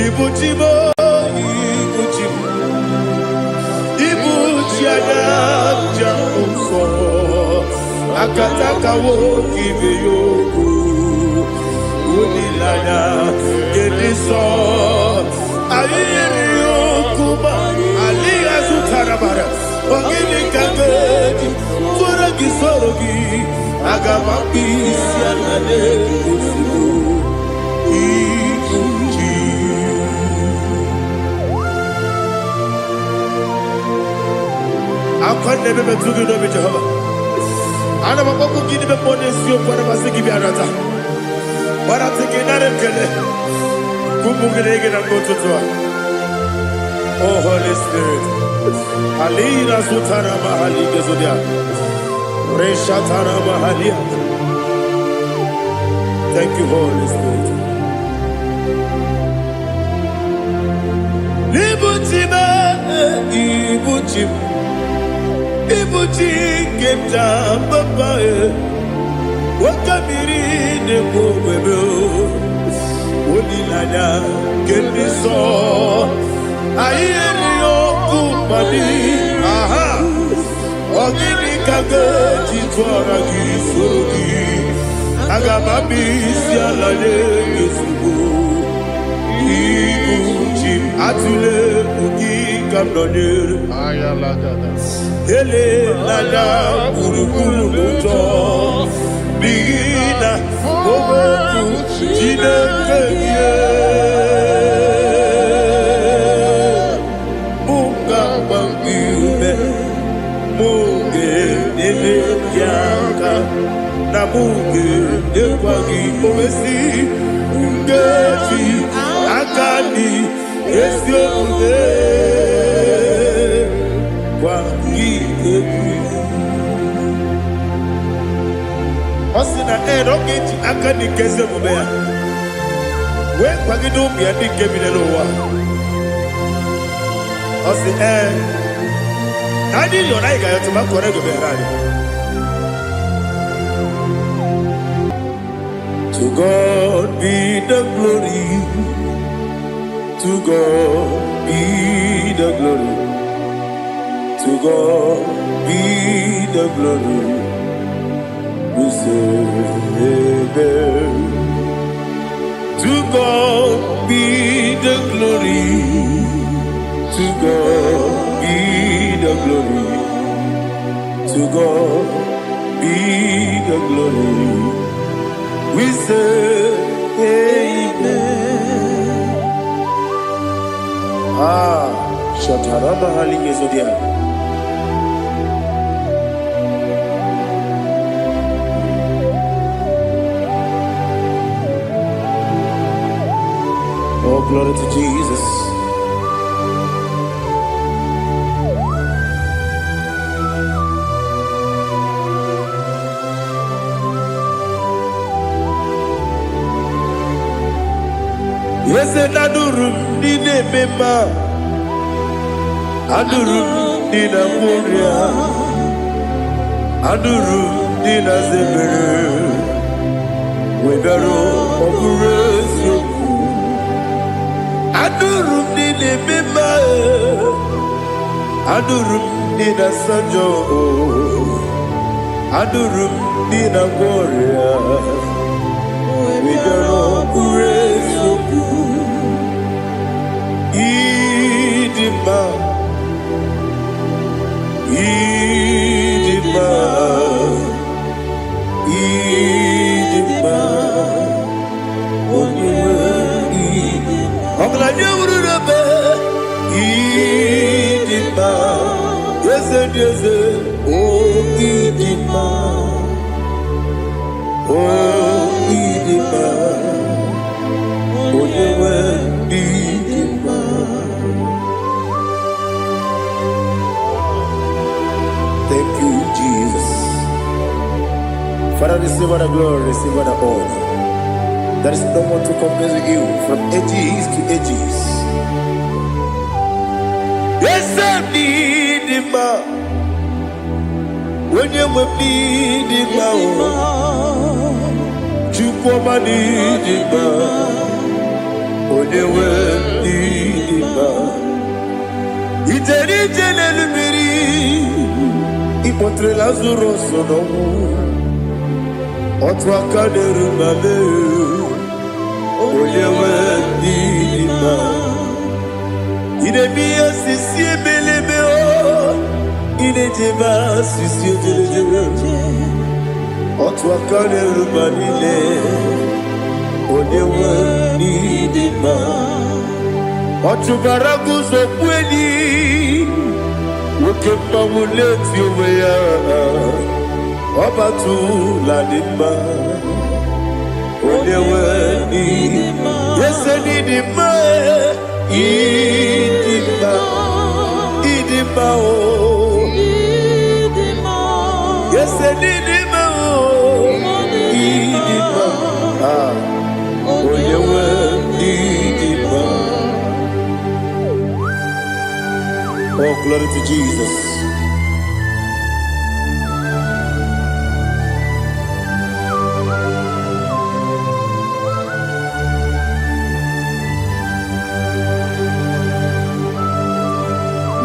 Ibuchimo, Ibuchimo, Ibuchiana, Jamuso, Akataka wo give you, Unilana, Gediso, Ayiri Kuba, Aliya Zutarabara, Ogini Kageti, Furagi Sorogi, Agamapi, Sianade, I can't never be too good over Jehovah. I never go to give the money to you for the Masiki Biarata. But I'm taking that and get it. Kumbukiregan and go to Tua. Oh, Holy Spirit. Alina Sutana Mahali Gezodia. Reshatana Mahalia. Thank you, Holy Spirit. Ibuchima, Ibuchima. Ibuchi kemta papa wakamiri ne bobebe onilanya kemiso ayeni okupani aha ogini kagaji twara gisogi agamabi sialale yesugo Ibuchi atule ugi kamdonir ayalagada Ele lada kurukuru muto Bigina oboku jine kenye Munga bangiume Munge nene yanka Na munge nekwagi omesi Ngeji akani esyo munge Osina rogeji akani keze mubea we kwagido bia di kemine wa osi nadi yo na iga yo tuma kore go berani To God be the glory To God be the glory To God be the glory, we say amen. To God be the glory, to God be the glory, to God be the glory, we say amen. Shataraba Hali Zodia. Oh, glory to Jesus. Yes, Adurum Dine Mema Adurum Dina Moria Adurum Dina Zebere Webero Operation Adurum Dine Mema Adurum Dina Sanjo Adurum Dina Moria Webero Operation Idima Idima Idima Oniwe Idima Ogla nyurube Idima Yeze yeze Oh Idima Oh Idima Oniwe Idima Thank you, Jesus. Father, receive all the glory, receive all the honor. There is no one to compare with you from ages to ages. Yes, I need him. When you will need him, you come and need him. When you will. Incontrei Lazarus no outro acadeiro meu olhava dima Iremia sisi belebeo Inejeva sisi ojelejebe outro acadeiro manile olhava dima outro baraguzo kweli Ukemba muleti uweya Wabatu la nima Olewe nima Yese nidima Idima Idima o Yese nidima o Idima Olewe nidima Oh, glory to Jesus.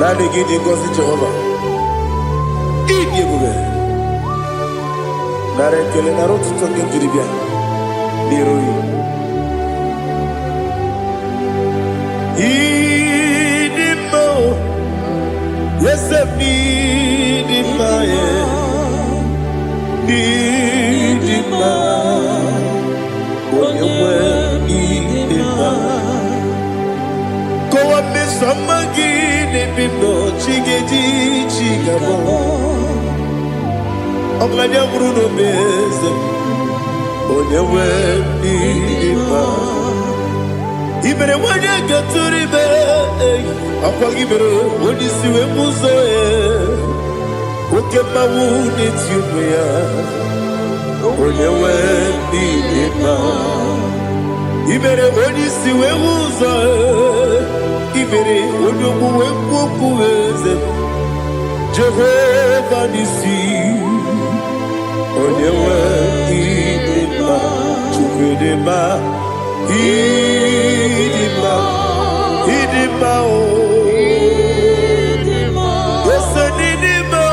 Nani gidi ngozi Jehovah. Idi bube. Nare kele naro tutonge jiribia. Niroi. Idi mo. Yes, Nidima, Nidima, Nidima. Go up, Miss Amagini, Bimbo, Chigedi, Chigabo. Oglania Bruno Bez, Onewe, Nidima. Even when you get to the bed, I'll give it when you see a muso. Look at my wound, it's you, when you went in Even when you see a muso, even when you go Jehovah, you see, when you went in Idima, Idima, oh, yes, Idima,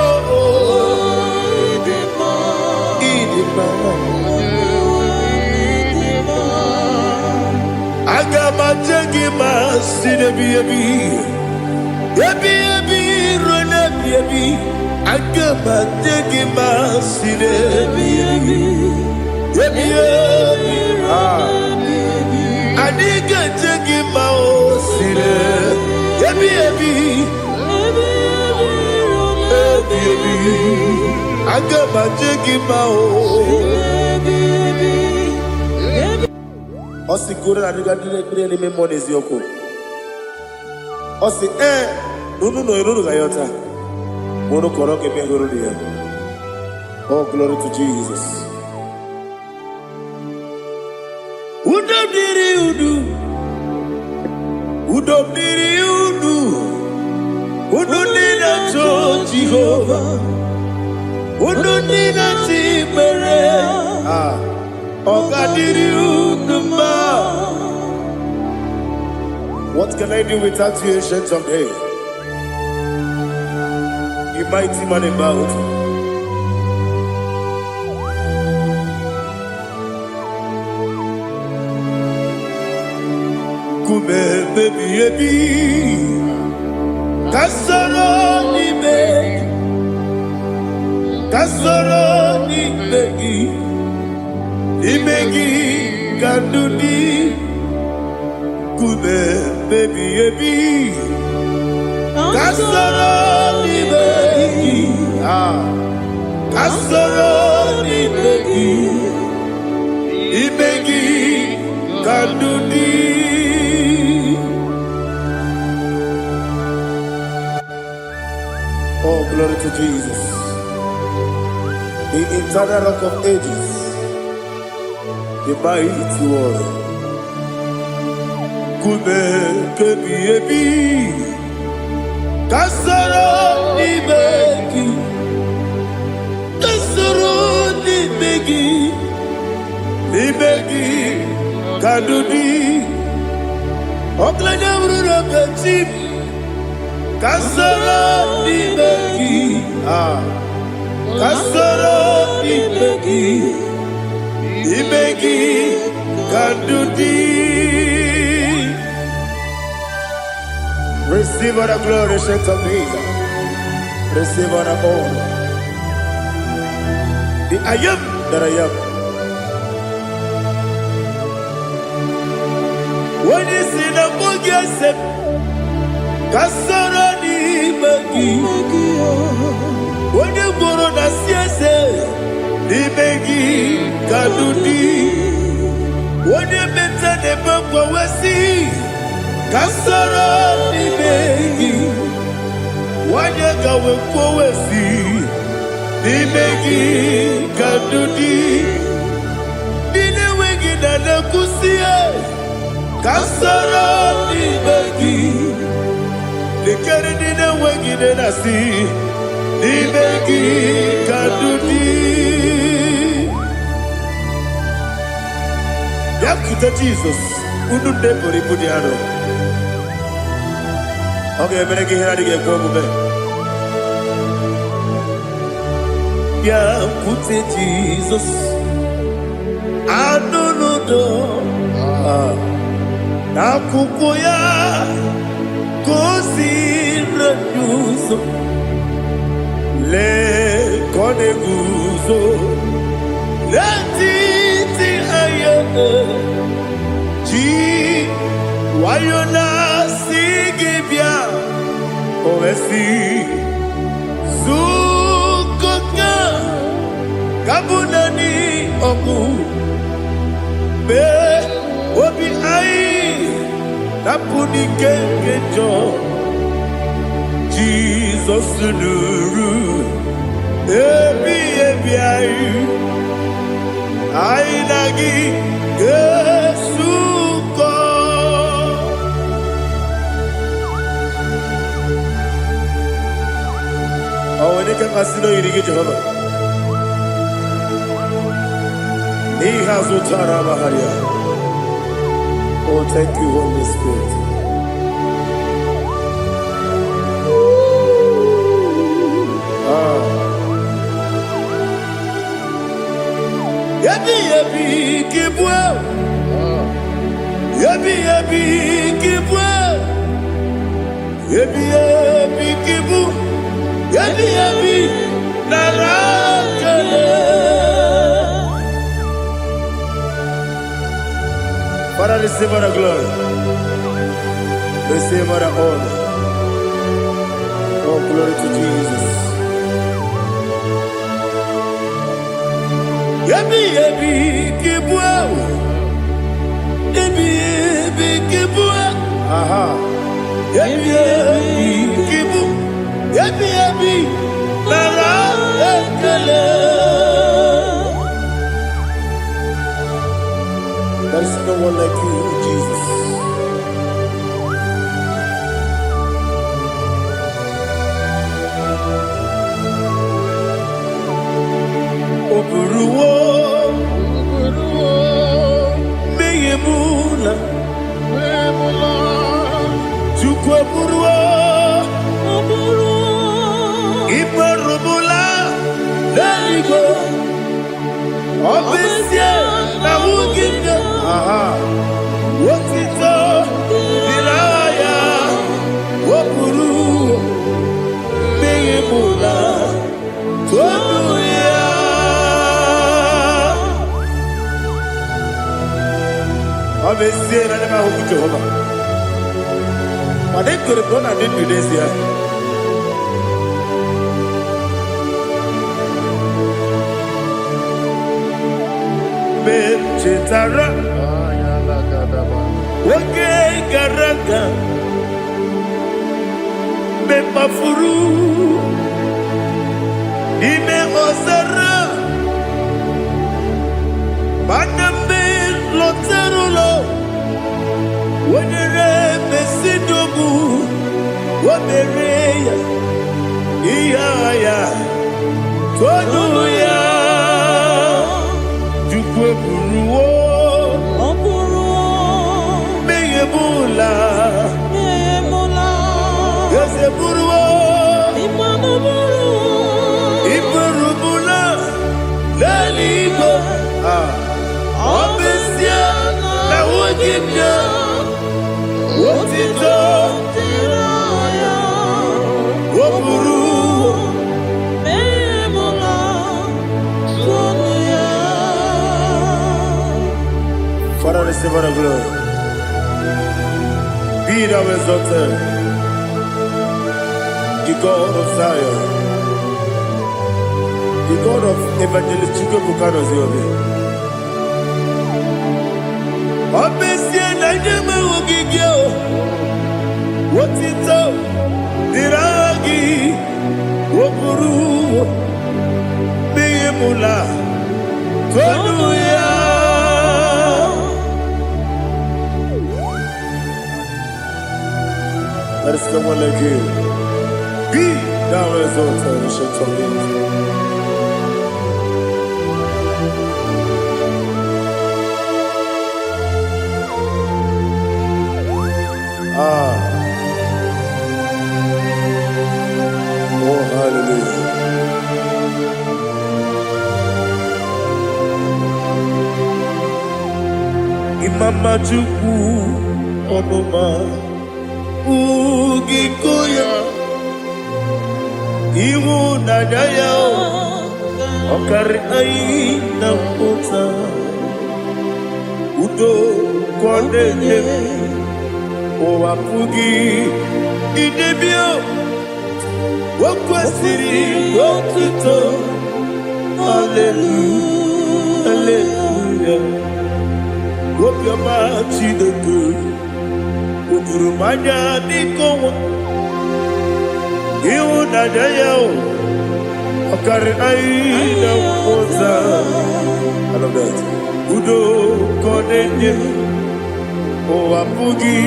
Idima, I got my jaggy mass in a baby, run a baby, I got my jaggy mass in a baby, Adiga jagi mao sire, ebi. Agama jagi mao. Osi kura na diga dire ni me monezi yoko. Osi nunu no iruru gayota. Mono koroke me iruru dia. Oh, glory to Jesus. Udu nina to Jehovah. Udu nina tibere. Ogadiri uduma. What can I do without you, ancient of days? You mighty man about. Baby, Kasoro ni begi, kandudi, kube baby, Kasoro ni begi, kandudi. Oh, glory to Jesus, the eternal rock of ages, the mighty one. Kube kebi, kasoro ni begi, kadudi, oklanya ururo kachim. Kasara ni begi, kasoro imegi kandudi. Receive all the glory, shake of me. Receive all the honor. The I am that I am. When you see the boogie, say, kasoro imegi. When you go to the siese, imegi kandudi. When you mention the book, we see. Kasoro imegi. Wanya gawe kwesi nimegi kadudi dine wengi na nakusie kasoro nimegi nikere dine wengi na nasi nimegi kadudi yakuta Jesus ununde poripudiano. Okay, I'm going to get go move. Yeah, put it Jesus. I don't know. Na kukoya kosi na yuso le kone guzo le titi ayane ji wayona sigibia oesi zukoka kabunani oku be obi ai napuni kengejo Jesus nuru ebi ai ai nagi Yesuko. Oh, when you can consider you to get Jehovah. He has Utara Maharia. Oh, thank you, Holy Spirit. Yabi yabi kibwa. Yabi yabi kibwa. Yabi yabi kibu. Yabi yabi narakale. Father, receive our glory. Receive our honor. Oh, glory to Jesus. Yabi yabi kibwa. Yabi yabi kibwa. Aha. Yabi yabi kibu. Yabi yabi narakale. There is no one like you, Jesus. Oburuwo, meyemula, chukweburuwo, ibarubula, leligo, obesia, na uginde. Aha. Wotito, diraya, wopuru, meyemula, toduya. Obesia na nema huku Jehovah. Ade kore bona de Indonesia. Chetara Wage Garaka Bepafuru Ime Ozara Baname Loterulo Wenere Besidobu Wabereya Iyaya Toduya Jukweburuwo Meyemula Yeseburuwo Iburubu receive all the glory. Be thou exalted, the God of Zion, the God of Evangelist Chike Bukano Ziobi. Obesia na nyama wogigio, wotito, diragi, wokuru, beyemula, tonuya. Let us come on like you. Be thou exalted, we shall talk it. Oh, hallelujah. Imama Chukwu Onuma Ugikoya Iwu Nadaya Okari Aina Kota Udo Kondeye Owapugi Idebio Wakwasiri Wakito Hallelujah Hallelujah Wopiama Chideku Udurumanya Nikowa Iwu Nadaya Okari Aina Kota I love that Udo Kondeye Owapugi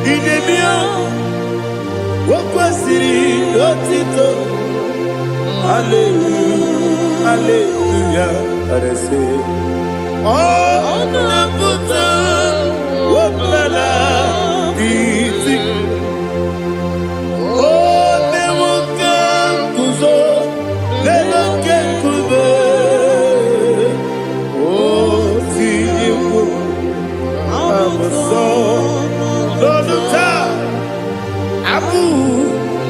Idebio Wakwasiri Otito Hallelujah Hallelujah And I say Oh Nabuta Waplala Biti Oh Mewoka Kuzo Leloke Kube Oh Tiyiwu Amason Loduta Abu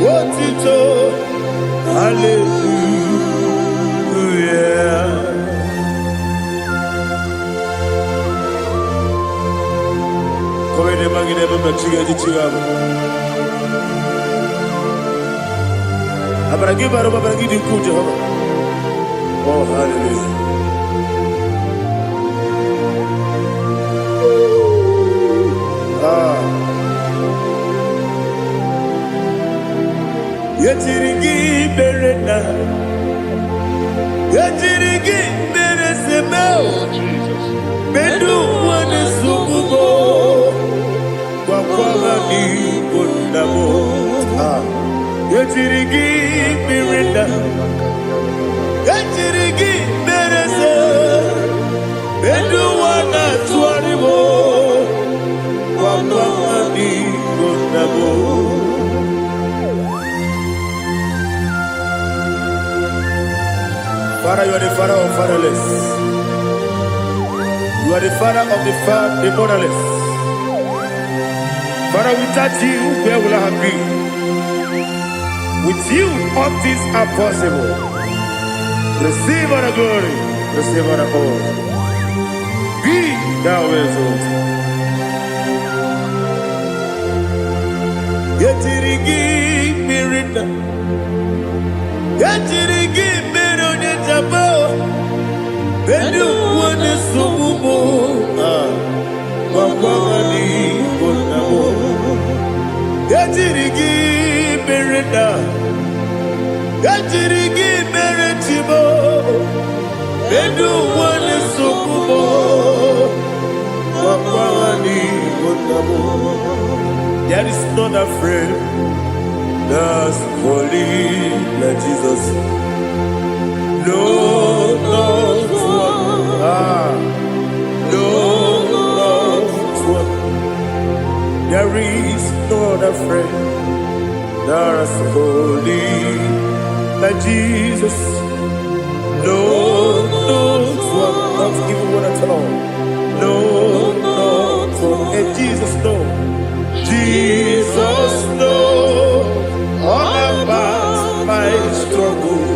Wotito Hallelujah Come ne magine baba chiga di chiga Abragi baro baba di ku Jehovah Oh hallelujah Yetirigi berena Yetirigi beresebeo Bedu wane sububo Kwa ni kundamo Yetirigi berena Yetirigi berese Bedu wana tuaribo Kwa ni kundamo Father, you are the father of fatherless. You are the father of the motherless. Father, without you, where will I have been? With you, all things are possible. Receive all the glory, receive all the honor. Be thou exalted. Yetirigi mirina, yetirigi mirone jabo. Bedu wane sububo Wakwani Bonamo Yatirigi Merida Yatirigi Meritibo Bedu wane sububo Wakwani Bonamo There is not a friend that's holy like Jesus. No, no, no, there is no other friend that's holy like Jesus. No, no, not even one at all. No, and Jesus, no. Jesus, no, all about my struggle.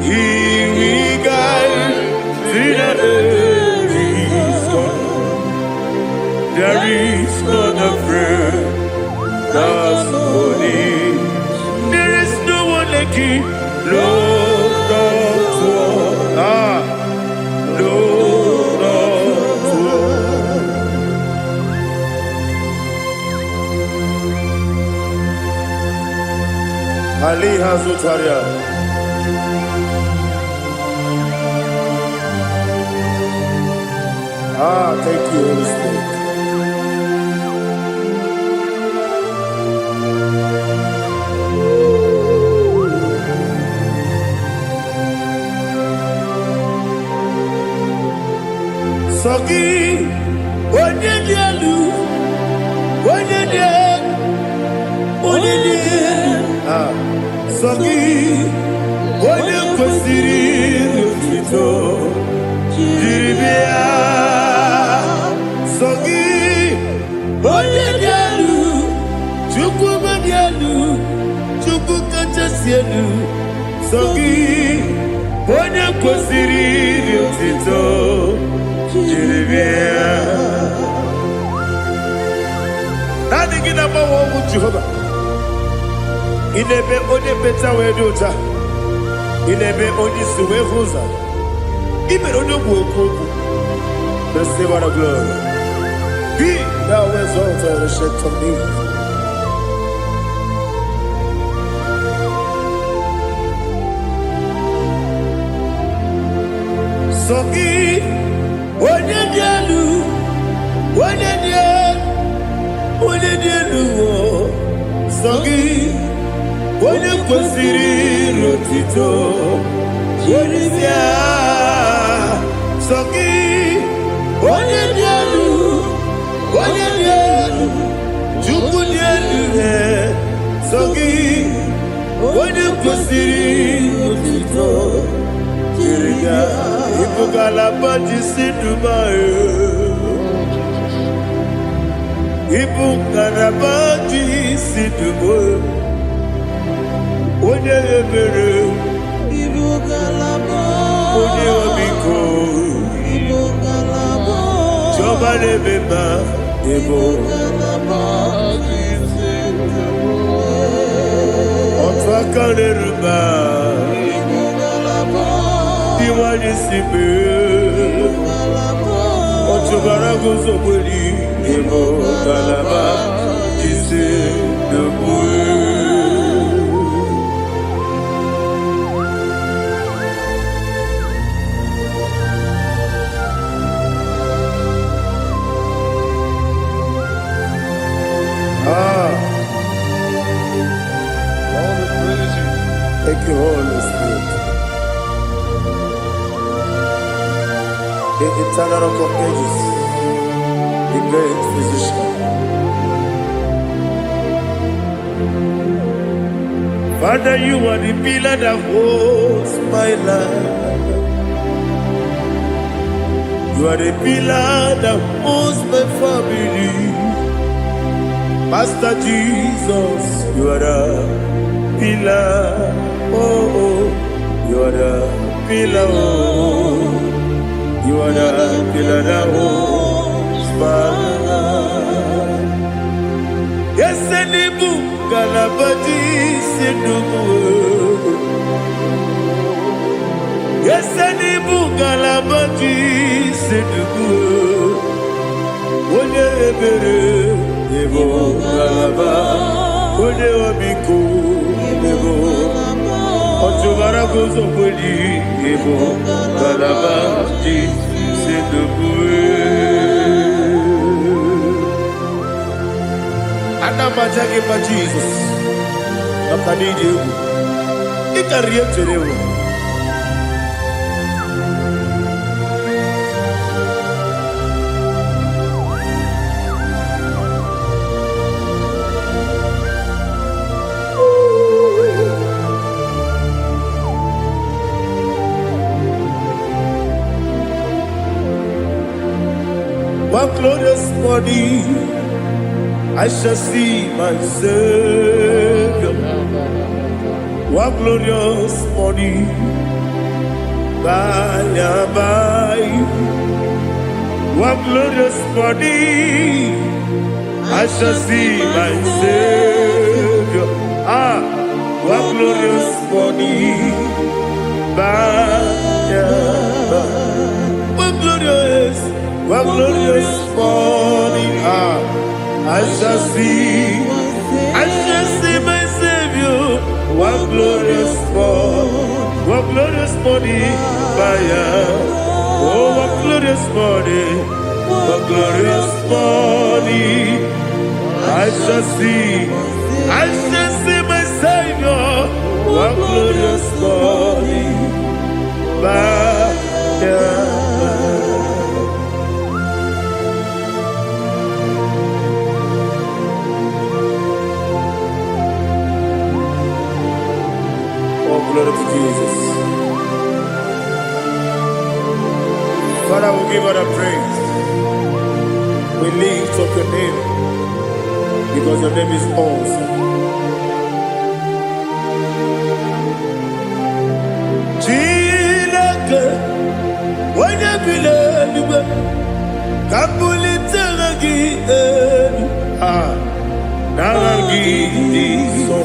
He will guide through the Ali Hazutaria. Thank you, Holy Spirit. Sogi, onye dielu, onye dielu, onye dielu. Sogi, onye kwesịrị otuto, jiri bịa. Sogi, onye dielu, Chukwu dielu, Chukwu kachasị elu. Sogi, onye kwesịrị otuto. Nothing in about what would Jehovah. In a bit only better way to ta. In a bit only Suwe Rosa. Even on your work, the Savor of glory. Be thou exalted and shed on me. Sogi. Onye dielu, onye dielu, Sogi, onye kwesịrị otuto, jiri bịa. Sogi, onye dielu, Chukwu dielu, Sogi, onye kwesịrị otuto, jiri bịa. Ibugalaba Dubai. Ibugalaba Dubai. Onye ebere. Ibugalaba. Onye obiko. Ibugalaba. Joba lebeba. Ibugalaba Dubai. Otwakalerba. Diwani sibe, Otubara gozo boli, Ebo galaba, Jise debue. All the praise you. Thank you, Holy Spirit. The eternal rock of ages, the great physician. Father, you are the pillar that holds my life. You are the pillar that holds my family. Master Jesus, you are the pillar. Oh, you are the pillar. Oh. You are the pillar that holds my life. Yes, Enibu Galabadi Sinubu. Yes, Enibu Galabadi Sinubu. Onye ebere, Ebo Galaba. Onye obiko, Ebo. Otubara gozo boli, Ebo Galaba. Anamajage ma Jesus, Nakanidi, Ikariyeterewo. One glorious morning, I shall see my Savior. One glorious morning, by and by. One glorious morning, I shall see my Savior. One glorious morning, by and by. One glorious morning, I shall see my Savior. One glorious morning, what glorious morning, oh, what glorious morning, what glorious morning. I shall see my Savior, what glorious morning, Oh, glory to Jesus. Father, we give all the praise. We lift up your name because your name is awesome. Chilake, when you believe, Kapulitagi, Naragi, so.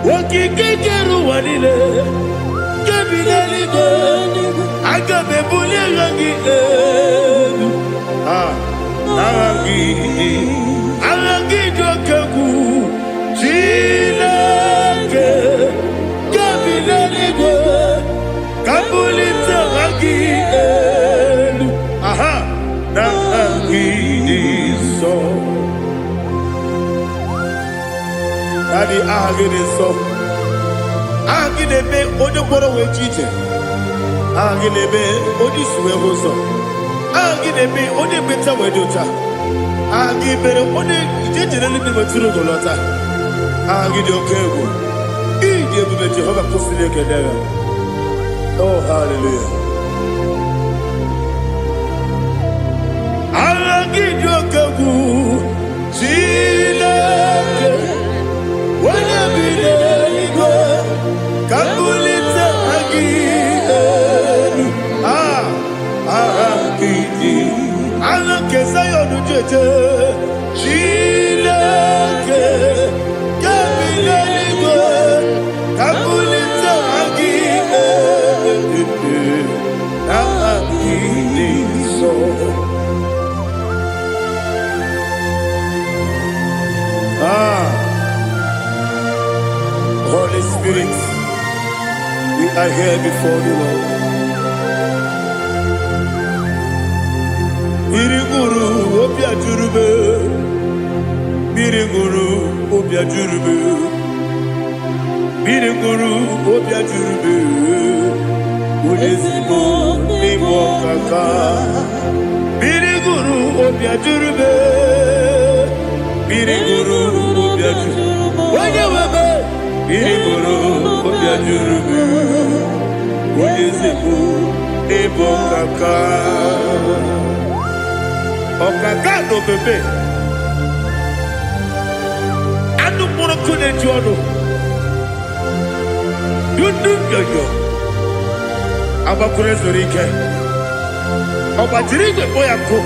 Wakikekeru wanile Kebilelige Agabe bulirangi Arangi jokeku Chileke Kebilelige Kabulita rangi Narangi so Daddy, agide so. Agide be ojo boro we chiche. Agide be oji suwe hoso. Agide be oji beta we dota. Agide be oji jeje le bi maturu golota. Agide okego. Ije be Jehovah kusile kedera. Oh, hallelujah. Agide okego. Chileke. When you believe, Kabulita again. Agidi. Alake sayonu jeje. Chileke. Kabileligo. Kabulita again. Agidi so. Holy Spirit, we are here before you, Lord. Biriguru obia jurube, Biriguru obia jurube, Biriguru obia jurube, Udesibo nimo kaka, Biriguru obia jurube, Biriguru obia jurube, Wanyawebe. Biriguru obia jurube, Udesibo nimo kaka. Okaka no bebe. Anu mono kone jono. Dundu yoyo. Abakure zorike. Obajirige boyako.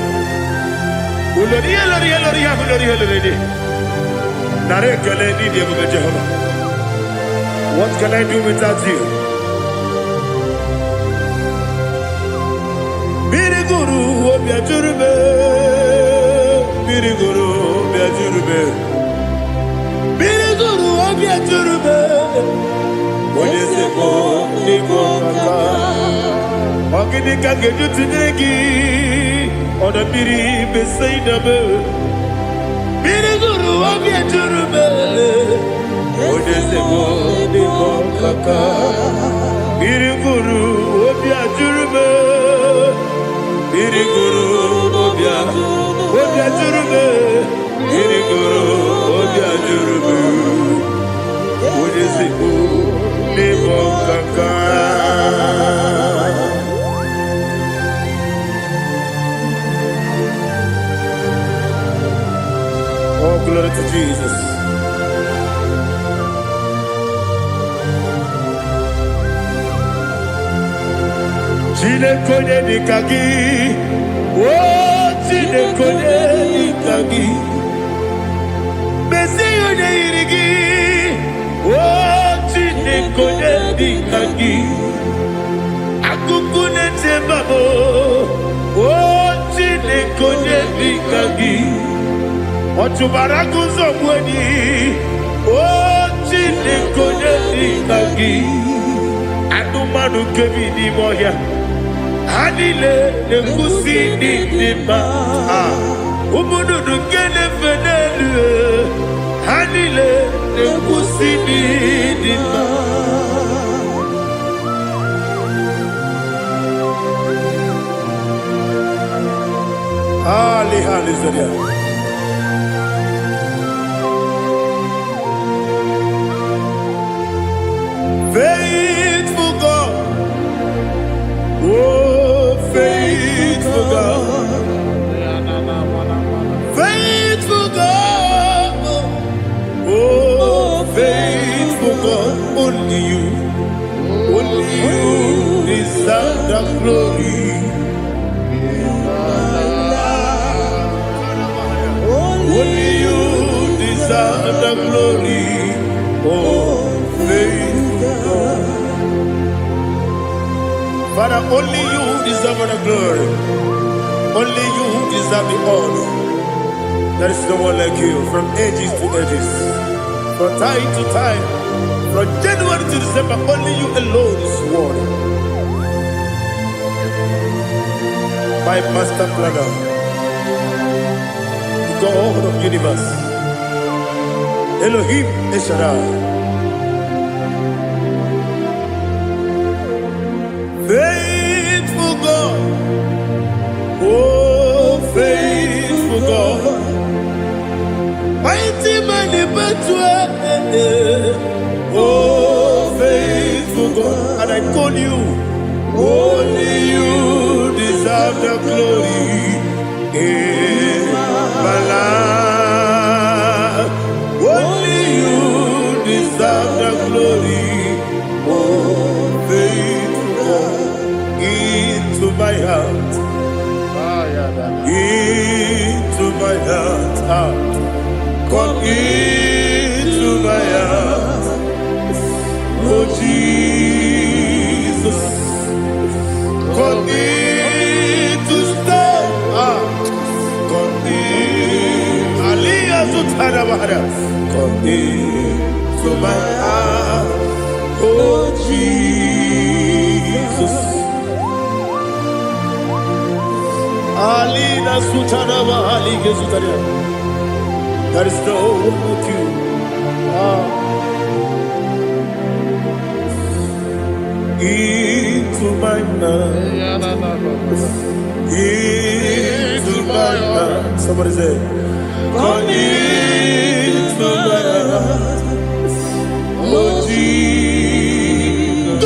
Uloriya. Nare kele ni diye Jehovah. What can I do without you? Biriguru obia jurube, Biriguru obia jurube, Biriguru obia jurube. Odesibo nimo kaka, ogini kangeju tinegi, ona biri besaidabe. Biriguru obia jurube, Odesibo nimo kaka, Biriguru obia jurube. Biriguru obia jurube, Biriguru obia jurube, Udesibo nimo kaka. Oh, glory to Jesus. Chinekone nikagi, oh Chinekone nikagi, Mesiyone irigi, oh Chinekone nikagi, Akukune tembabo, oh Chinekone nikagi, Otubaraku zobweni, Oh, Chineke Nikagi. Anumanu kebi ni moya. Hanile nekusi ni nima. Umudu nukene fenelu. Hanile nekusi ni nima. Hallelujah. Faithful God, oh faithful God, faithful God, oh faithful God, only you deserve the glory. Only you deserve the glory, oh faithful God. Father, only you deserve the glory. Only you deserve the honor. There is no one like you, from ages to ages, from time to time, from January to December. Only you alone is worthy. My master planner, God of universe, Elohim Eshadai, faithful God, oh faithful God, mighty man in battle, oh faithful God, and I call you, only you deserve the glory. My life, only you deserve the glory. Oh, faithful God, into my heart, into my heart, come into my heart. Oh Jesus, come in to stay. Come into my heart, oh Jesus. Alina Sutanaba Ali Gesutaria. There is no one like you. Into my heart, into my heart. Somebody say, come into my heart, oh Jesus.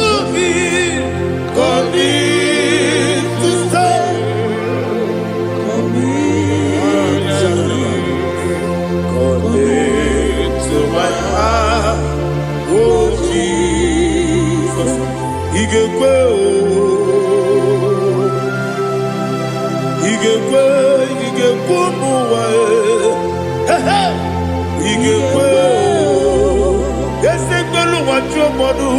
Come in to stay. Come into my heart, oh Jesus. Igekwe, igekwe muwa. Igekwe, ese gbolu wa jomodu.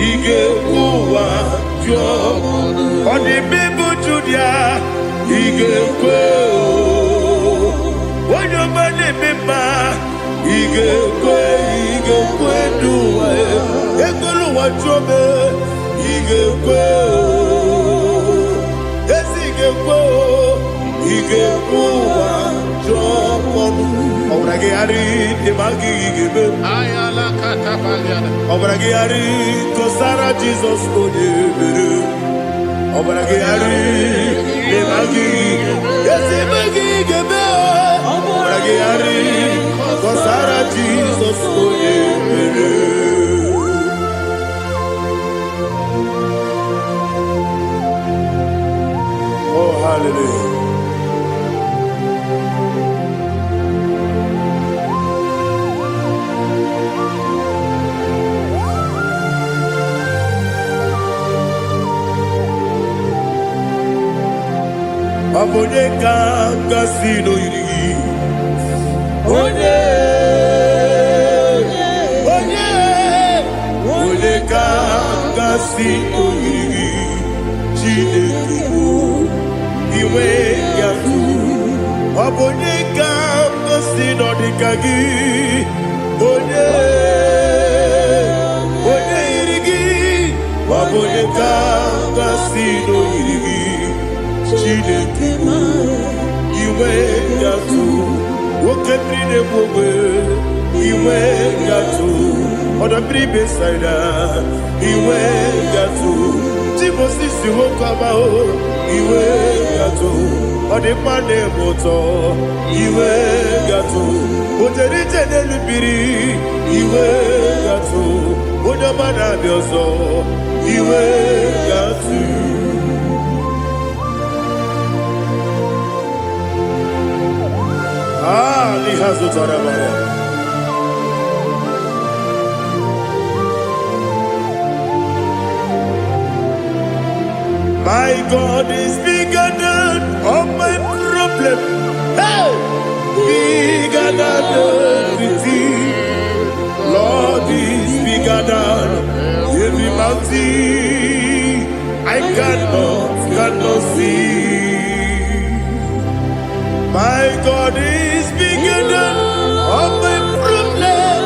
Igekwe wa jomodu. Oni bibu Judia. Igekwe, wonyo mane bimba. Igekwe duwa. Egbolu wa jome. Igekwe, ese igekwe wa jomodu. Obragi ari demagi igebe. Ayala katapaliana. Obragi ari kosara Jesus onyebere. Obragi ari demagi yesimagi igebe. Obragi ari kosara Jesus onyebere. Oh hallelujah. Abonye kanga sino yiri. Onye kanga sino yiri. Chineke iwe yatu. Abonye kanga sino dikagi. Onye Oboneka Gasino Iri Chineke Iwe Gatu Wokebrine Bobe Iwe Gatu Odabri Besaida Iwe Gatu Timosisi Wokabao Iwe Gatu Odepane Moto Iwe Gatu Oterite Nelubiri Iwe Gatu Odamana Bioso Iwe Gatu Lihazu Tarabara My God is bigger than all my problem. Hey! Bigger than everything. Lord is bigger than every mountain. I cannot see. My God is bigger than all my problem.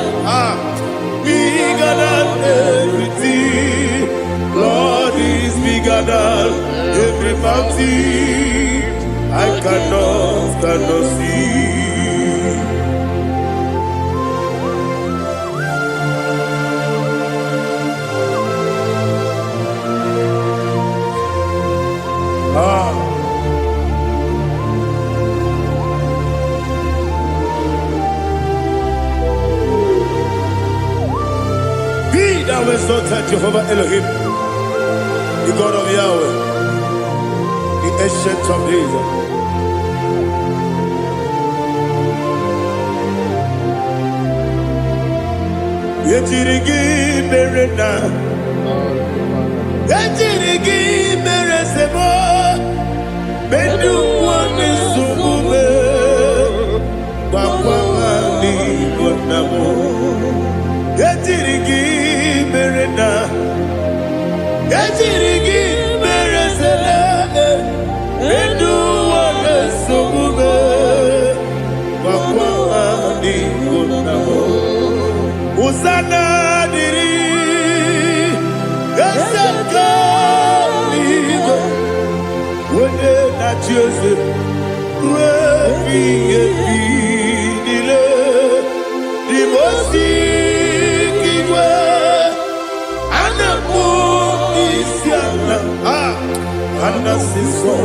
Bigger than everything. Lord is bigger than every mountain. I cannot see. Be thou exalted, Jehovah Elohim, the God of Yahweh, the ancient of days. Yetirigi Berena, Yetirigi Beresebo, Bedu One Sumube, Bakwamani Gonamo, Yetirigi Berena, Yetirigi Beresele, Bedu One Sumube, Bakwamani Gonamo. Usana diri esaka ligo wene na Joseph webi dile di mosi kiwe anamu isiana anasiso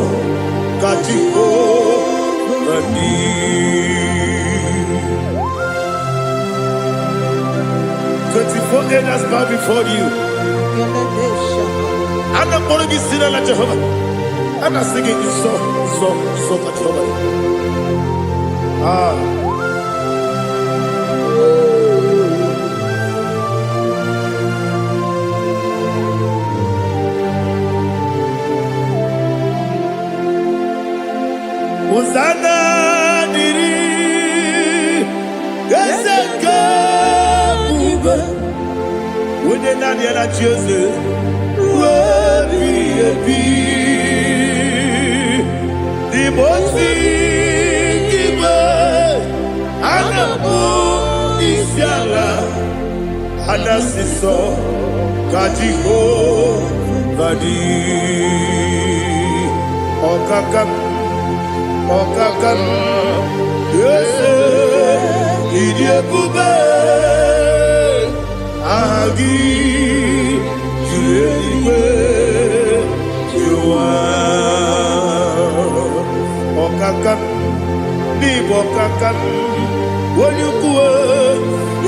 katiko mani. 24 elders bow before you. I'm not going to be singing like Jehovah. I'm not singing this song like Jehovah. Hosanna diri Geseka Wone Nadia na Joseph, Webi, the Mosi Kiba, Anamu Isiala, Anasiso, Kajiho, Vadi, Okakam, yes, Idiabube. Agi julewe juwa okakam ni bokakam wonyukwe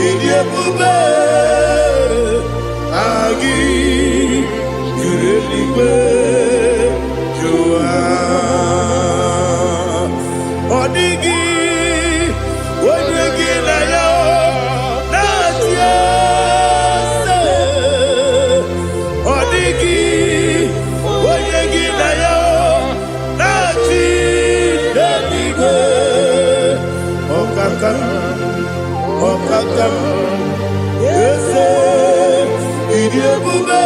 idiebube agi julewe juwa odigi wonyegi na yo natia Okakam, yes, Idiabube,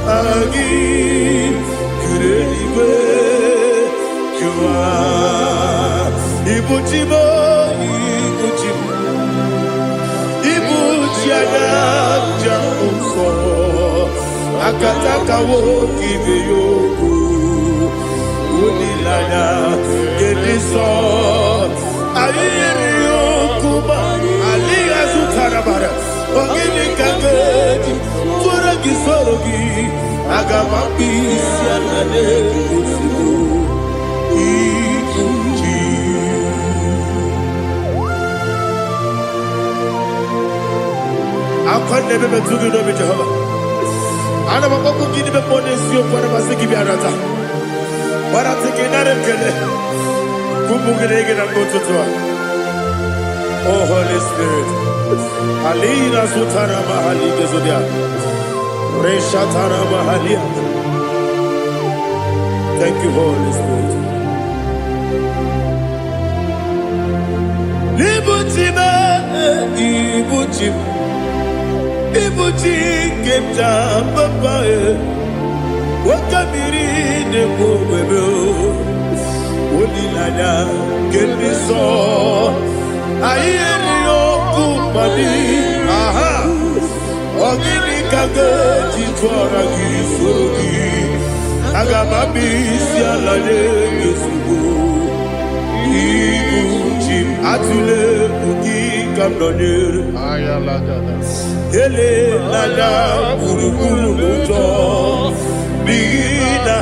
Agi, Kureliwe, Jua, Ibuchibo, Ibuchiana, Jamuso, akataka woki beyoku unilaya gediso ayiri yokuba aliya zutarabara ogini kangeti fura gisorogi agamambisi anane kusibu ikuchi akwande bebe tugi no be Jehova ana bakoko gini be ponesio kwa na basiki bi arata bara tekenare kele kumugirege na mototwa. Oh Holy Spirit alina sutara mahali gezodia resha tara mahali. Thank you Holy Spirit. Libutime ibutim ibuti kemta papa wakamiri de bobebe olilada kemiso ayeri okupadi aha ogini kage titwara gisogi agamabisi alade gesugo ibuti atule ugi kamdonir Ayalagada. ele lada burukuru muto bina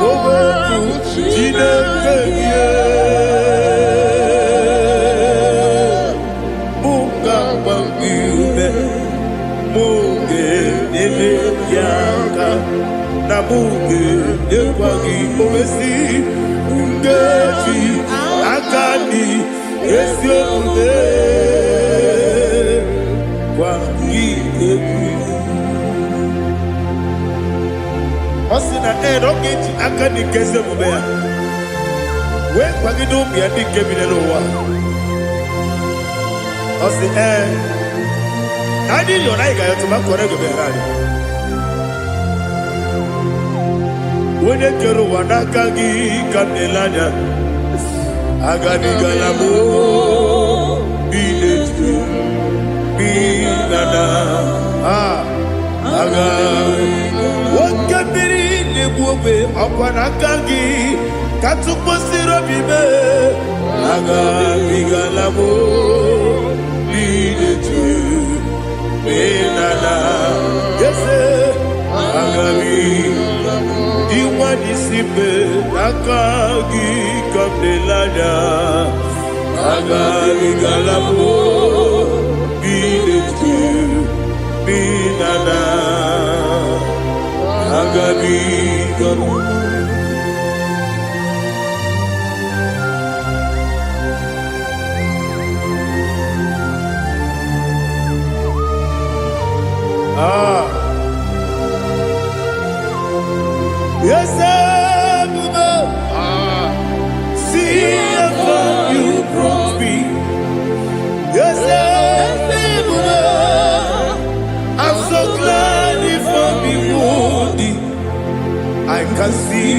ogoku jinekeye munga bangiume munge nene yaka na munge nekwagi omesi ngeji akani esiode Osina rogeji akani keze mubea we kwagido bia di kebile wa osi nadi lo na igayo to makore go berani wone kero wanaka gi kanelanya agani galamo biletu binana aga wakabiri lebuwe akwana kangi katuposiro bibe aga bigalamo biletu binana yese aga diwani sipe nakagi kamdelada aga bigalamo biletu binana agabi gamu yes see if you brought me yes I'm so glad if I'm wounded. I can see,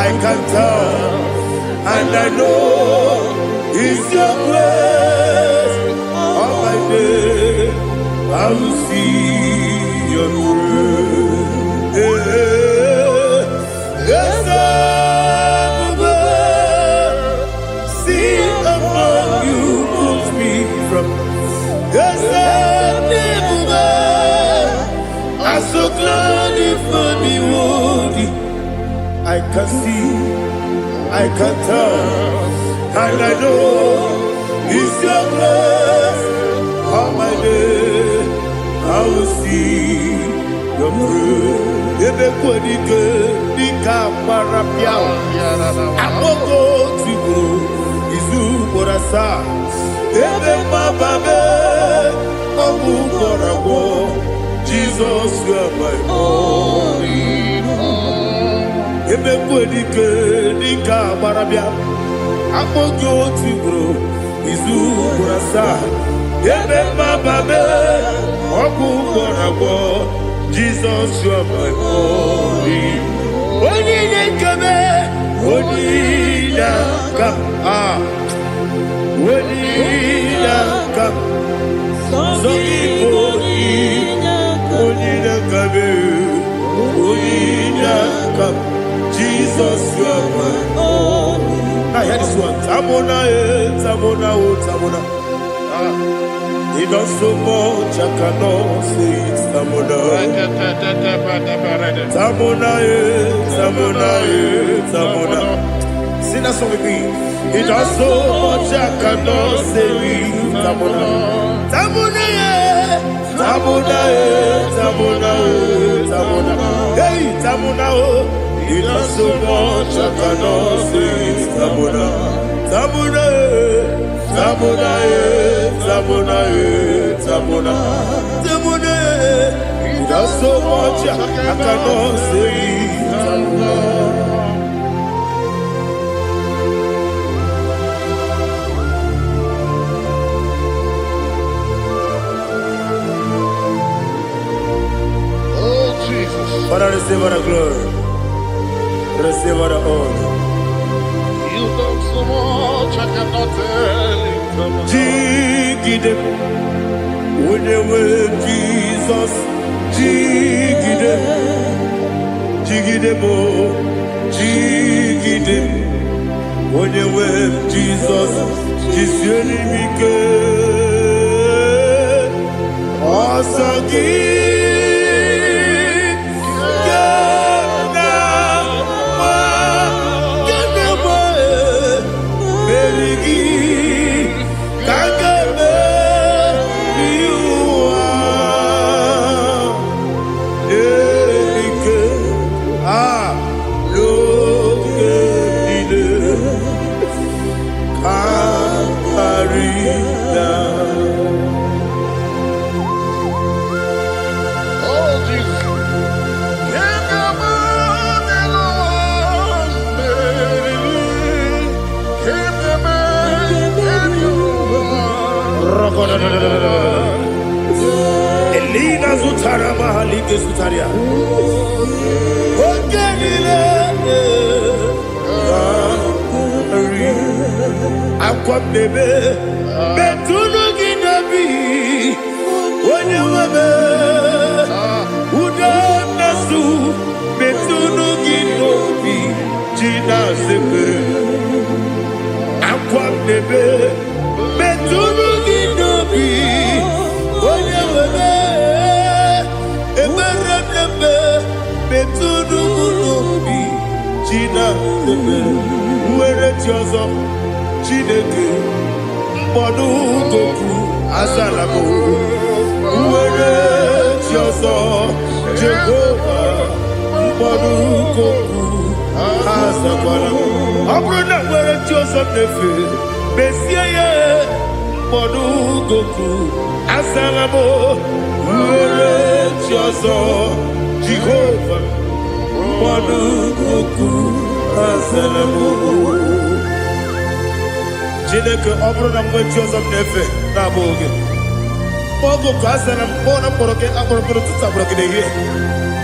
I can tell, and I know it's your grace. On my day, I will see your grace. Yes, see among you moves me from. Yes, I'm so glad if me woody. I can see, I can tell, and I know it's your grace. On my day, I will see your grace. Ebe kwenike nika marapia. Amoko tibu izu borasa. Ebe mababe obu korago. Jesus, you are my only home. Ebe kwenike nika marapia. Amoko tibu izu borasa. Ebe mababe obu korago. Jesus, you are my only. Onidekame, onidaka, onidaka, so onidekame. Jesus, you are my only. Now hear this one. Tamona, Tamona, Tamona. He does so much, I cannot say it. Tamona. Tamona, Tamona, Tamona. Sing that song with me. He does so much, I cannot say it. Tamona. Tamona, Tamona, Tamona, Tamona. Hey, Tamona, he does so much, I cannot say it. Tamona. Tamona, Tamona, Tamona, Tamona, Tamona. He does so much, I cannot say it. Tamona. Father, receive all the glory. Receive all the honor. You done so much, I cannot tell it. Jigide, with the way Jesus. Jigide, jigide mo, jigide, with the way Jesus. Jisieni mike, asagi. Elina Zutara Mahalike Zutaria. Aqua bebe, Betuno Ginabi, when you were Udanasu, Betuno Ginobi, Gina Sepe. Aqua bebe, Betuno Ginobi, when you were Betuno Ginobi, Gina Sepe. Where it yours up. Chineke mkpọdụ goku azalabo uwere chiọzọ Jehova mkpọdụ goku azakwala ọ bụrụ na nwere chiọzọ nefe besie ya mkpọdụ goku azalabo uwere chiọzọ Jehova mkpọdụ goku azalabo. Chineke ọ bụrụ na mgbe chi ọzọ m na-efe na-abụ oge ogo ka a sara m kpọọ na mkpọrọ gị akpọrọ mkpọrọ tutu akpọrọ gị n'ehihie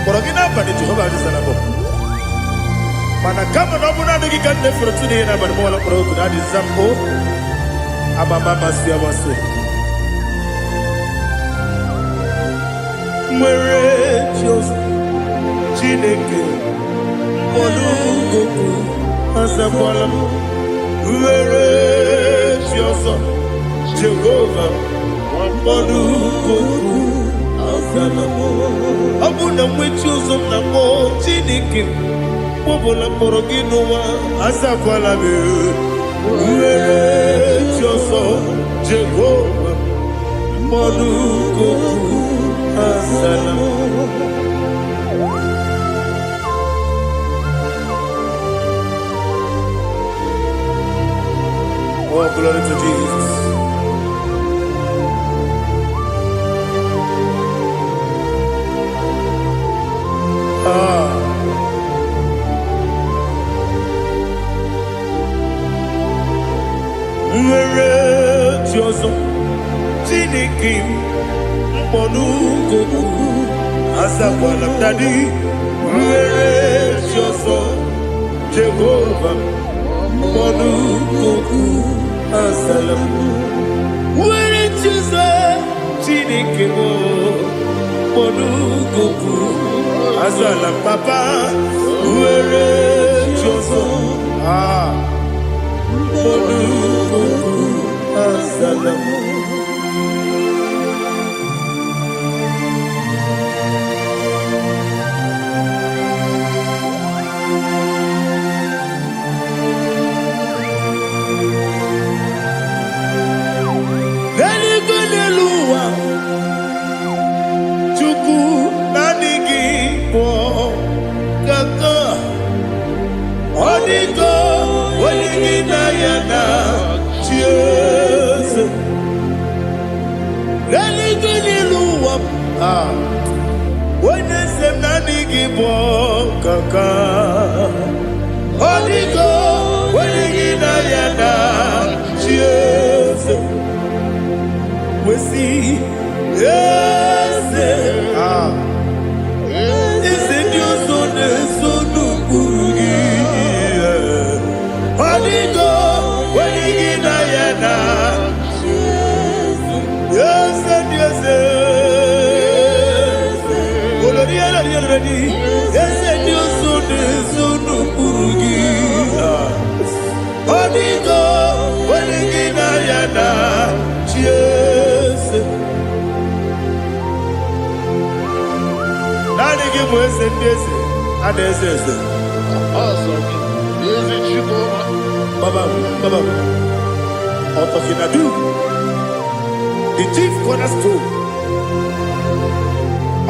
kpọrọ gị n'abalị Jehova adịzara m mana kama na ọ bụrụ na adịghị ka m na-efere tu n'ihe n'abalị mụọla mkpọrọ oku na adịza m o amama amasị amasị nwere chi ọzọ Chineke mkpọrọ oku azakwala m were chi ọzọ Jehova mkpọrọ goku azala m. Ọ bụ na nwechi ụzọ m na mmụọ Chineke kpọbụla mkpọrọ gị n'ụwa azakwala m were chi ọzọ Jehova mkpọrọ goku azala m. Oh, glory to Jesus. Nwere chi ọzọ Chineke mkpọrọ goku azakwala m dadi. Nwere chi ọzọ Jehova mkpọrọ goku azala m. Nwere chi ọzọ Chineke mkpọrọ goku azala m papa. Nwere chi The chief cornerstone.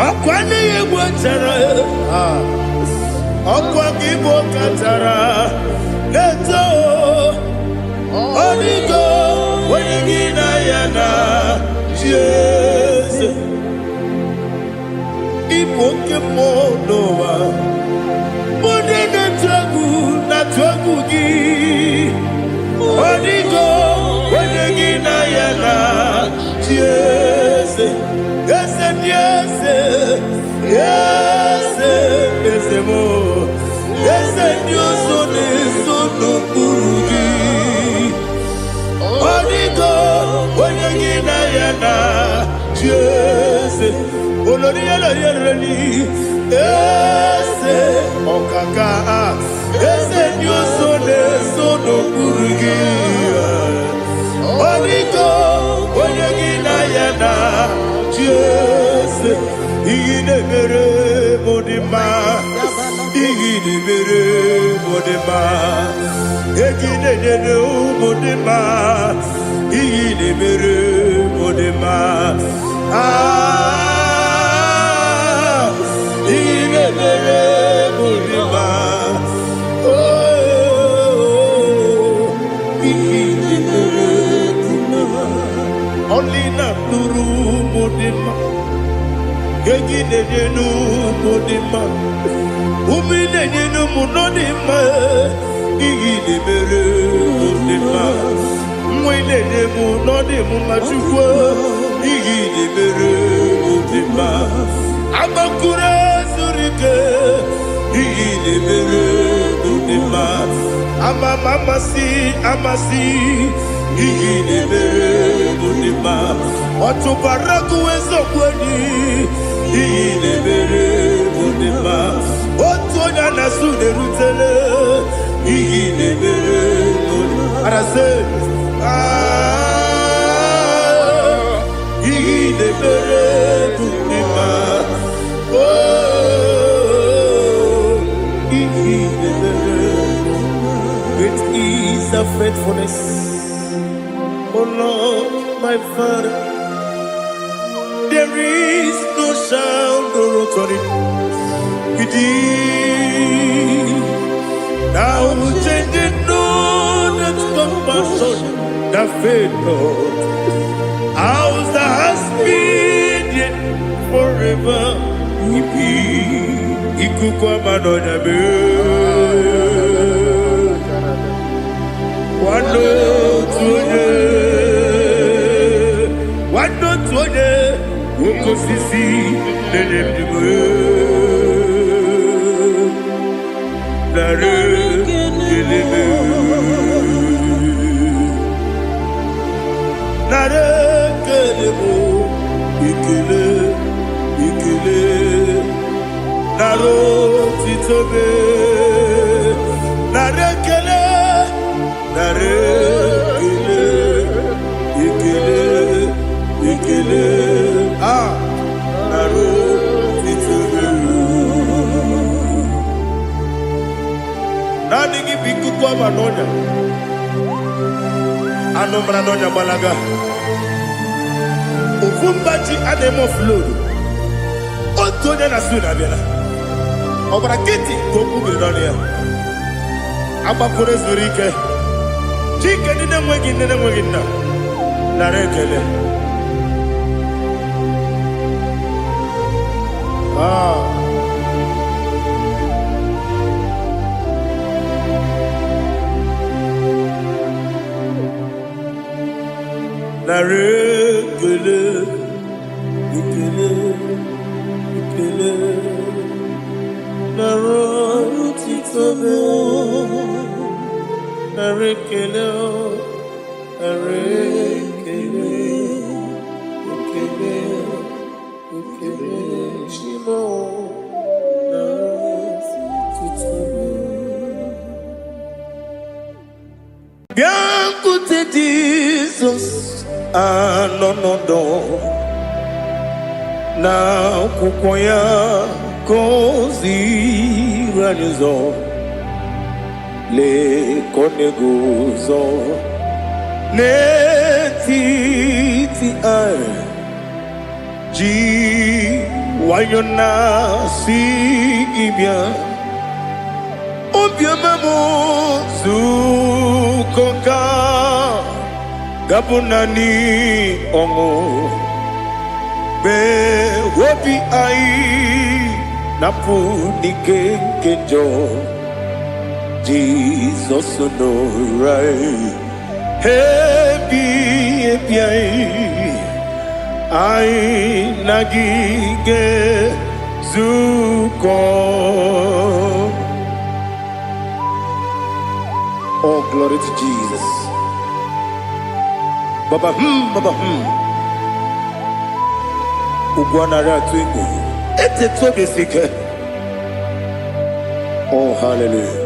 Akwane yegbo chara. Akwa kibo katara. Leto. Onigo. Wenigina yana. Jesus. Ipoke monowa. Mone na tragu gi. Onigo. Wenigina yana. Yes, yes, yes, yes, yes, more. Yes, Dios son eso no purugi. Onigo, onegina yana. Yes, oloria la yereli. Yes, okaka. Yes, Dios son eso no purugi. Onigo, onegina yana. Yes, igine mere modima, igine mere modima, igine nene modima, igine mere modima. Ah, igine mere modima. Oh, igine mere modima. Only na nuru modima. Gegi nenu modima, umi nenu munodima, igi de mere modima, mwe nenu munodimu machukwa, igi de mere modima, amakure surike, igi de mere modima, amasi, igi de mere modima, otubaraku wezo kwani. Igine mere modima, otonya na sude rutele. Igine mere modima, arase. Igine mere modima, oh, igine mere. Great is thy faithfulness, oh Lord, my Father. There is no sound or authority. Now changing no that compassion, that faith, Lord. Ours that has been yet forever. Ikukwa manonya be. Wano tuone. Woko sisi nenebdiwe Nare kelebe Nare kelebo Ikele Naro titobe Nare kelebo nare ikele nare titoberu nani gi biku kwa manonya anomra nonya balaga ufumbaji ademo flood otonya na suna bela obra kiti koku bironia abakure zurike chike nine mwegi na narekele narekele ikele narotitobe narekele shimo narotitobe biankute Jesus anonodo na kukoya kozi ranizo le koneguzo ne titi ai ji wayona si ibia obiamamo zukoka gabunani ongo be wobi ai napu nikenjo Jesus no right happy ai nagige zuko. Oh, glory to Jesus. Baba Ugwanara twingu ete tobe sike. Oh, hallelujah.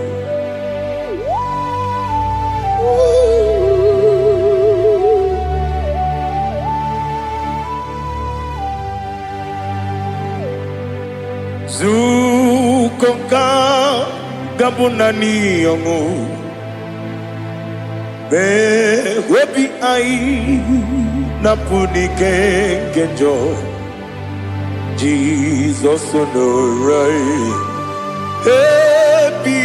Zukonka gabunani yongu be webi ai napuni kenjo Jesus no right happy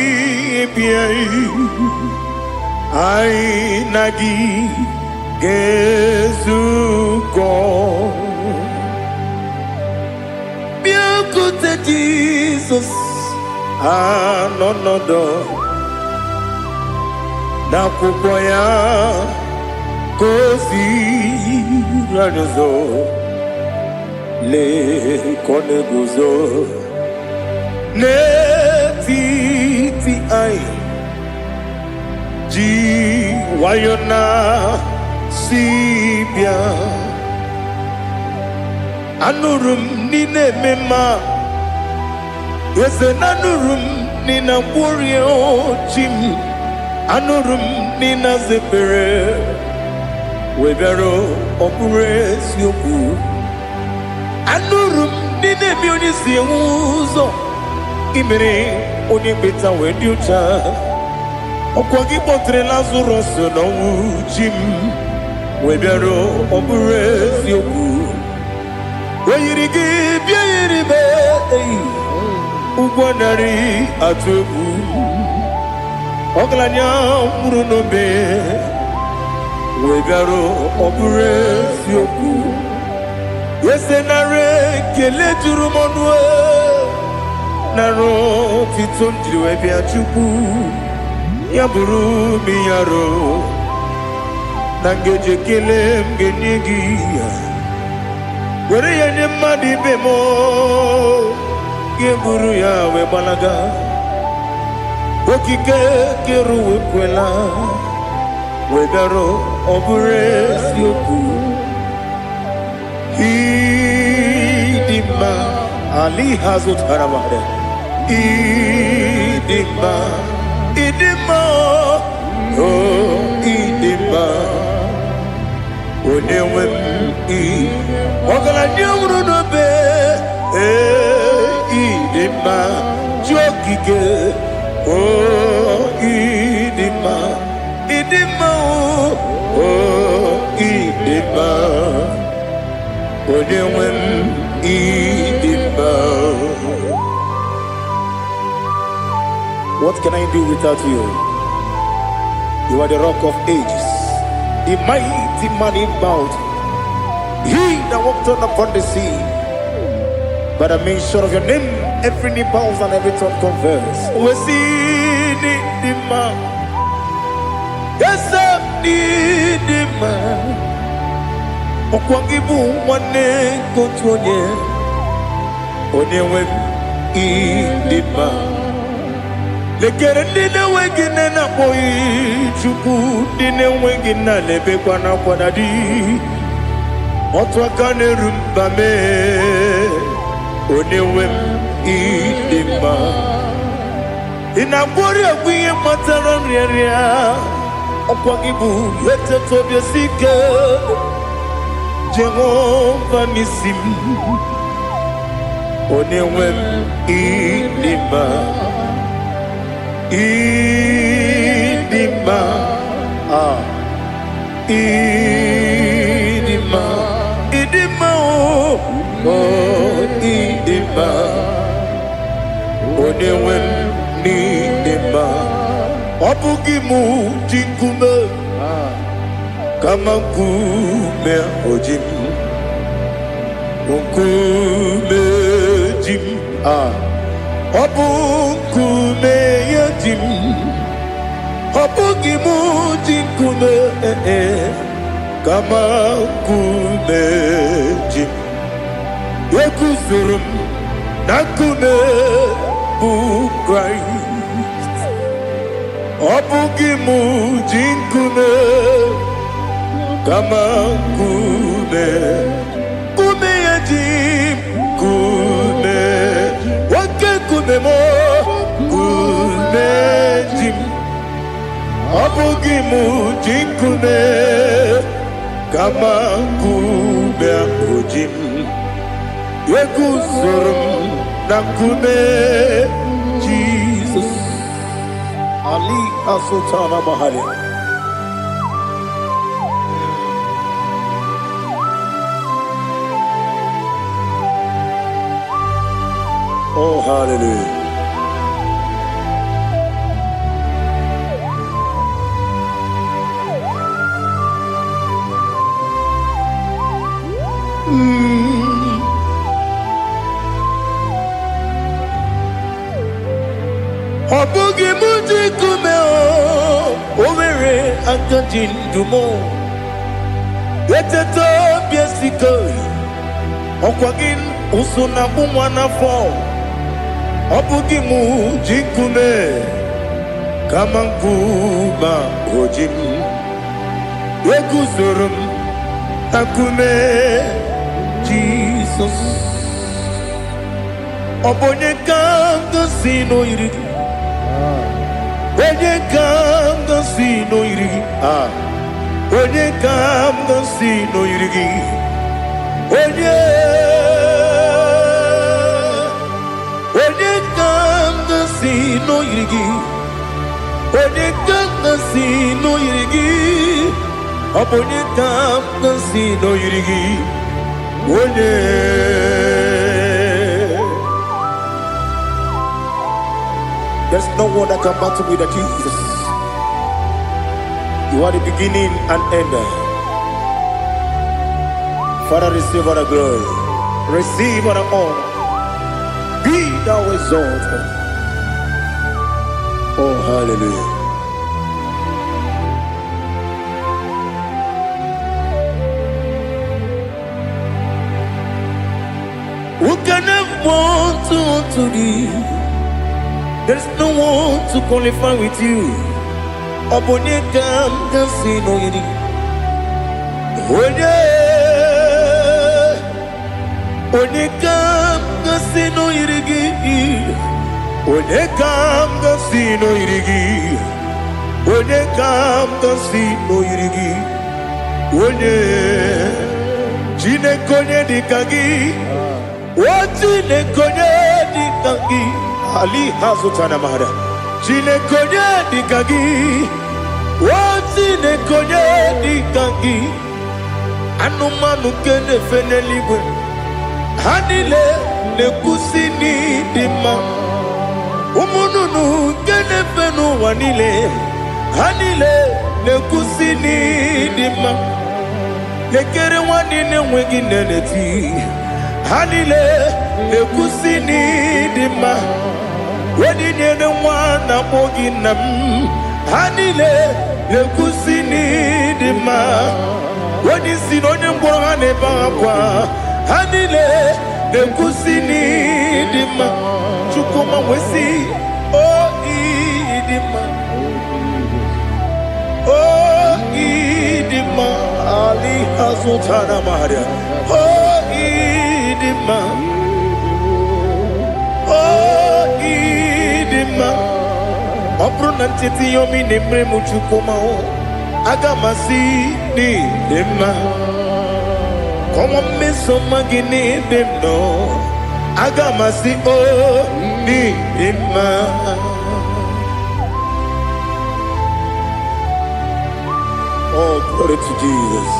ai nagi gezuko biakute Jesus anonodo na kukoya kozi ranizo le koneguzo ne titi ai ji wayona sibia anurum nine mema yese nanurum nina warrior jim anurum nina zepere webero opure sioku anurum nine mionisi uzo imere onibeta wediucha okwagi potre Lazarus no jim webero opure sioku weyirigi biayiribe ugwanari atubu oglanya murunobe wegaro obure sioku yesenare kele jurumonwe naro titondriwe biachuku yaburu miyaro nangeje kele mgenigi were yenye madi bemo geburu ya we balaga okike keru wekwela wegaro obure sioku idima ali hazut haramade idima oh idima, onewem I, ogala nyamru no be, idima, jokige, oh idima, idima, oh idima, onewem idima. What can I do without you? You are the rock of ages, the mighty man in mountain, he that walked on upon the sea. By the mention of your name, every knee bows and every tongue confesses. We see the man. Yes, I need the man. Okwangibu wane kotonye. Onyewe the man. Lekere ndine wengine na boyi chuku ndine wengine lebe kwa na kwa di otwakane rumba me onewem idima inabori agwiye matara nriaria okwagibu yete tobye sike Jehova nisim onewem idima idima, idima, idima, oh, idima, onewem idima, obugimu jinkume, kama kume ojim, kume jim, obukume yajim, obugimu jinkume, kama kume jim, yekusurum nakume bu Christ, obugimu jinkume, kama kume yajim, kume mo kunejim abugimu jinkune kama kube ojim yekuzurum nakune Jesus Ali Asultana Mahali. Oh, hallelujah. Obugi muji kumeo, overe antojin dumo. Yeteto biesikoi, okwagin usuna bumwana fo. Obugi muji kume, kamankuma ojim. Yekuzurum akume Jesus. Obonye kanga sino irigi. Onye kanga sino irigi. Onye kanga sino irigi. Onye kanga sino irigi. Onye kanga sino irigi. Obonye kanga sino irigi. Onye. There's no one that can battle with Jesus. You are the beginning and end. Father, receive all the glory. Receive all the honor. Be thou exalted. Oh, hallelujah. Who can have one to thee? There's no one to qualify with you. Obonye kam kasino yiri. Onye kam kasino yiri. Onye kam kasino yiri. onye kam tosi noyirigi onye Chineke onye dịka gị o Chineke onye dịka gị ali hazụtana mahara Chineke onye dịka gị o Chineke onye dịka gị anụmanụ nke na-efe n'eluigwe ha niile na-ekwusi n'ịdị mma ụmụ nnụnụ nke na-efe n'ụwa niile ha niile na-ekwusi n'ịdị mma lekere nwanne na-enweghị nne n'eti ha niile na-ekwusi n'ịdị mma odinyere nwa na-akpọ gị nna m ha niile na-ekwusi n'ịdị mma onyeisi na onye mkpọrọ ha na-ebe akwa ha niile na-ekwusi n'ịdị mma Chukwuma nwesi o ịdị mma o ịdị mma ali hazụtara Maria o ịdị mma o ịdị mma ọ bụrụ na ntete yomi na-emere m Chukwuma aga m asị n'ịdị mma kọwa mmeso mma gị n'ebe m nọ aga m asị o n'ịdị mma oh glory to Jesus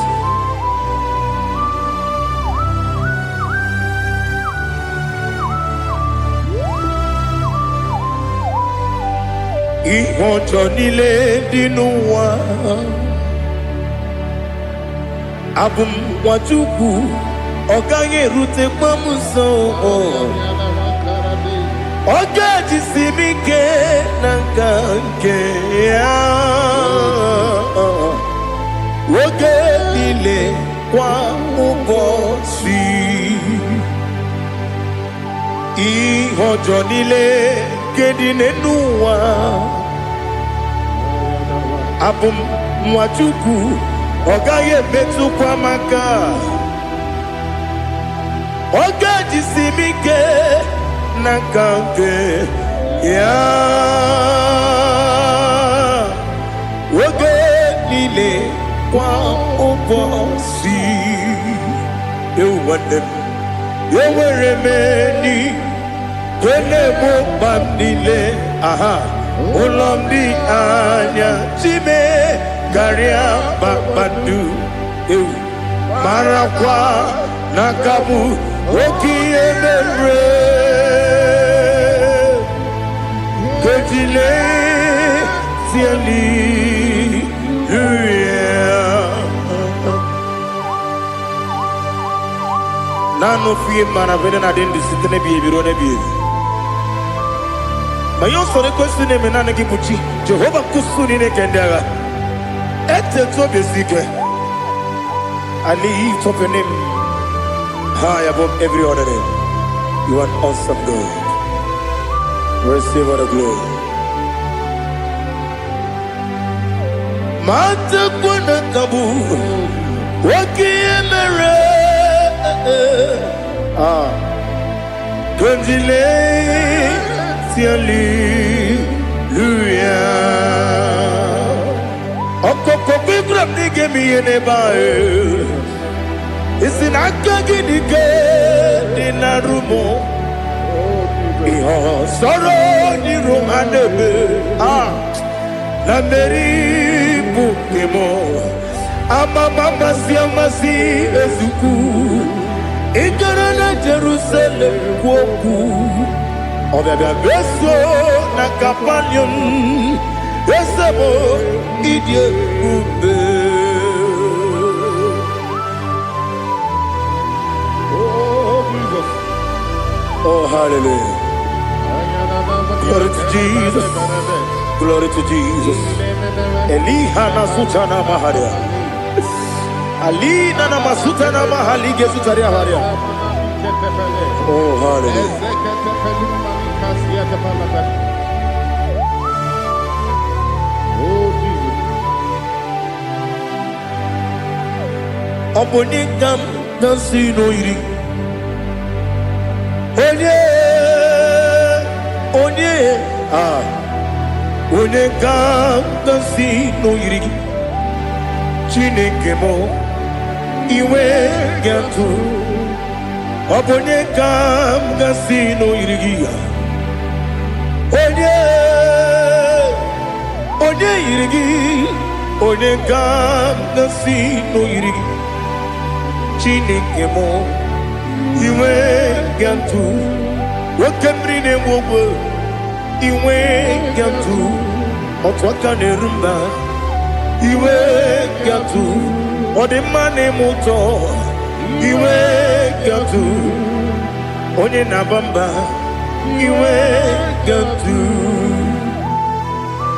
ihe ọjọọ niile dị n'ụwa abụ m nwa Chukwu ọ gaghị erutekwa m nso ọ ga-ejisi m ike na nka nke ya oge niile kwa ụbọchị ihe ọjọọ niile nke dị n'ụwa abụ m nwa Chukwu ọ gaghị emetụkwa m aka ọ ga-ejisi m ike na nka nke ya oge niile kwa ụbọchị ewu nwanne m enwere m enyi na-egbo mkpa m niile aha ụlọ m dị anya chime karịa kpakpando ewu marakwa n'aka m oke ihe mere kejile tieli nanu fie mana vene na den disitene bi ebiro ne bi mayo sore kwesi ne menane ki buchi Jehova kusuni ne kendaga ete to besike I lift up your name high above every other name. You are an awesome God. Receive all the glory. Mata kuna kabu wakiemere Kanjile tiali luya Okoko bibram nige miyene bae Isinaka ginike dinarumo Iho soro ni romanebe La meri bukemo Ama mama siamasi ezuku Ikarana Jerusalem kwoku Obebe beso na kapanion Esebo idye ube Oh, hallelujah. Glory to Jesus. Glory to Jesus. Elihana sutana maharia. Alina na masutana mahali gesutaria haria. Oh, hallelujah. Oh, Jesus. Obonikam nasino iri. onye ga-asị n'oyiri gị Chineke m iwe ga-atụ ọ bụ onye ga-asị n'oyiri gị onye yiri gị onye ga-asị n'oyiri gị Chineke m iwe ga-atụ nwoke mmiri na-enwe ogwe iwe ga-atụ otu aka na-eru mba iwe ga-atụ ọ dị mma na-eme ụtọ iwe ga-atụ onye na-aba mba iwe ga-atụ.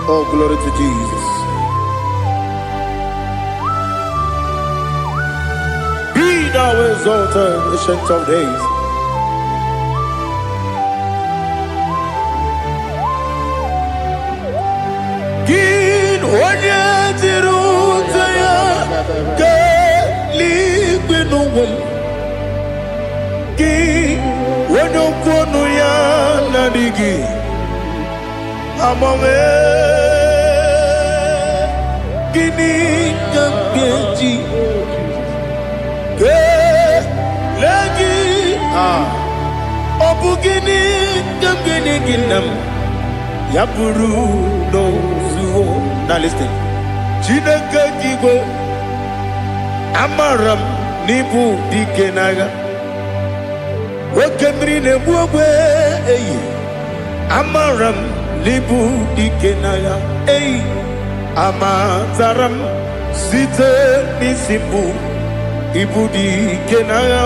Oh, glory to Jesus. Be thou exalted, ancient of days. Gin onye jiri ụzọ ya ka eluigwe n'ụwa gị onye okwu ọnụ ya na-adịghị agbanwe gịnị ka m ga-eji kelee gị ọ bụ gịnị ka m ga-enye gị nna m ya bụrụ n'ozuo na listen Chineke gị igwe amara m n'ịbụ dike n'agha nwoke mmiri na-egbu ogwe eyi amara m n'ịbụ dike n'agha eyi amatara m site n'isi mbụ ịbụ dike n'agha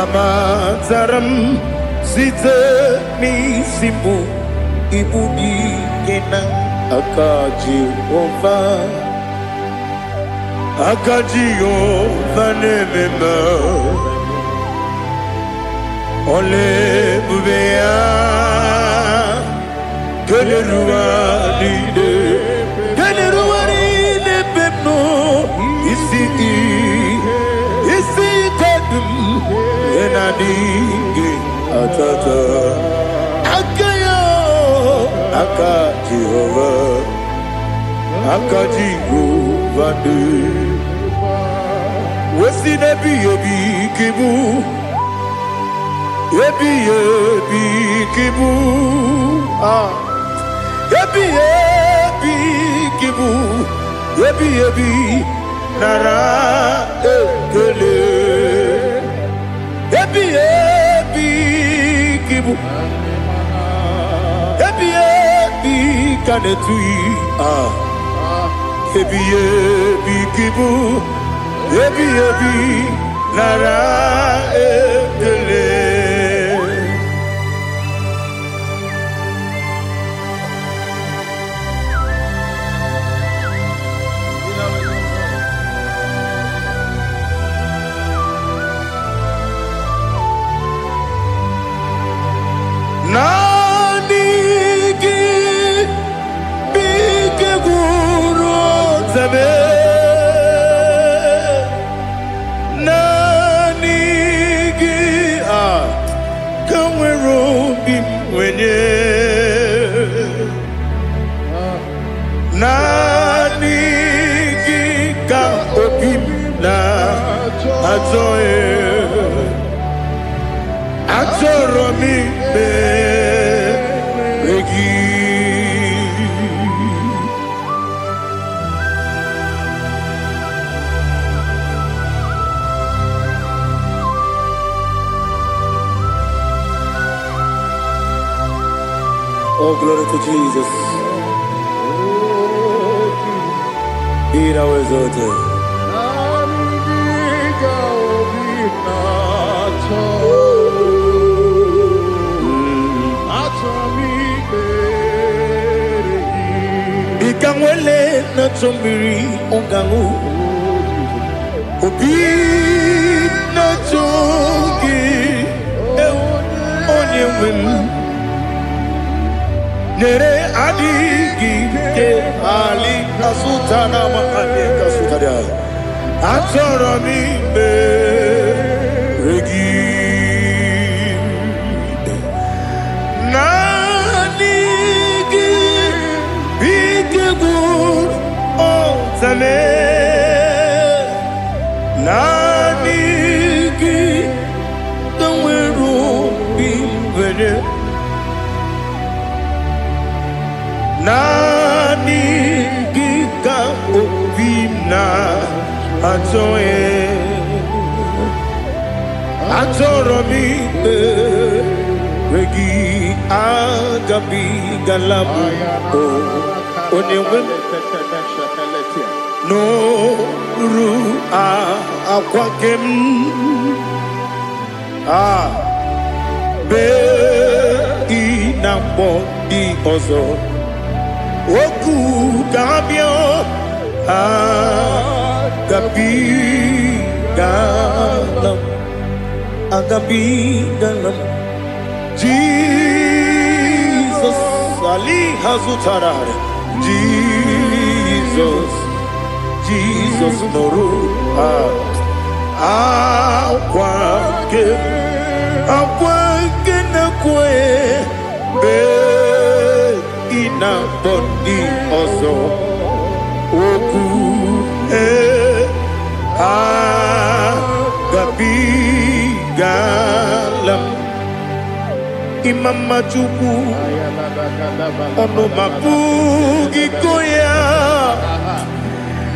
amatara m site n'isi mbụ ịbụ dike n'agha aka Jehova na-ememe ole ebube ya keleruwa niile bepno isi kadum enadike atata aka Jehova de wesi nebi ebi kibu ebi kibu ebi nara ekele ebi kibu ebi kanetui ebi kibu ebi nara ekele. Nani gi bige guru zabe nani gi kamweru bim wenye nani gi ka obim na azoe Atoro mi begi Oh, glory to Jesus. Be thou exalted. Ikamwele na chombiri ongangu Obi na chogi onye wim Nere adigi ke ali kasutana mahane kasutaria Atoro mi regi Nani gi Atoe Atoromi Regi Agabi Galabu Onewem No Ru Aquakem Be Inambo Di Ozo Oku Gabio Agabi Galam Agabi Galam Jesus Ali Hazutarar Jesus Noru Aquake Nakwe Be Ina Bondi Ozo Oku Agabi Galam Imam Majuku Ono Mabugi Koya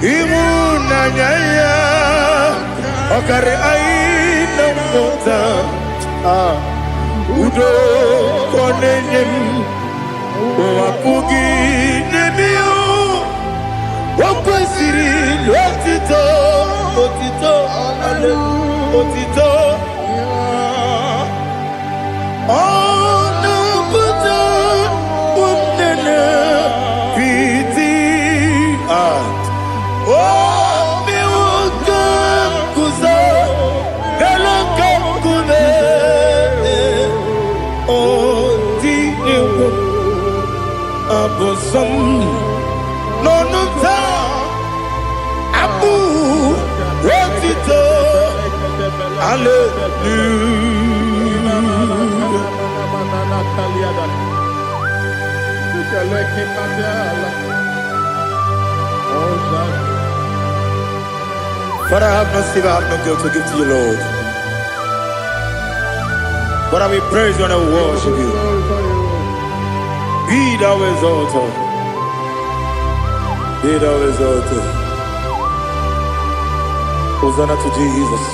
Imuna Nyaya Okare Aina Mota Udo Konenyem Wapugi Nemio Wakwesiri Lotito Otito Otito Some no Abu Rotito But I have no silver, I have no gold to give to you, Lord. But I will praise you and I will worship you. Be thou exalted. Be thou exalted. Hosanna to Jesus.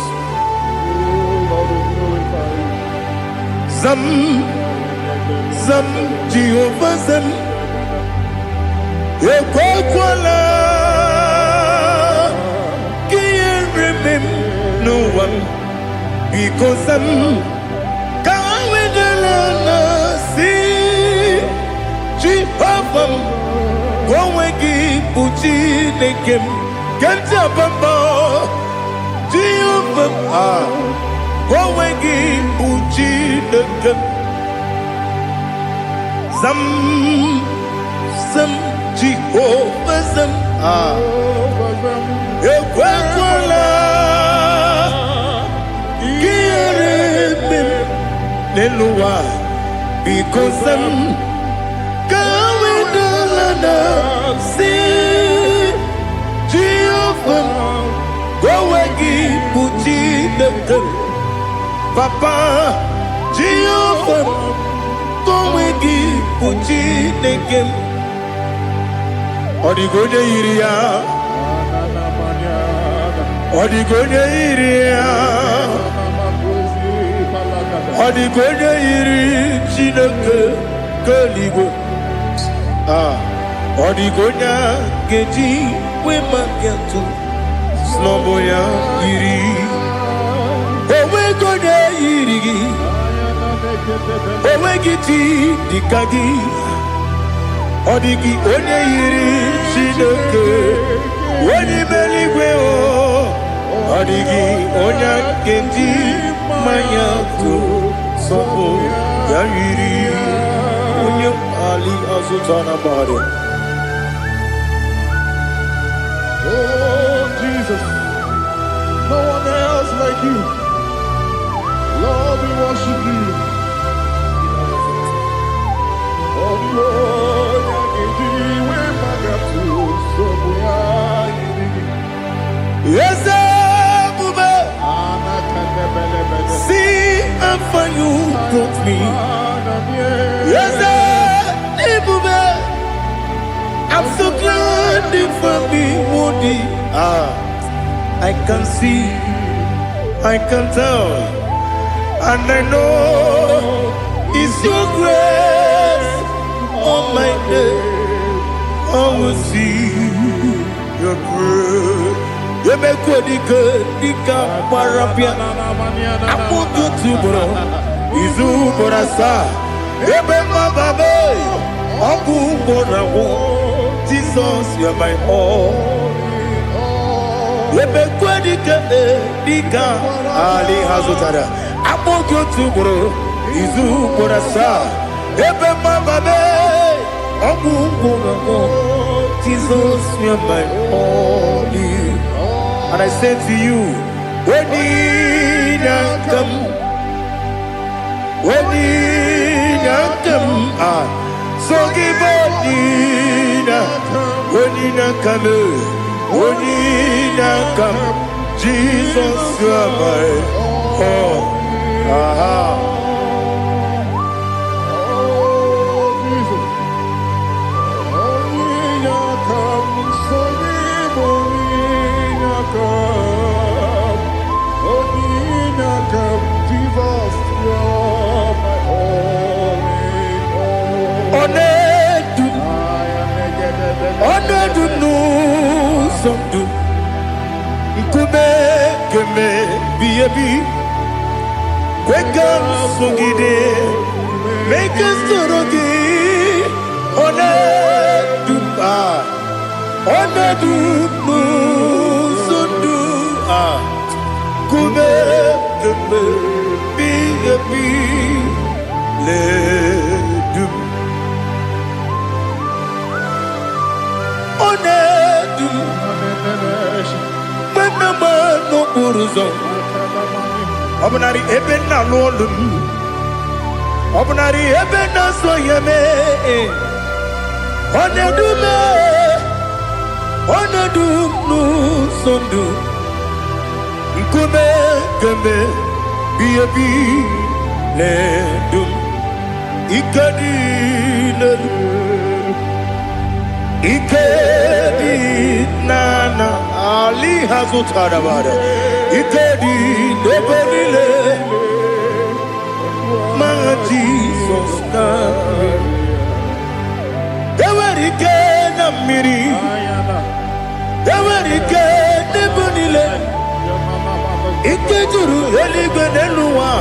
Zam Jehovah Zam Ekwakwala Can't remember no one because Zam Kawedalana see Jehovah Gowegi Puchi Nekem Kenta Bamba Jehovah Gowegi Puchi Nekem Zam Jehovah Zam Ekwakwala Kieremem Nelua because Zam Kawedalana see Jehovah Gowegi Puchi Nekem Papa Jehovah Gowegi Puchi Nekem Odigonya Iria Odigonya Iria Odigonya Iri Chineke Kaligo Odigonya Geji Wemakiatu Sloboya Iri Owegonya Iri Owegiti Dikagi Odigi Onye Iri Chineke Oni Beligwe Odigi Onya Genji Mayatu Sopo Yairi Onye Ali Azutana Bari. Oh Jesus, no one else like you. Lord, we worship you. Oh Lord, yes, see how far you brought me. Yes, I'm so glad you found me, Woody. I can see, I can tell, and I know it's your grace on my day. I will see your grace. You make good, dika parapia. Apo tu bro, izu borasa. Ebe mababe, abu borawo. Jesus, you are my all. Ebe good, dika ali hazutara. Apo tu bro, izu borasa. Ebe mababe, abu borawo. Jesus, you are my all. And I say to you, when you come, so give when you come, Jesus, you are my all. Make us Obnari ebena lolum, obnari ebena soyeme, onedu nu sondu, nkume keme biyebi ledum, ikedi nana ali hazutara bada. Ikedi nebelile, my Jesus name. Ewerike na miri, ewerike nebelile. Ikejuru eligwe neluwa,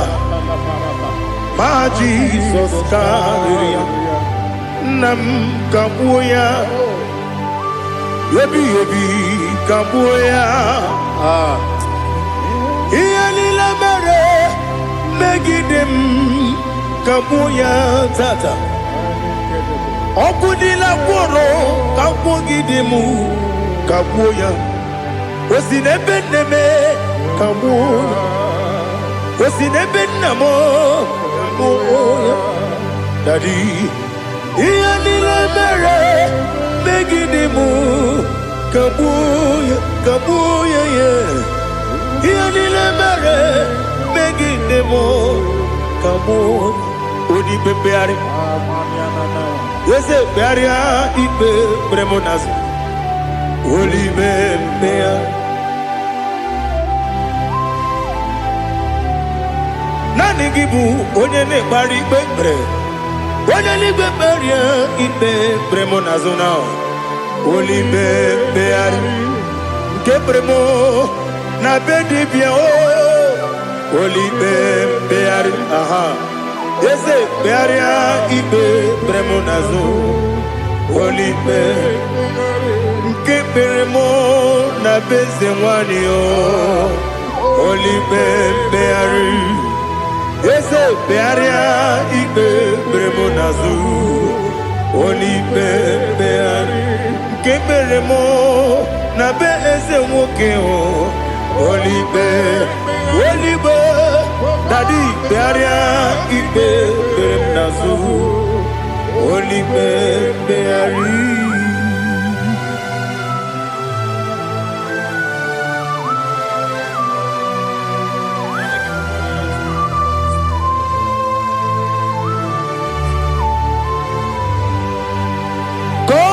my Jesus name. Nam kabuya, yebi kabuya. Iyalila mere megidem kabuya tata. Okudila kworo kabugidemu kabuya. Osinebeneme kabuya. Osinebenamo kabuya. Daddy, iyalila mere megidemu kabuya yeah. Iyalila mere megidemo kabuya. Odi bebeari. Yese bearia ibe bremonas. Oli bebea. Nani gibu onye ne bari bebre. Onye ni beberia ibe bremonas now. Oli bebeari. Ke bremo na bedi bia o. Oli bebeari aha. Yese bearia ibe bremonazo olipe nke beremo na beze nwani o olipe beari yese bearia ibe bremonazo olipe beari nke beremo na beze nwoke o olipe Daddy, bearia ibe beremnazu, oli beari.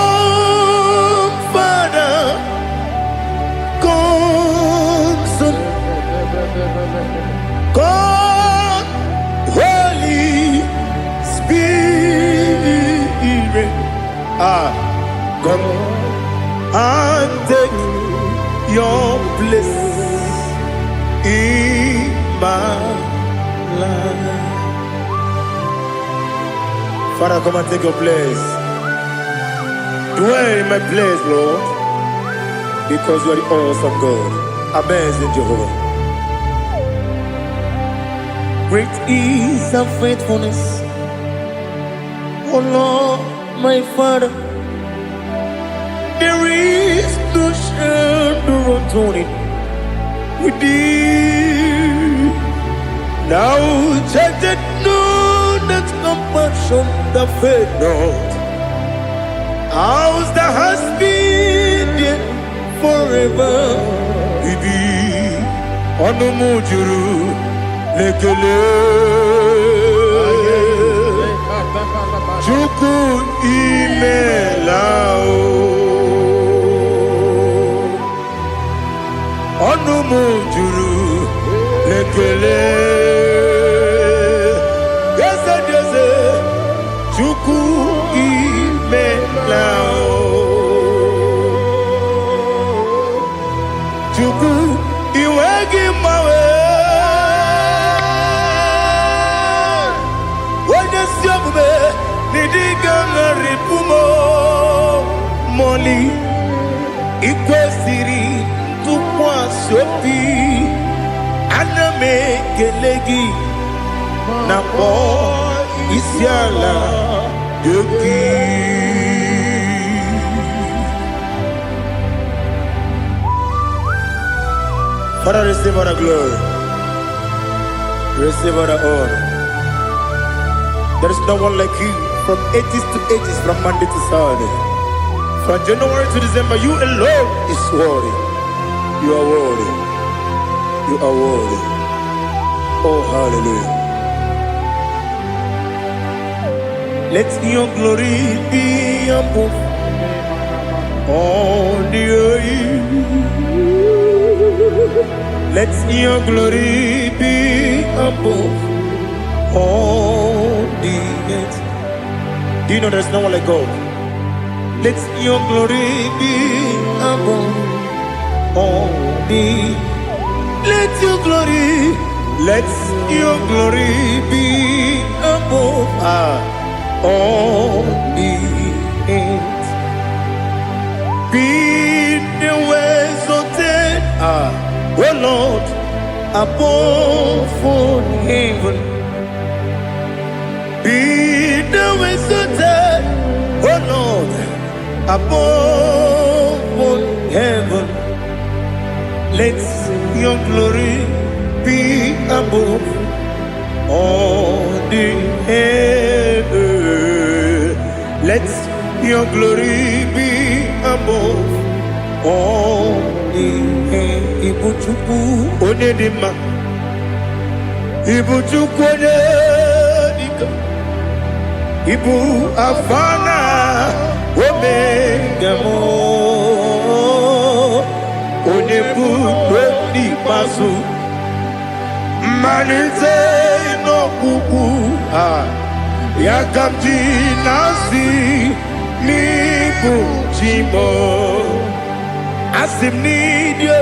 Come, Father, come. in my life. Father, come and take your place. Dwell in my place, Lord, because you are the awesome God. Amazing Jehovah. Great is thy faithfulness, oh Lord, my Father. There is no shadow of turning with thee. Now check that no, that compassion that faith not. Ours that has been there forever. Bibi, Onomujuru, Lekele, Chuku Imelao, Onomujuru, Lekele, yes, Chuku Imelao, Chuku Iwegi Mawe. Moli ikwesiri tụkwasị aname kelegi na kpọ isi ala yogi. Father, receive all the glory, receive all the honor. There is no one like you. From ages to ages, from Monday to Saturday, from January to December, you alone is worthy. You are worthy. You are worthy. Oh, hallelujah. Let your glory be above all the earth. Let your glory be above all the earth. Do you know there's no one like God? Let your glory be above all the. Let your glory be above all the earth. Be the ways of death, oh Lord, above all heaven. Be the ways of death, oh Lord, above all heaven. Let your glory be above all the heaven. Let your glory be above all the heaven. Ibuchuku onedima, Ibuchuku onedika. Ibu afana omega mo onebu weni pasu manite no kuku yakamji nasi nibu chimo asim nidio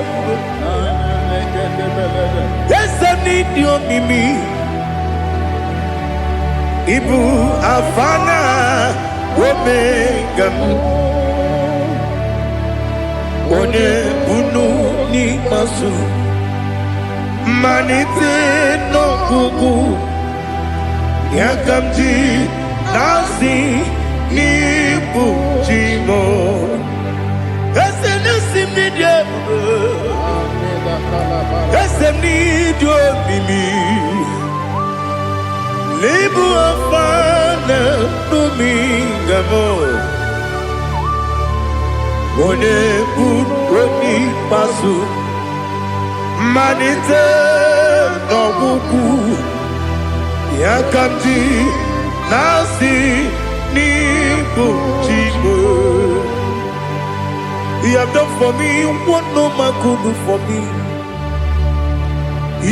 asim nidio mimi. Ibu afana omega one bunu ni masu manite no kuku yakamji nasi ni bujimo ese nasi media ese nidio mimi. Lebu afana dominga mo one buni pasu manite no buku yakamji nasi ni buchibo. You have done for me what no man could do for me.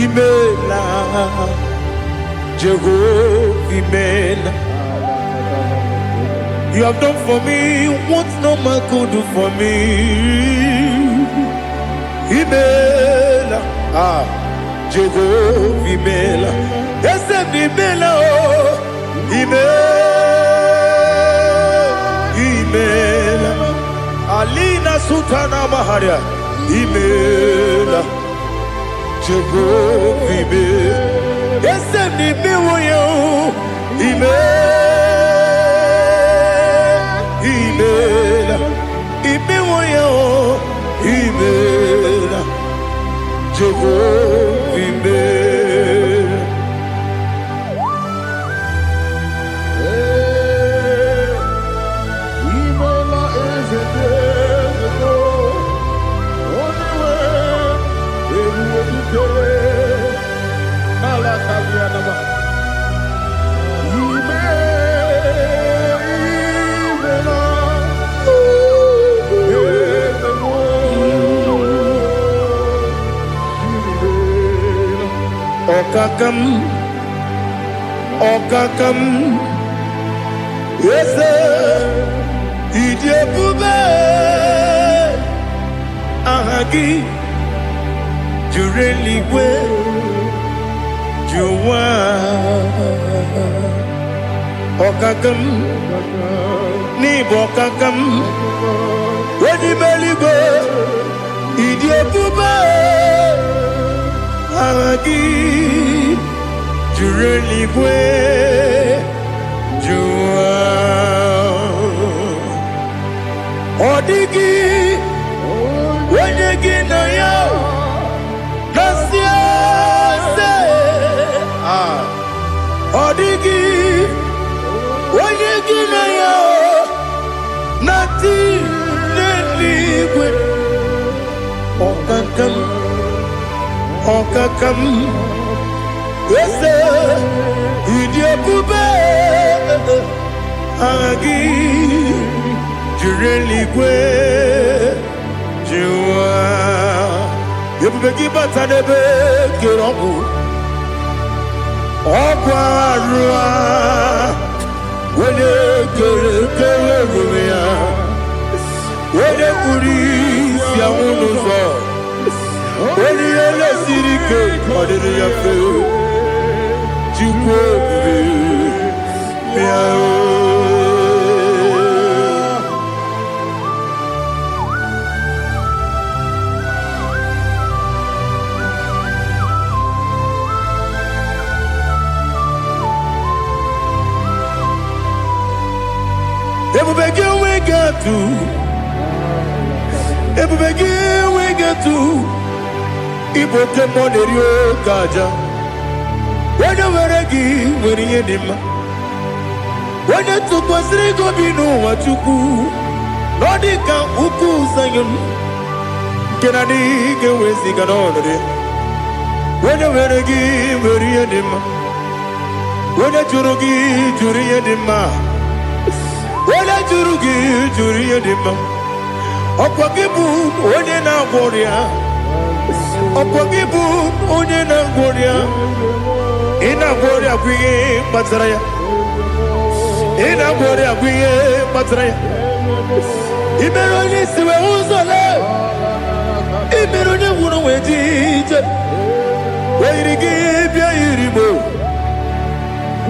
Imela Jehovah, Imela. You have done for me what no man could do for me. Imela, Jehovah imela. Ese imela oh. Imela. Alina Sutana Maharia. Imela. Jehovah imela. Ese imela yo. Imela. Imela yo. Imela. Jehovah imela. Imela is a day. Only way. Malakalianaba. Okakam, yes, Idebube, Ahagi, Jureligwe, Juwa, Okakam, Nibokakam, Wedimeligwe, Idebube, Ahagi. Jureligwe, Jua, Odigi, Wenegi na ya, Nasia se, Odigi, Wenegi na ya, Nati neligwe, Okakam. Yes, Idebube, Agi, Jureligwe, Jua, Yebeki Batanebe, Kirobu, Okwarua, Wede Kerumia, Wede Kuris, Yamunuzo, Wede Yele Sirike, Madiri Yafu. Everybody we get to Ibote Monerio Kaja. When you were a gay, when you did, when you took was Rigo Bino, what you do, Nordica, Uku, Sayon, Kennedy, get with the Ganone. When you were a gay, when you did, when you Jurugi, Juria Dima, when you Jurugi, Juria Dima, Opagibu, Odena Boria, Opagibu, Odena Boria. Ina Boria Guye Matraya. Ina Boria Guye Matraya. Imeroni Siwe Uzole. Imeroni Wuno Wedija. Where you give your Iribo.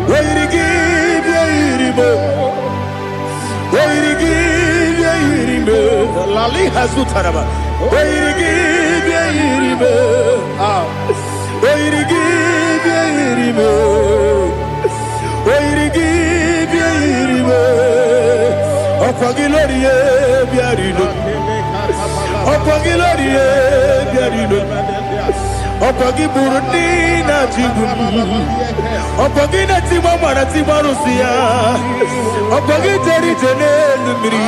Where you give your Iribo. Where you give your Iribo. Lali Hasutaraba. Where you give your Iribo. Where you give Opagilorie biarino. Opagilorie biarino. Opagiburundi na jibun. Opagina timama na timarusia. Opagiteri tenelumri.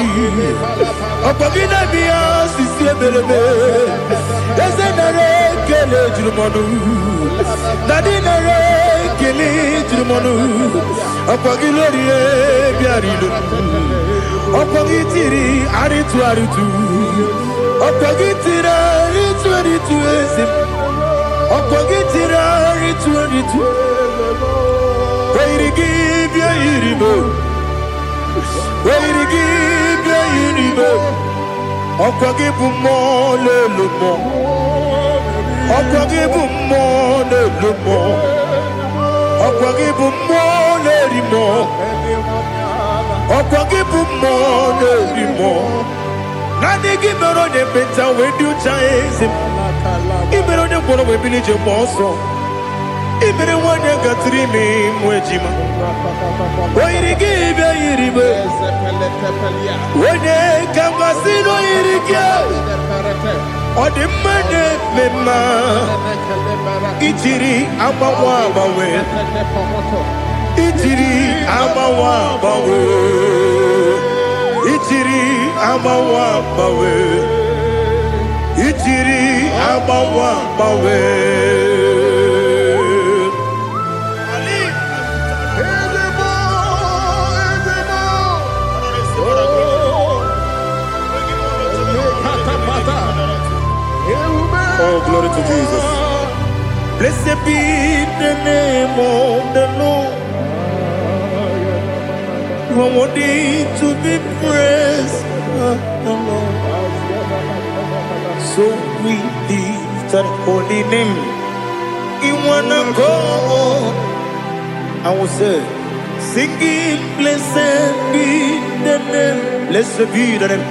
Opagina biya sisi belebe. Ezenare kele jurumanu. Nadinare kele jurumanu. Opagilorie biarino. Opagitiri aritu aritu. Opagitira aritu aritu esim. Opagitira aritu aritu. Where to give your Iribo. Where to give your Iribo. Opagibum more lumo. Opagibum more n'elumo ọkwa gị bụ mmụọ na-erimo ọkwa gị bụ mmụọ na-erimo naanị gị mere onye mkpenta wee dị ụcha eze ị mere onye gwọrọ wee bili ije gba ọsọ ị mere nwanyị gatụrụ ime mụ ejima oyiri gị bịa yiri be onye ka mmasị n'oyiri gị ọ dị mma na-eme mma ijiri agbanwe agbanwe ijiri agbanwe agbanwe ijiri agbanwe agbanwe ijiri agbanwe agbanwe Oh, glory to Jesus. Blessed be the name of the Lord. You are worthy to be praised, the Lord. So we lift our holy name. You wanna go? I will say, singing, blessed be the name. Blessed be the name.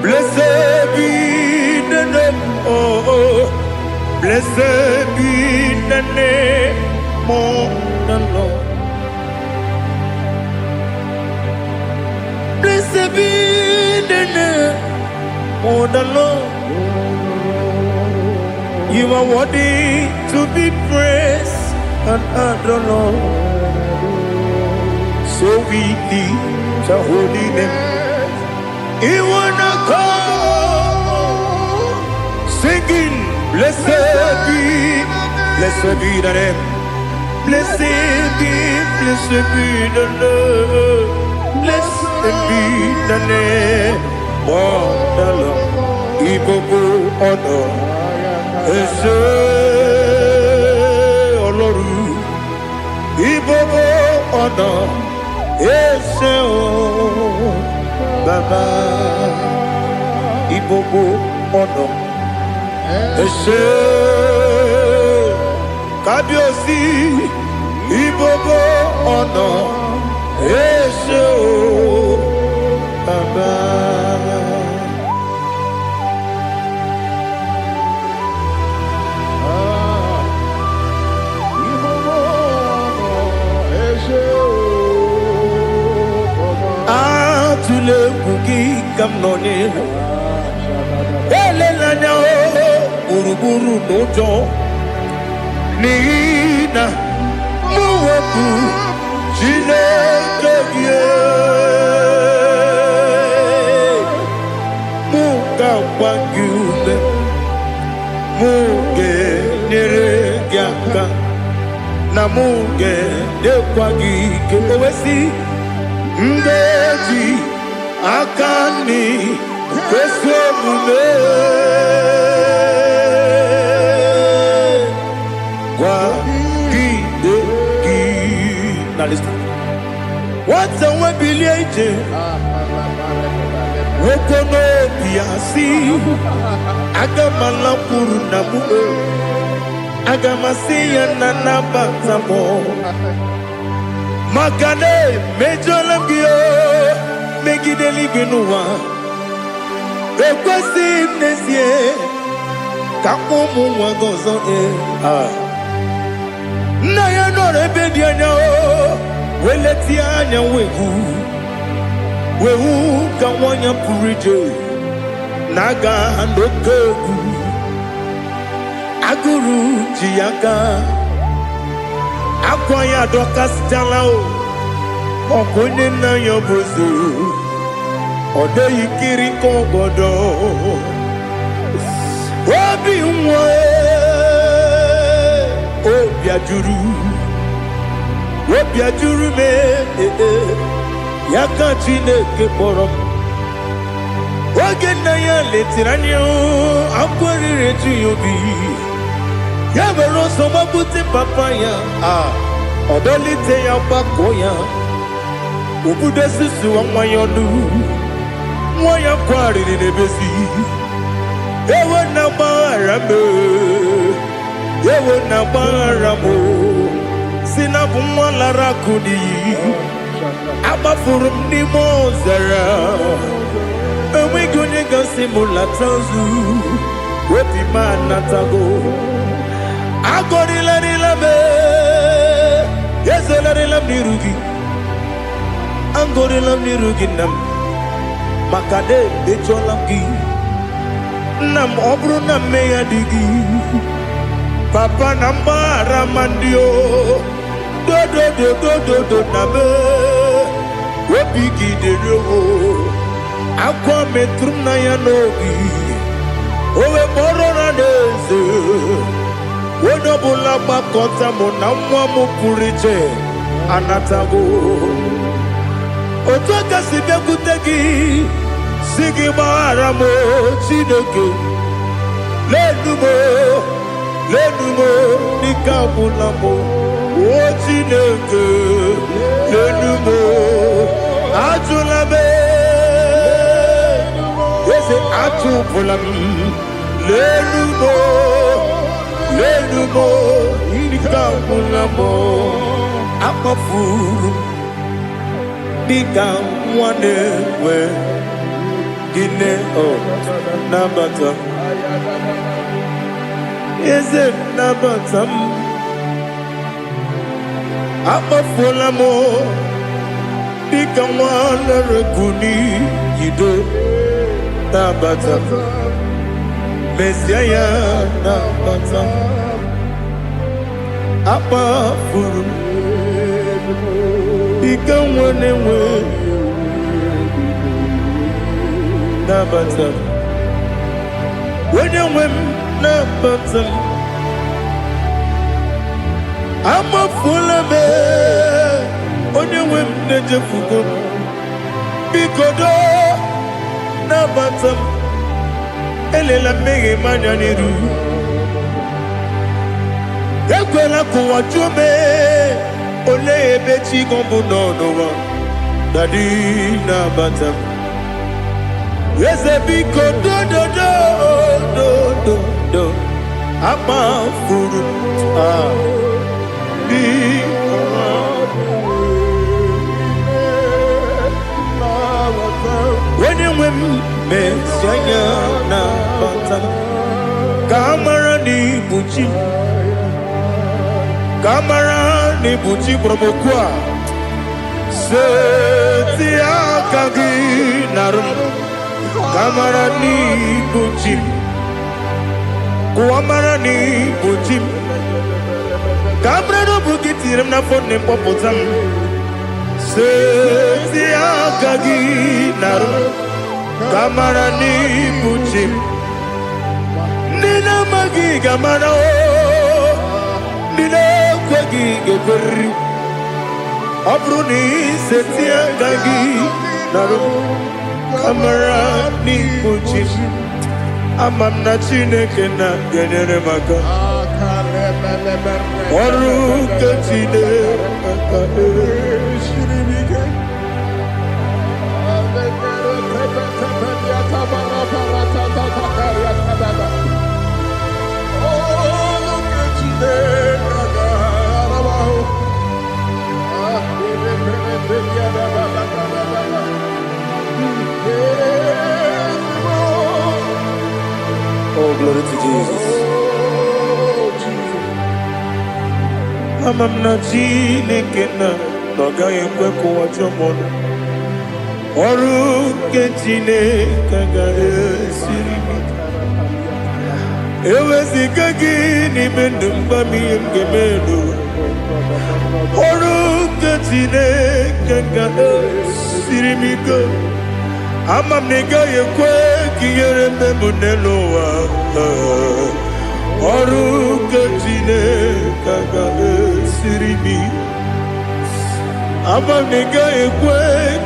Blessed be the name. Oh, blessed be the name of the Lord. Blessed be the name of the Lord. You are worthy to be praised and adored, Lord. So we lift your holy name. You wanna call, singing, blessed be the name. Blessed be the Lord. Blessed be the name of the Lord. Ibobo ono ese Oloru. Ibobo ono ese o Baba. Ibobo ono ese Kábíyèsí. Ibobo ono ese o Baba. Atule kuki kamnoni elelanya uruburu nojo nina muweku Chineke muka wangume muge neregiaka na muge dekwagike owesi Ndeji akani kwesomume Kwa gidegi. Now listen. What's a webileje? Wokono biasi. Agamala puru namu. Agamasiya nanabatamo. Makane mejolamgio megideli genuwa ekwesi nesie kamumu wagozo na ya nore bedi anya weleti anya wehu ka wanya purije naga ndokogu aguru jiyaka Akwanya dokas jalao Okonye na yobozo Ode yikiri kogodo Obi mwe Obi ajuru me Yaka Chineke porom Oge na ya letiranyo Akwari retu yobi Yabero somabute papaya Odolite ya bakoya Ubude susu wa mwayonu Mwaya kwari ni nebesi Ewa na maarame Ewe na baramo Sinabu mwalara kudi Abafurum ni mozara Ewe gunye gasi mulatanzu Wepi manatago Agori la nilabe Yeze la nilam nirugi Angori lam nirugi nam Makade becholamgi Nam obru nam meyadigi Papa namara mandio Do do do do do do nabe Wepiki de rogo Akwa metrum na yanogi Owe moro na neze Wonobula bakota mo namwa mo puriche Anatago Otoka sibe kutegi Sigi mara mo chineke Lenumo nikabulamo O chineke Lenumo Ajulabe Yese ajupulam Lenumo nikabulamo Akafuru Nika mwane we Gine o Nabata Eze Nabatam Akafulamo Nika mwane rekuni Yido Nabata Mesiaya Nabatam Akafuru Ika mwane we Nabatam When you win Nabatam I'm a full of it When you win Nejafugo Bikodo Nabatam Elela mege manyaniru Yakwela kuwa chume Ole ebechi gombu nonowa Dadi Nabatam Yese biko do Ama furu Bi When you win Messiah Nabatam Kamara ni buchi Kamara ni buchi promokwa Seti akagi narum Kamara ni buchim Kuamara ni buchim Kamara no bukitirim na fone popotam Seti akagi narum Kamara ni buchim Nina magi kamara o Nina kwagi geberi Abruni seti akagi narum Kamara ni buchim Amamna chineke na genere maka Oru kachine Shiribike Oh, glory to Jesus. Amamna chineke na noga yekwe kuwa chomono Oru kechine kaga esirimi Ewezi kagi ni mendumba miyemgemelu Oru kechine kaga esirimi Amamnega yekwe kiyere memuneloa Oru kechine kaga esirimi Amamnega yekwe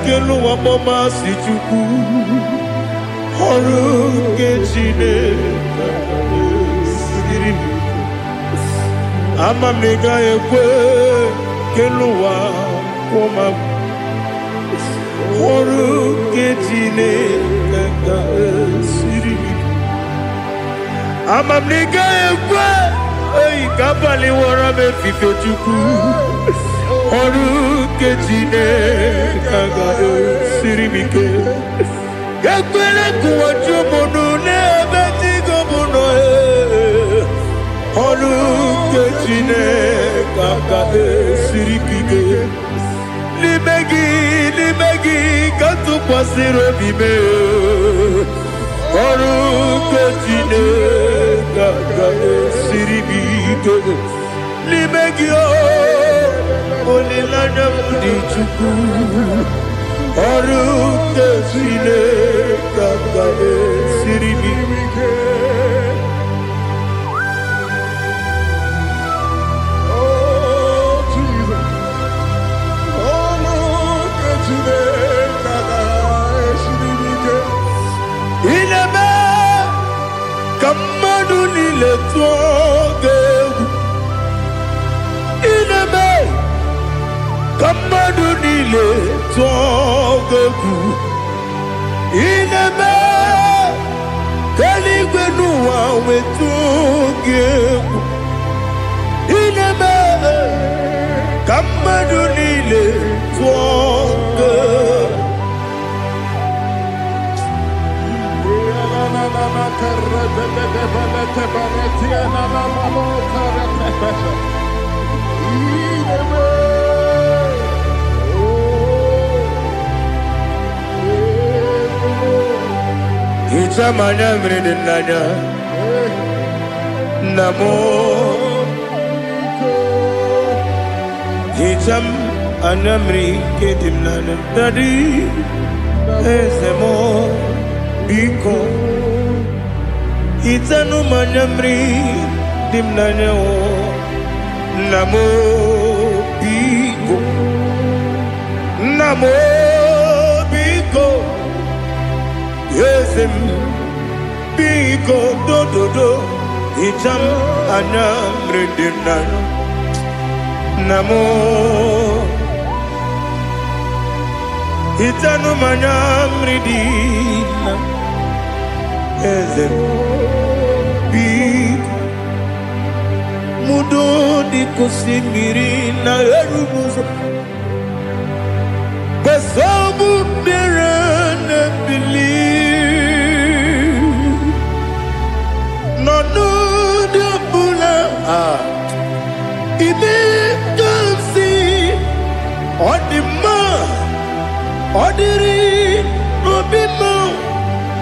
keluwa mama sichuku Oru kechine kaga esirimi Amamnega yekwe keluwa mama Oru kechine kaga esirimi Amamnega yekwe Ei, kabali wara me fife chuku. Oru kechine kaga sirimike. Gakwele kuwacho mono ne betigo mono Oru kechine kaga sirimike. Limegi katu pasiro bime. Oru kechine kaga sirimike. Limegi olilana mudi chuku. Oru kechine kaga sirimike. Kamadu nile togeku ineme kaligwe nuwa wetugeku ineme kamadu nile togeku Itamanya mridinanya Namo Itam anamri kedimnana Dadi Ezemo Biko Itanu manyamri dimnanya Namo Biko Namo Biko Yesem Biko do Itam anamri dimnanya Namo Itanu manyamri dimnanya Ezem Biko Mudo di kusimiri na erumuzo Basabu birana believe No de bula Ibe kansi Odima Odiri Obima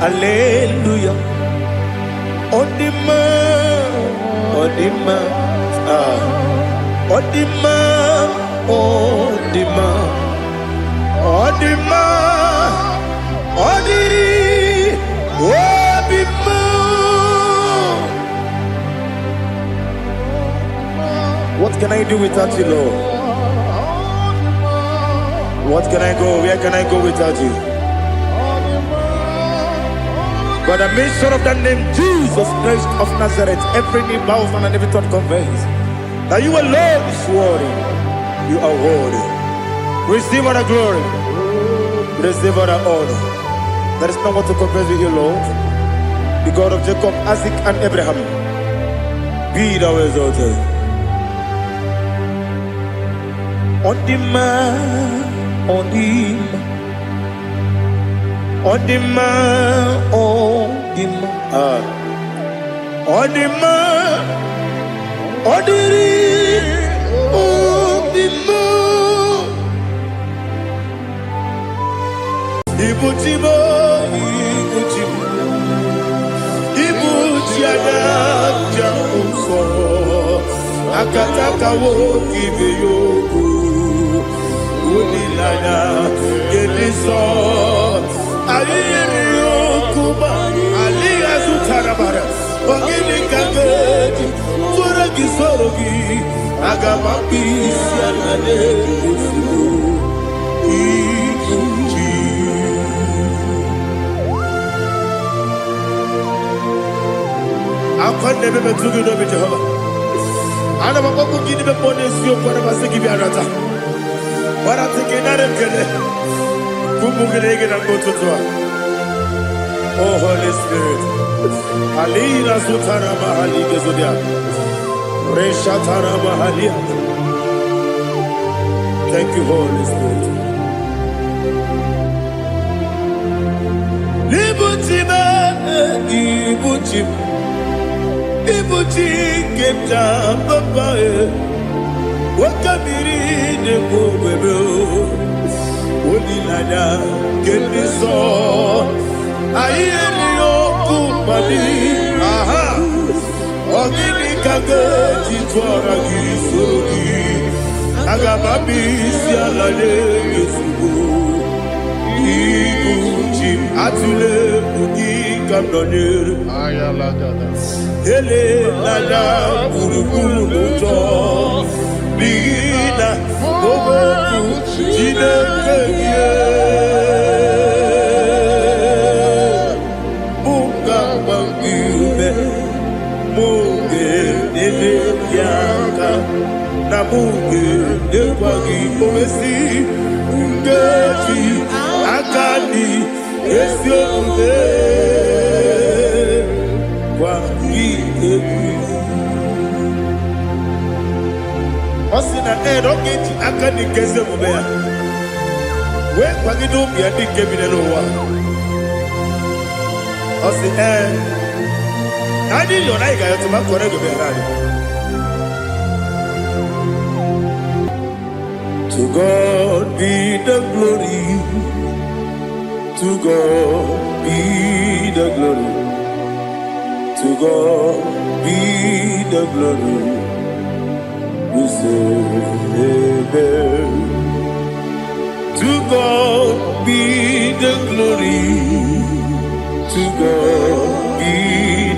Alleluia Odima Odima Odima Odima Odima Odiri Obima. What can I do without you, Lord? What can I go? Where can I go without you? By the mention of that name, Jesus Christ of Nazareth, every knee bows down and every tongue confesses that you alone is worthy. You are worthy. Receive all the glory. Receive all the honor. There is no one to compare with you, Lord. The God of Jacob, Isaac, and Abraham. Be thou exalted. On the man, on the man. Odima, Odima, Odima, Odiri, Odima. Ibuchibo, Ibuchibo, Ibuchiada, Jamuso, Akataka wo kibeyoku, Unilana, Geliso. Aliyokuba aliyazutarabara ogili kageti fura gisorogi agamapisi alane usu ichi akwande bebe tugi no Jehova ana bakoko gidi be ponesio kwa basiki bi arata barata kenare kele Oh Holy Spirit, Ali Rasutara Mahali Gezodia, Reshatara Mahalia. Thank you, Holy Spirit. Libutime, Ibutim, Ibutim, Kepta, Papa, Wakamiri, the Bobebo, Odilada, Kemiso, Ayerio, Kumali, aha, Ogini Kage, Chitora, Gisuri, Agababi, Sialade, Yesubu. Ibuchim atule buki kamdonere ele lala buruburu lojo bigina bobo jine keye bunga bangiume munge nele yaka na munge nekwagi omesi ungeji akani esione kwa iyebi osina erogeji akani keze mubea we kwagido bia di kebinelo wa osi ani lo na igayo to ma kore go be rari. To God be the glory. To God be the glory. To God be the glory. We say amen. To God be the glory. To God be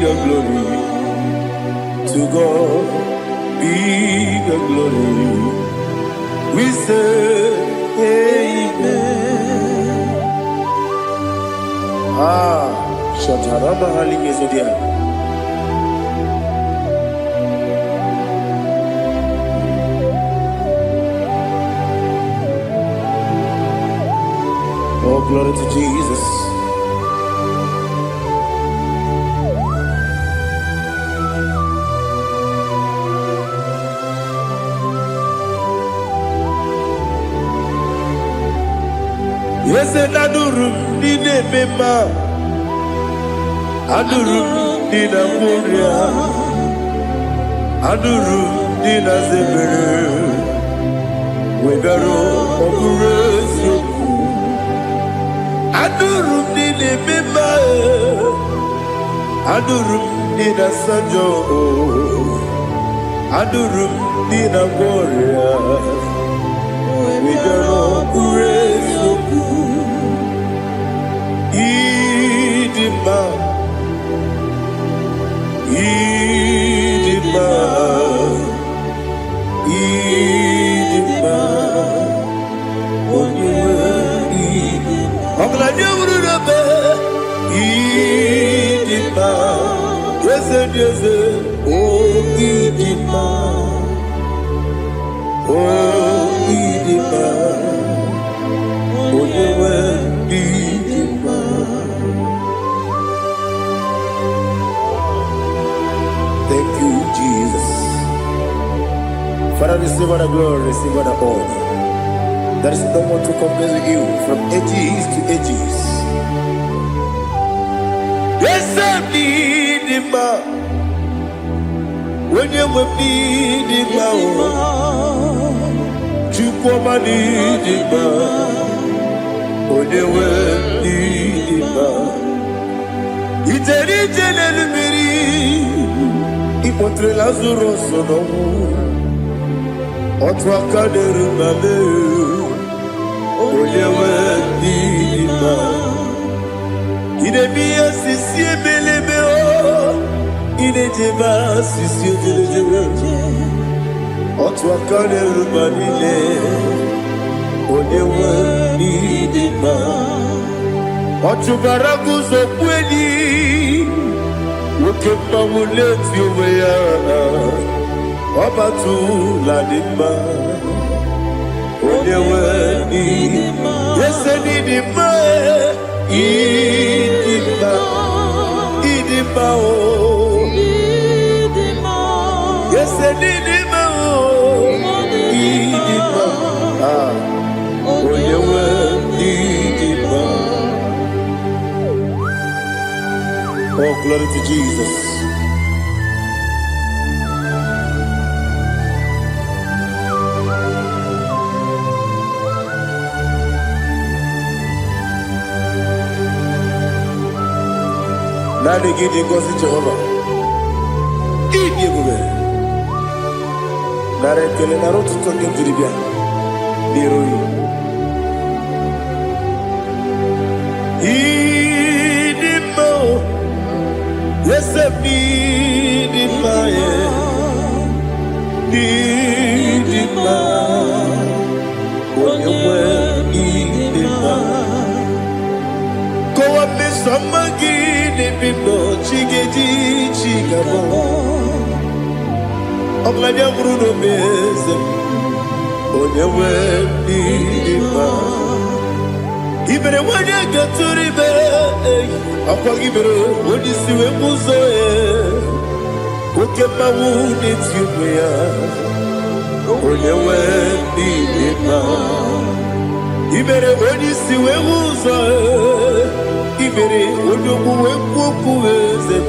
the glory. To God be the glory. We say amen. Shatarama Halingezodia. Oh, glory to Jesus. Yes, adurum dine mema, adurum dina muria, adurum dina zebere, wegaro oburezo, adurum dine mema, adurum dina sanjo, adurum dina muria, wegaro oburezo. Idima, Idima, Idima, Idima, Idima, yes, oh Idima, oh Idima, oh Idima. Thank you, Jesus. Father, receive all the glory, receive all the honor. There is no one to compare with you from ages to ages. Yes, I need him. When you will need him, you come and need him. When you will need him, it's a regional Ipotre Lazaro sono Otwa kaderu mame Oyewe dima Idemiya sisi ebelebe o Idejeba sisi ojelejebe Otwa kaderu manile Oyewe dima Otubaraku zokweni Ukemba muleti uweya Wabatu ladima Oyewe idima Yese nidima Idima Idima o Yese Oh, glory to Jesus. Nani gidi ngozi Jehovah. Idi ebube. Nare kele na rotu toke njiribia. Biroi. Idi mo. Yesem idi maye. Idi ma. Onyewe idi ma. Kowa mesamagi. Bindo chigeji chigabo Oglanya Bruno Meze Onyewe Nidima Ibere wanya gaturibe Apa ibere wadi siwe muzoe Uke mawu nitiumya Onyewe Nidima Ibere wadi siwe muzoe Ibere odogu wekuku eze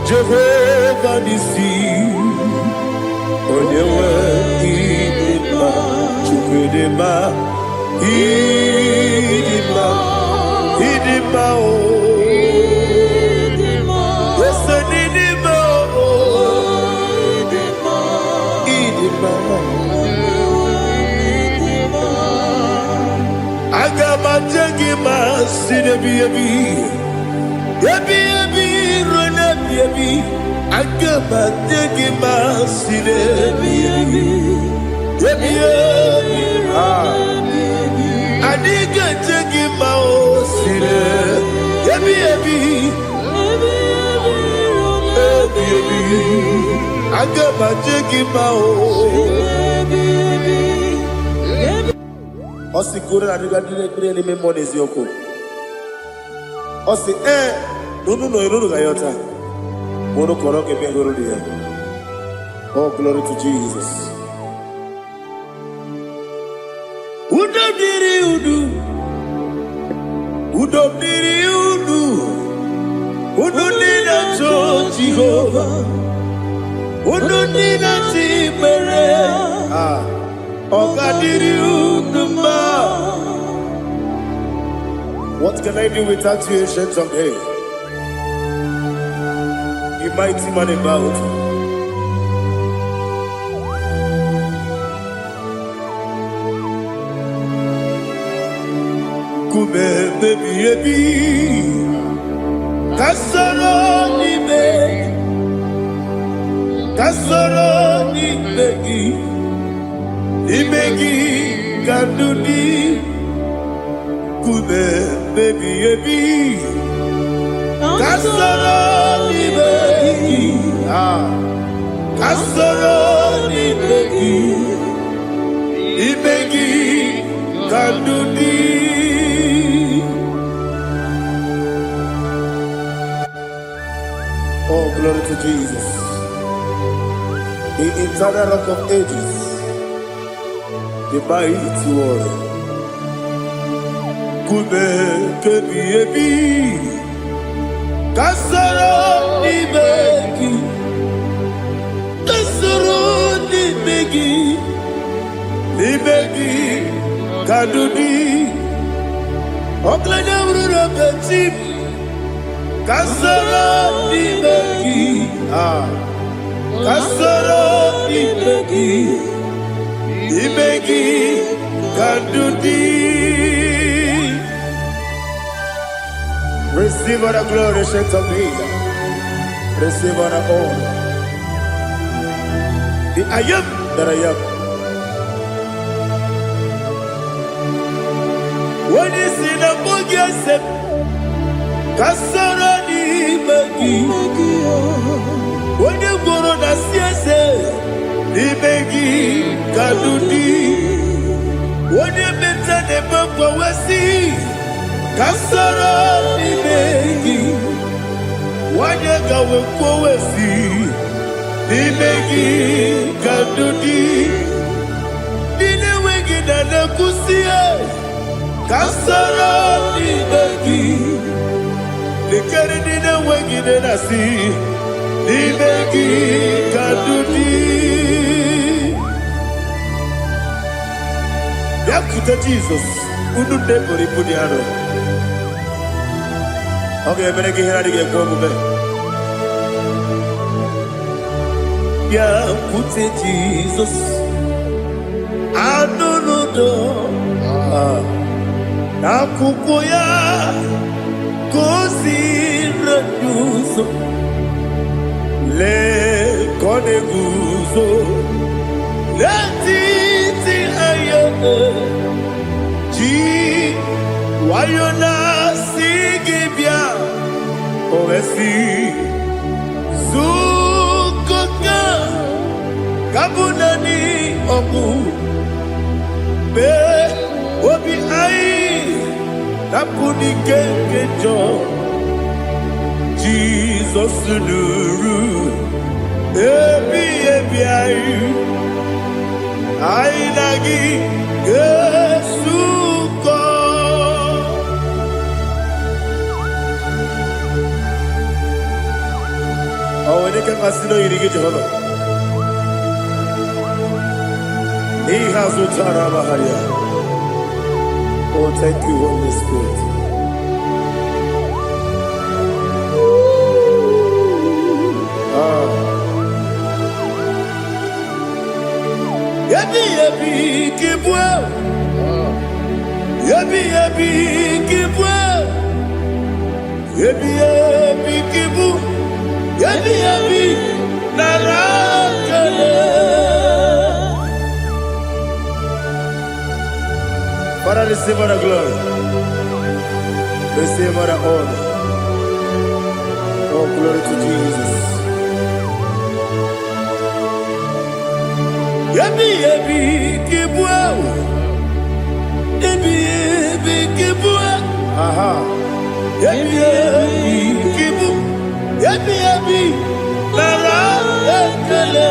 Jehovah nisi Onyewe idima Chukwedema Idima Idima o Ese nidima o Idima Agama jengima sinebi ebi rona ebi Agama jengima sinebi ebi Adiga jengima o sine ebi Agama jengima o Osi kure na diga dire ni memoni zioko. Osi nunu no iruru gayota. Mono koroke bengoro dia. Oh, glory to Jesus. Udo diri udu. Udo diri udu. Udo nina cho Jehovah. Udo nina chibere. What can I do without you, ancient of days? You mighty man about. Kube baby baby, kasoro ni begi. Ibegi kanduni kube baby ebi kasoro ni begi kasoro ni begi ibegi kanduni Oh, glory to Jesus, the eternal rock of ages, the mighty warrior. Kube kebi ebi kasoro ni begi kadudi oklanya urura betim kasoro ni begi kasoro ni begi Ibegi kadudi. Receive all the glory, shake of me. Receive all the honor. The I am that I am. When you see the book, you say, Kasara ni begi. When you go to the CSA, Ibegi kadudi. Wone meta ne bamba wasi kasara ibegi. Wone gawe kwa wasi Nimegi kadudi Ninewegi nanakusia Kasara nimegi Nikari ninewegi nanasi Nimegi kadudi Yakuta Jesus Ununde poripuni ano Okay, menegi hiradi ge kwa mube Yakute Jesus Anunudo Nakukoya Kosi Raduso Le Koneguso Le Titi Ayane Ji Wayona Sigibia Oesi Zukoka Kabunani Oku Be Obi Ai Napuni Kenkejo Jesus Nuru Ebi Ai Ai Nagi Yesuko Oh, when you can consider you get Jehovah. He has Utara Maharia. Oh, thank you, Holy Spirit. Yabi yabi kibwa. Yabi yabi kibwa. Yabi yabi kibu. Yabi yabi narakale. Father, receive our glory. Receive our honor. Oh, glory to Jesus. Yabi yabi kibwa. Yabi yabi kibwa. Aha. Yabi yabi kibu. Yabi yabi narakale.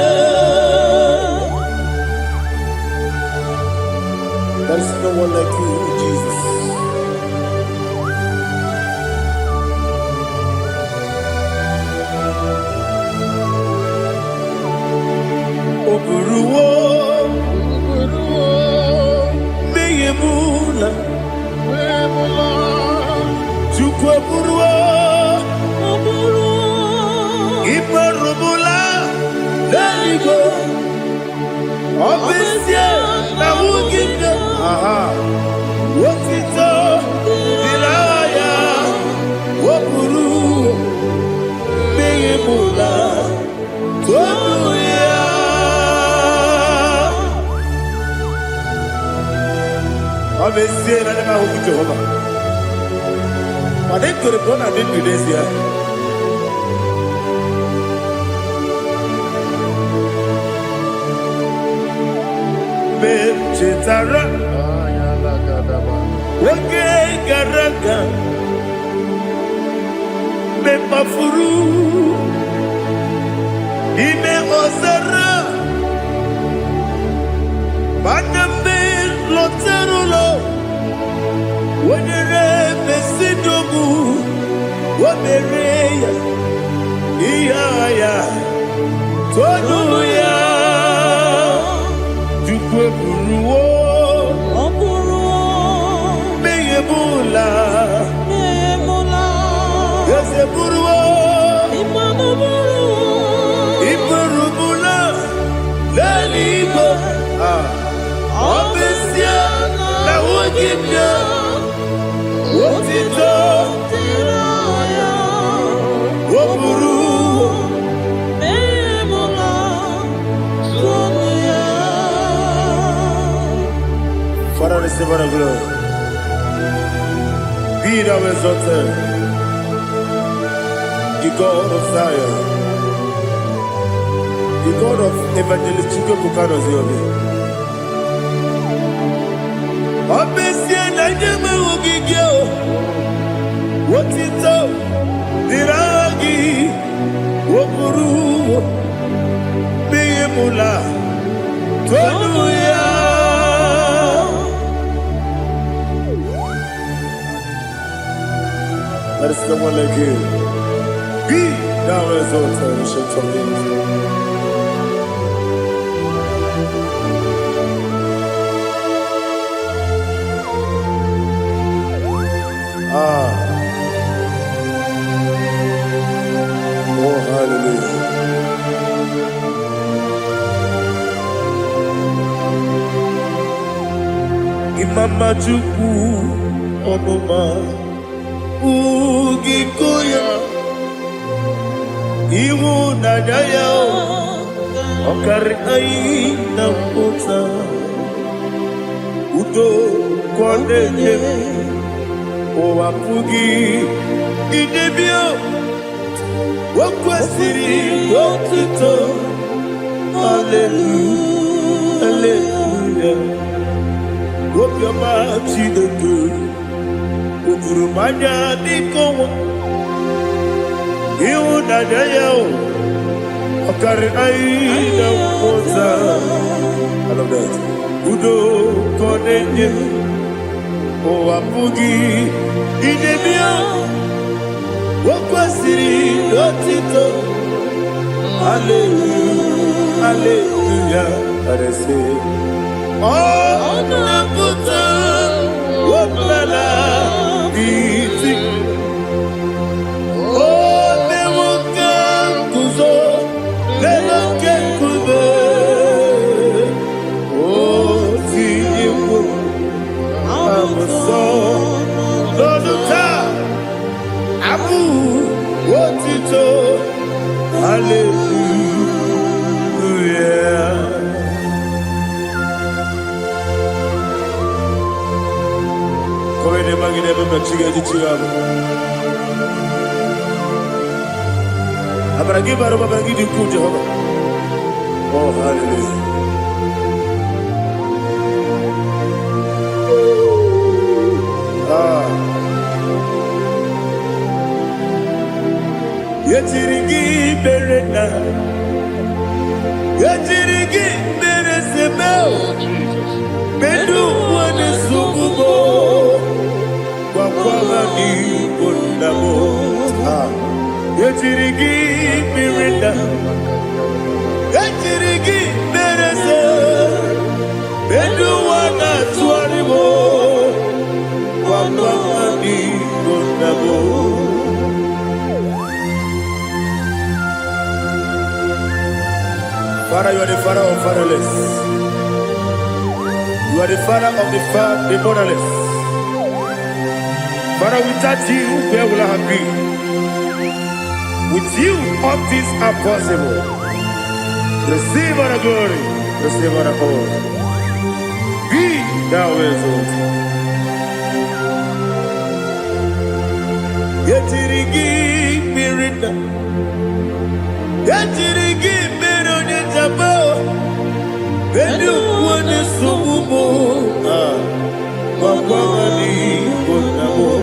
There is no one like you, Jesus. Oburuwo, meyemula, chukwu oburuwo, imarubula, leligo, obesie na wugide. Aha. Wotito dilaya wopuru meyemula toduya Obesie na nema huku Jehovah Made kore bona de Indonesia Chetara Wage garaga Me mafuru Ime ozara Maname loterulo Wenere mesidogu Wamereya Iyaya Toduya Jukwe buruwo Meyemula Yese buruwo Iburubula Leligo Obesia Na wogibya Wotito Woburuwo Father, receive our glory. Be thou exalted, the God of Zion, the God of Evangelist Chike Bukano Ziobi. Obesie na nyeme ugigyo, wotito diragi, woburuwo, mula Tonuya. There is no one like you. Be thou exalted, ancient of days. Oh, hallelujah. Imama Chukwu Onuma Ugikoya Iwu Nadaya Okari Aina Kota Udo Kondene Owapugi Idebio Wakwasiri Wakito Hallelujah Hallelujah Obioma Chineke Udurumanya Nikowo Iwunanya Yao Okari Aina Kota I love that Udo Konenye Owapugi Idebio Wakwasiri Otito Hallelujah Hallelujah I say Oh Nabuta Wabala Iti Oh Nemuka Kuzo Nemuka Kube Oh Tiyimu Amuso Loduta Abu Otito Hallelujah Come ne magine per chiga di chigago Abragi baro abragi di ku Jehovah Oh hallelujah Yetirigi berena Yetirigi beresebel Bedu wane sububo Wakwala ni kondamo Yetirigi berena Yetirigi berese Bedu wana tuaribo Wakwala ni kondamo Father, you are the father of fatherless. You are the father of the motherless. Father, without you, where will I have been? With you, all things are possible. Receive all the glory, receive all the honor. Be thou exalted. Yetirigi mirina, yetirigi mirona jabo. Bedu wane subumo, wakwani bonamo.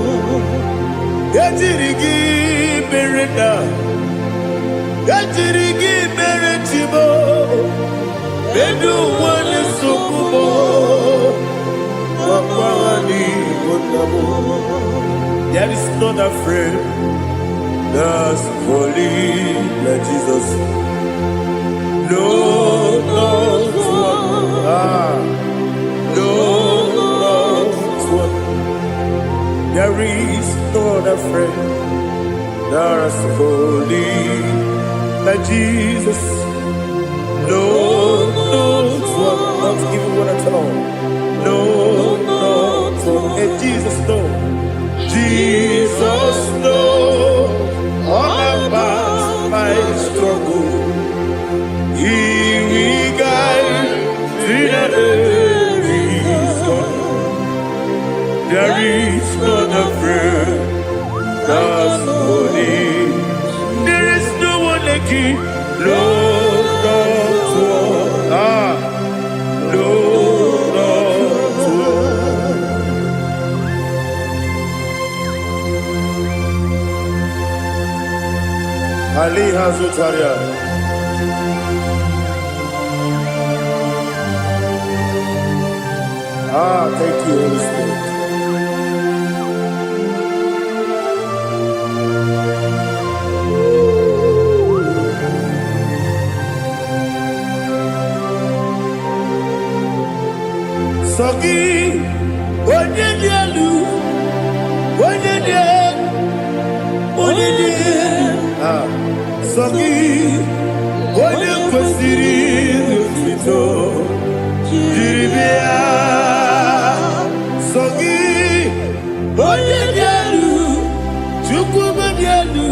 Yetirigi mirina, yetirigi miretibo. Bedu wane subumo, wakwani bonamo. There is not a friend that's holy like Jesus. No, not one. No, not one. There is not a friend that's holy like Jesus. No, not one. Not even one at all. No, not one. And Jesus, no. Jesus knows all about my struggle. He will guide through the days. There is not a friend that's holy. There is no one like you. Lord, not one. Lord, not one. Ali Hazutaria. Ah, thank you, Holy Spirit. Sogi, Onyedielu, ah, Sogi, Onyekwesiri Otito, Jiribia, Sogi, Onyedielu, Chukwu Madielu,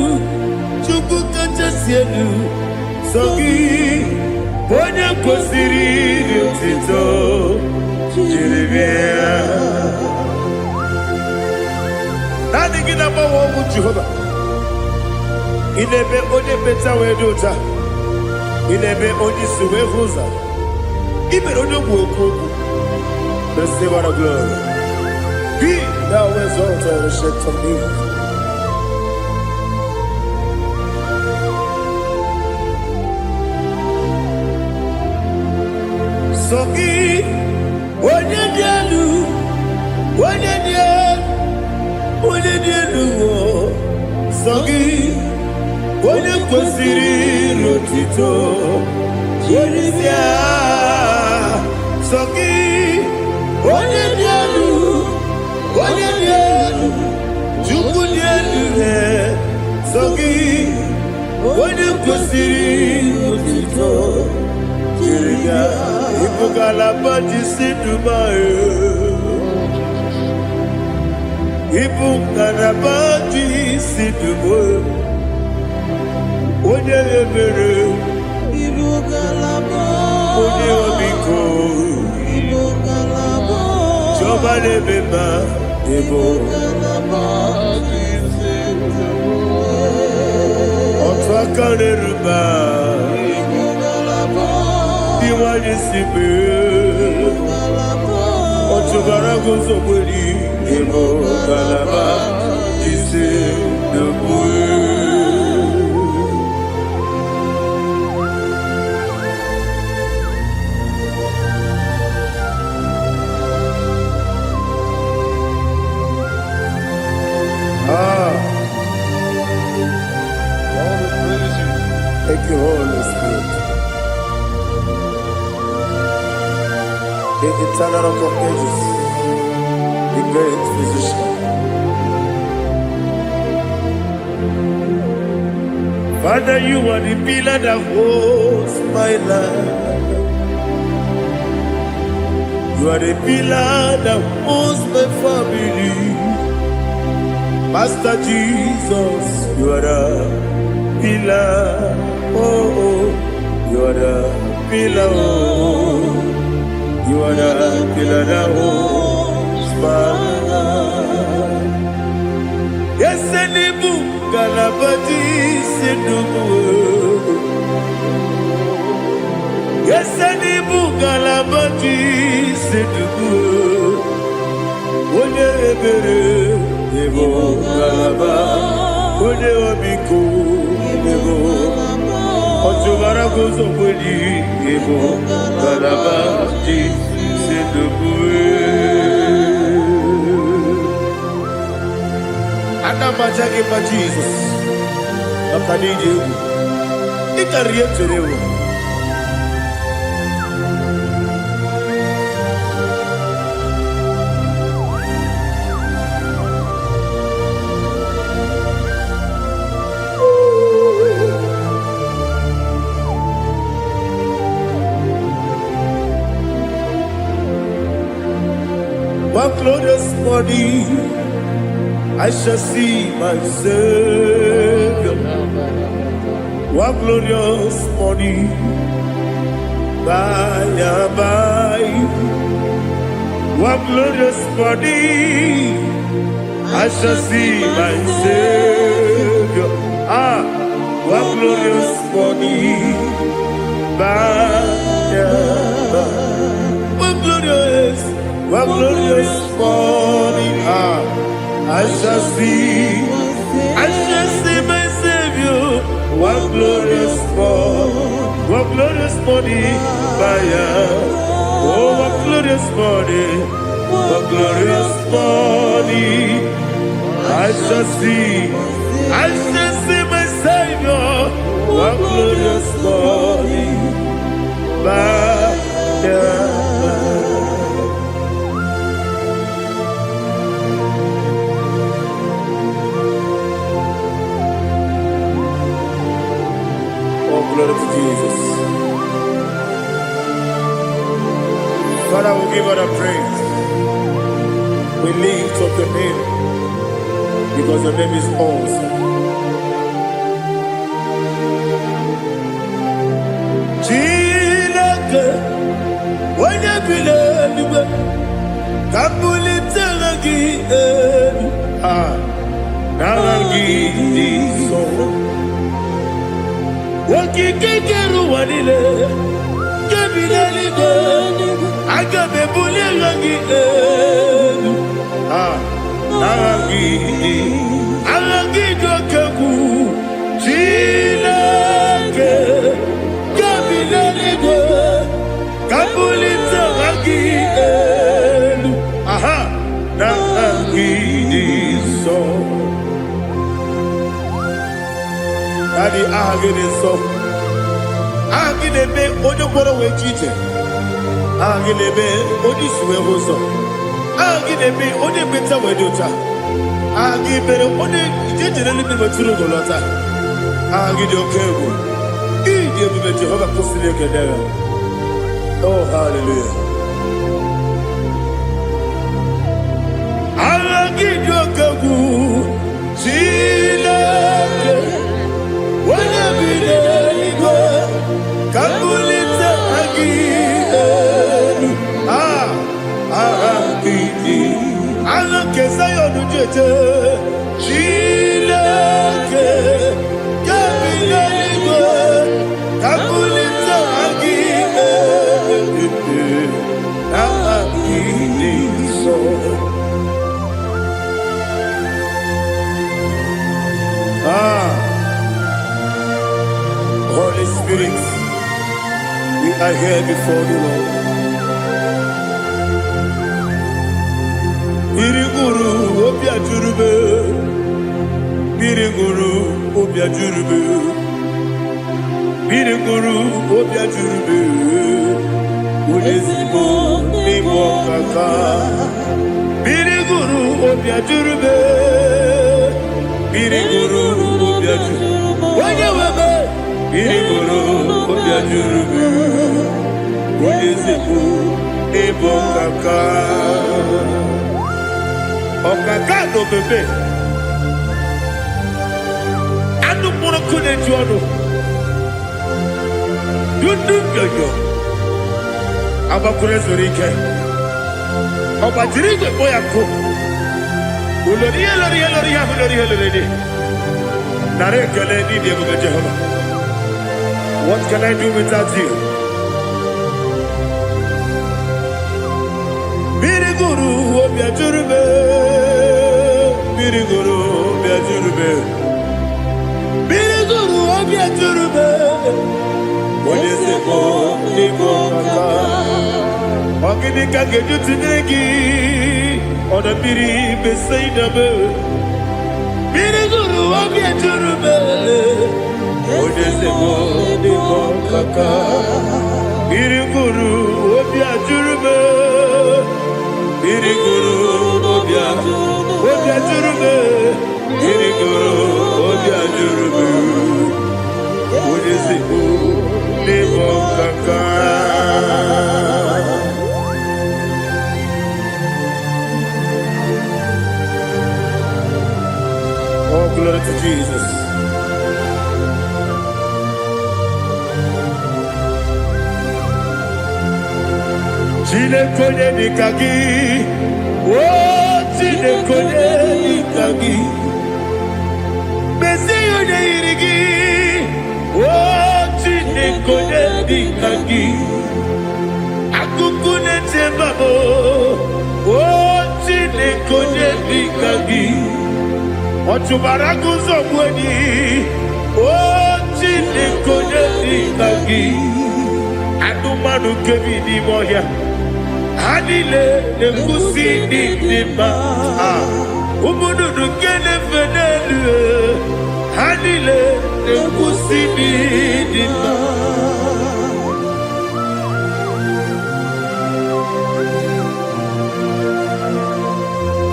Chukwu Kachasielu, Sogi, Onyekwesiri Otito, Jiribia. Nani gina mawa omu Jehovah. Inebe onye beta wedota. Inebe onye suwe huza. Ibe onye okwu. Receive our glory. Be thou exalted and shake on me. Sogi, Onyedielu, Sogi, Onyekwesiri Otito, Jiribia, Sogi, Onyedielu, Chukwu dielu, Sogi, Onyekwesiri Otito, Jiribia, Ibugalaba Jisidumae. Ibugalaba Jisidumae. Onye ebere, Ibugalaba, onye omiko, Ibugalaba, Jehovah lebeba, Ibugalaba, otu aka na-eruba, Ibugalaba, iwanye sibe, otu gara guzo gberi, Ibugalaba, ise n'ogbe. Thank you, Holy Spirit. The eternal rock of ages, the great physician. Father, you are the pillar that holds my life. You are the pillar that holds my family. Master Jesus, you are the pillar. Oh, you are the pillar. Oh, you are the pillar that holds my life. Yes, Enibu Galabati Sidubu. Yes, Enibu Galabati Sidubu. Onye ebere, Ebo Galaba. Onye omiko, Ebo. Otubara gozo kweli, Ebo Galaba Sidubu. Anamajage pa Jesus. Akanije. Ikariye terewo. One glorious morning, I shall see my Savior. One glorious morning, by and by. One glorious morning, I shall see my Savior. One glorious morning, by and by. One glorious morning, I shall see my Savior. One glorious morning, by oh, one glorious morning, the glorious morning. I shall see my Savior, the glorious morning. Oh, glory to Jesus. Father, we give all the praise. We lift up your name because your name is awesome. Chilaka, when you believe, Kabuli Telagi, Naragi, so. Wakikeru wanile, Kabili Agabe Bulirangi, Aragi Dokagu, Chilake, Kabili Kabuli Taragi, Naragi, so. Daddy, Agini so. Agini be Odoboro we cheat. Agini be Odiswe Roso. Agini be Odi Beta Wedota. Agi be Odi Generally be Maturu Golota. Agini Okebo. Idi be Jehovah Postile Kedera. Oh, hallelujah. Agini Okebo. Chile. Kabulita again. Alakeza yonujeje. Chileke. Kabilaligo. Kabulita again. So. Holy Spirit, we are here before you, Lord. Biriguru obia jurube, Biriguru obia jurube, Biriguru obia jurube, Ulezimo nimo kaka, Biriguru obia jurube, Biriguru obia jurube, Wanyawebe. Biriguru obia jurube, Ulezimo nimo kaka. Okaka no bebe. Anu moro kune juano. Yundu yoyo. Abakure zorike. Obajiri boya ko. Uloriya. Nare kele ni diye Jehovah. What can I do without you? Biriguru obia jurube. Biriguru obia jurube. Biriguru obia jurube. Olezemo nimo kaka. Ogini kageju tinegi. Ona biri besaidabe. Biriguru obia jurube. Olezemo nimo kaka. Biriguru obia jurube. Biriguru obia jurube, Biriguru obia jurube, Ulezimo nimo kaka. Oh, glory to Jesus. Chile konye nikagi. Oh, Chile konye nikagi. Besi yone irigi. Oh, Chile konye nikagi. Akukune chembabo. Oh, Chile konye nikagi. Ochubaraku zobweni. Oh, Chile konye nikagi. Adumanu kebi ni moya. Anile nekusi nidima. Umududu kene fenelu. Anile nekusi nidima.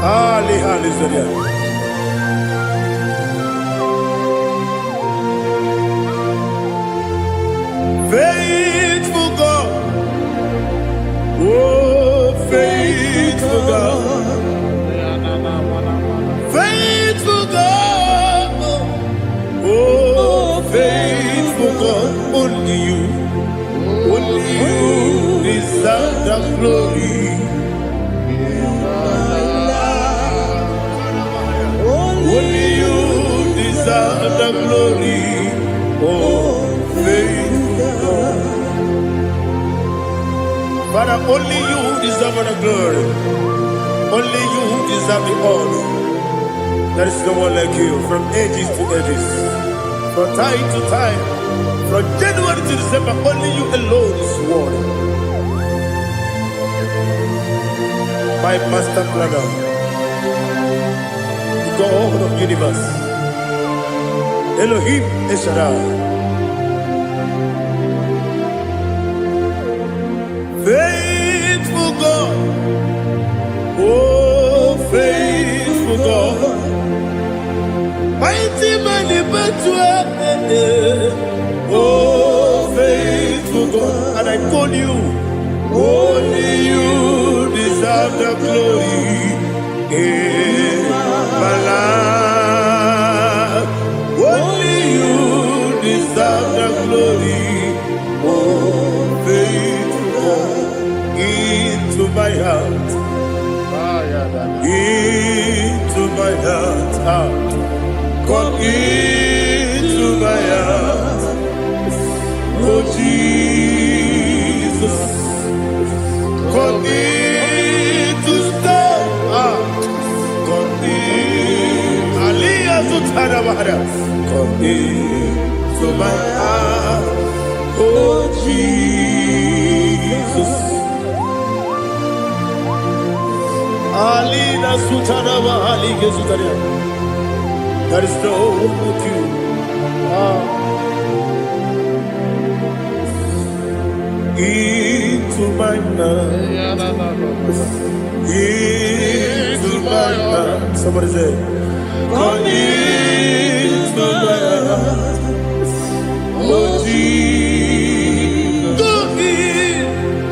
Hallelujah. Faithful God, oh faithful God, faithful God, oh faithful God, only you deserve the glory. Only you deserve the glory, oh faithful God. Father, only you deserve the glory. Only you deserve the honor. There is no one like you from ages to ages, from time to time, from January to December. Only you alone is worthy. My master planner, God of universe, Elohim Eshadai, faithful God, oh faithful God, mighty man in battle, oh faithful God, and I call you, only you deserve the glory. My life, only you deserve the glory. Oh, faithful God, into my heart, into my heart, come into my heart. Oh Jesus, come in to stay. Come into my heart, oh Jesus. Alina Sutanaba Ali Gesutaria. There is no one like you. Into my heart, into my heart. Somebody say, come into my heart, oh Jesus.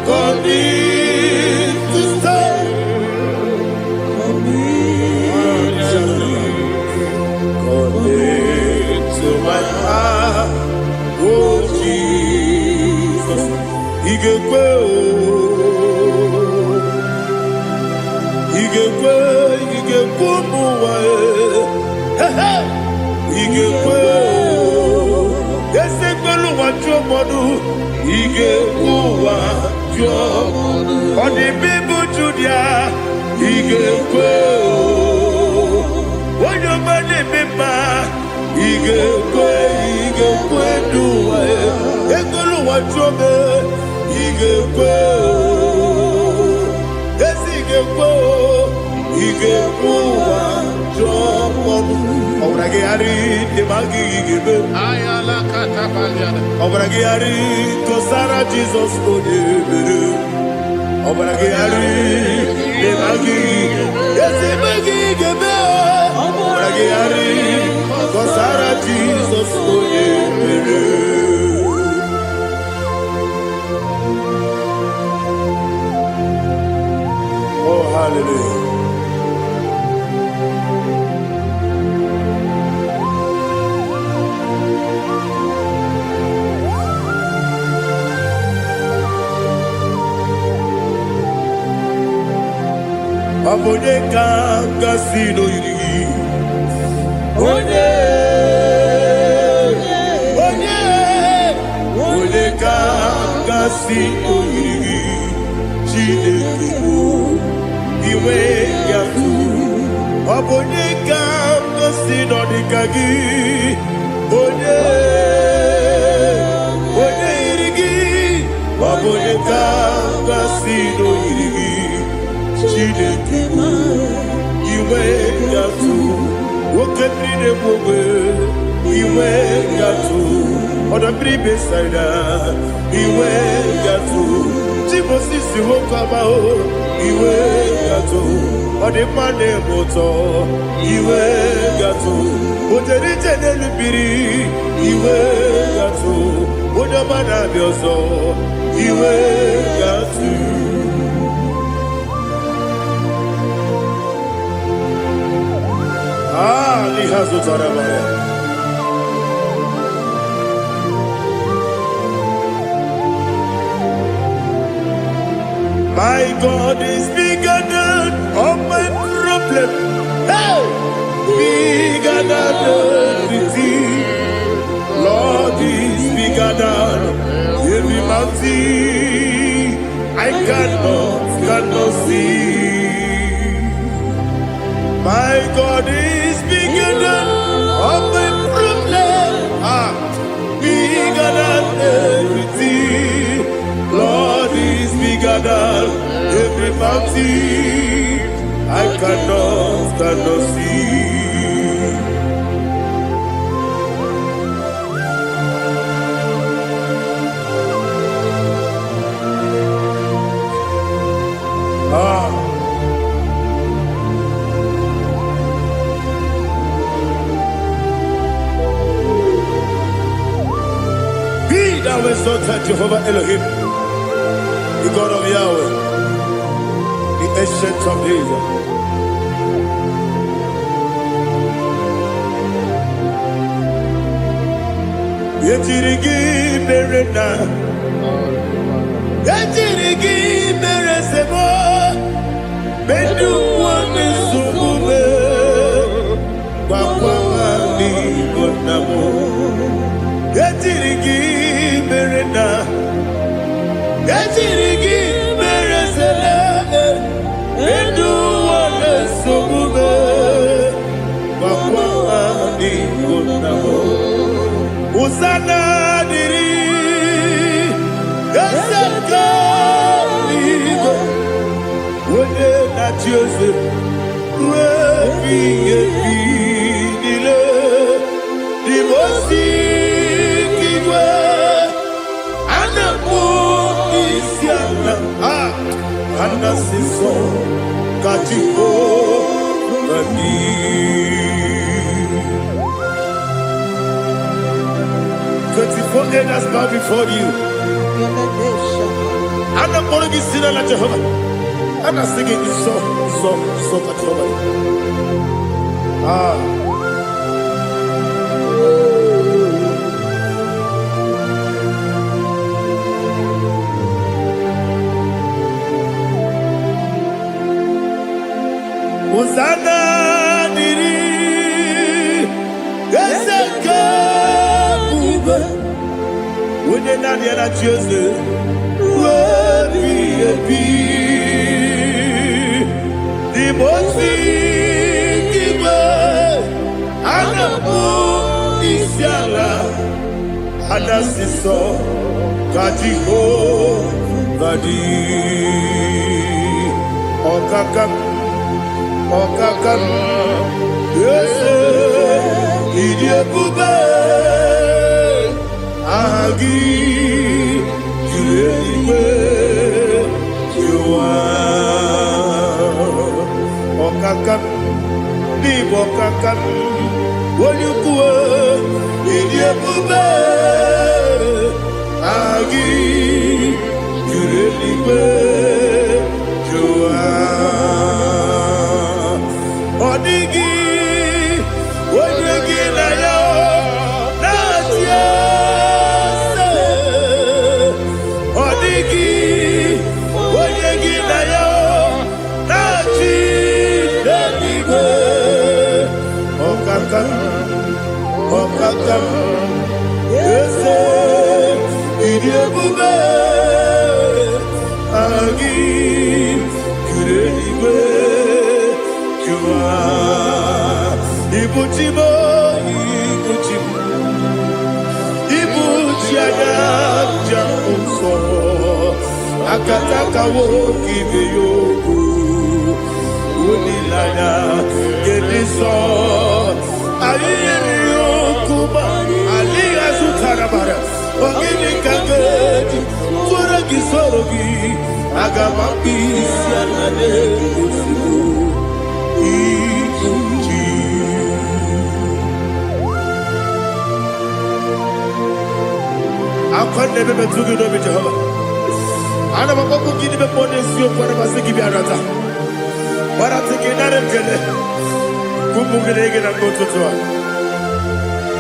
Come in to stay. Come into my heart, oh Jesus. He can go. He can go. He can go. He can go. Yes, they go what your mother. He can go what your mother. On the people Julia, he can go. When your money member, he can go. He can go do it. They go what your mother. He can go. Yes, he can go. He can go what your mother. Obragiari de magi give Ayala katapaliana. Obragiari to Sarah Jesus ode Obragiari de magi yes magi give Obragiari to Sarah Jesus ode Oh hallelujah. Abone kanga sino yiri Onye kanga sino yiri Chineke iwe yatu Abone kanga sino dikagi Onye yirigi Abone kanga sino yiri Chineke iwe gatu woke nine bobe iwe gatu oda bribe saida iwe gatu Timosisi wokama o iwe gatu ode mane moto iwe gatu oderi tenelu biri iwe gatu oda mana bioso iwe gatu. Lihazu Tarabaya. My God is bigger than all my problem. Hey! Bigger than everything. Lord is bigger than every mountain. I cannot see. My God is bigger than all my problem. Bigger than everything. Lord is bigger than every mountain. I cannot see. Thou exalted Jehovah Elohim, the God of Yahweh, the ancient of days. Yetirigi berena, yetirigi beresemo, bedu wane sumube, wakwamani bonamo. Yetirigi berena, yetirigi beresele, bedu wane sumube, wakwamani bonamo. Usana diri, yasaka ligo, wone na Joseph, webi dile, divosi kiwe, anamu isiana, anasiso katiko bani. 24 elders bow before you. I'm not going to be seen like Jehovah. I'm not singing this song at Jehovah. Hosanna diri, Yeseka. When you're not yet at Joseph, the most giver, and a book is Yala, and a sister, Katiho, Badi, Okakam, yes, Idiakuba. Agi, Juliwe, Jua, Okakam, Bibokakam, Wanyukua, Idiakube, Agi, Juliwe, Jua, Odigi, Wanyuki na yo, Natia. Okakam, yes, Idiabube, Agi, Kureniwe, Jua, Ibuchimo, Ibuchiana, Jamuso, Akataka wo kibe yoku.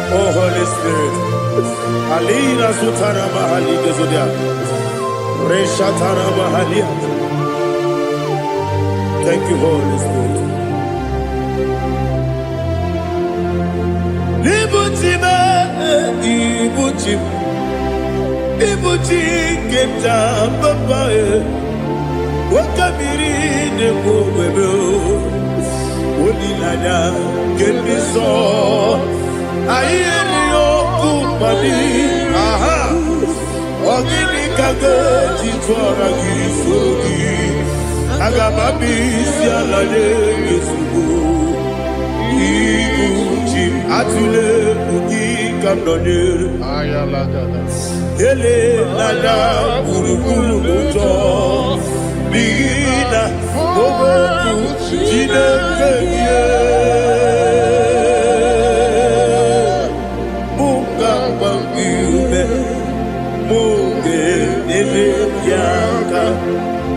Oh, Holy Spirit. Alina Sutara Mahali Gezudia. Reshatara Mahalia. Thank you, Holy Spirit. Ibutima, Ibutim, Ibutim, Keta, Papa, Wakamiri, Nebobebo, Odilada, Kemiso. Ayeni okupani, aha, ogini kage jitwara gisogi, agamabi sialade yesugo, ibuji atule ugi kamdone, Ayalagada. ele lada buruburu muto, bina oboku jine kenye.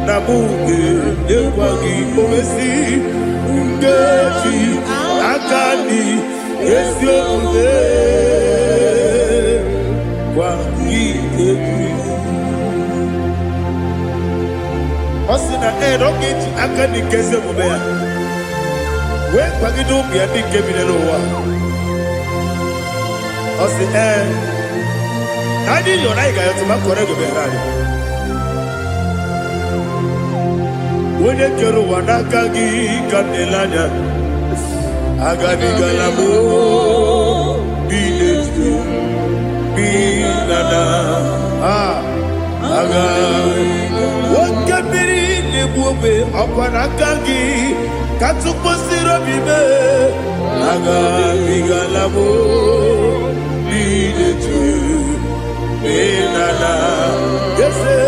Nabuge ekwagi omesi ngeji akani esi omude kwagi ebi osina erogeji akani keze omude ya we kwagi do bi adi kebile lo wa osi nadi yo na igayo to makore go be hali Wone kero wanakagi kandelanya agadi galamo binetu binana aga wakabiri nebuobe apanakagi katuposiro bibe agadi galamo binetu binana yese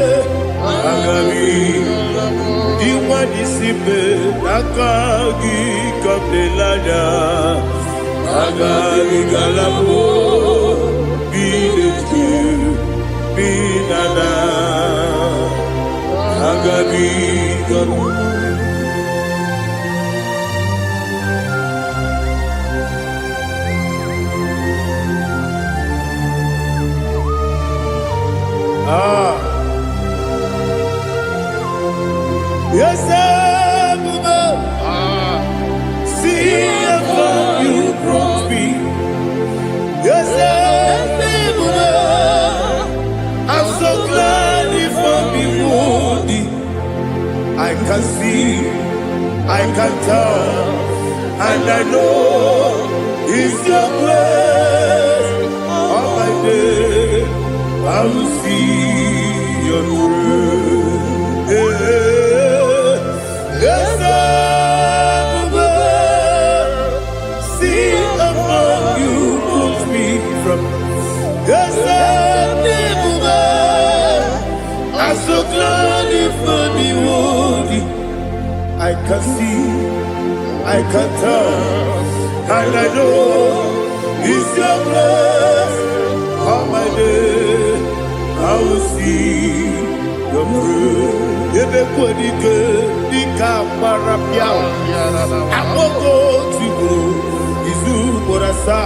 agadi Iwanisipe nakagi kabelada agagi galabo binetu binana agagi galabo Yes, see how you brought me. Yes, I'm so glad if I'm wounded. I can see, I can tell, and I know it's your grace. All my day, I will see your grace. Yes, see among you put me from. Yes, I'm so glad if me wounded. I can see, I can tell, and I know it's your grace. All my day, I will see your grace. Ebe kodike dika parapia akoko tibro izu borasa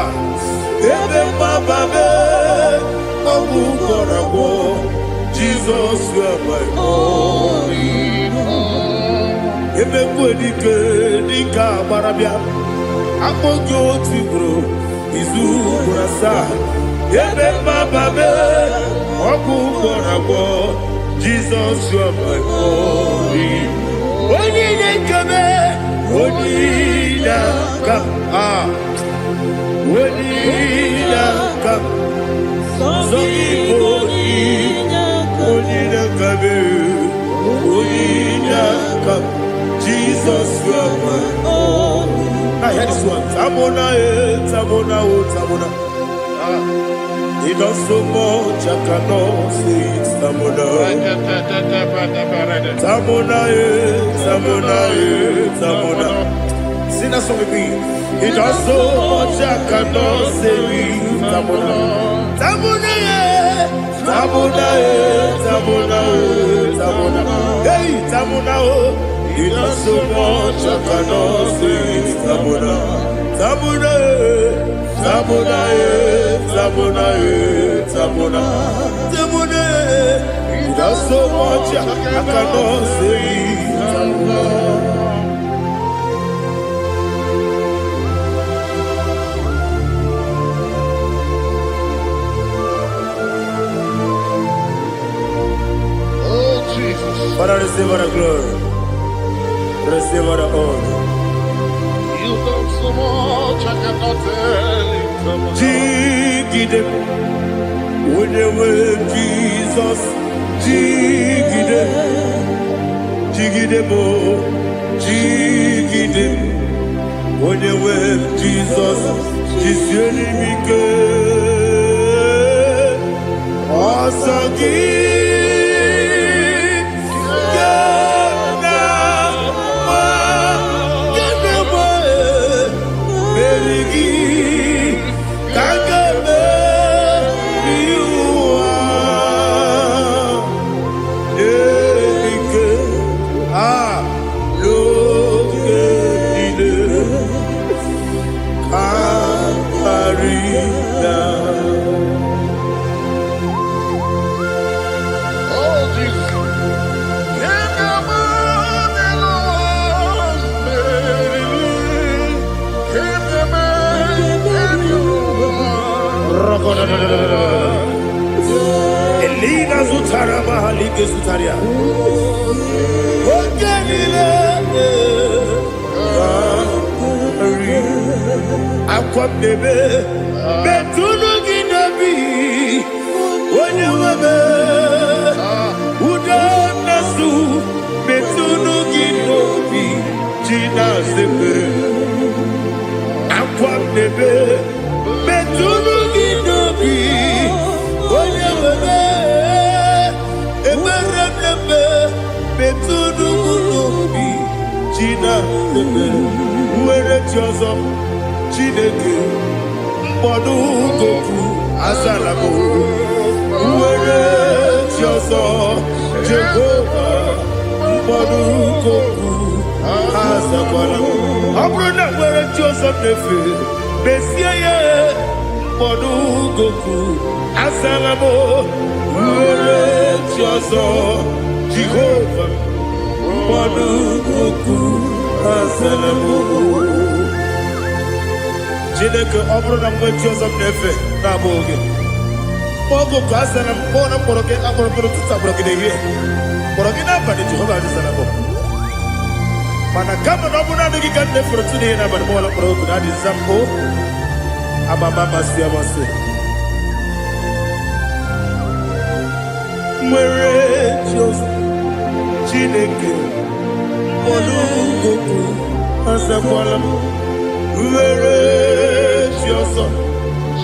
ebe mababe ogu korabo Jesus you are my only hope. Ebe kodike dika parapia akoko tibro izu borasa ebe mababe ogu korabo Jesus, you are my only. Only come, only come, only come. So only come, Jesus, you are my only. Now hear this one. Tamona, tamona, tamona. He does so much I cannot say it. Tamuna, Tamuna, Tamuna, Tamuna. Sing that song with me. He does so much I cannot say it. Tamuna, Tamuna, Tamuna, Tamuna, Tamuna. Hey, Tamuna, he does so much I cannot say it. Tamuna, Tamuna, Tamuna, Tamuna, Tamuna, Tamuna. He does so much I cannot say it. Tamuna. Father, receive our glory. Receive our honor. You've done so much I cannot tell it. Jigide, when you were Jesus, Jigide, Jigide mo, Jigide, when you were Jesus, Jisuni Mike, Asagi. Elina Zutara Mahalike Zutaria. Aqua bebe, Betunu Ginabi, when you were Uda Nasu, Betunu Ginobi, Gina Zebe, Aqua bebe, Betunu Ginobi, when you were Eberebe, Betunu Ginobi, Gina Zebe, where it was Chineke, Mbodu Goku, Azalamo, where Joso, Jehovah, Mbodu Goku, Azalamo, Abrona, where Joseph Nefe, Messiah, Mbodu Goku, Azalamo, where Joso, Jehovah, Mbodu Goku, Azalamo. Chineke ọ bụrụ na mgbe Joseph na-efe na-abụ oge ogo ka asara mbọ na mkpọrọ gị akpọrọ mkpọrọ tutu akpọrọ gị n'ehihie mkpọrọ gị n'abalị Jehova adịzara mbọ mana kama na ọ bụrụ na adịghị ka nne fere tụ n'ihe n'abalị mọọla mkpọrọ oge na-adịza mbụ amama amasị amasị nwere Joseph Chineke mkpọrọ ogo azakwala m where Joseph,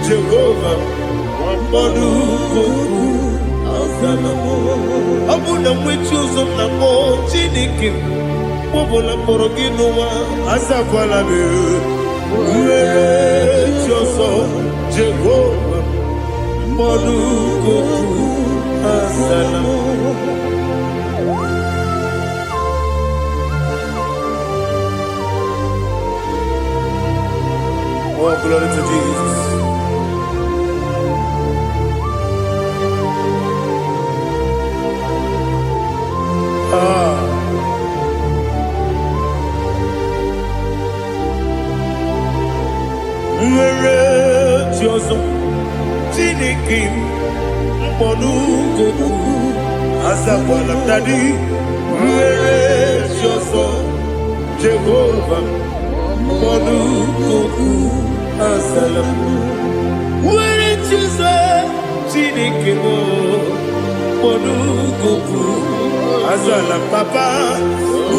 Jehovah, Mbodu Goku, Azalamo. Abuna mwe Joseph na mo Chineke, Mobola Poroginowa, Azakwala me. Where Joseph, Jehovah, Mbodu Goku, Azalamo. Oh, glory to Jesus. Where Joseph, Chineke, Mbodu Goku, Azakwala Daddy. Where Joseph, Jehovah, Mbodu Goku, Azalamo. Where Joseph, Chineke, Mbodu Goku, Azalam Papa.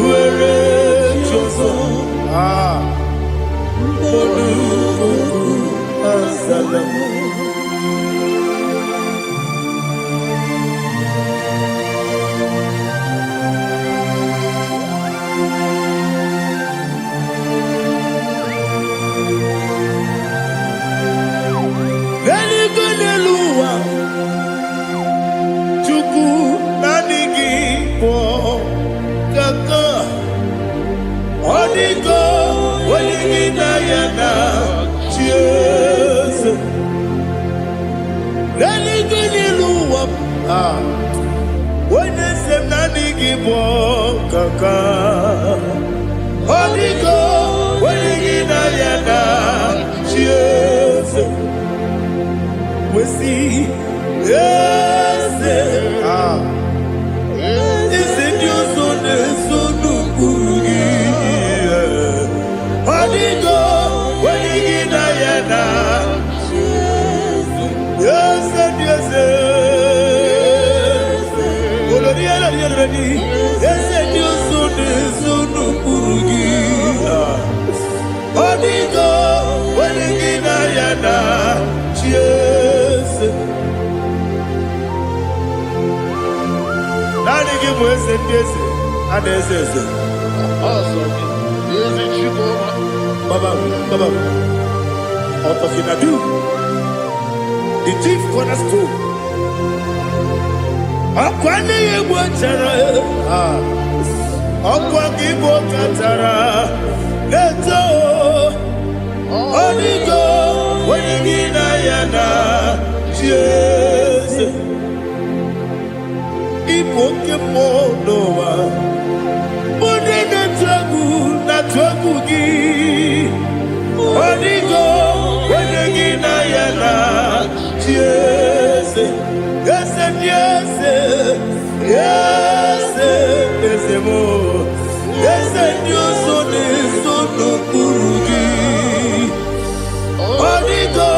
Where Joseph, Mbodu Goku, Azalamo. Odigo, Waligina Yana, Jesus. Laligini Luwap, when they say Nanigi Kaka. Odigo, Waligina Yana, Jesus. We see, yes, is it your son, son, Odigo, Waligina Yana, yes, yes, yes, your son, son, Odigo, Waligina Yana, yes. Nani give us a yes, and yes, yes. Baba, out of Hinadu, the chief cornerstone. Akwani yebo chara, akwani yebo chara. Leto, Odigo, Waligina Yana, Jesus. Ipoke monowa, mone na tragu gi. Odigo, Waligina Yana, Jesus. Yes, yes, yes, yes, mo. Yes, Dios son purugi. Odigo,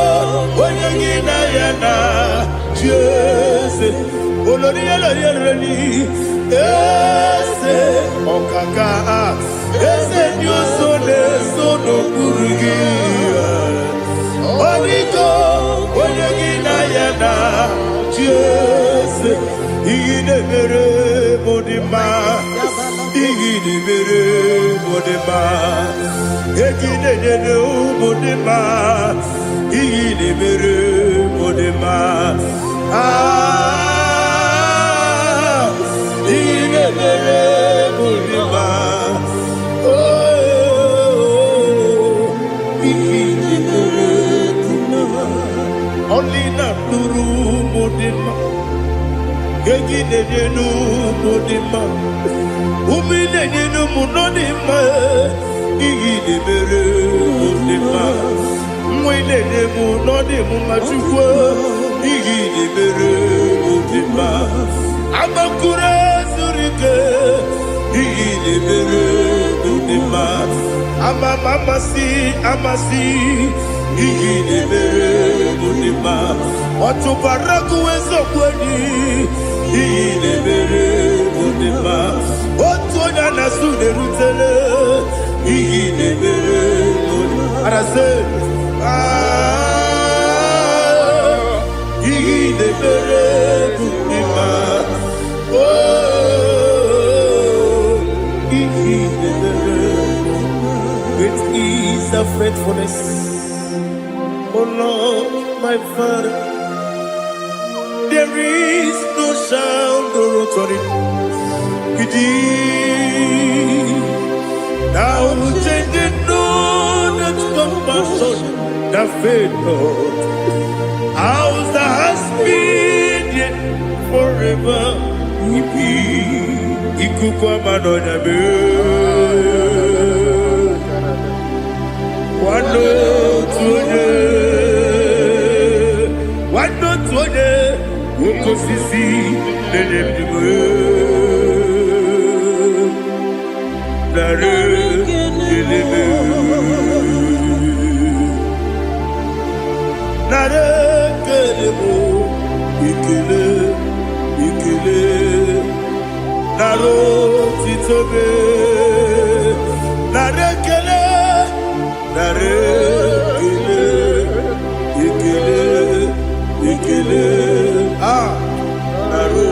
Waligina Yana, Jesus. Olori elori, yes, okaka, yes, Dios son purugi. Odigo, Waligina Yana, Jesus. Igide mere modima, igide mere modima, igide nene modima, igide mere modima. Ah, igide mere modima. Oh, igide mere modima. Only not duru modima. Gegi nenu modima, umi nenu munodima, igi de mere modima, mwe nenu munodimu machukwa, igi de mere modima, amakure surike, igi de mere modima, amasi, igi de mere modima, otubaraku wezo kwani. Igide mere modima, otonya na sune rutele. Igide mere modima, arase. Igide mere modima, oh, igide mere modima. Great is the faithfulness, oh Lord, my Father. There is no sound or authority. Now changing no that compassion, the faith Lord. Ours that has been yet forever will be. Ikukwa manonya be. Wano tuone, wano tuone. Woko sisi lelem diwe, nare leleme, nare kelemo, ikele, naro titobe, nare kele, nare ikele. Naro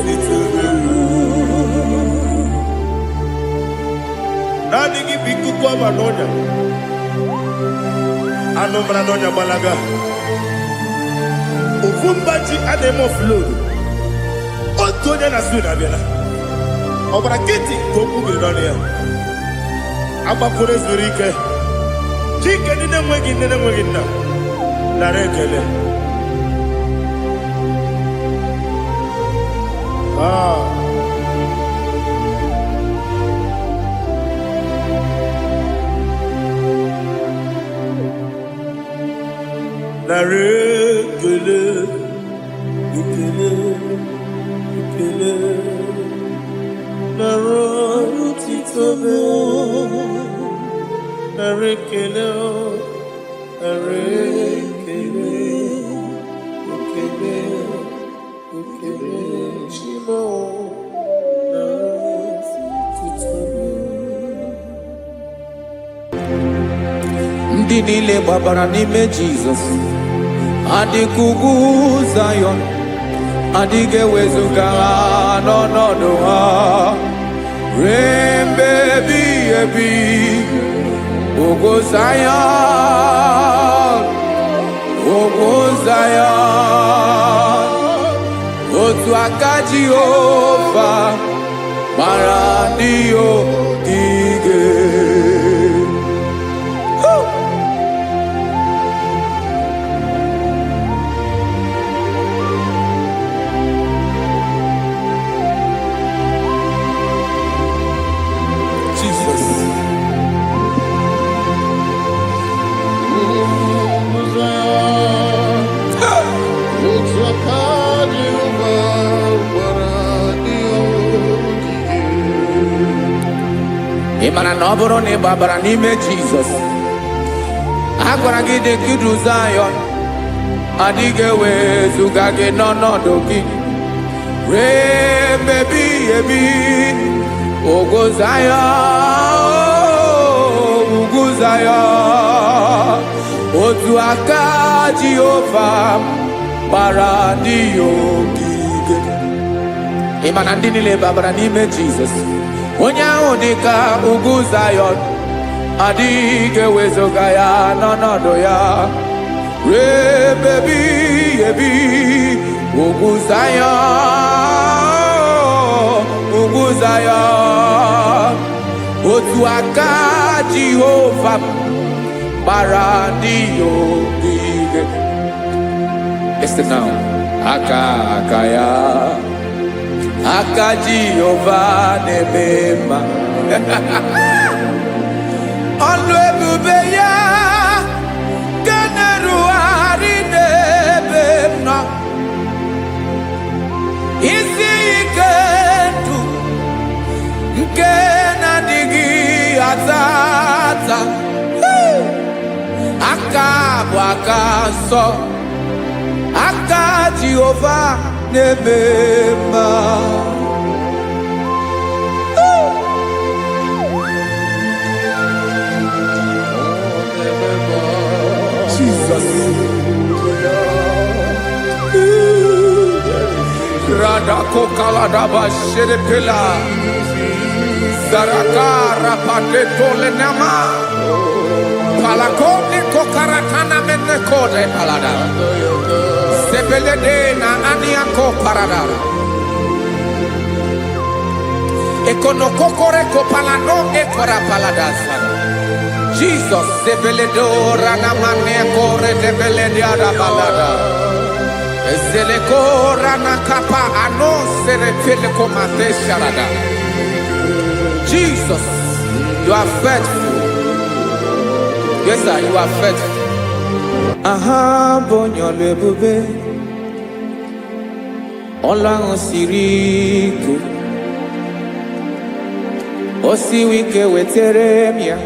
titobe. Nani gibiku kwa manonya, ano manonya balaga. Ufumbaji ademo flow. Otonya na suna bela. Obra kiti koku bidonia. agbapụrụ ezuru ike chike ndị na-enweghị nne na-enweghị nna nara ekele nara ekele ekele ekele nara otito nara ekele nara ekele ekele ekele chimo nara otito ndị niile gbabara n'ime Jizọs adịghị ugwu Zayọn adịghị ewezuga ha n'ọnọdụ ha ruo mgbe ebighị ebi. Ugwu Zayọn, ugwu Zayọn, otu aka Jehova gbara ndị ogige. Ị mara na ọ bụrụ na ị gbabara n'ime Jizọs, a gwara gị dị ka Zayọn adịghị ewezuga gị n'ọnọdụ gị ruo mgbe ebighị ebi. Ugwu Zayọn, ugwu Zayọn, otu aka Jehova gbara ndị ogige. Ị ma na ndị niile gbabara n'ime Jizọs, onye ahụ dị ka ugwu Zayọn adịghị ewezuga ya n'ọnọdụ ya ruo mgbe ebighị ebi. Ugwu Zayọn, ugwu Zayọn, otu aka Jehova gbara ndị ogige. Listen now, aka ya, aka Jehova na-eme mma. Ọlụ ebube ya ga na-erugharị n'ebe m nọ. Isi ike ndụ nke na-adịghị ata ata. Aka bụ aka nsọ, aka Jehova na-eme mma. Jesus. Radako kaladaba sherepela zarakara patole nama palakone kokaratana menne kode palada sebelede na aniako parada ekono kokore ko palano ekora paladasa. Jesus sebeledo rana mane kore debelede ada balada ezeleko rana kapa ano serepele komate sharada. Jesus, you are faithful. Yes sir, you are faithful. Aha bonyo lebube Ọlọ́run siriku osiwike wetere mia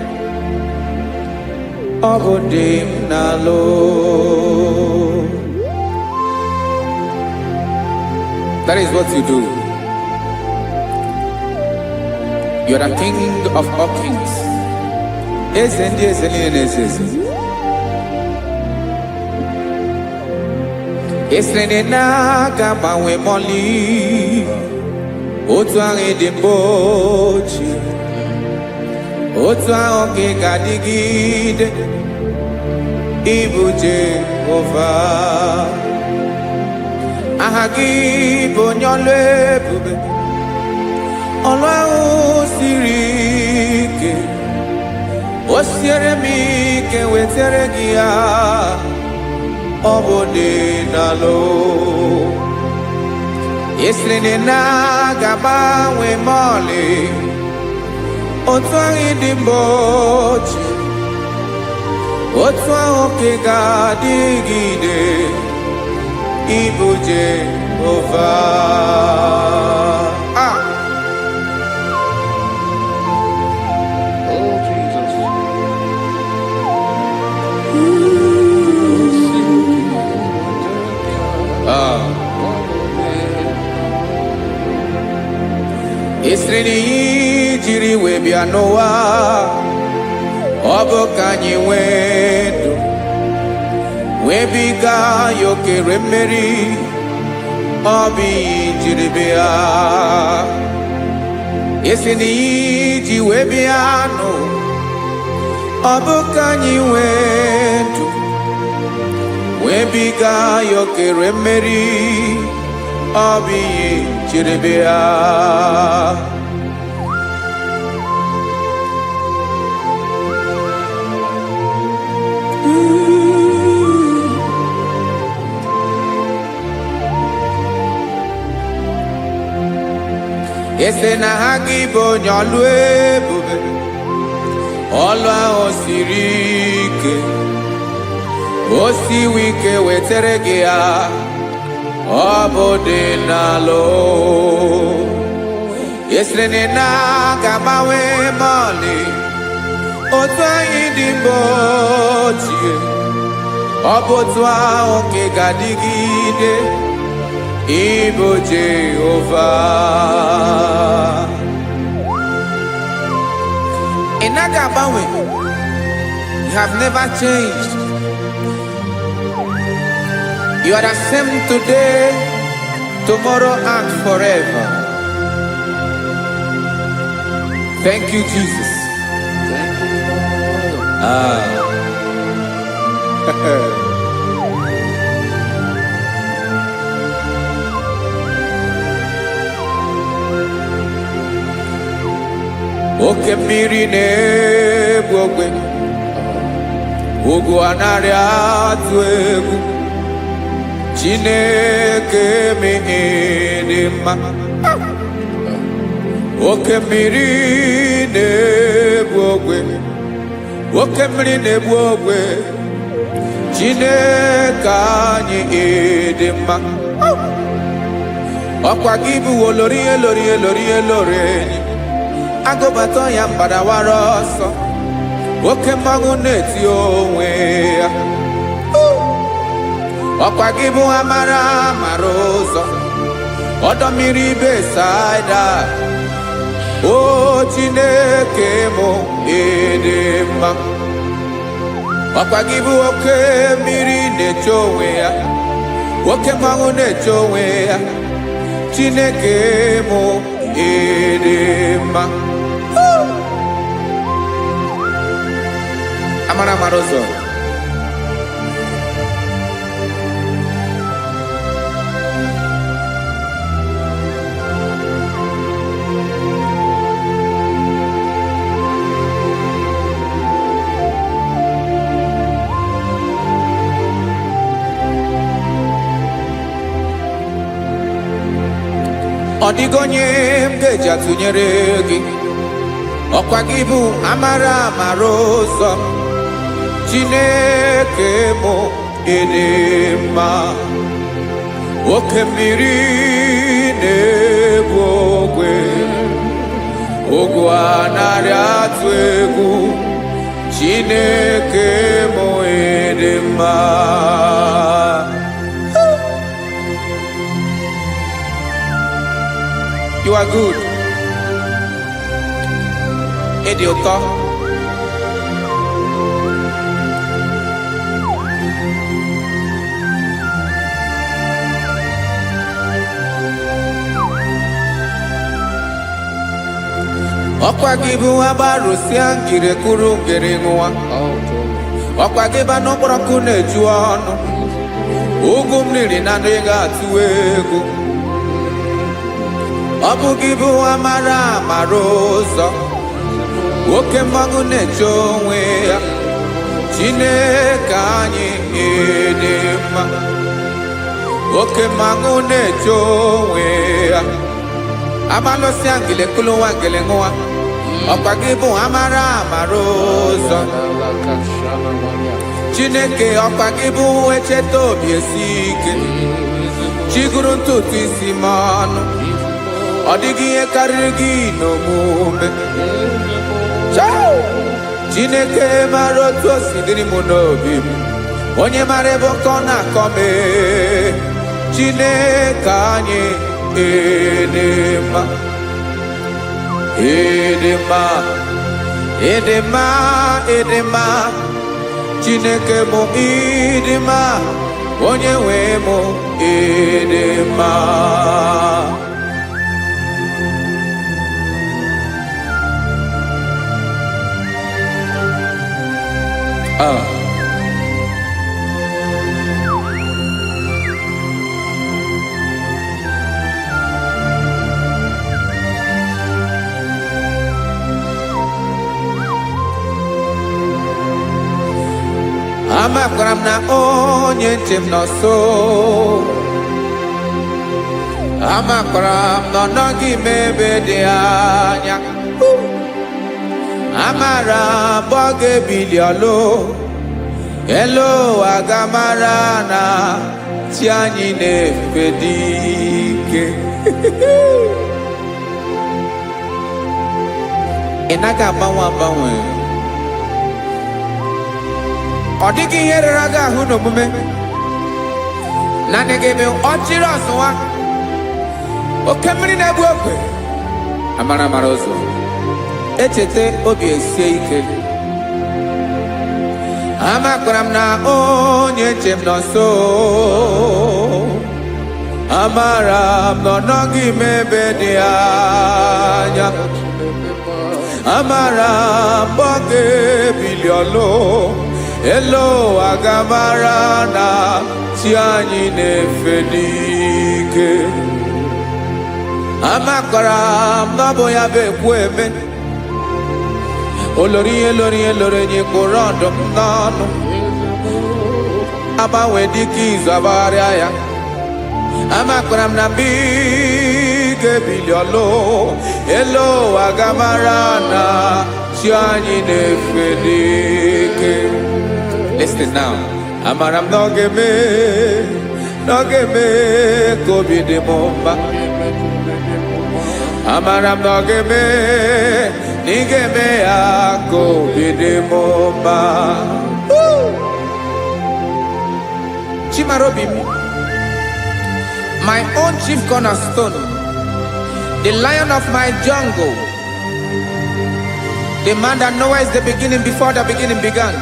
obodim nalo. That is what you do. You are the King of all kings. Ezendi ezeli nezezi. Esrene na gama we moli. Otu ange dembochi. Otu ange gadigide. Ibu Jehovah. Ahagi bonyole bube. Ọlọ́run siri ike siere m ike wetere gị ya, ọ bụ dị n'alụ. Isiri na ga-agbanwe m ọlị, otu ahụ dị mgbe ochie, otu ahụ ka ị ga-adịgide, ịbụ Jehova. Oh, Jesus. Isiri na ihe jiri wee bịa n'ụwa, ọ bụ ka anyị nwee ndụ, wee biga ya okere mmeri, ọ bụ ihe jiri bịa. Isiri na ihe ji wee bịa nụ, ọ bụ ka anyị nwee ndụ, wee biga ya okere mmeri, ọ bụ ihe jiri bịa. Ese na ha gị bụ onye ọlụ ebube, ọlụ ahụ siri ike, o siwe ike wetere gị ya, ọ bụ dị n'alụ. Esiri na ga-agbanwe m ọlị, otu anyị dị mgbe ochie, ọ bụ otu ahụ ka ị ga-adịgide, ịbụ Jehova. Ị naghị agbanwe. You have never changed. You are the same today, tomorrow, and forever. Thank you, Jesus. Thank you, Lord. Oke mmiri na-egbu ogwe, ugwu anaghị atụ egwu, Chineke mee dị mma. Oke mmiri na-egbu ogwe, oke mmiri na-egbu ogwe, Chineke anyị dị mma. Ọkwa gị bụ olori elori elori elori enyi, agụbata ya mgbadawara ọsọ, oke mmanwụ na-eti onwe ya. Ọkwa gị bụ amara amara ụzọ, ọdọ mmiri Besaida, o Chineke mụ ịdị mma. Ọkwa gị bụ oke mmiri na-eche onwe ya, oke mmanwụ na-eche onwe ya, Chineke mụ ịdị mma. Amara amara ụzọ, ọ dịghị onye m ga-eji atụnyere gị. Ọkwa gị bụ amara amara ụzọ, Chineke mụ ịdị mma. Oke mmiri na-egbu ogwe, ogwu anaghị atụ egwu, Chineke mụ ịdị mma. You are good. Ịdị ụtọ. Ọkwa gị bụ agbarụsịa ngire kụrụ ngere nwa. Ọkwa gị bụ n'okporoko na-eju ọnụ, ugwu mmiri na ndị ga-atụ egwu. Ọ bụ gị bụ amara amara ụzọ, oke mmanwụ na-eche onwe ya Chineke anyị dị mma oke mmanwụ na-eche onwe ya abalụsị angele kulu nwa ngele nwa ọkwa gị bụ amara ụzọ Chineke ọkwa gị bụ echeta obi esi ike chiguru ntutu isi m ọnụ ọ dịghị ihe karịrị gị n'omume Chineke mara otu o si dịrị m n'obi m onye mara ebe ọkọ na-akọ m Chineke anyị dị mma ịdị mma ịdị mma ịdị mma Chineke m ịdị mma onye nwe m ịdị mma amakwara m na onye nche m nọ nso amakwara m na ọ nọghị m ebe dị anya amara m ọ ga-ebili ọlụ elu aga mara na chi anyị na-efe dị ike ị naghị agbanwe ọ dịghị ihe rere gị ahụ n'omume naanị gị bụ ọchịrị ọzụwa oke mmiri na-egbu ogwe amara ụzọ echeta obi esie ike amakwara m na onye nche m nọ nso amara m na ọ nọghị m ebe dị anya amara m ọ ga-ebili ọlụ elu aga mara na chi anyị na-efe n'ike amakwara m na ọ bụ ya bụ ekwu eme olori enyi kwụrụ ọdụm n'ọnụ agbanwe dịka izu agbagharịa ya amakwara m na mgbe ị ga-ebili ọlụ elu aga mara na chi anyị na-efe n'ike. Listen now. Amara m na ọ ga-eme ka obi dị m mma. Amara m na ọ ga-eme na ị ga-eme ya ka obi dị m mma. Chimarobi m, my own chief cornerstone, the lion of my jungle, the man that knows the beginning before the beginning began.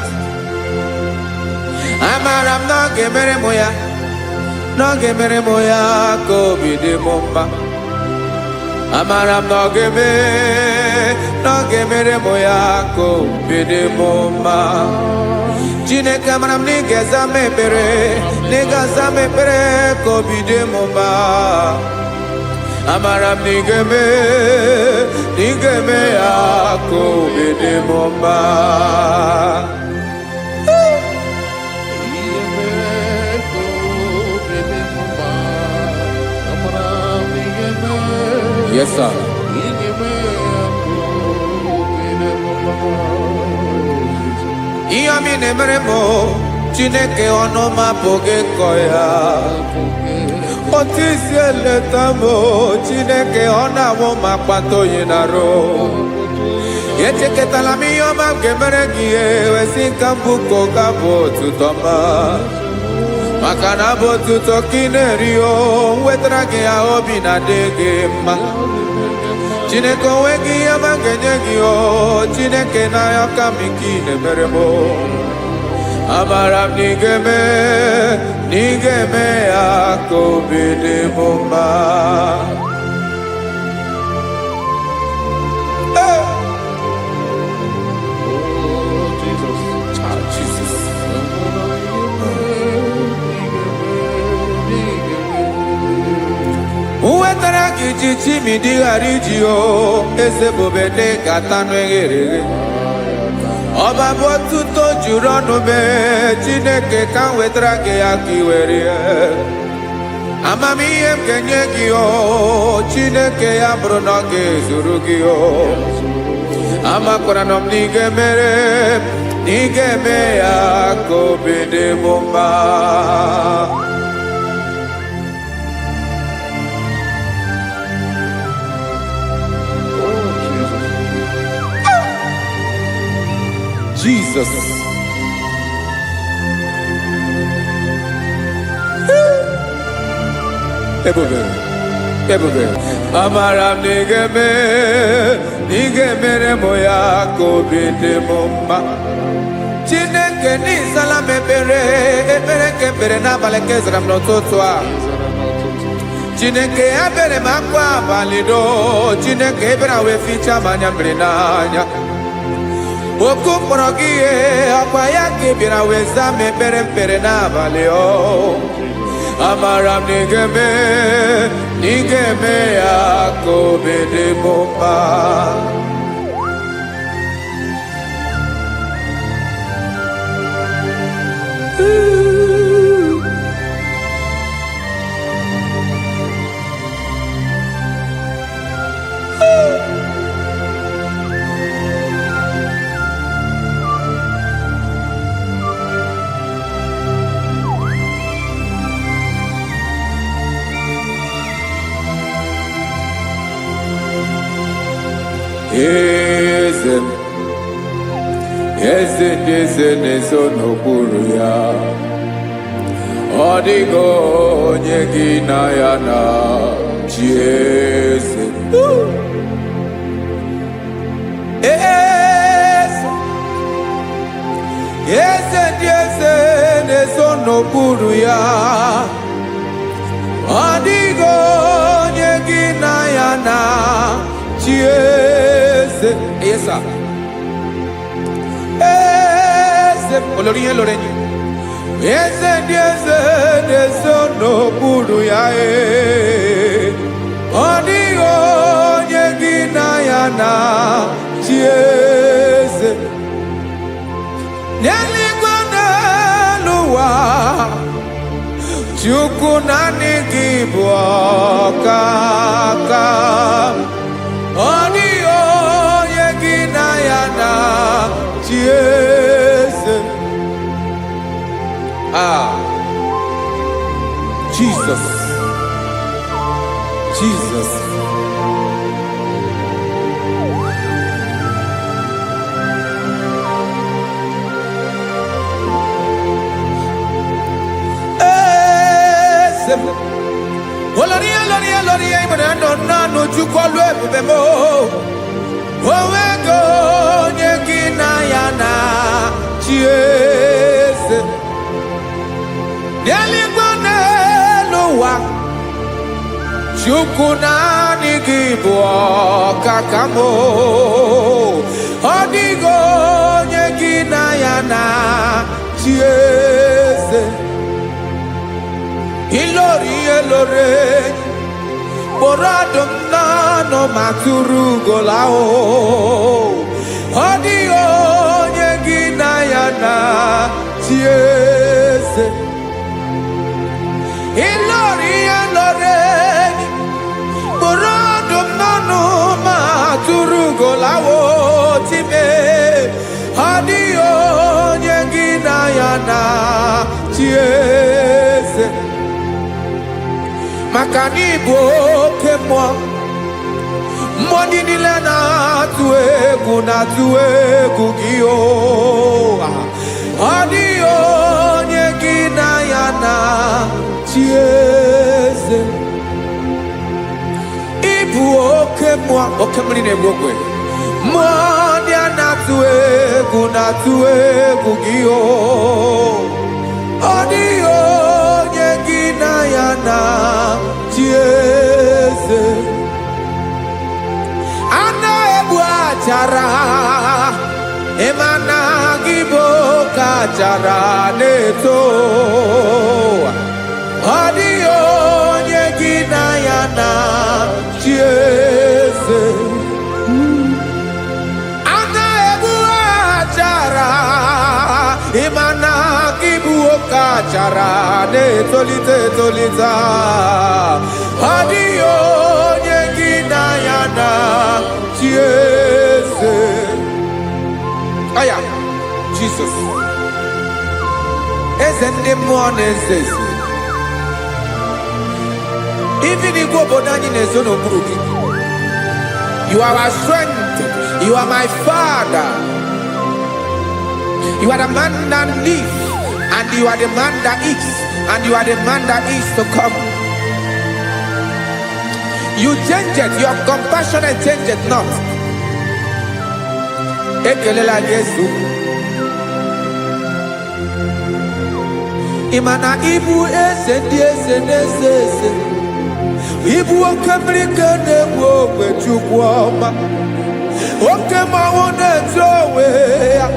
Amara m na ọ ga-emere m ya, na ọ ga-emere m ya ka obi dị m mma. Amara m na ọ ga-emere m ya ka obi dị m mma. Chineke amara m na ị ga-aza m ekpere, na ị ga-aza m ekpere ka obi dị m mma. Amara m na ị ga-eme ya ka obi dị m mma. Yes, sir. Ihe mi na-emere m Chineke ọnụ m apụghị ịkọ ya. Otu isi eleta m Chineke ọ na-awụ m akpata oyi n'arụ. Echeketala m ihe ọma m ga-emere gị ewesi nka mbụ ka ọ ga-abụ otuto ma. Maka na abụ otuto ka ị na-eri o wetara gị ya obi na-adị gị mma. Chineke onwe gị ihe ọma m ga-enye gị o Chineke n'anya ka m ike ị na-emere m. Amara m na ị ga-eme ya ka obi dị m mma. Ichichi mi dighariji o eze bobede katanu eghere. Ọba bụ otuto juru ọnụ mee Chineke ka m wetara gị ya ka i were ya. Amamihe m ga-enye gị o Chineke ya bụrụ na ọ ga-ezuru gị o. Amakwara na m na ị ga-emere na ị ga-eme ya ka obi dị m mma. Jesus. Ebube. Amara m n'ige mere mo ya ka obi dị m mma. Chineke n'ịzala m ekpere nke ekpere n'abalị nke zara m n'ụtụtụ a. Chineke ya bere m akwa abalị do. Chineke ebere wee fichaa m anya mmiri n'anya. Oku mkpọrọ gị ihe akwa ya ka ị bịara wee zaa m ekpere mpere n'abalị o. Amara m na ị ga-eme ya ka obi dị m mma. Eze na-eso n'okpuru ya. Ọ dịghị onye gị na ya na chi eze. Eze na-eso n'okpuru ya. Ọ dịghị onye gị na ya na chi eze. Yes, sir. Olórí yẹn lórí ẹni. Eze na-eso n'okpuru ya. Ọ dịghị onye gị na ya na chi eze. N'eluigwe n'elu ụwa, Chukwu naanị gị bụ ọkaka. Ọ dịghị onye gị na ya na chi eze. Jesus. Olórí ìmọ̀ràn náà nojú kọlu ebube mo. Owego onye gị na ya na chi eze. N'eluigwe n'elu ụwa, Chukwu naanị gị bụ ọkaka m. Ọ dịghị onye gị na ya na chi eze. Ilori kpọrọ ọdụm n'ọnụ ma tụrụ ugola o. Ọ dịghị onye gị na ya na chi eze. Ilori kpọrọ ọdụm n'ọnụ ma tụrụ ugola o. Time ọ dịghị onye gị na ya na chi eze. Maka na ị bụ oke mmụọ, mmụọ ndị niile na-atụ egwu gị o. Ọ dịghị onye gị na ya na chi eze. Ị bụ oke mmụọ, oke mmiri na-egbu ogwe. Mmụọ ndị a na-atụ egwu gị o. Ọ dịghị onye gị na ya na chi eze. A na-egbu achara, ịma na gị bụ ka achara na-eto. Ọ dịghị onye gị na ya na chi bara na-etolite etolite ọ dịghị onye gị na ya na chi eze. Aya Jesus eze ndị mmụọ na-eze eze ibi n'igwe obodo anyị na-ezo n'okpuru gị. You are our strength. You are my Father. You are the man that lives, and you are the man that is, and you are the man that is to come. You change it. Your compassionate change it not. Ekelela Yesu. Imana ibu eze ndị eze n'eze eze. Ibu oke mmiri ka na-egbu ogbe Chukwu ọma. Oke mmanwụ na-eto onwe ya.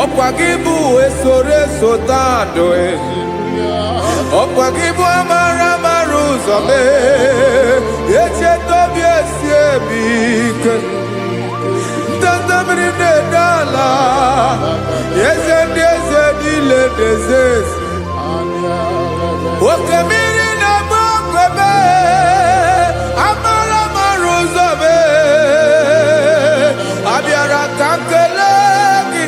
Ọkwa gị bụ esoro esota ndụ. Ọkwa gị bụ amara amara ụzọ mee. Echeta obi esi ebi ike. Ntanta mmiri na-ede ala. Eze ndị eze niile na-eze eze. Oke mmiri na-agba okwebe. Amara amara ụzọ mee. Abịara ka nkele gị.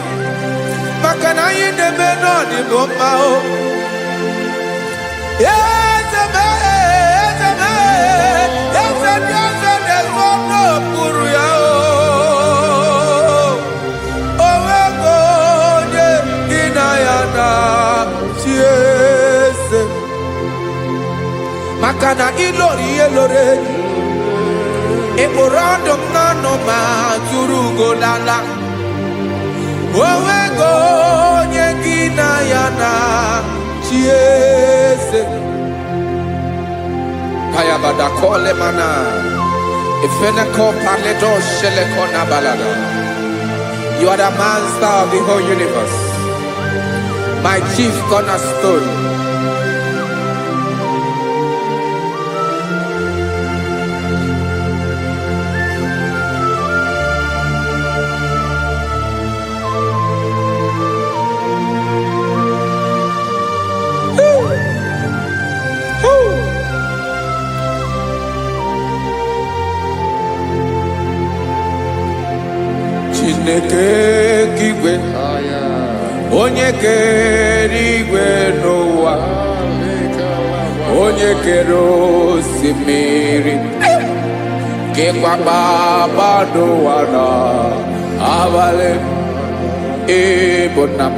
Maka na anyị na-eme n'ọdịbụ mma o. Eze mee, eze mee, eze ndị eze na-ezo n'okpuru ya o. O nwego onye gị na ya na chi eze. Maka na ịlọrọ ihe lọrọ enyi. Ịkpụrụ ọdụ m n'ọnụ ma tụrụ ugo n'ala. O nwego onye gị na ya na chi eze. Kayabada kole mana ifena ko paledo shele kona balada. You are the master of the whole universe, my chief cornerstone. Chineke igwe onye kere igwe n'ụwa, onye kere osimiri, kekwa kpakpando ụwa n'abalị. Ịbụ nna m,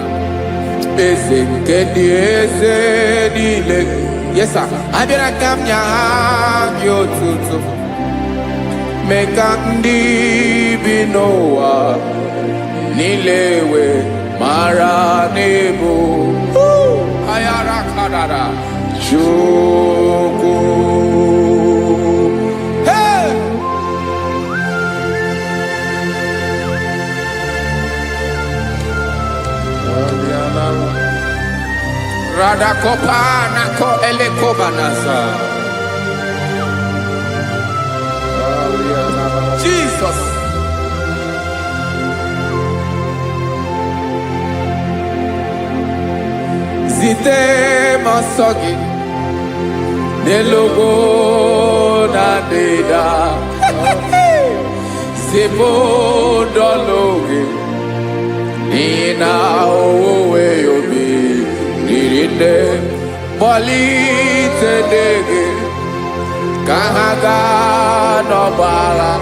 eze nke ndị eze niile. Yes sir, abịara ka m nye gị otuto. Mee ka ndị bi n'ụwa niile wee mara n'ebu ayara kadara Chukwu. Hey! Radakopa nako elekobanasa. Jesus. Zite masogi nelogo na deda. Zebo dologe nina owe yobi nirinde boli tedege kahaga no bala.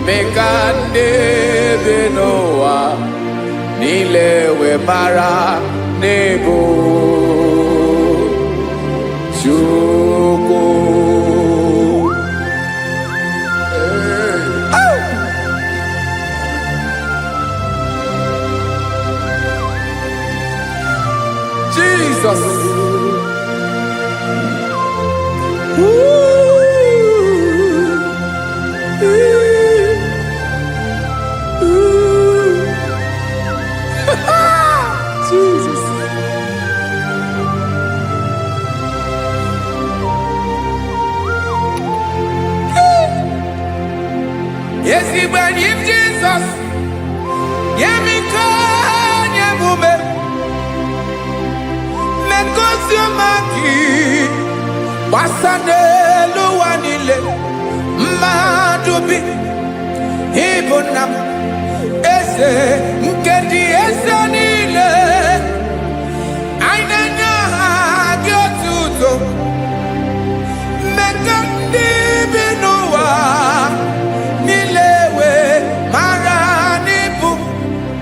Mekande benoa nilewe mara nebo Chukwu. Jesus. Jesus. Yes, he went in Jesus. Yemiko, Yemume. oziọma gị gbasa n'elu ụwa niile, mmadụ bi ịbụ nna m, eze nke ndị eze niile. Anyị na-enye aha gị otuto, mee ka ndị bi n'ụwa niile wee mara n'ịbụ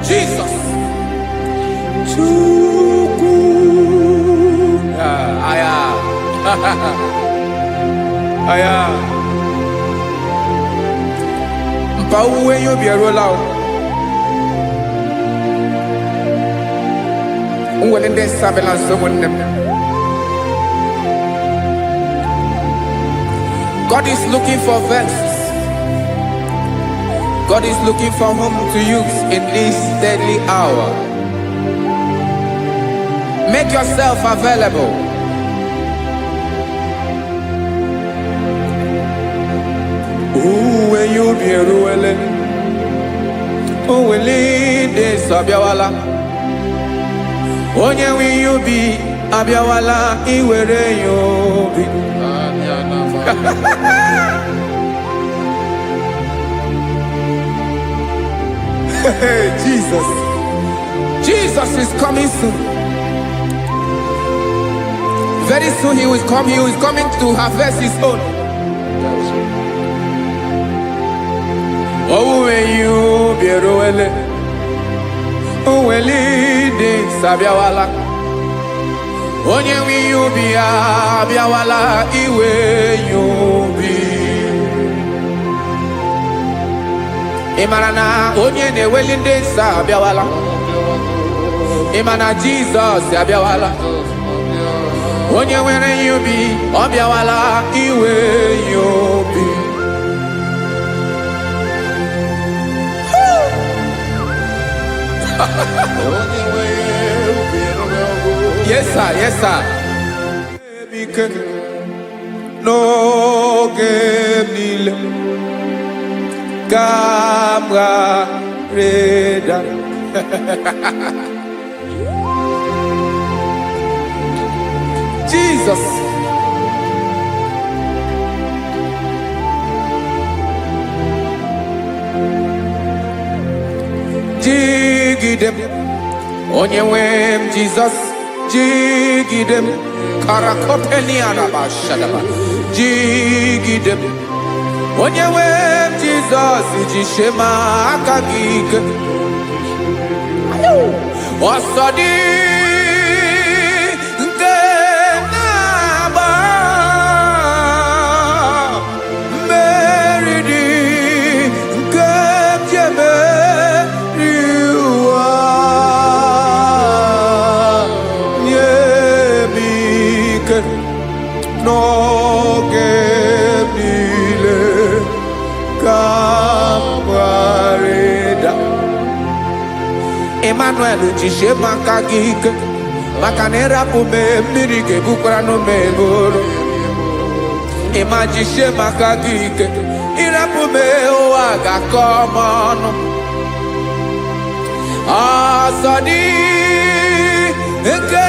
Jizọs Chukwu. Aya aya mpa uwe ya obi eruola o. Nwere ndị nsabela nso ụmụnne m. God is looking for vessels. God is looking for whom to use in this deadly hour. Make yourself available. When you be ruele, will lead this abiawala. Onye when you be abiawala, iwere you be. Jesus. Jesus is coming soon. Very soon he will come. He is coming to harvest his own. Oh, when you be roele, oh, when leading sabiawala. Onye when you be abiawala, iwe you be. Imana onye ne welinde sabiawala. Imana Jesus abiawala. Onye were you be abiawala, iwe you be. Yes sir, yes sir. No game nile Kamra reda. Jesus. Jigidem Onyewem Jesus Jigidem Karakopeni Arabashadaba Jigidem Onyewem Jesus Jishema Akagik Osadi Ngenaba Meridi Ngemjeme No gemile kamwareda. Emmanuel jishe makagike makanera pume mirike bukrano meboro. Ema jishe makagike irapume oaga komono. Asadi eke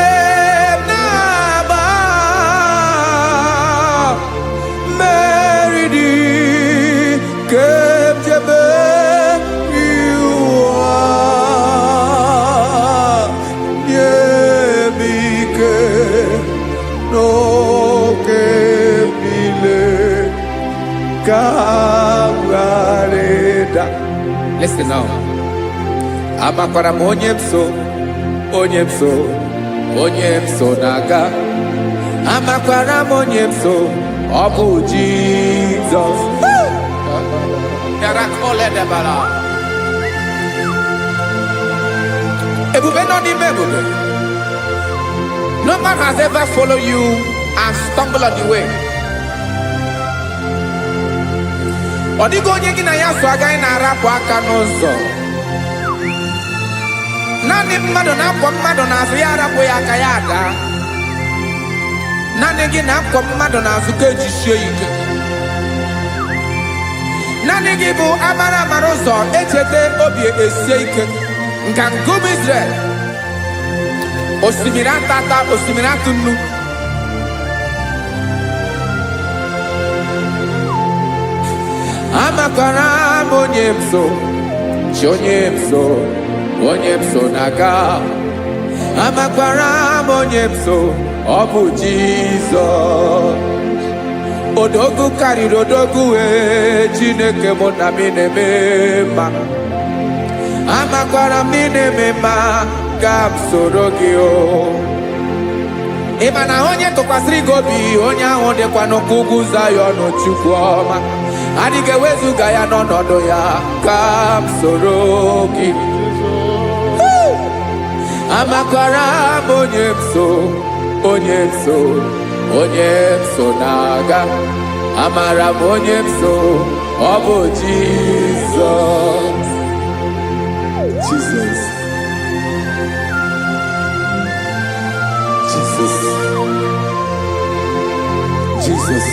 Listen now. Amakwara onyemso naga. Amakwara onyemso obu Jesus. Yarakole debara. Ebube no ni mebube. No man has ever followed you and stumbled on the way. Odigo onye gị na ya so agaghị na-arapụ aka n'ụzọ. Naanị mmadụ na-akwọ mmadụ n'azụ ya arapụ ya aka ya ada. Naanị gị na-akwọ mmadụ n'azụ ka ejisie ike. Naanị gị bụ amara ụzọ echete obi esie ike. Ngangum Israel. osimiri atata osimiri atụ nnu. Amakwara m onye m so, chi onye m so, onye m so na-aga. Amakwara m onye m so, ọ bụ Jizọs. Odogwu karịrị odogwu wee Chineke mụ na m na-eme mma. Amakwara m na-eme mma ka m soro gị o. Ị ma na onye tụkwasịrị gị obi, onye ahụ dịkwa n'ụkwụ ugwu Zayọn Chukwu ọma. Adịghị ewezuga ya n'ọnọdụ ya ka m soro gị. Amakwara m onye m so, onye m so, onye m so na-aga. Amara m onye m so, ọ bụ Jizọs. Jesus. Jesus. Jesus.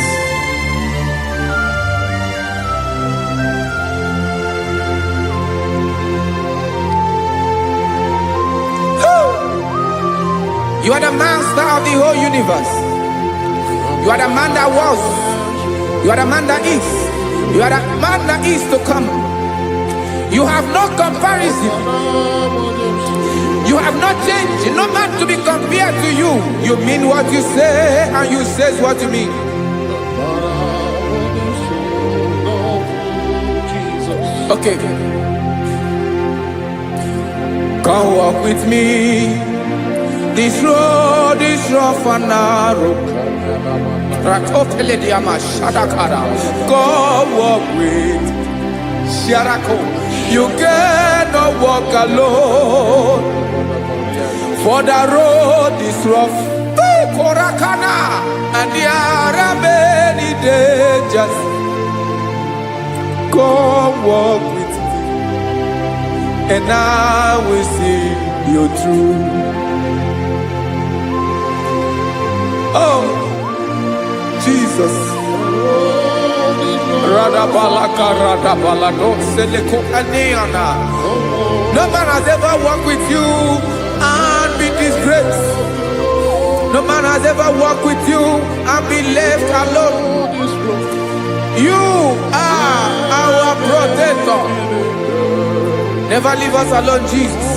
You are the master of the whole universe. You are the man that was. You are the man that is. You are the man that is to come. You have no comparison. You have not changed. No man to be compared to you. You mean what you say and you say what you mean. Okay. Come walk with me. This road is rough and narrow. Go walk with Sharako. You cannot walk alone. For the road is rough. Korakana. And there are many dangers. Go walk with me. And I will see you through. Oh, Jesus. No man has ever walked with you and been disgraced. No man has ever walked with you and been left alone. You are our protector. Never leave us alone, Jesus.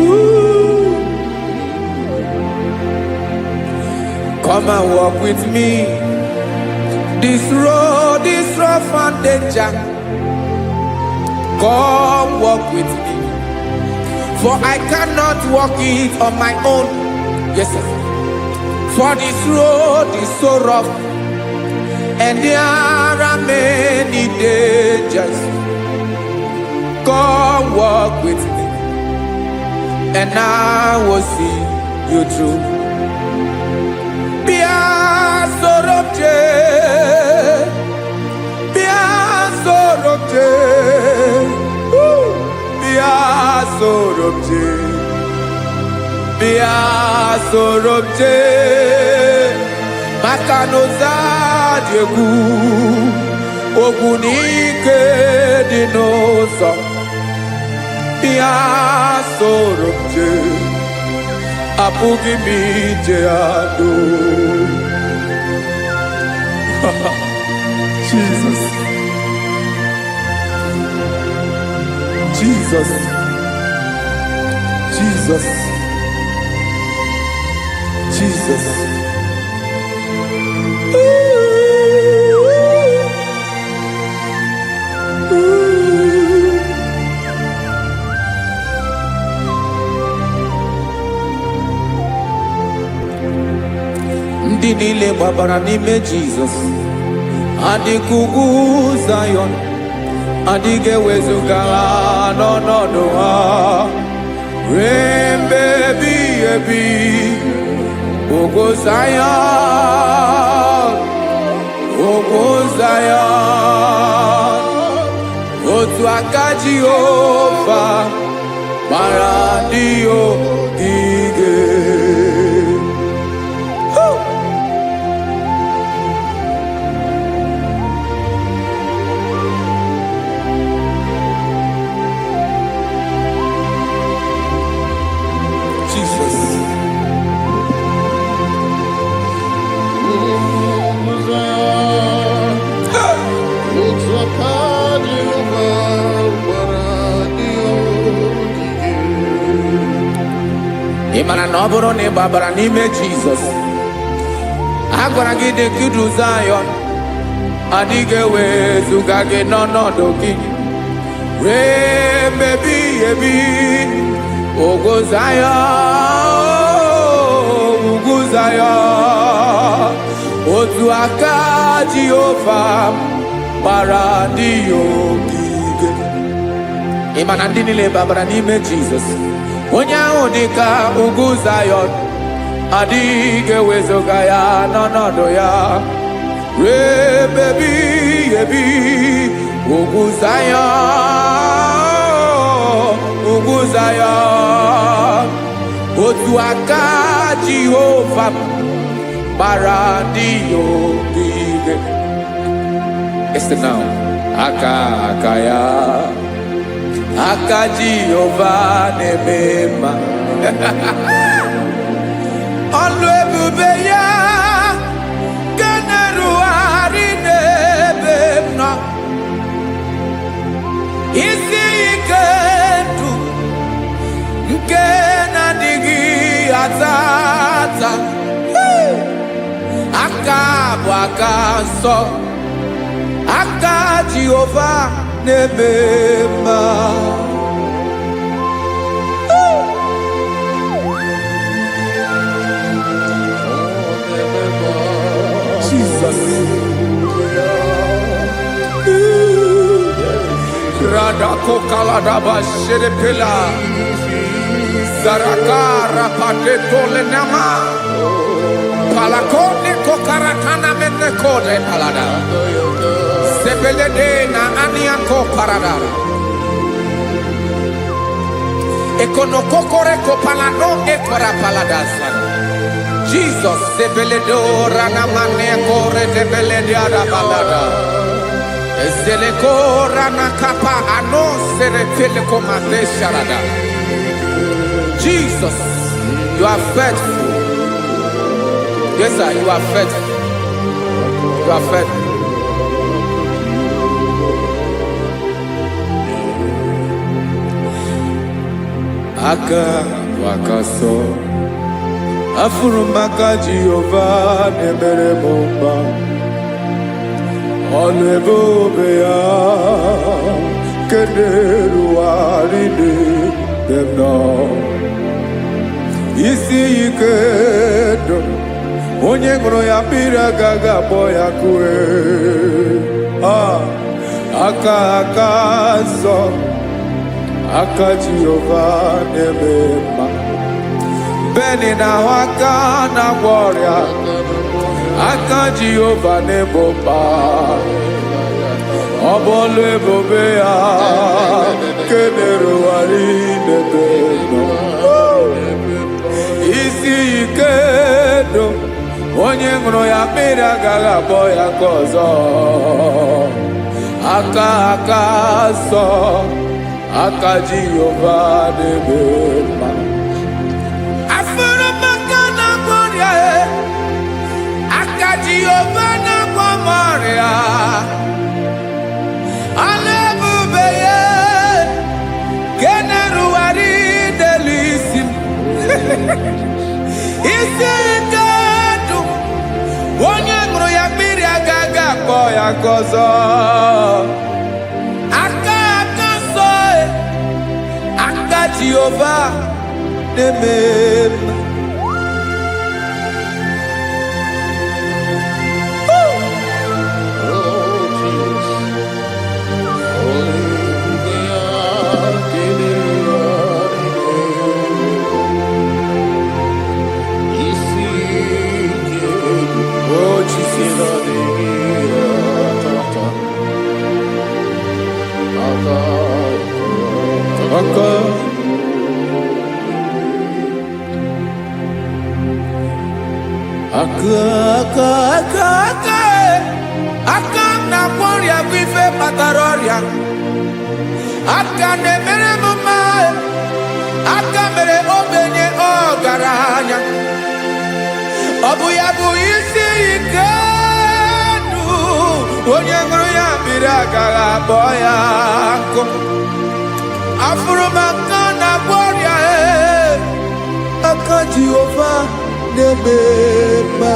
Ooh. Come and walk with me. This road is rough and danger. Come walk with me. For I cannot walk it on my own. Yes, sir. For this road is so rough. And there are many dangers. Come walk with me. And I will see you through. Sorobje Makanoza Diegu Ogunike Dinosa Bia Sorobje Apugi Mijeado. Jesus. Jesus. Jesus. Jesus. Ndị niile gbabara n'ime Jizọs adịghị ugwu Zayọn, adịghị ewezuga ha n'ọnọdụ ha ruo mgbe ebighị ebi. Ugwu Zayọn, ugwu Zayọn, otu aka Jehova gbara ndị ogige. ị mara na ọ bụrụ na ị gbabara n'ime Jizọs, a gwara gị dị ka idu Zayọn, adịghị ewezuga gị n'ọnọdụ gị ree mgbe ebighị ebi. Ugwu Zayọn, ugwu Zayọn, otu aka Jehova gbara ndị ya ogige. Ị ma na ndị niile gbabara n'ime Jizọs, onye ahụ dị ka ugwu Zayọn, adịghị ewezuga ya n'ọnọdụ ya ree mgbe ebighị ebi. Ugwu Zayọn, ugwu Zayọn, otu aka Jehova gbara ndị ya ogige. Listen now, aka ya, aka Jehova na-eme mma. Ọlụ ebube ya ga na-erugharị n'ebe m nọ. Isi ike ndụ nke na-adịghị ata ata, aka bụ aka nsọ, aka Jehova na-eme mma. Jesus. Radako kaladaba sherepela, zarakara patole nama, palakone kokarakana mene kode palada, sebelede na aniako paradara, ekono kokore kopalano ekora paladasa. Jesus, sebeledo rana mane kore debelede ada balada. Ezeleko rana kapa ano serefele komate sharada. Jesus, you are faithful. Yes, sir, you are faithful. You are faithful. Aka wakaso, afurumaka Jehova nebere bomba. Ọlụ ebube ya keneruarị n'ebe m nọ. Isi ike ndụ onye ṅụrụ ya mmiri agaghị akpọ ya kue. Aka nsọ, aka Jehova na-eme mma. Beni na-ahụ aka na-agwọ ọrịa, aka Jehova na-egbo mkpa. Ọ bụ ọlụ ebube ya kenerugharị n'ebe m nọ. Isi ike ndụ onye ṅụrụ ya mmiri agaghị akpọ ya nke ọzọ. Aka nsọ, aka Jehova na-eme mma. Jehova na-agwọ m ọrịa, ọlụ ebube ya ga na-erugharị n'elu isi m. Isi ike ndụ onye ṅụrụ ya mmiri agaghị akpọ ya nke ọzọ. Aka nsọ, aka Jehova na-eme mma. Aka na-agwọ ọrịa bụ ife kpatara ọrịa. Aka na-emere m mma, aka mere ogbenye ọgaranya. Ọ bụ ya bụ isi ike ndụ onye ṅụrụ ya mmiri agaghị akpọ ya nkụ. Afụrụ m aka na-agwọ ọrịa, aka aka Jehova na-eme mma.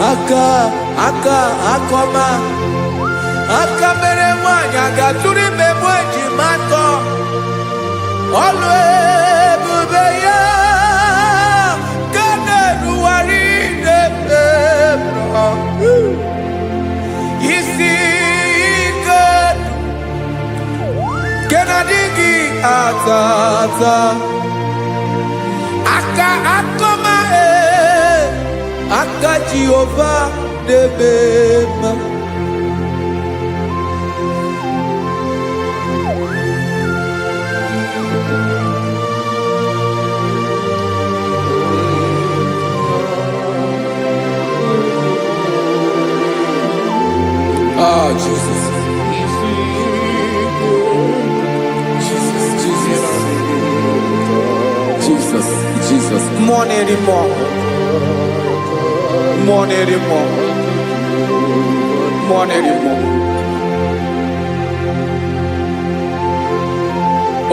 Aka akọma, aka mere nwanyị agatụrụ ime mụ ejima atọ. Ọlụ ebube ya ka na-erugharị na-eme mma. Isi ike nke na-adịghị ata ata. Aka akọma aka Jehova na-eme mma. Ah, Jesus. Jesus. More anymore.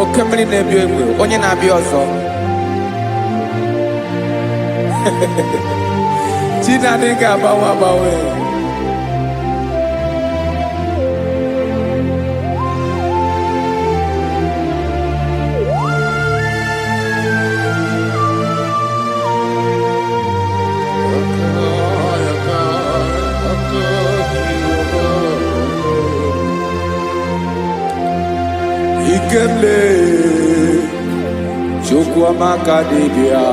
Oke mmiri na-ebi egbe, onye na-abịa ọzọ. Chi na-adị ga-agbanwe. Ikemle Chukwuamaka dibịa,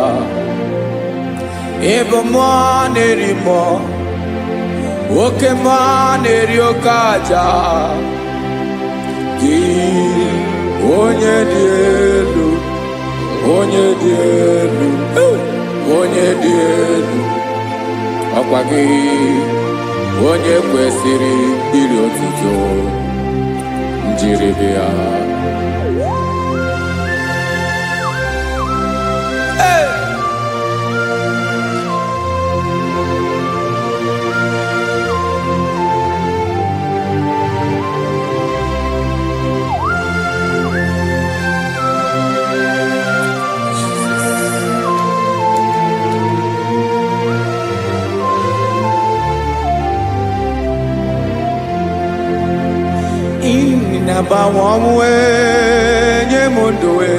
ebe mmụọ na-eri mmụọ, oke mmụọ na-eri oke aja. Gị onye dị elu, onye dị elu, onye dị elu, ọkwa gị onye kwesịrị iri otuto njiri bịa. Nabawamwe nye munduwe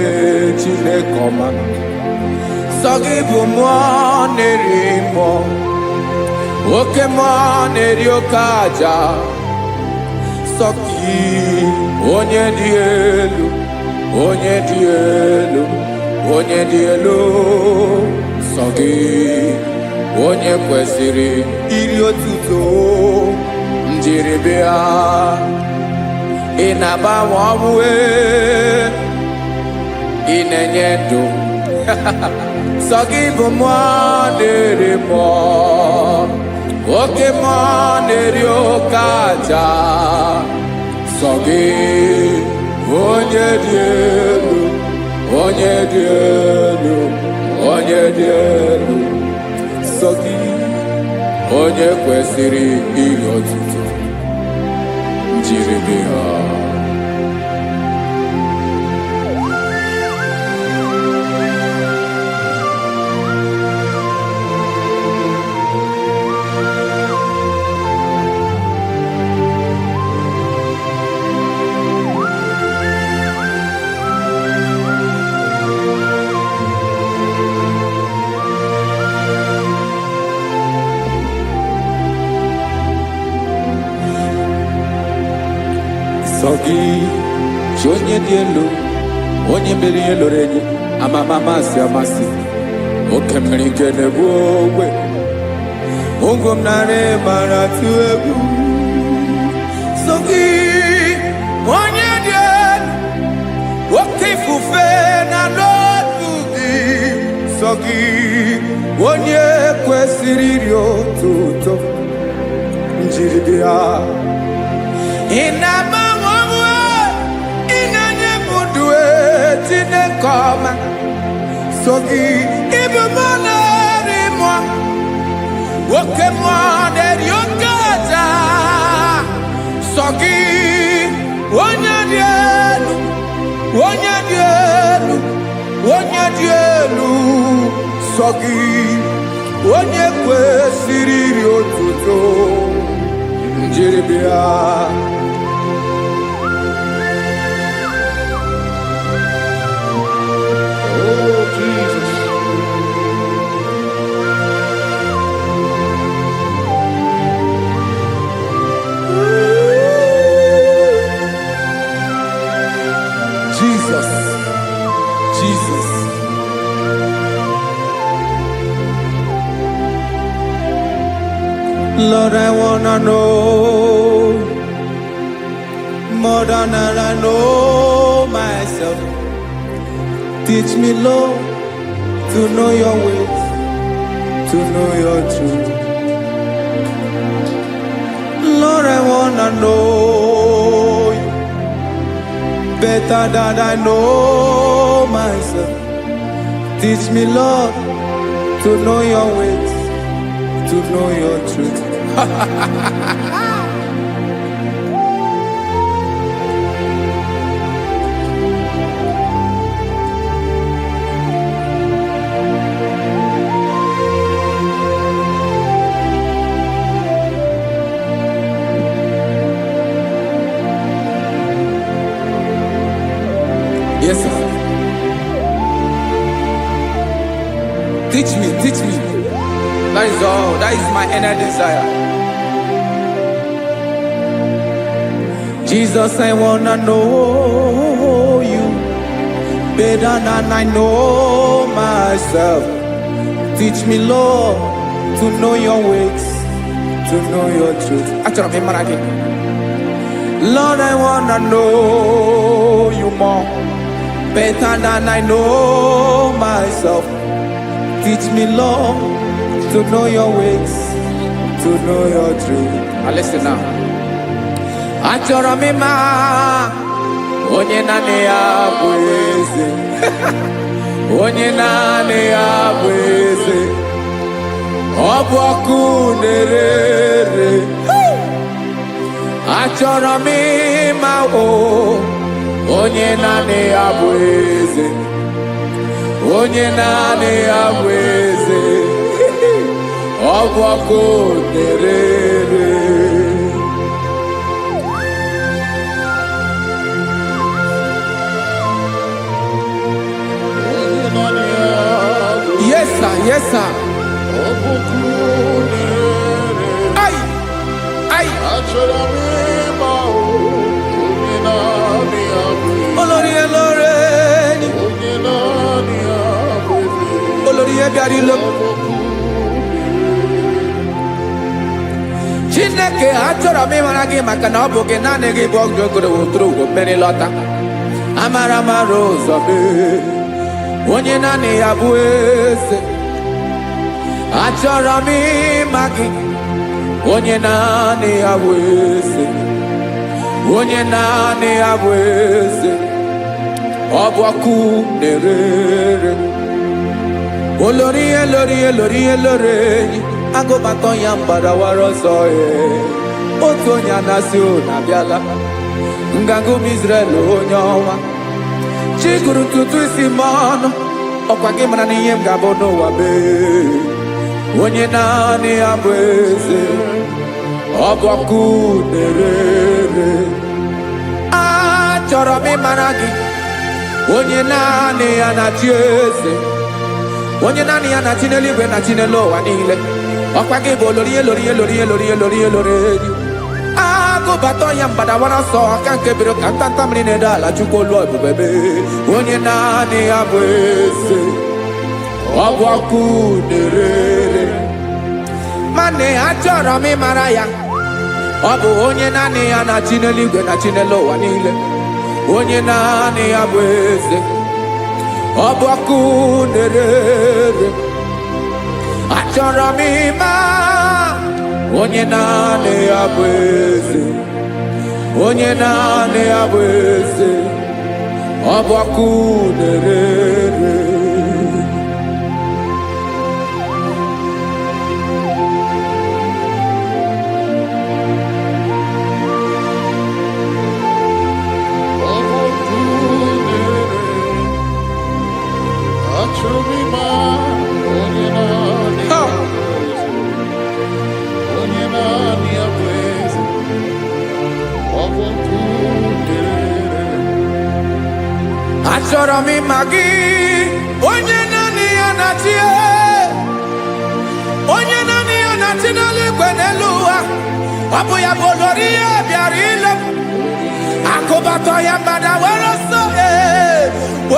Chineke ọma. Sọ gị bụ mmụọ na-eri mmụọ, oke mmụọ na-eri oke aja. Sọ gị onye dị elu, onye dị elu, onye dị elu. Sọ gị onye kwesịrị iri otuto njiri bịa. Ị na-agbanwe ọnwụ, ị na-enye ndụ. Sọ gị bụ mmụọ na-eri mmụọ, oke mmụọ na-eri oke aja. Sọ gị onye dị elu, onye dị elu, onye dị elu. Sọ gị onye kwesịrị iri otuto njiri bịa. Sọ gị chi onye dị elu, onye mere ihe lụrụ enyi, amama amasị amasị. Oke mmiri nke na-egbu ogbe, ụgwọ m narị mara atụ egwu. Sọ gị onye dị elu, oke ifufe na n'otu gị. Sọ gị onye kwesịrị iri otuto njiri bịa. Ị na-agbanwe ọnwụ, ị na-enye m ndụ Chineke ọma. Sọ gị ịbụ mmụọ na-eri mmụọ, oke mmụọ na-eri oke aja. Sọ gị onye dị elu, onye dị elu, onye dị elu sọ gị, onye kwesịrị iri otuto njiribịa. Oh, Jesus. Jesus, Jesus. Lord, I wanna know more than I know myself. Teach me, Lord, to know your ways, to know your truth. Lord, I wanna know you better than I know myself. Teach me, Lord, to know your ways, to know your truth. Yes, sir. Teach me, teach me. That is all. That is my inner desire. Jesus, I wanna know you better than I know myself. Teach me, Lord, to know your ways, to know your truth. Actually, I'm again. Lord, I wanna know you more, better than I know myself. Teach me, Lord, to know your ways, to know your truth. Now listen now. Achọrọ m ịma onye naanị ya bụ eze. Onye naanị ya bụ eze. Ọ bụ ọkụ na-ere. Achọrọ m ịma onye naanị ya bụ eze. Onye naanị ya bụ eze. Ọ bụ ọkụ na-ere. Yes, sir. Yes, sir. Ay, ay. Olórí elóore ni. Olórí ebiari lo. Chineke achọrọ m ịmara gị maka na ọ bụ gị naanị gị bụ ọgụ ogoro wotoro ugwo mmeri lọta. Amara mara ụzọ mee. Onye naanị ya bụ eze. Achọrọ m ịma gị. Onye naanị ya bụ eze. Onye naanị ya bụ eze. Ọ bụ ọkụ na-ere. Olórí elórí elórí elóore enyi. Agụbatọ ya mgbadawara ọsọ ya. Otu onye anasị na-abịala. Nganga ụmụ Izrel onye ọnwa. Chiguru ntutu isi m ọnụ. Ọkwa gị mara na ihe m ga-abụ n'ụwa mee. Onye naanị ya bụ eze. Ọ bụ ọkụ na-ere. Achọrọ m ịmara gị. Onye naanị ya na-achị eze. Onye naanị ya na-achị n'eluigwe na-achị n'elu ụwa niile. Ọkwa gị bụ olórí elórí elórí elórí elórí elórí enyi. Agụbatọ ya mgbadawara ọsọ aka nke biro ka ntanta mmiri na-ede ala Chukwu olu ebube mee. Onye naanị ya bụ eze. Ọ bụ ọkụ na-ere. Mane achọrọ m ịmara ya. Ọ bụ onye naanị ya na-achị n'eluigwe na-achị n'elu ụwa niile. Onye naanị ya bụ eze. Ọ bụ ọkụ na-ere. Achọrọ m ịma onye naanị ya bụ eze. Onye naanị ya bụ eze. Ọ bụ ọkụ na-ere. achọrọ m ịma gị, onye naanị ya na-achị, onye naanị ya na-achị n'eluigwe n'elu ụwa. Ọ bụ ya bụ olori ihe bịara ile m, akụbatọ ya mgbada were ọsọ.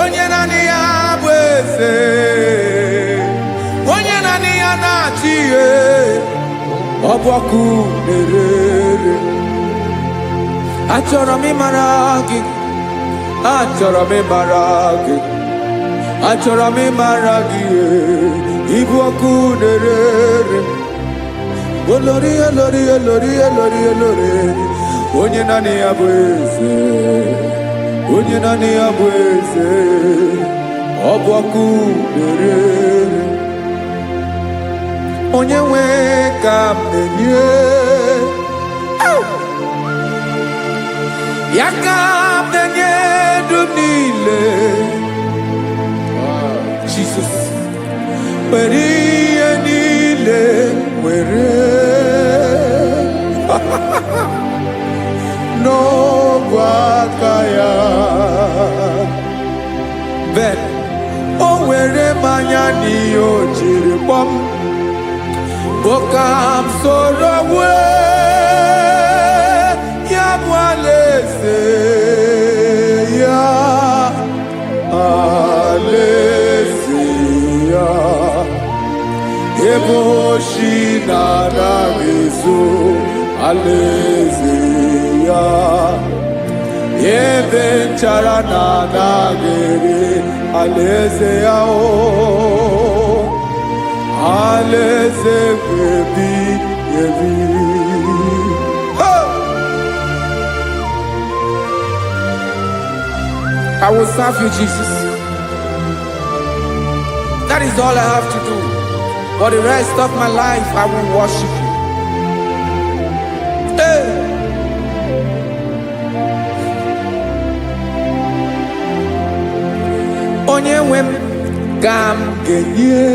Onye naanị ya bụ eze, onye naanị ya na-achị ihe. Ọ bụ ọkụ na-ere. Achọrọ m ịmara gị, achọrọ m ịmara gị, achọrọ m ịmara gị. Ịbụ ọkụ na-ere. Olori, olori, olori, olori, olori. Onye naanị ya bụ eze, onye naanị ya bụ eze. Ọ bụ ọkụ na-ere. Onye nwe ka m na-enye, ya ka m na-enye ndụ niile. Jesus, were ihe niile were n'ọbụ aka ya. Ben, o were mmanya n'ihe o jiri kpọọ m, bụ ka m soro wee ya bụ alaeze ya, alaeze ya. Ebe oshi na-anaghị ezo, alaeze ya. Ebe nchara na-anaghị ere, alaeze ya. Alaeze ebi ebi. I will serve you, Jesus. That is all I have to do. For the rest of my life, I will worship you. Hey. Onye nwe m ka m ga-enye,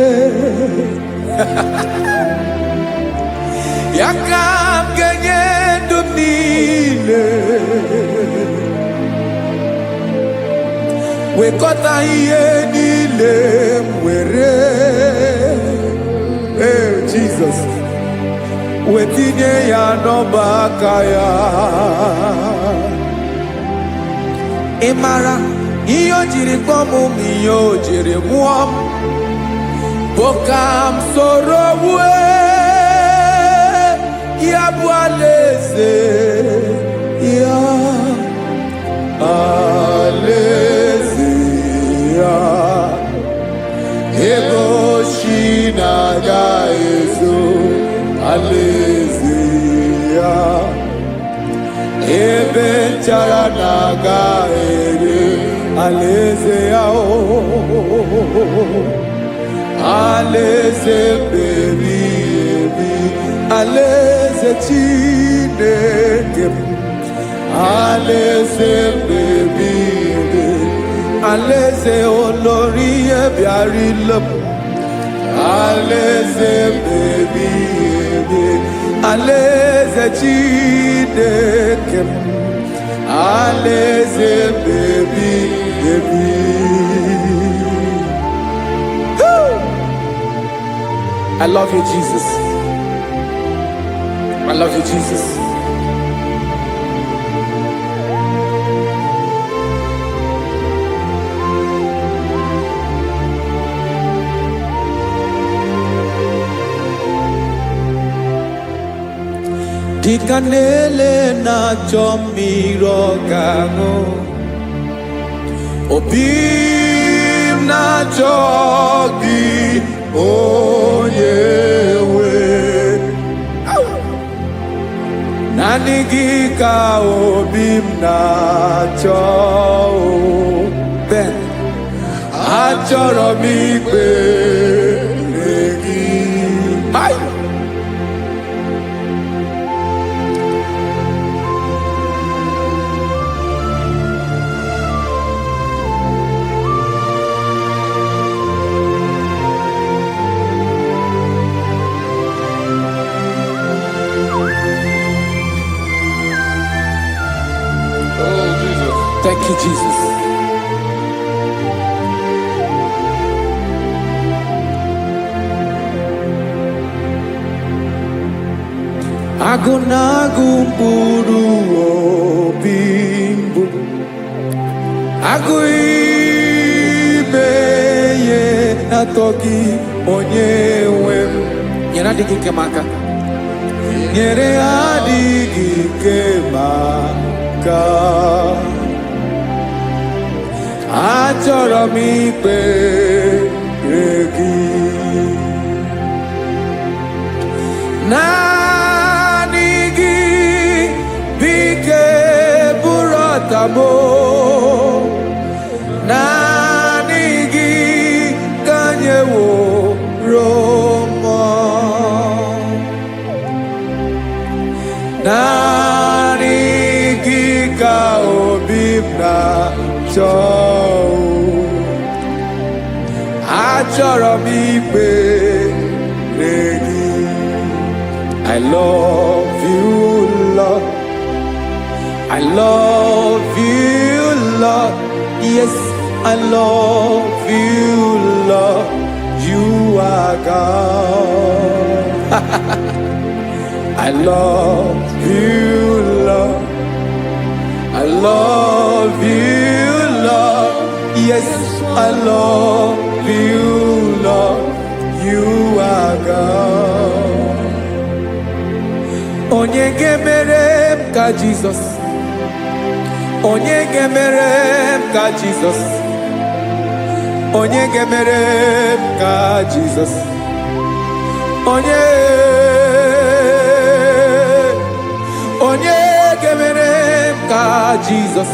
ya ka m ga-enye ndụ m niile. Wekọta ihe niile m were, Jesus, wetinye ya n'ọba aka ya. Ị mara ihe o jiri kpọọ m, ihe o jiri mụọ m, bụ ka m soro wee ya bụ alaeze ya, alaeze ya. Ebe oshi na-agaghị ezo, alaeze ya. Ebe nchara na-agaghị ere, alaeze ya. Alaeze ebi ebi, alaeze Chineke m. Alaeze ebi ebi, alaeze olori ihe bịara ile m. Alaeze ebi ebi, alaeze Chineke m. Alaeze ebi ebi. I love you, Jesus. I love you, Jesus. Dịka na-ele na-achọ mmiri ọ ga-aṅụ, obi m na-achọ gị, onye nwe. Naanị gị ka obi m na-achọ. Ben, achọrọ m ikpere gị. Oh, Jesus. Thank you, Jesus. Agụnagụ mkpụrụ obi mbụ agụ ime ihe atọ gị onye nwe m nyere adịghị ike m aka nyere adịghị ike m aka achọrọ m ikpere gị naanị gị bike bụrụ ọtamo naanị gị ka nyeworo m naanị gị ka obi m na-achọ achọrọ m ikpere gị I love you, Lord. I love you, Lord. Yes, I love you, Lord. You are God. I love you, Lord. I love you, Lord. Yes, I love you, Lord. You are God. Onye ga-emere m ka Jizọs Onye ga-emere m ka Jizọs Onye ga-emere m ka Jizọs Onye ga-emere m ka Jizọs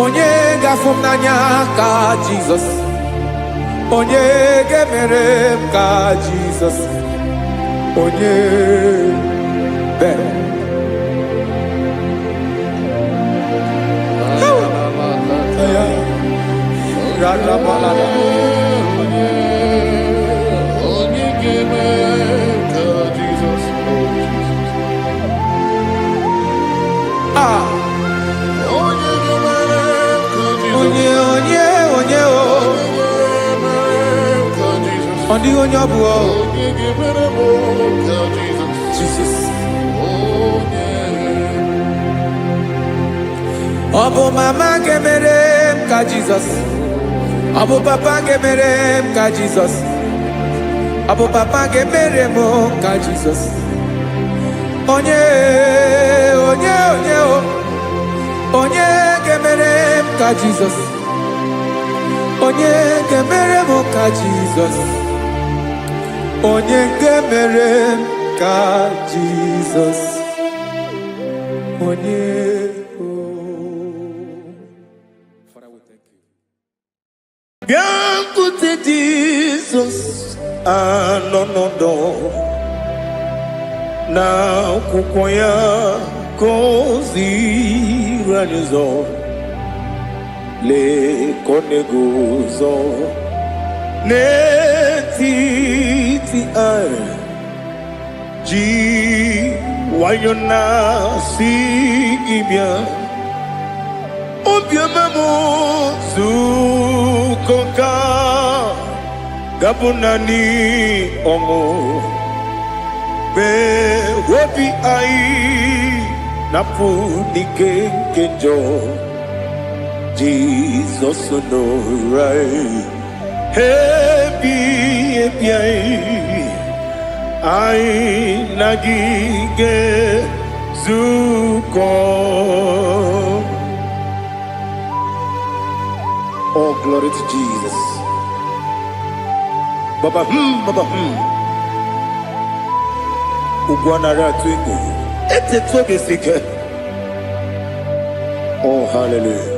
Onye ga-afụ m n'anya ka Jizọs Onye ga-emere m ka Jizọs Onye better. Jesus. Obu mama gemere m ka Jesus. Obu papa gemere m ka Jesus. Obu papa gemere m ka Jesus. Onye gemere m ka Jesus. Onye gemere m ka Jesus. Onye gemere m ka Jesus. Onye Biancote Jesus anonodo na kukoya kozi ranizo le konegozo netiti ai ji wayona sigibia obiamamo zukoka gabunani omo be wobi ai napudike kenjo Jesus no right happy ai nagige zuko. Oh, glory to Jesus. Baba, Baba, Ugwanara twingo. Ete toge sike. Oh, hallelujah.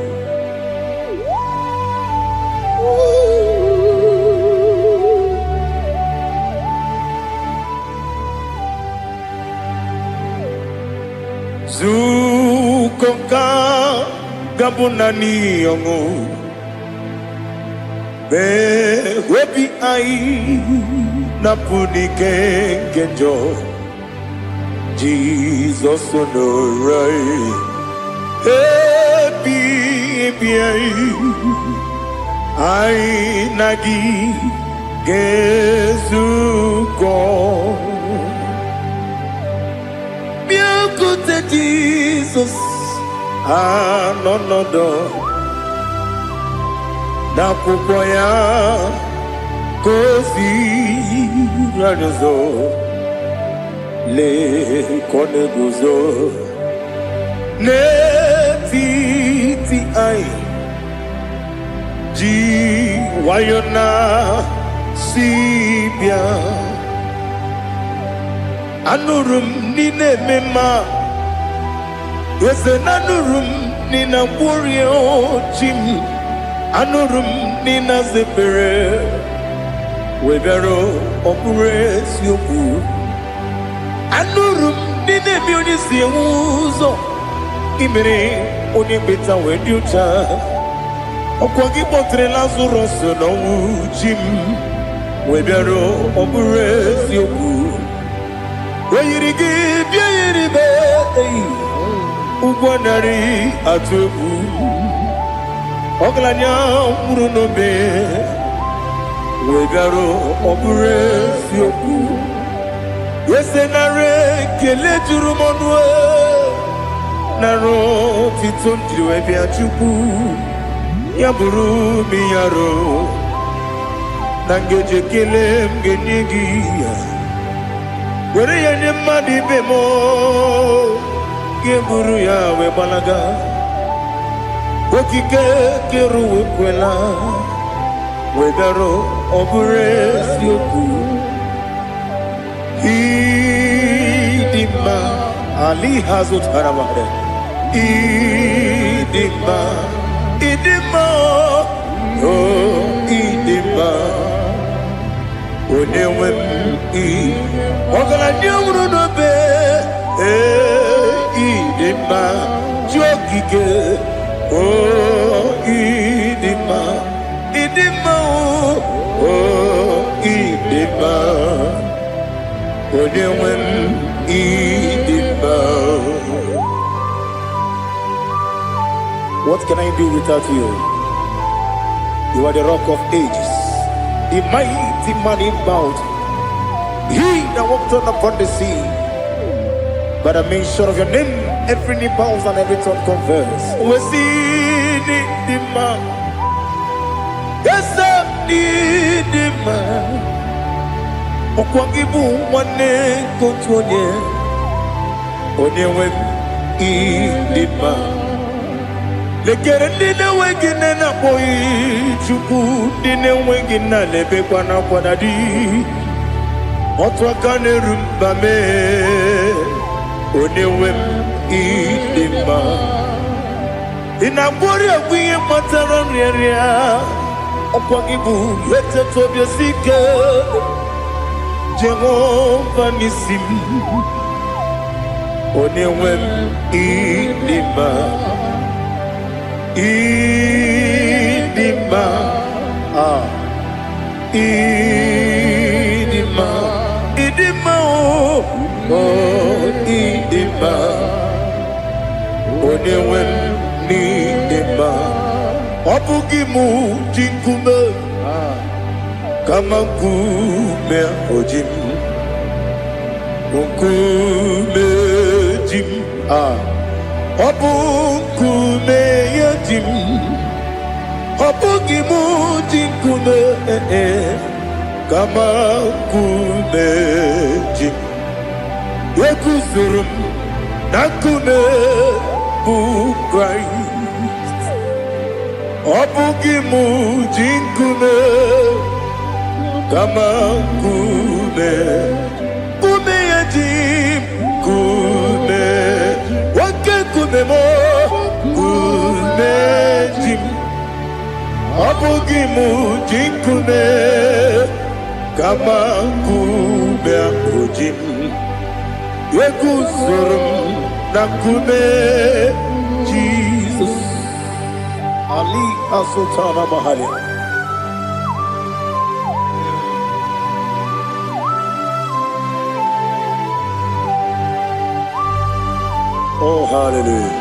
Zukoka gabunani yongo. Be wepi ai napudike kenjo Jesus no right happy ai nagi gezuko bịakwute Jizọs anọnọdụ n'akwụkwọ ya ka o ziri anyị ụzọ lee ka ọ na-eguzo n'etiti anyị ji nwayọọ na-si bịa. Anụrụ m n'ime eme mma eze na anụrụ m n'ina mkpụrụ ochi m anụrụ m n'ina zebere wee bịara ọ bụrụ eziokwu. Anụrụ m n'ina eme onye si enwe ụzọ imere onye mkpeta wee dị ụcha. Ọkwa gị kpọtere Lazarọs n'ọnwụ chi m wee bịara ọ bụrụ eziokwu. O yiri gị bịa yiri be ụgwọ narị atụ egwu. Ọgaranya mkpụrụ n'obe wee bịara ọ bụrụ eziokwu. Ese nara ekele juru m ọnụ nara otito m jiri wee bịa Chukwu. Ya bụrụ m ya ro na ngeji ekele m ga-enye gị ya. Were ya nye mmadụ ibe m ga-eburu ya wee gbalaga. Okike kere uwe kwela wee bịara ọ bụrụ eziokwu. Ịdị mma Ali ha zụtara mmadụ. Ịdị mma ịdị mma ịdị mma onye nwe m ọgaranya nwụrụ n'obe ịdị mma ji okike ịdị mma ịdị mma ịdị mma onye nwe m ịdị mma. What can I do without you? You are the rock of ages, the mighty man in battle. He that walked on upon the sea. By the mention of your name, every knee bows and every tongue confess. We see the man. Yes, the man. Okwangibu wane kotonye. Onyewe the man. Lekere ndị na-enweghị nne na-akpọghị Chukwu, ndị na-enweghị nna na-ebekwa n'akwa na di. Otu aka na-eru mba mee onye nwe m ịdị mma. Ị na-agwọrị agwụ ihe kpatara nrịarịa. Ọkwa gị bụ eteta obi esi ike Jehova n'isi m. Onye nwe m ịdị mma. Ịdị mma, ịdị mma, ịdị mma, ịdị mma, onye nwe m n'ịdị mma. Ọ bụghị mụ ji nkume kama nkume oji m, nkume ji m. Ọ bụ nkume ya ji m, ọ bụghị mụ ji nkume kama nkume ji m. Eguzoro m na nkume bụ Kraịst. Ọ bụghị mụ ji nkume kama nkume ya ji m. Nkume nkume mo nkume ji m. Ọ bụghị mụ ji nkume kama nkume ahụ ji m. Eguzoro m na nkume Jizọs. Ali Asotana Mahalia. Oh, hallelujah.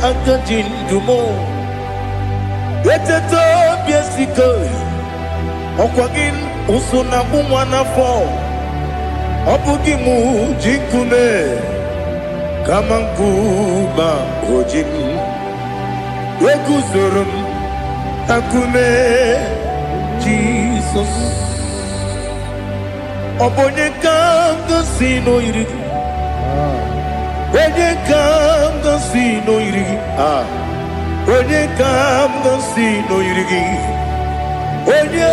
agadi ndumo eteto biesiko okwagin usuna mwana fo obugi mu jikume kama nkuba ojim weguzorum takume Jesus obonye kanga sino irigi onye kanga sino irigi onye kanga sino irigi onye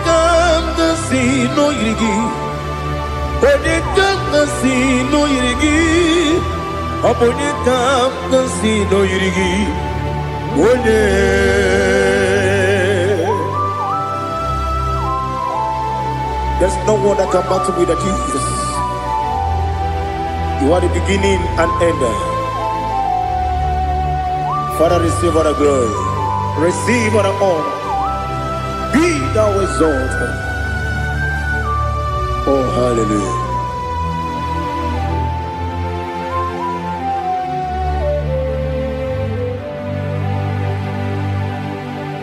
kanga sino irigi onye kanga sino irigi obonye kanga sino irigi onye. There's no one that can battle with Jesus. You are the beginning and end. Father, receive our glory. Receive our honor. Be thou exalted. Oh, hallelujah.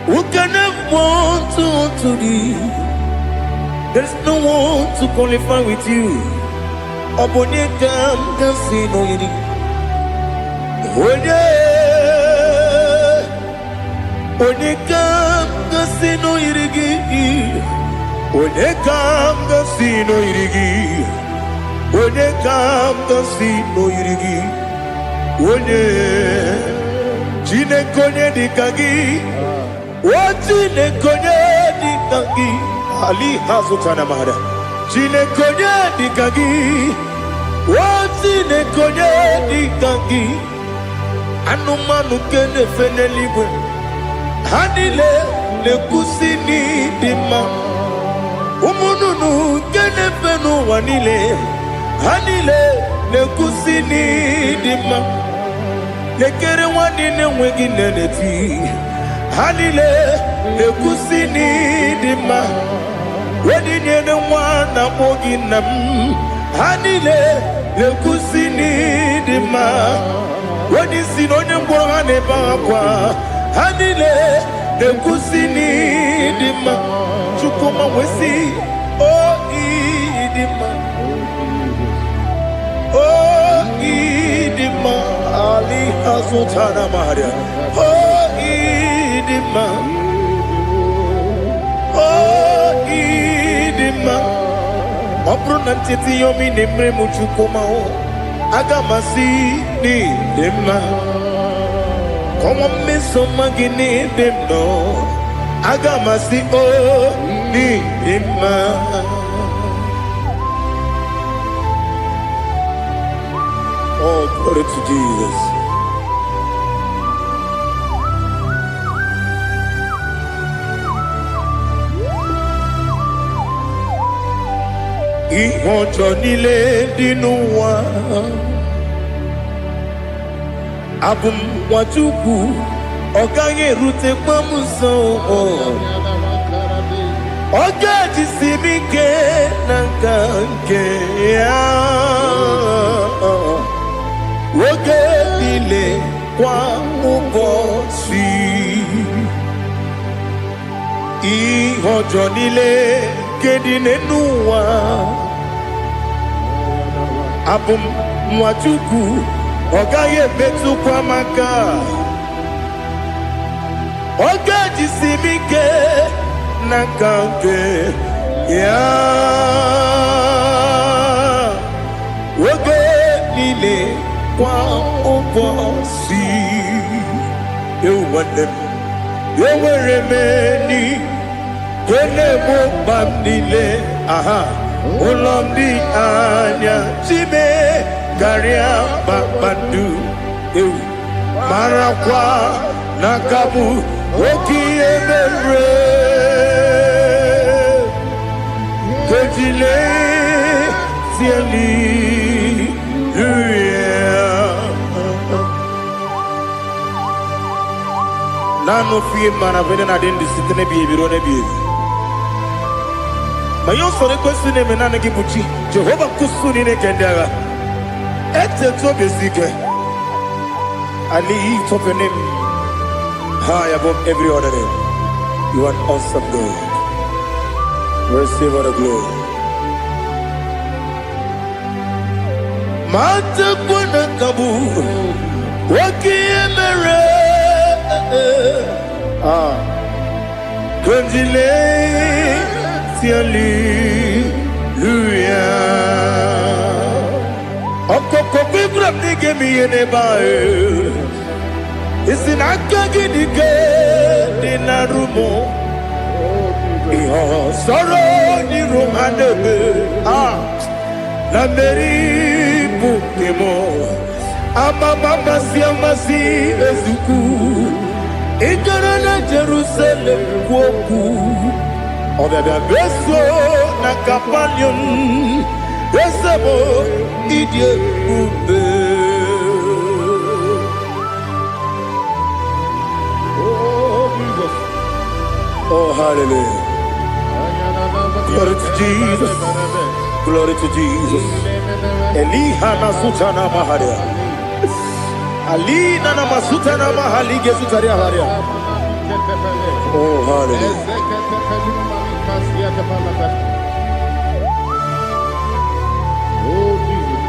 Who can have one to thee? There's no one to qualify with you. Obonye kanga sino yiri. Onye kanga sino yirigi. Onye kanga sino yirigi. Onye kanga sino yirigi. Onye jine konye dikagi. Wajine konye dikagi. Ali hazutana mahada. Jine konye dikagi. Wajine konye dikagi. Anumanu kene fene ligwe. Hanile le kusini dima. Umununu kene fenu wanile. Hanile le kusini dima. Lekere wanine wengi neneti. Hanile le kusini dima. Wedi nyene mwana mogi nam. Hanile le kusini dima. Wedi sinonye mbwagane bakwa. Hanile le kusini dima. Chukuma wesi oh idima. Oh idima. Ali hazutana maria. Oh idima. Oh idima. Opro nantiti yomi nemre muchukuma o. Agamasi ni dema. Como me somagini demno. Agamasi o ni dema. Oh, glory to Jesus. Ihojo nile dinuwa abum watuku oganye rute pamuso oga jisimike nanganke ya woge nile kwa ubosi ihojo nile kedinenuwa abum mwatuku ogaye betu kwa maka oga jisimike nakange ya woge nile kwa ubosi eweremeni kene mo bamnile aha ulomdi anya chime garia babandu marakwa nakabu okiemere kejile sieli nano fie mana vene na dendi sitene biebiro ne biebi mayo sore kwesune menane gibuchi Jehova kusuni ne kendera I lift up your name high above every other name. You are awesome God. Receive all the glory. Mata kuna kabu wakiemere Kunjile Hallelujah. Okoko bibra nige mi enebae. Isinaka gidige dinarumo. Iho soro ni romanebe. Na meri bukemo. Amama siamasi ezuku. Ikarana Jerusalem woku. Obebe beso na kapanion. Besamo idie ube. Oh, Jesus. Oh, hallelujah. Glory to Jesus. Glory to Jesus. Elihana sutana maharia. Alina na masutana mahalige sutaria haria. Oh, hallelujah. Oh, Jesus.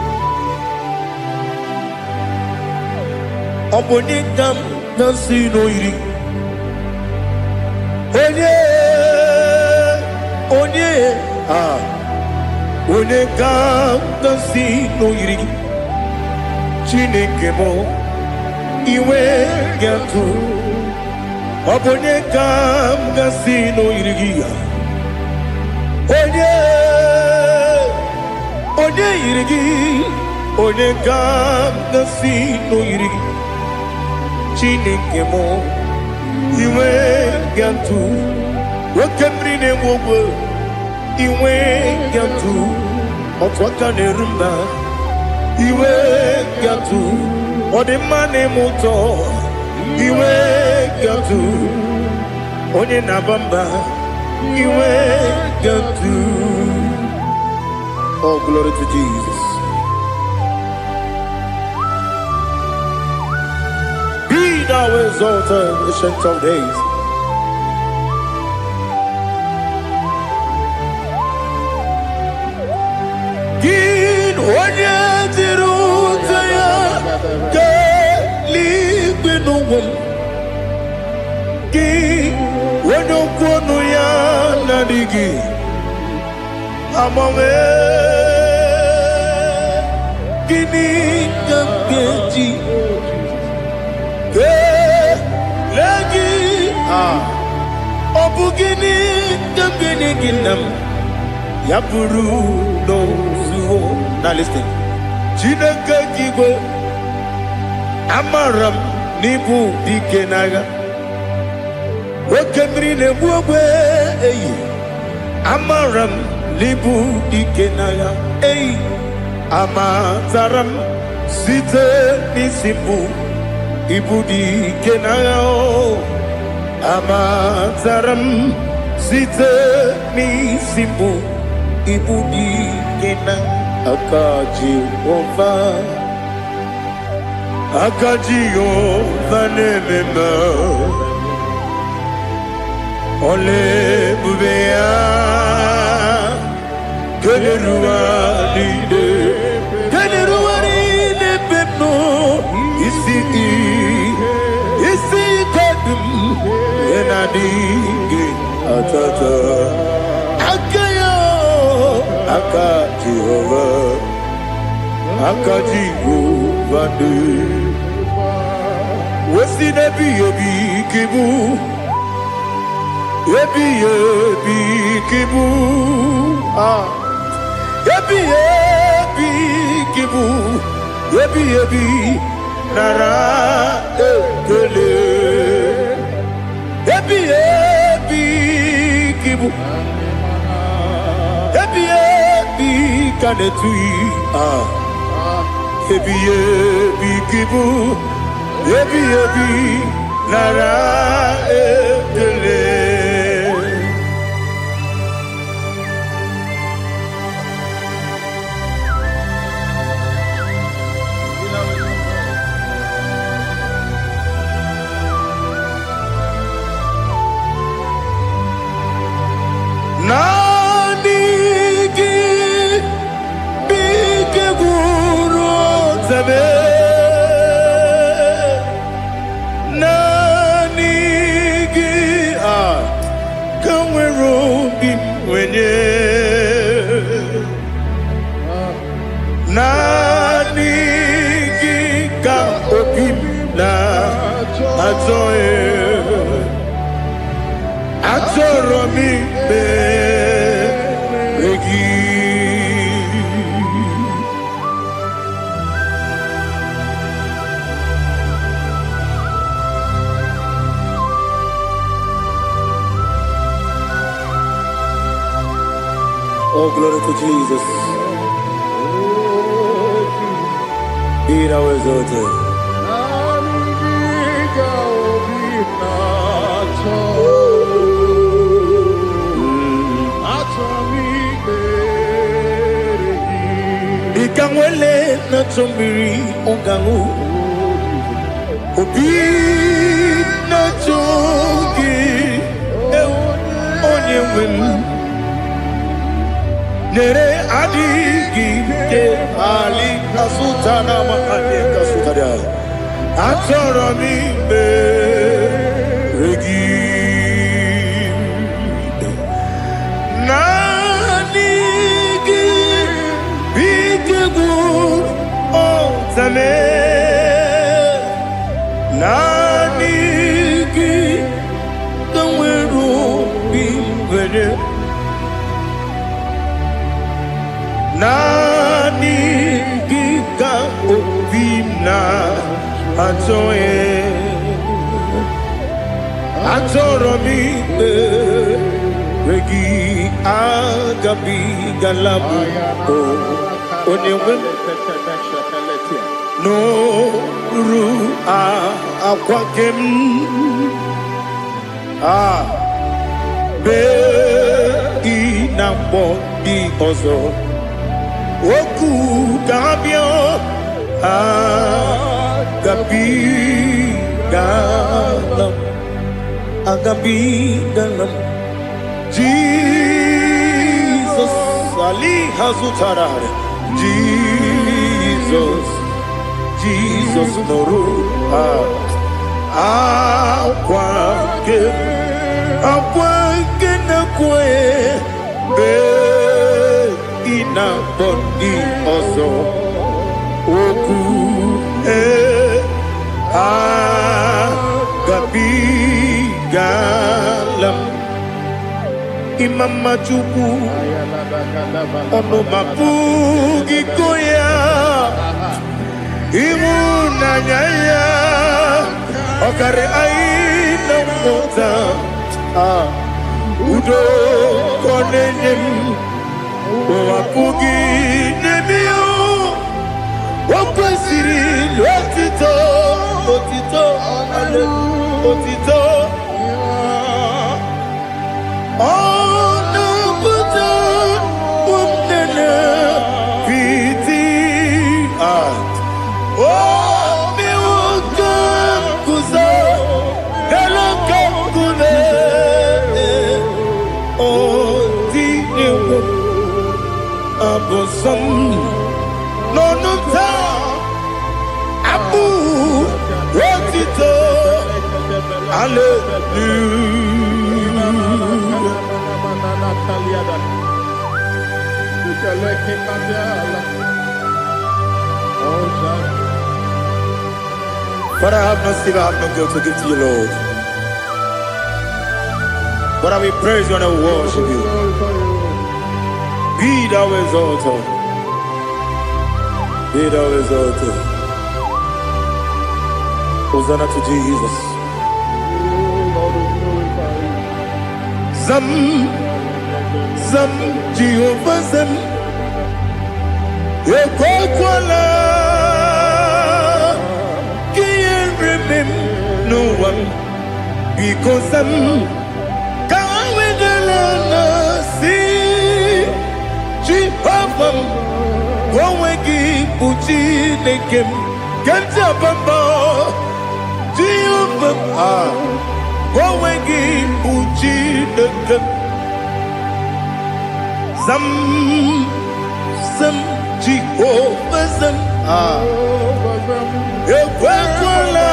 Obonikam nansino iri. Onye Onekam nansino iri. Chineke mo iwe gatu. Obonekam nansino iri. Onye irigi, onekam nansino iri. Chineke mo iwe gatu. Wakemri ne mwogo iwe gatu. Otwaka ne rumba iwe gatu. Odemane moto iwe gatu. Onye nabamba iwe gatu. Oh, glory to Jesus. Be thou exalted, ancient of days. Gin onye tirutaya ke libinum. Gin onye kwonu ya nadigi. Amame gini keji ke lagi obu gini kebini ginam ya buru no zuo. Now listen. Chineke kigwe amaram nibu dikenaga okemri ne buogwe eyi amaram libu dikenaya ei amataram site nisibu ibu dikenaya o amataram site nisibu ibu dikenaya akaji ova nemema ole bubea Keneruari peno isi kadum enadinge atata akayo Jehovah de wesi nebi kibu ebi kibu Ebi kibu, ebi nara ekele. Ebi kibu, ebi kanetui. Ebi kibu, ebi nara ekele. Nani ka opim na atoe atoromi be regi. Oh, glory to Jesus. Be thou exalted. Ikangwele na chombiri ongangu obi na chogi onye wem nere adigi ke ali asutana mahane kasutaria atoro mi be regi nanigi bigegu o zame nanigi kanweru bingwere Nani gika opimna atoe atoromi regi agabi galabu onyewe no ru akwakem be inambo di ozo Oku gabio agabi galam Jesus Ali Hazutarare Jesus Noru Aquake na kwe be ina boni ozo oku gabi galam imama chuku ono mapugi koya imuna nyaya okare aina mota udo konenyem Wapugi nemio Wakwasiri Lotito Otito Ono buta Umnene Piti Miwaka Kuza Helaka Kune Otini Abosam no ta Abu Rotito But I have no silver, I have no gold to give to you, Lord. But I will praise you and I will worship you. Be thou exalted. Be thou exalted. Hosanna to Jesus. Zam Jehovah Zam Ekwakwala Can't remember no one because Zam Kawedalana see Jehovah Wawegi Puchi Nekem Ganja Bamba Jehovah Wawegi Puchi Nekem Zam Jehovah Zam Ekwakwala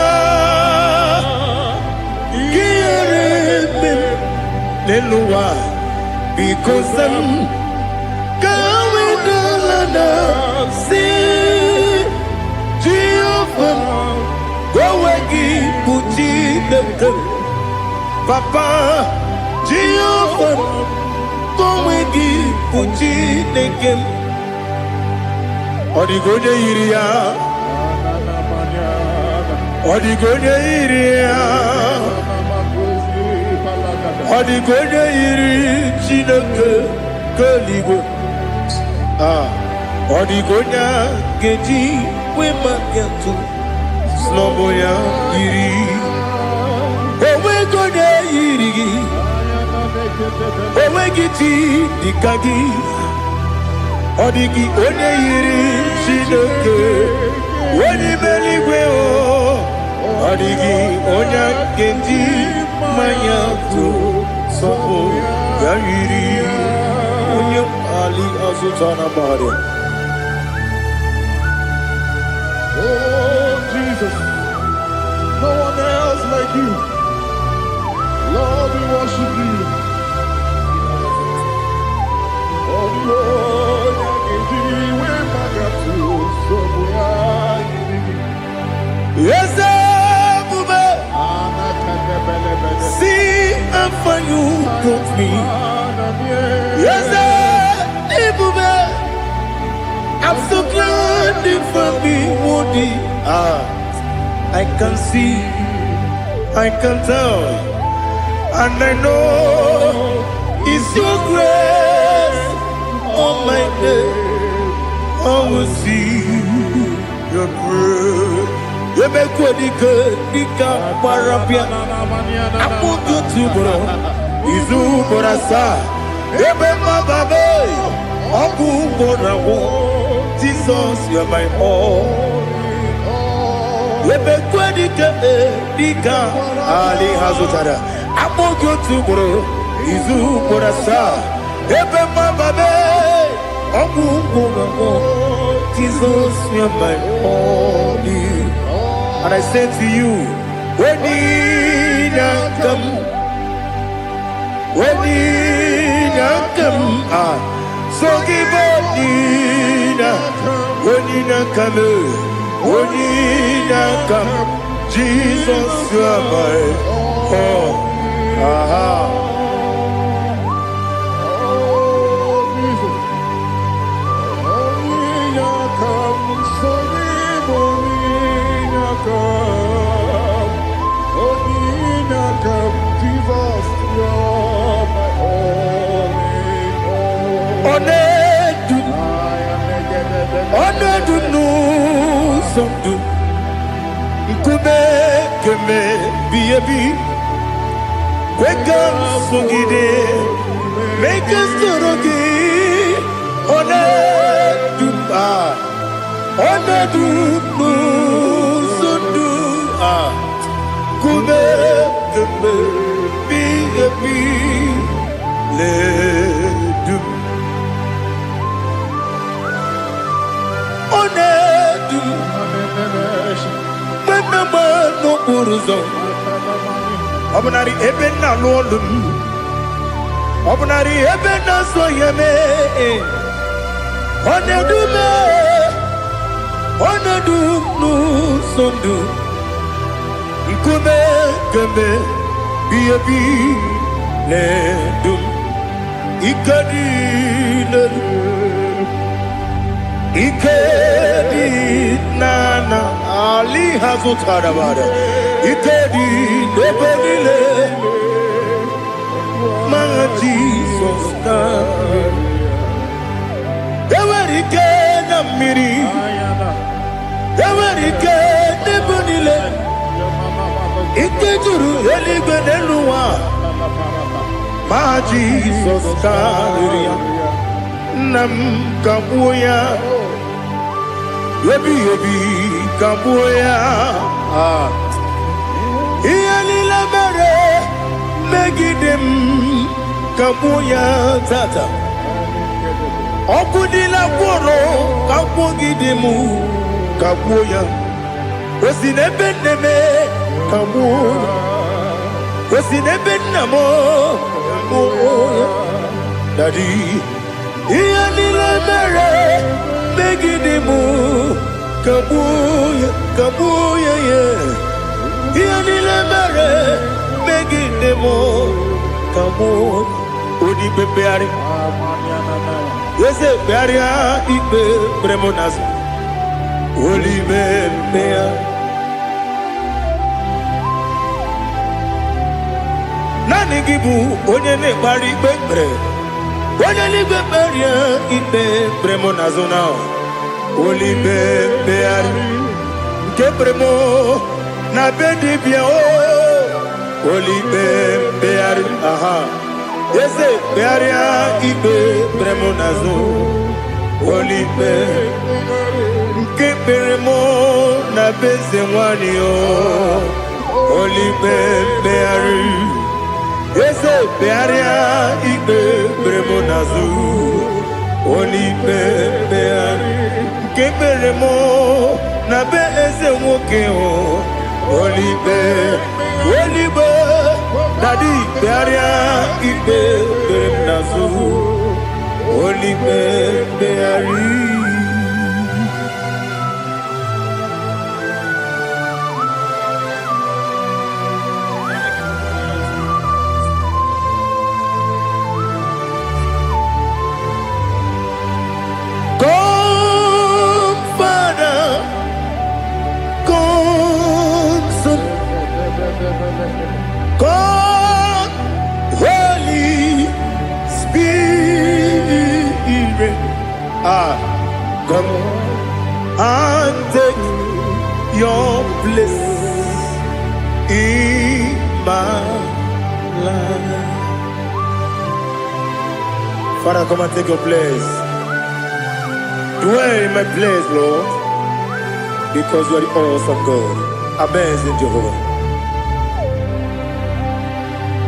Kieremem Nelua because Zam Kawedalana see Papa, Jehovah, Tomegi, Puchi, Nekem, Odigonya Iria, Odigonya Iria, Odigonya Iri, Chineke, Kaligo, Odigonya, Geji, Wemakentu, Sloboya, Iri. Owegonya Iri, Owegiti, Dikagi, Odigi, Onye Iri, Chineke, Oni Meligwe, Odigi, Onya Genji, Mayato, Sopo, Yairi, Onya Ali Azutana Bari. Oh, Jesus. No one else like you. Lord, we worship you. Oh, Lord, I give you where my God to. So we are Yes, Bube. See and for you put me. Yes, Bube. I'm so glad for me, Woody. I can see, I can tell, and I know it's your grace on my day. I will see your grace. You make what you could, Nika Parapia. I put you to bro. Izu Borasa. You make my baby. Abu Bonawo. Jesus, you're my all. You make what you could, Nika Ali Hazutara. I put you to bro. Izu Borasa. You make my baby. Abu Bonawo. Jesus, you're my all. And I say to you, when you come, so give up, when you come, Jesus, you are my all. Onedu no somdu Nkube keme biyebi Kwekam sungide Make us torogi Onedu no somdu Kube keme biyebi Ledu Onedu Menama no uruzo Obunari ebe na lolum Obunari ebe na soyeme Onedu me Onedu no sondu Nkume kembe Biyebi Ledum Ikadi Ledum Ikedi nana Ali Hazutara Bada Ikedi Nebelile Manga Jesus Ewerike Namiri Ewerike Nebelile Ikejuru Eligwe Neluwa Ma Jesus Kaluria Nam Kabuya Yebi Kabuya Iyalila Mere Megidem Kabuya Tata Okudila Kworo Kabugidemu Kabuya Wesinebeneme Kabuya Wesinebenamo Kabuya Daddy Iyalila Mere Megidemu Kabuya Kabuya yeah Iyalila Mere Megidemo, come on, Odi Beari. Yes, Bearia, Ibe, Bremonas, Olive, Bear. Nani Gibu, Onyene Bari Bebre, Onyene Beria, Ibe, Bremonazona, Olive, Bear, Gebremo, Nabedi Bio, Olive, Bear, aha. Yes, Bearia, Ibe, Bremonazo, Olive, Gebremo, Nabezewanio, Olive, Bear. Yes, Bearia, Ibe, Bremonazo, Olive, Bear, Gebremo, Nabezewanio, Olive, Olive. Daddy, Bearia, Ibe, Bremonazo, Olive, Beari. Come, Father, come, Son, come, Holy Spirit, come and take your place in my life. Father, come and take your place. Dwell in my place, Lord, because you are the awesome God. Amazing Jehovah.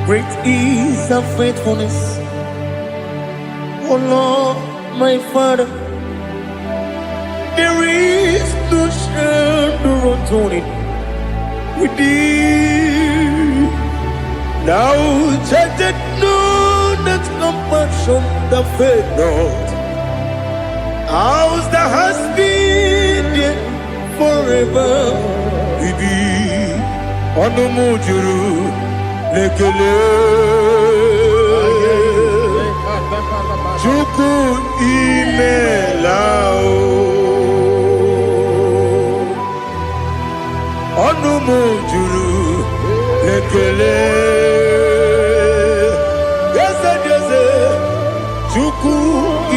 Great is thy faithfulness, O Lord, my Father. There is no shadow of turning with thee. Thou judgest none that compassion that faith not. Ours that has been there forever with thee. Onomujuru lekele Chuku imelao Onomujuru lekele Yese yese Chuku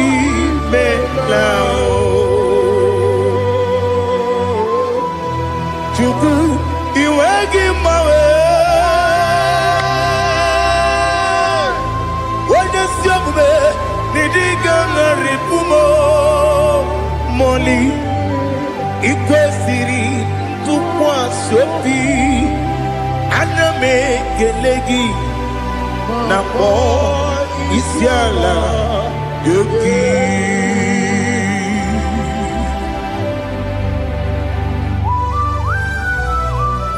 imelao Chuku iwegi mawe Nidigangaripumo Moli Ikwesiri Tukwa Sopi Aname Gelegi Napo Isiala Yoki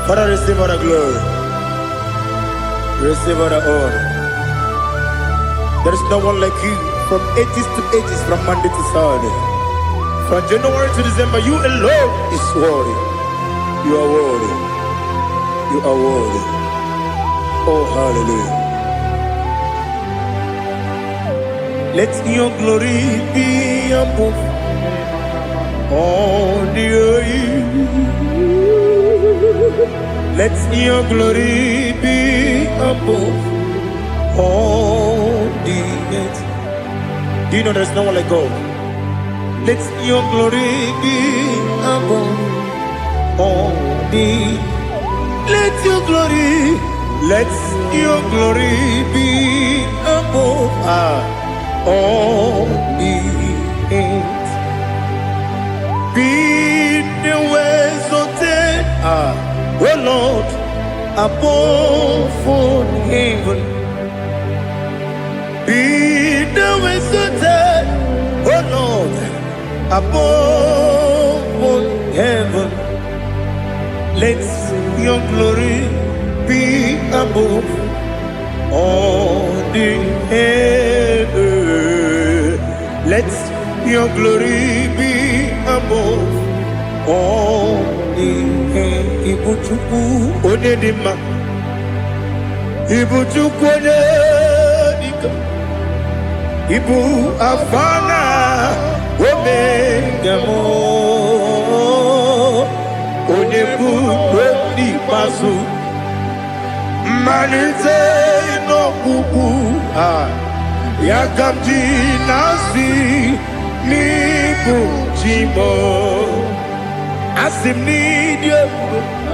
Father, receive all the glory, receive all the honor. There is no one like you. From ages to ages, from Monday to Saturday, from January to December, you alone is worthy. You are worthy. You are worthy. Oh, hallelujah. Let your glory be above all the earth. Let your glory be above all the earth. Do you know there's no one like God? Let your glory be above all the. Let your glory be above all the earth. Be the ways of death, oh Lord, above all heaven. Be the ways of death, oh Lord, above all heaven. Let your glory be above all the heaven. Let your glory be above all the heaven. Ibu Chukwane Nika Ibu Afana Omega Mo Onebu Wedi Pasu Manite no Kuku Yakamji Nasi Nibu Jimo Asim need you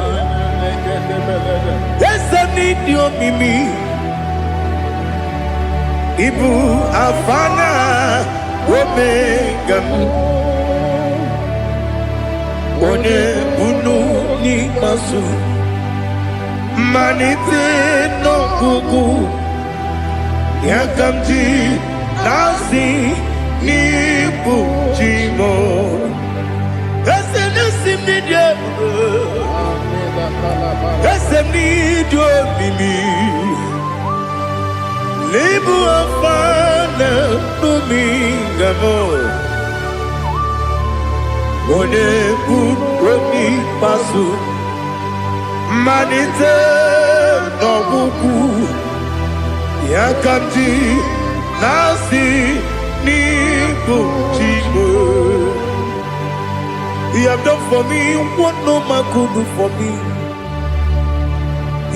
Yes, I need you, Mimi. Ibu Afana Omega One Bunu Ni Masu Manite no Kuku Yakamji Nasi Nibu Jimo Yes, I need you. Yes, I need you, Mimi. Libu Afana Omega Mo One Bunu Pasu Manite no Kuku Yakamji Nasi Nibu Jimo. You have done for me what no man could do for me.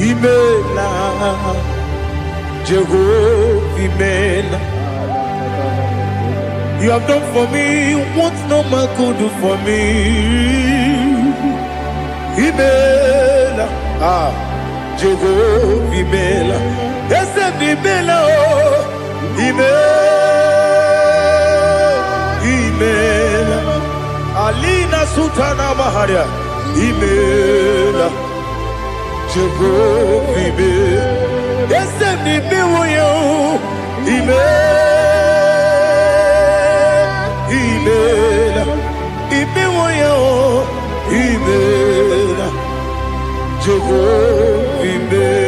Imela, Jehovah, Imela. You have done for me what no man could do for me. Imela, Jehovah, Imela. Yes, Imela, Imela. Alina Sultana Maharia Imela Jehovah Imela Yes, Imela Imela Imela Jehovah Imela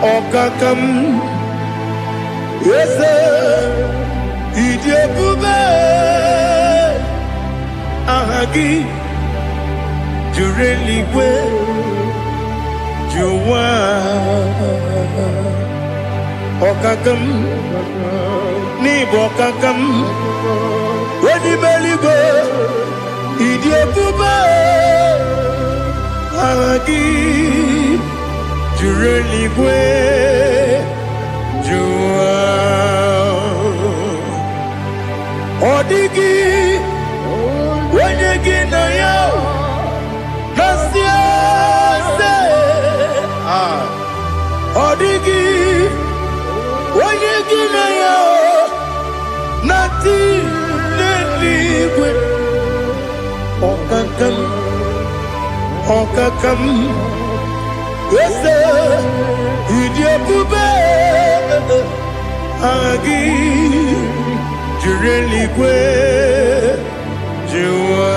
Okakam, yes, Idiabube, Ahagi, Jureli we, Juwa, Okakam, Nibokakam, Wedi Beligo, Idiabube, Ahagi. Jureli gwe Jua Odigi Wenyegi na yao Nasiase Odigi Wenyegi na yao Nati Neligwe Okakam Yes, Idiabube Agi Jureli Gwe Jua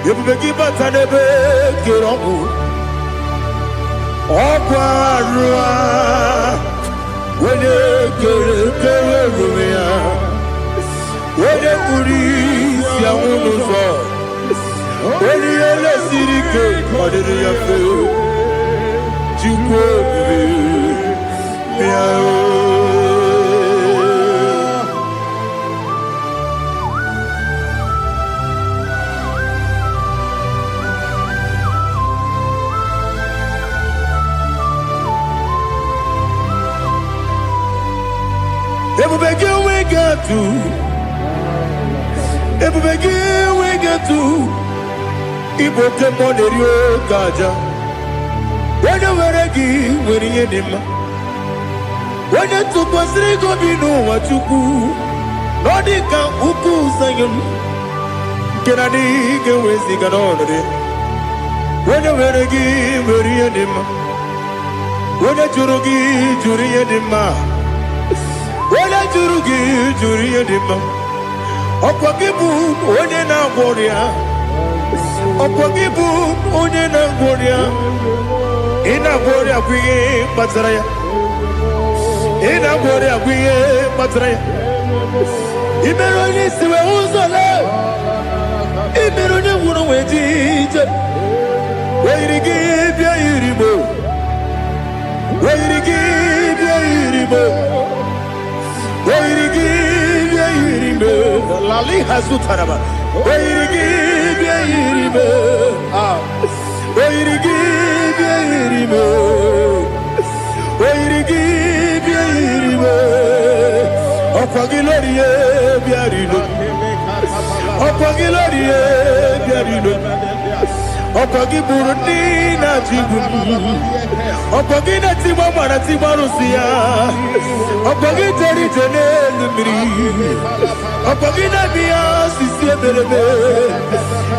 Yebubeki Batanebe Kiroku Okwarua Wede Kere Rumia Wede Kuri Siamunuzo Wede Yele Sirike Wadede Yafe Ebubege we get to Iboke Monerio Gaja. When you were a gay, when you had him, when you took us, they go be no what you do. Nodika Uku Sayan, get a dig away, Sigan on it. When you were a give, we're in him. When you jurugi, jury in him. When you jurugi, jury in him. Opagibu, when you're not warrior. Opagibu, when you're not warrior. In a warrior, we Mazaraya. In a warrior, we Mazaraya. Imeroni, we also love. Imeroni, who know where Jesus. Where you give your iribo. Where you give your iribo. Where you give your iribo. Lali Hasutaraba. Where you give your iribo. Where you give your iribo. Where you give your iribo. Opagilorie biarino. Opagilorie biarino. Opagi Burundi na Jibuni. Opagi na Timama na Timarusia. Opagi Teri Tenelumri. Opagi na Bia Sisi Berebe.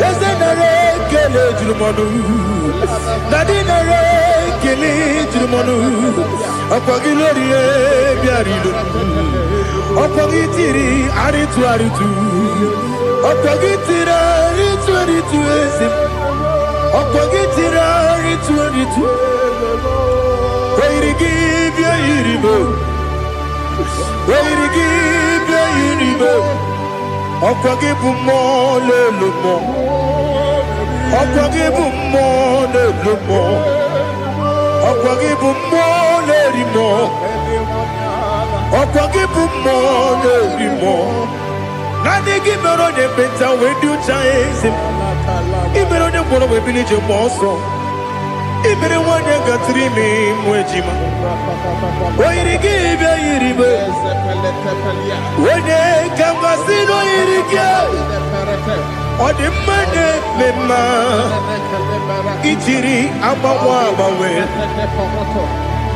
Ezenare Kele Jumanu. Nadinare Kele Jumanu. Opagi Lorie Biarino. Opagi Tiri Aritu Aritu. Opagi Tira Aritu Aritu Esim. Opagitira itu Where you give your iribo. Where you give your iribo. Opagibu mo le lumo. Opagibu mo le lumo. Opagibu mo le rimo. Opagibu mo le rimo. Nani gimero de beta we do chase. Ibero de bono we village moso. Ibero one got 3 me mwejima. Why you give your iribe? When they come casino irike. Or the money mema. Ichiri abawa bawe.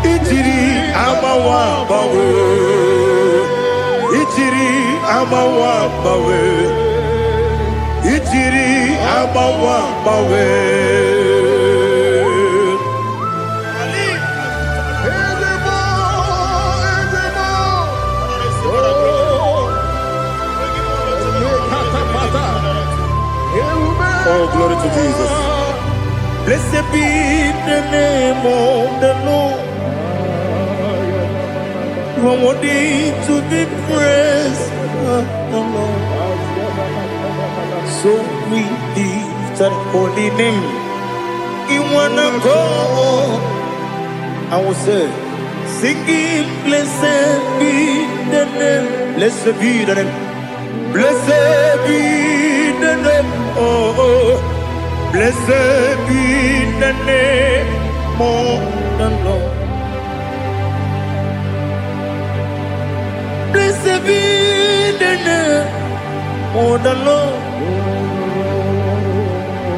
Ichiri abawa bawe. Ichiri abawa bawe. Ichiri abawa bawe. Oh, glory to Jesus. Blessed be the name of the Lord. You are worthy to be praised, the Lord. So we lift that holy name. You wanna go? I will say, singing, blessed be the name. Blessed be the name. Blessed be the name. Oh, blessed be the name of the Lord. Blessed be the name of the Lord.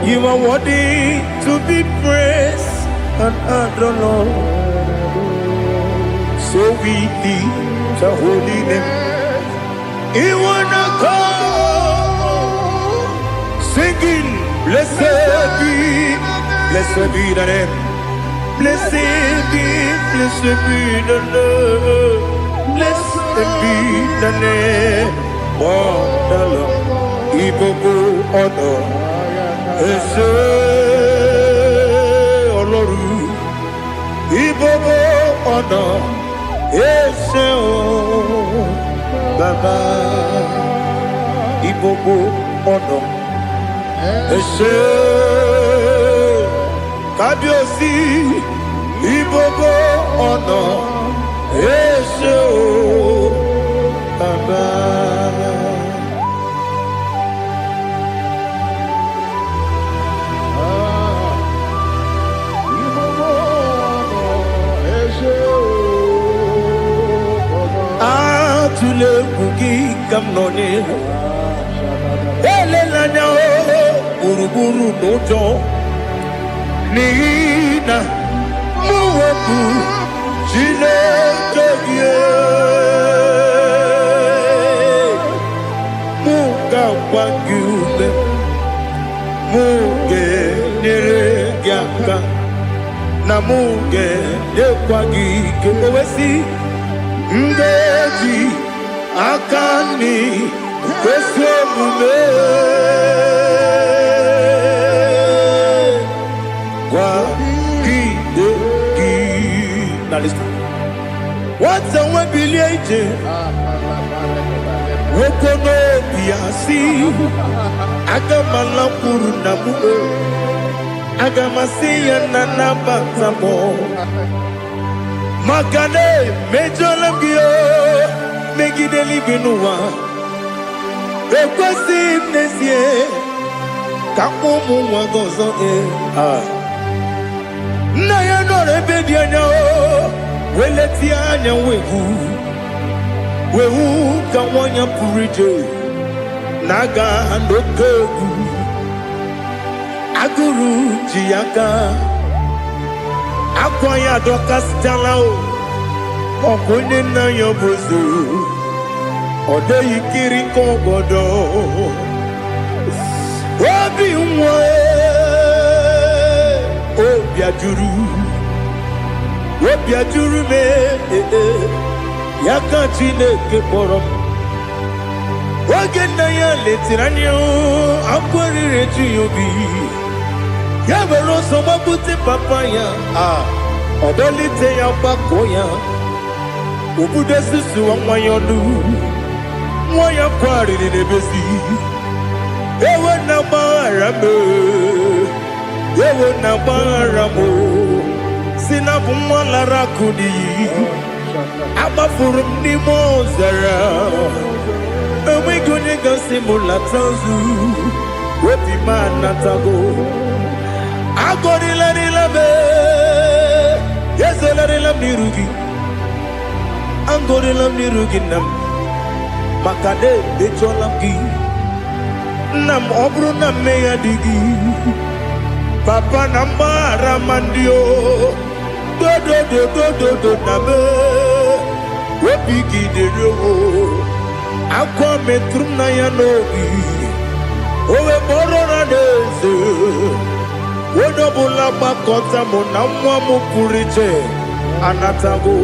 You are worthy to be praised and adored, Lord. So we lift the holy name. You wanna go singing, blessed be the name. Blessed be the Lord. Blessed be the name of the Lord. Ibogo honor. Ese Oloru. Ibogo honor. Ese o Baba. Ibogo honor. Ese Kabiosi. Ibogo honor. Ese o Baba. Atule kuki kamnoni. Ele lanya o buruburu nojo. Nina muweku jile kebie. Muka wangyume. muge neregiaka na muge dekwagi kewesi ngeji akani kwesomume kwa gidegi. Now listen. What's a webileje? Wokono biasi agamala kuruna mu agamasiya nana batamo makane mejolambio megideli binua ekwesi nesie kakumu wagozo na ya no rebedi anya weleti anya wehu kawanya purije naga ndokegu aguru jiaka akwanya dokastalao okonye na yobozu ode yikiri kogodo obi nwa obi ajuru me yaka Chineke kpọrọ m oge nna ya letiri anya akwarịrị ju ya obi ya were ọsọ gbapute papa ya ọdọlite ya gbakọ ya obodo susuwa nwa ya ọnụ nwa ya kwarịrị n'ebezi ewe na gbaghara m si na bụ nwa lara akụ n'iyi agbafuru m n'ime ọzara enweghị onye gasị m lata nzu obi m anatago agọrịlarịla m ezelarịla m n'iru gị agọrịla m n'iru gị nna m maka na emechọla m gị nna m ọ bụrụ na mmehie dị gị papa na mgbaghara ma ndị o dodododododo na me obi gị dịrị o akwa metụrụ na ya n'obi owe kpọrọ na n'eze onye ọbụla gbakọta mụ na nwa m pụrụ iche anatago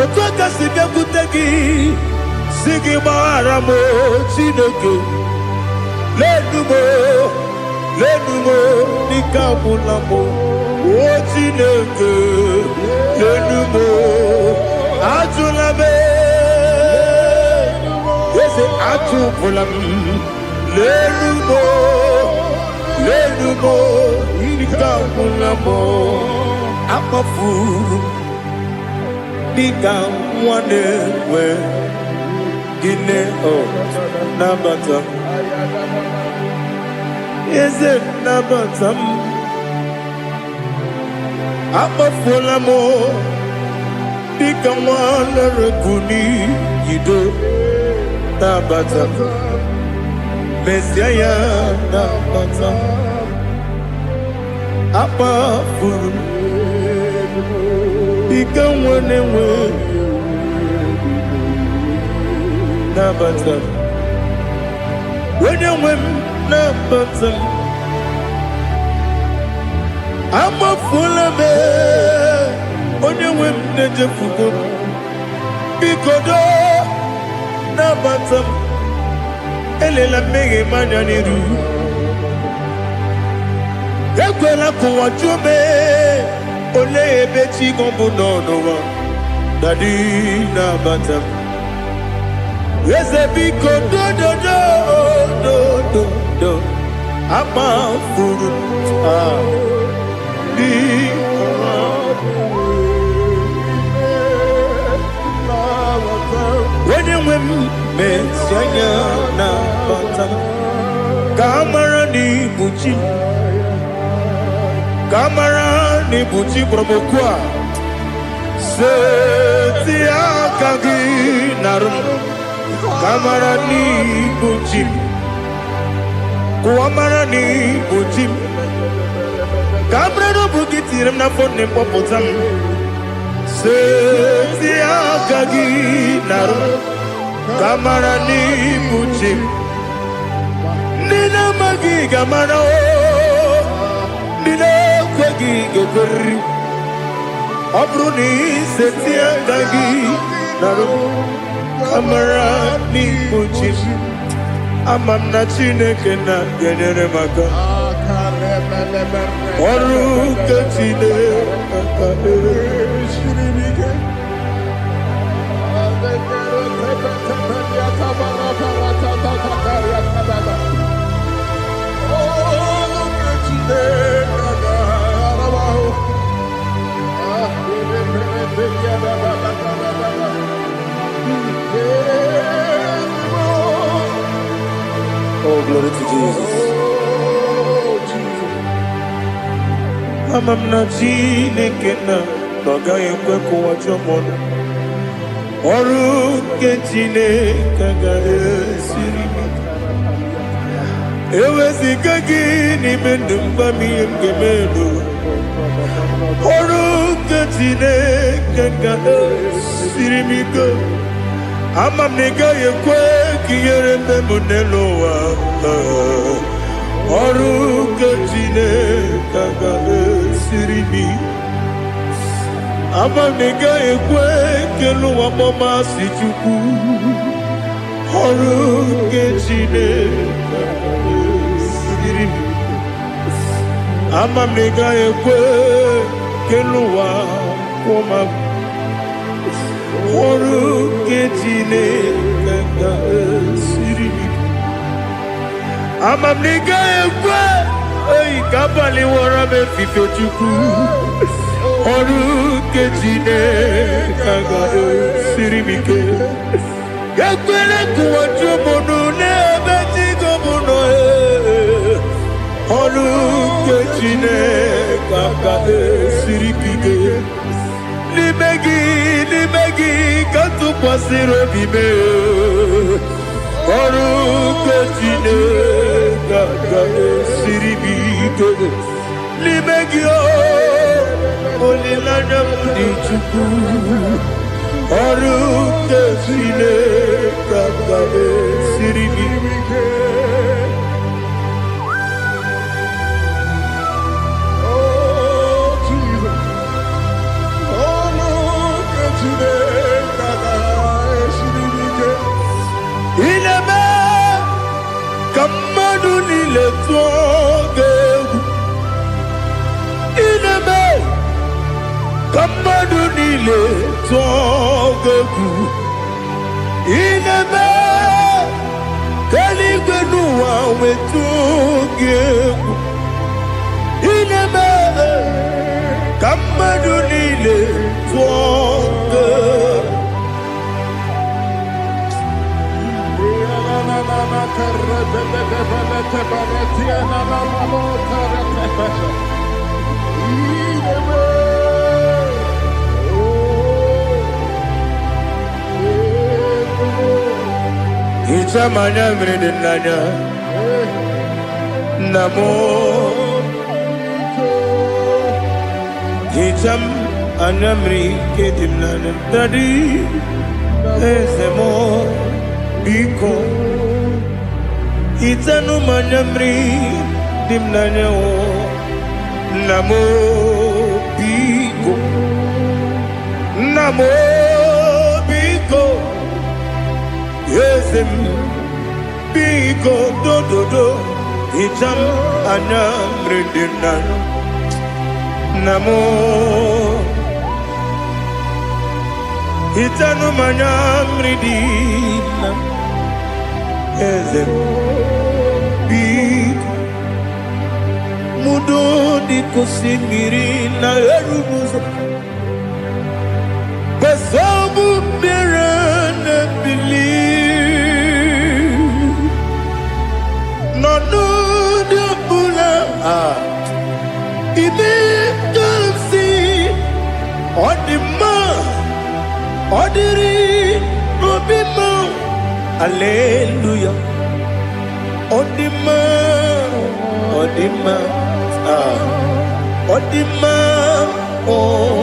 otu aka si bịakwute gị si gị gbaghara m Chineke lenumo dịka ọbụla m o Chineke lenumo ajụla m eze ajụpụla m lenumo dịka ọbụla m akpafuru dịka nwa na-enwe gịnị nabata eze nabata m akpafuola m dịka nwa na-erekuni yido nabata mesia ya nabata akpafuru dịka nwa na-enwe nabata onye nwe m nabata m amafuola m onye nwe m na-ejefugo m biko do nabata m elela mmehie m anya n'iru ekwela ka ụwa jụọ m olee ebe chi gọ bụ n'ụwa dadi nabata m eze biko do amafuru di onye nwe m mesi anya na bata ka amara n'ibu chi ka amara n'ibu chi kpọrọmokwu a seti aka gị narụ kamara n'ibu chi kuamara n'ibu chi kamara n'obu gị tiri m n'afọ nne mkpọpụta m seti aka gị narụ kamara n'ibu chi nne na magiga mana o Nina kwagiga kuri Abruni setia dagi Naro Amara ni muchim Amam na chineke na genere maka Oru kachine Oh, glory to Jesus. Amam na chineke na noga ekwe kuwa chomono Oru ke chineke ga esiri Ewezika gini mendumba miyemgemelo Oru ke chineke ga esiri miko Amam nega yekwe kiyere memunelo wa Oru ke chineke ga esiri mi Amam nega yekwe kelu wa mama si chuku Oru ke chineke ga esiri mi Amam nega yekwe kelu wa mama Oru ke chineke ga esiri mi Amam nega yekwe Ei kabali wara me fifo chuku Oru ke chineke ga esiri mi ke Yakwele kuwa chomono nebe tigo mono Oru ke chineke ga esiri mi ke Limegi kantu pasiro bime Oru ke chineke ga esiri mi ke Limegi o Olilanya mudi chuku Oru ke chineke ga esiri mi ke Ineme kamadu nile tuogegu Ineme kamadu nile tuogegu Ineme kaligwenu wawe tuogegu Ineme kamadu nile tuogegu Icha manya mridinanya Namo Icham anamri kedimnanya Tadi Ezemo Biko Itanu manyamri dimnanya o Namo Biko Namo Biko Yesem Biko do do do Itam anamri dimnanya Namo Itanu manyamri dimnanya Yesem Biko Mudo di kusingiri na erumuzo Basabu birane believe No de bula Ibe kansi Odima Odiri Obima Alleluia Odima Odima Odima oh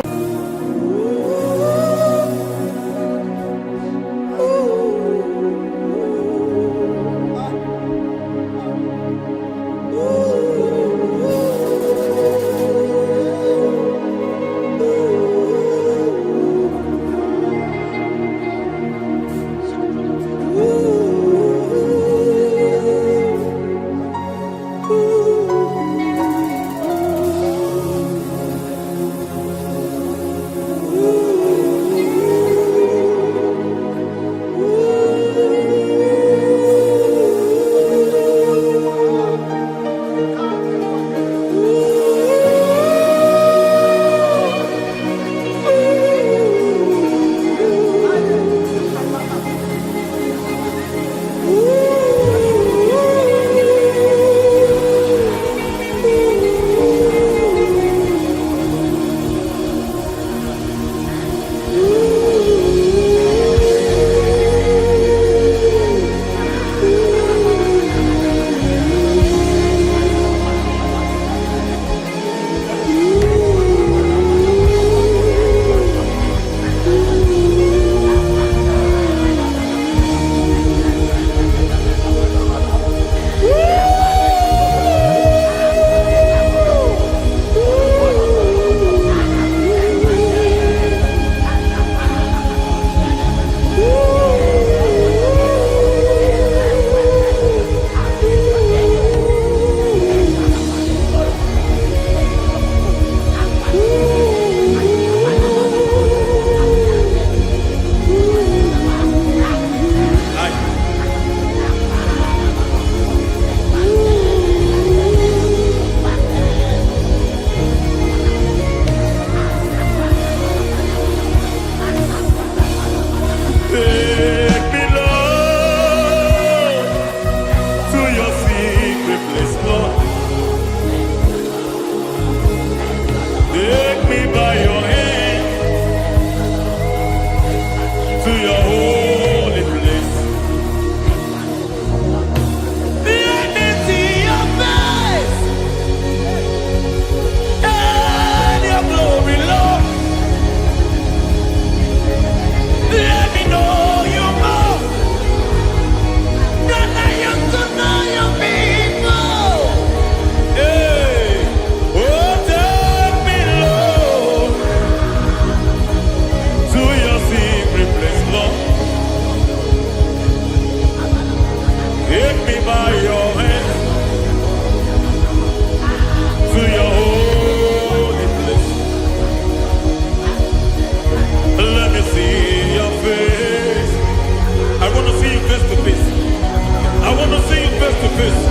face.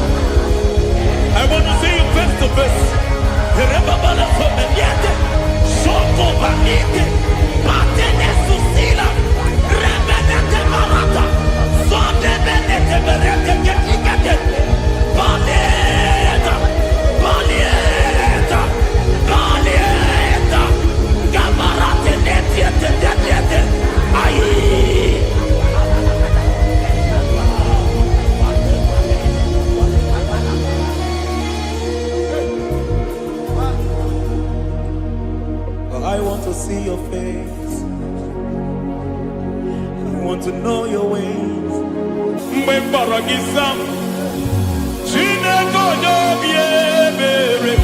I want to see you face to face. Rebabala Fomeniate, Shoko Banite, Matene Susila, Rebenete Marata, Sonde Benete Berete Getigate, Balieta, Balieta, Balieta, Gabarate Netiete, Aye. I want to see your face. I want to know your ways. Mbe baragisa, chine kojo biebere.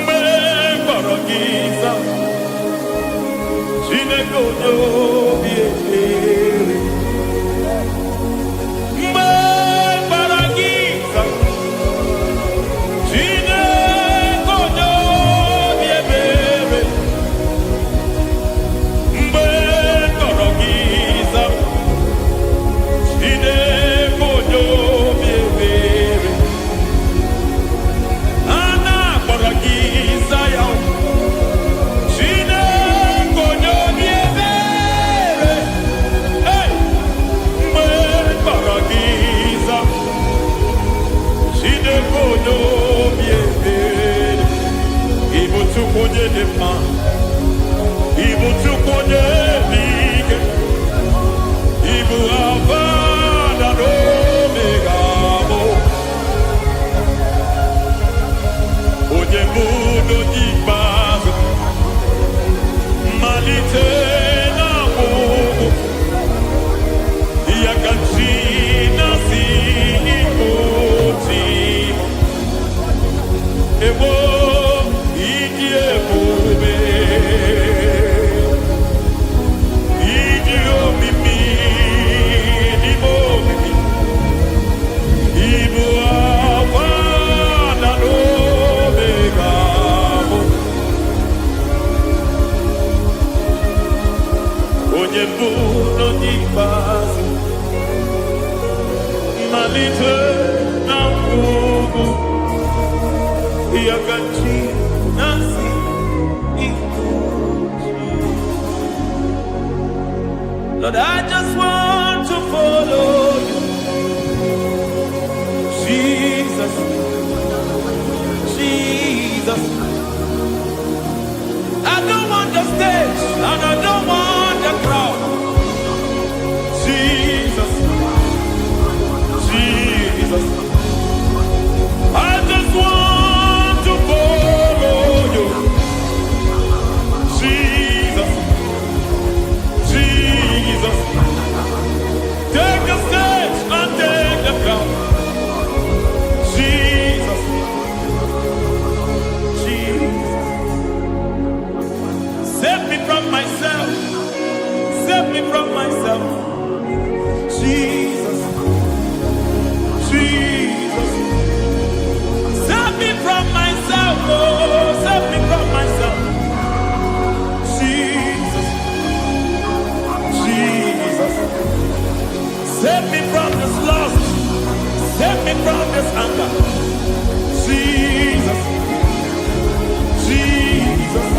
Mbe baragisa, chine kojo biebere. Mbe baragisa, chine Lord, I just want to follow you. Jesus, Jesus. I don't want the stage and I don't want the crowd. Jesus, Jesus. I just want to follow you. Jesus, Jesus. Take the stage and take the crown. Jesus, Jesus. Save me from myself. Save me from myself. Jesus, Jesus. Save me from myself. Oh, save me from myself. Jesus, Jesus. Save me from this lust. Save me from this anger. Jesus, Jesus.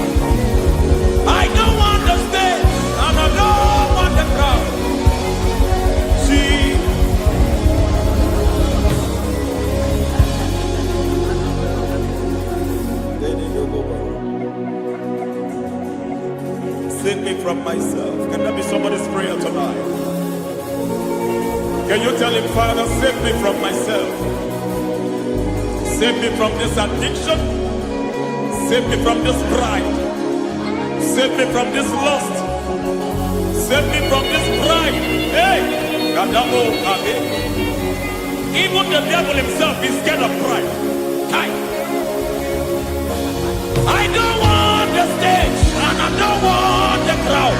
I don't want the stage and I don't want the crowd. Jesus. Save me from myself. Can that be somebody's prayer tonight? Can you tell him, Father, save me from myself. Save me from this addiction. Save me from this pride. Save me from this lust. Save me from this pride. Hey! Even the devil himself is scared of pride. I don't want the stage and I don't want the crowd.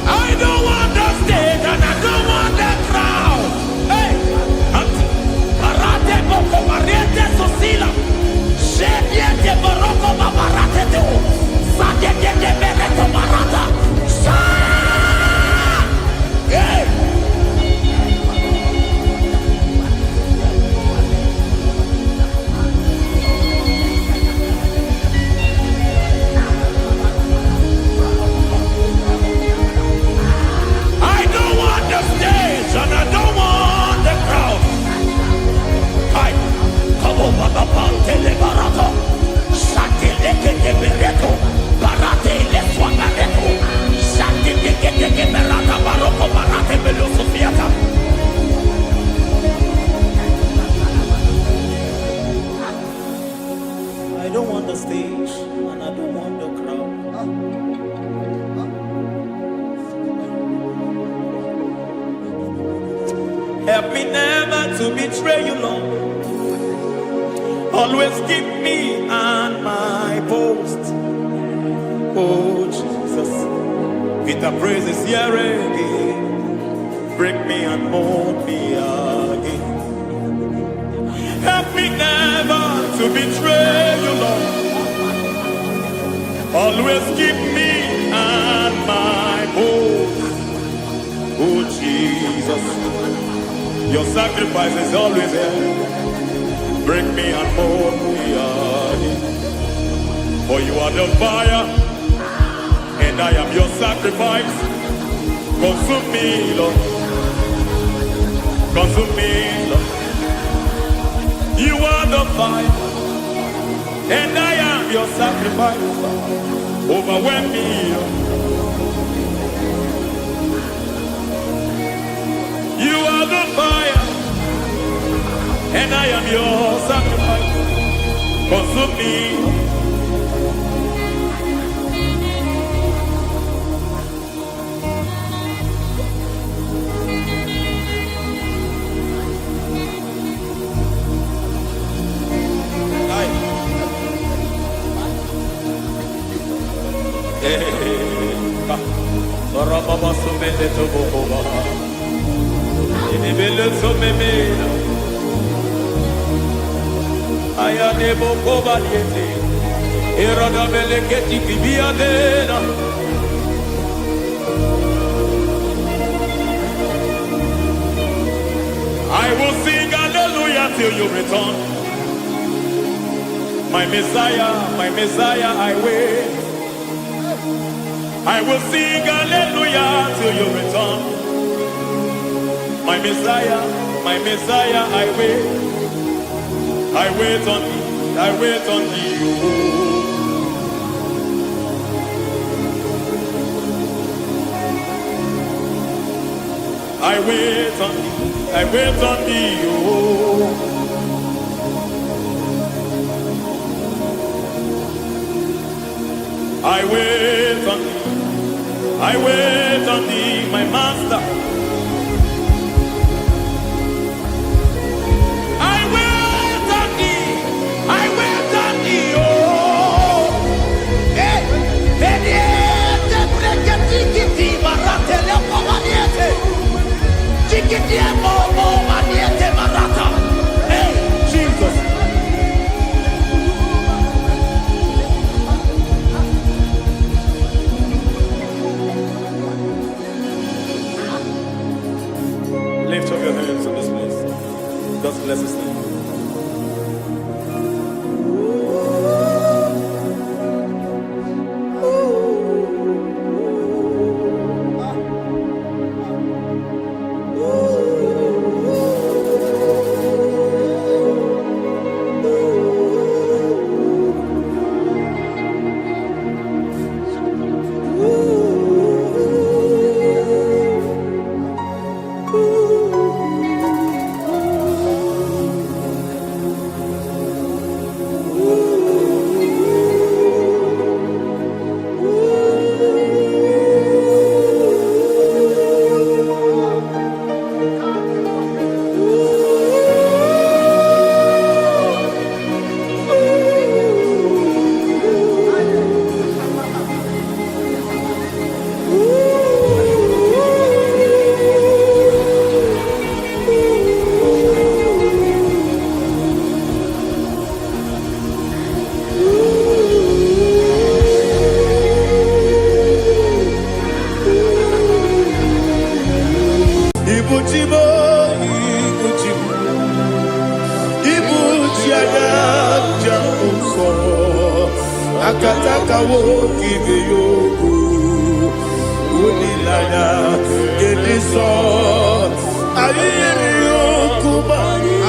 I don't want the stage and I don't want the crowd. Hey! Barate boko barete sosila. Shediete baroko babarate teo. Sadete berete. Help me never to betray you, Lord. Always keep me on my post. Oh Jesus, with the praises here again, break me and mold me again. Help me never to betray you, Lord. Always keep me on my post. Oh Jesus, your sacrifice is always there. Break me and mold me again. For you are the fire, and I am your sacrifice. Consume me, Lord. Consume me, Lord. You are the fire, and I am your sacrifice. Overwhelm me, Lord. You are the fire, and I am your sacrifice. Consume me. Baba sumende to boba. Ini bele sumeme. Aya ne boko baliete. Erada bele keti kibia dena. I will sing hallelujah till you return. My Messiah, I wait. I will sing hallelujah till you return. My Messiah, I wait. I wait on thee, I wait on thee. I wait on thee, I wait on thee. I wait on thee. I wait on thee, my master. I wait on thee. I wait on thee. Oh, hey, veniete, pregati, marate le pomaniete. Chiquiti momo maniete marata. Hey, Jesus. Lift up your hands in this place. God bless His name. Akataka woki yoku unilaya gediso ayiri yokuba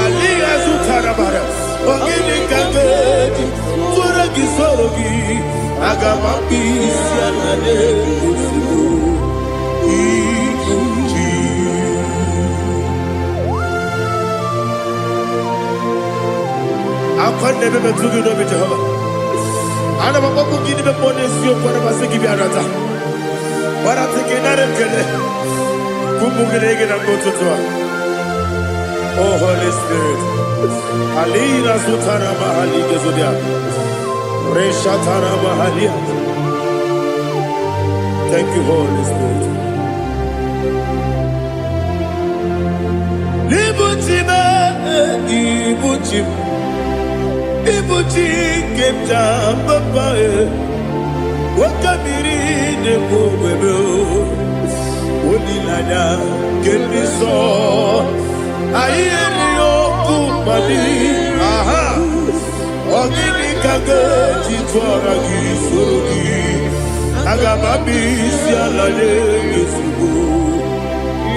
aliya zutarabara ogini kagedi fura gisorogi agamapi sianane usiku ikuji akwande bebe tugi no Jehova. Ana maboku gini be ponesio kwa basiki biarata. Bara teke na remkele. Kumugere na mototwa. Oh Holy Spirit. Alira Sutara Mahali Gezudia. Reshatara Mahalia. Thank you, Holy Spirit. Libutima, Ibuchim, Ibuchi, Kepta, Papa, Wakabiri, the Bobebo, Udilada, Kemiso, Ayerio, Kumadi, Aha, Ogini Kaga, Chitoragi, Surugi, Agababi, Sialade, Yusubu.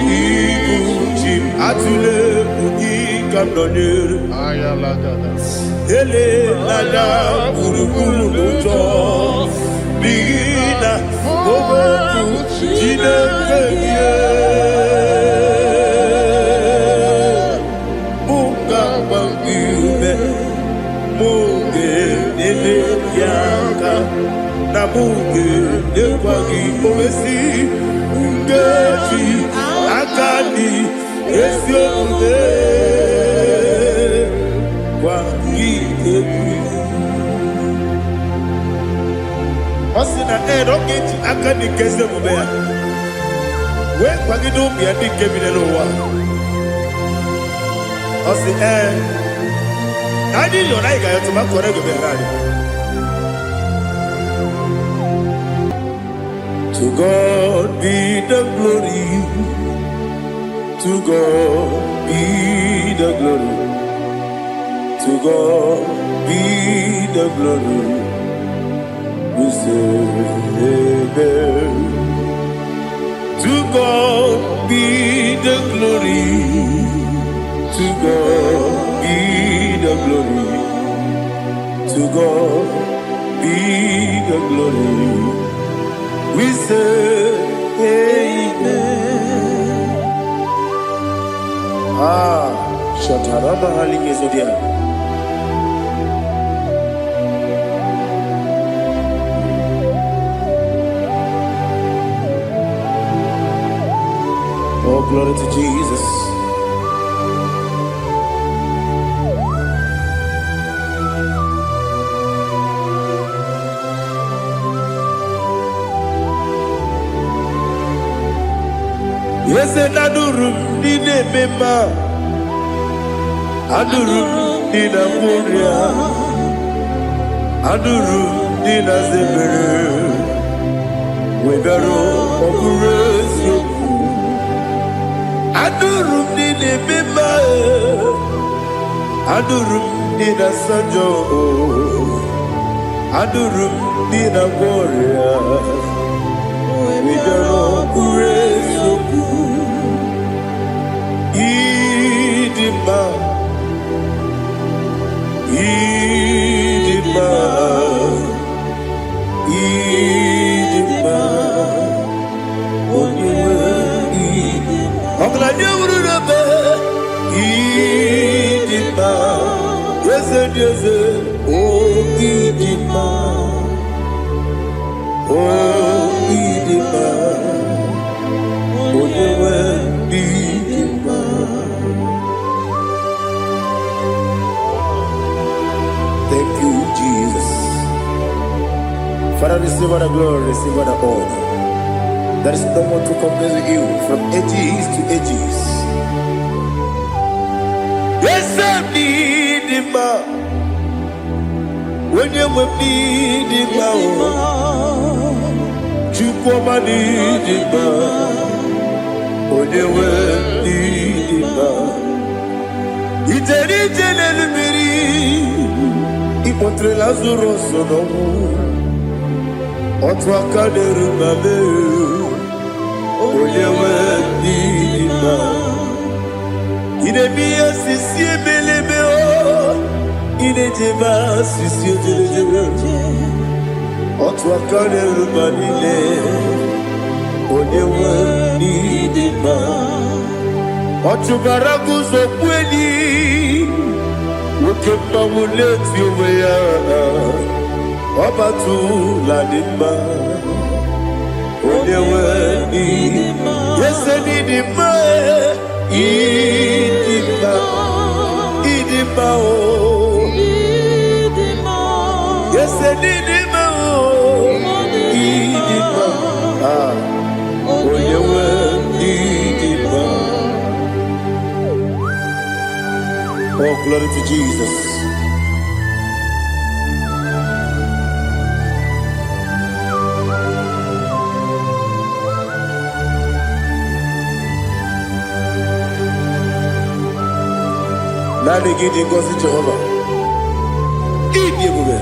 Ibuchim atule ugi kamdone ele lada buruburu luto bigina obo jine keye muka bangibe muge ele yaka na muge ekwagi omesi ngeji akani esiode kwa gide osina erogeji akani keze mubea we kwa gido bia dike binelo wa osi ani lo na iga yoto ma kore go be rari. To God be the glory. To God be the glory. To God be the glory. We say amen. To God be the glory. To God be the glory. To God be the glory. We say amen. Shatarama halinge zodia. Oh, glory to Jesus. Yes, adurum dine mema, adurum dina muria, adurum dina zebere, wegaro okurezio, adurum dine mema, adurum dina sanjo, adurum dina muria, wegaro okurezio. Idima, Idima, Idima, Idima, Idima, yes, oh Idima, oh Idima, Idima. Thank you, Jesus. Father, receive all the glory, receive all the honor. There is no one to compare with you from ages to ages. Yes, I need him. When you need him, you come and need him. When you need him, it's a little Ipotre Lazaro sonomu, otwa kaderu mame, oyewe nima. Idemiya sisi belebe o, idejeba sisi ojelejebe. Otwa kaderu manile, oyewe nima. Otubaragu zokweni. Ukemba muleti uweya Obatu ladima Odewe idima Yese nidima Idima Yes, Didima. Didima. Oh, you were Didima. Oh, glory to Jesus. Nani gidi ngozi Jehovah. Idi ebube.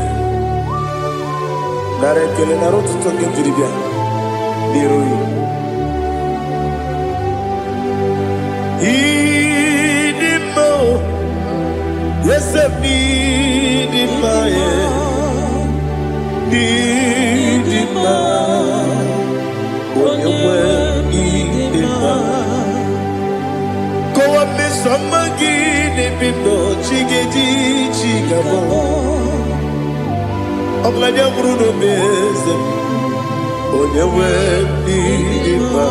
Nare kele na rotu tonge jiribia. Biroi. Idi mo. Yesem idi ma ye. Idi ma. Onyewe idi ma. Kowa me somagi. Bindo chigedi chigabo Oglanya Bruno Beze Onyewe Nidima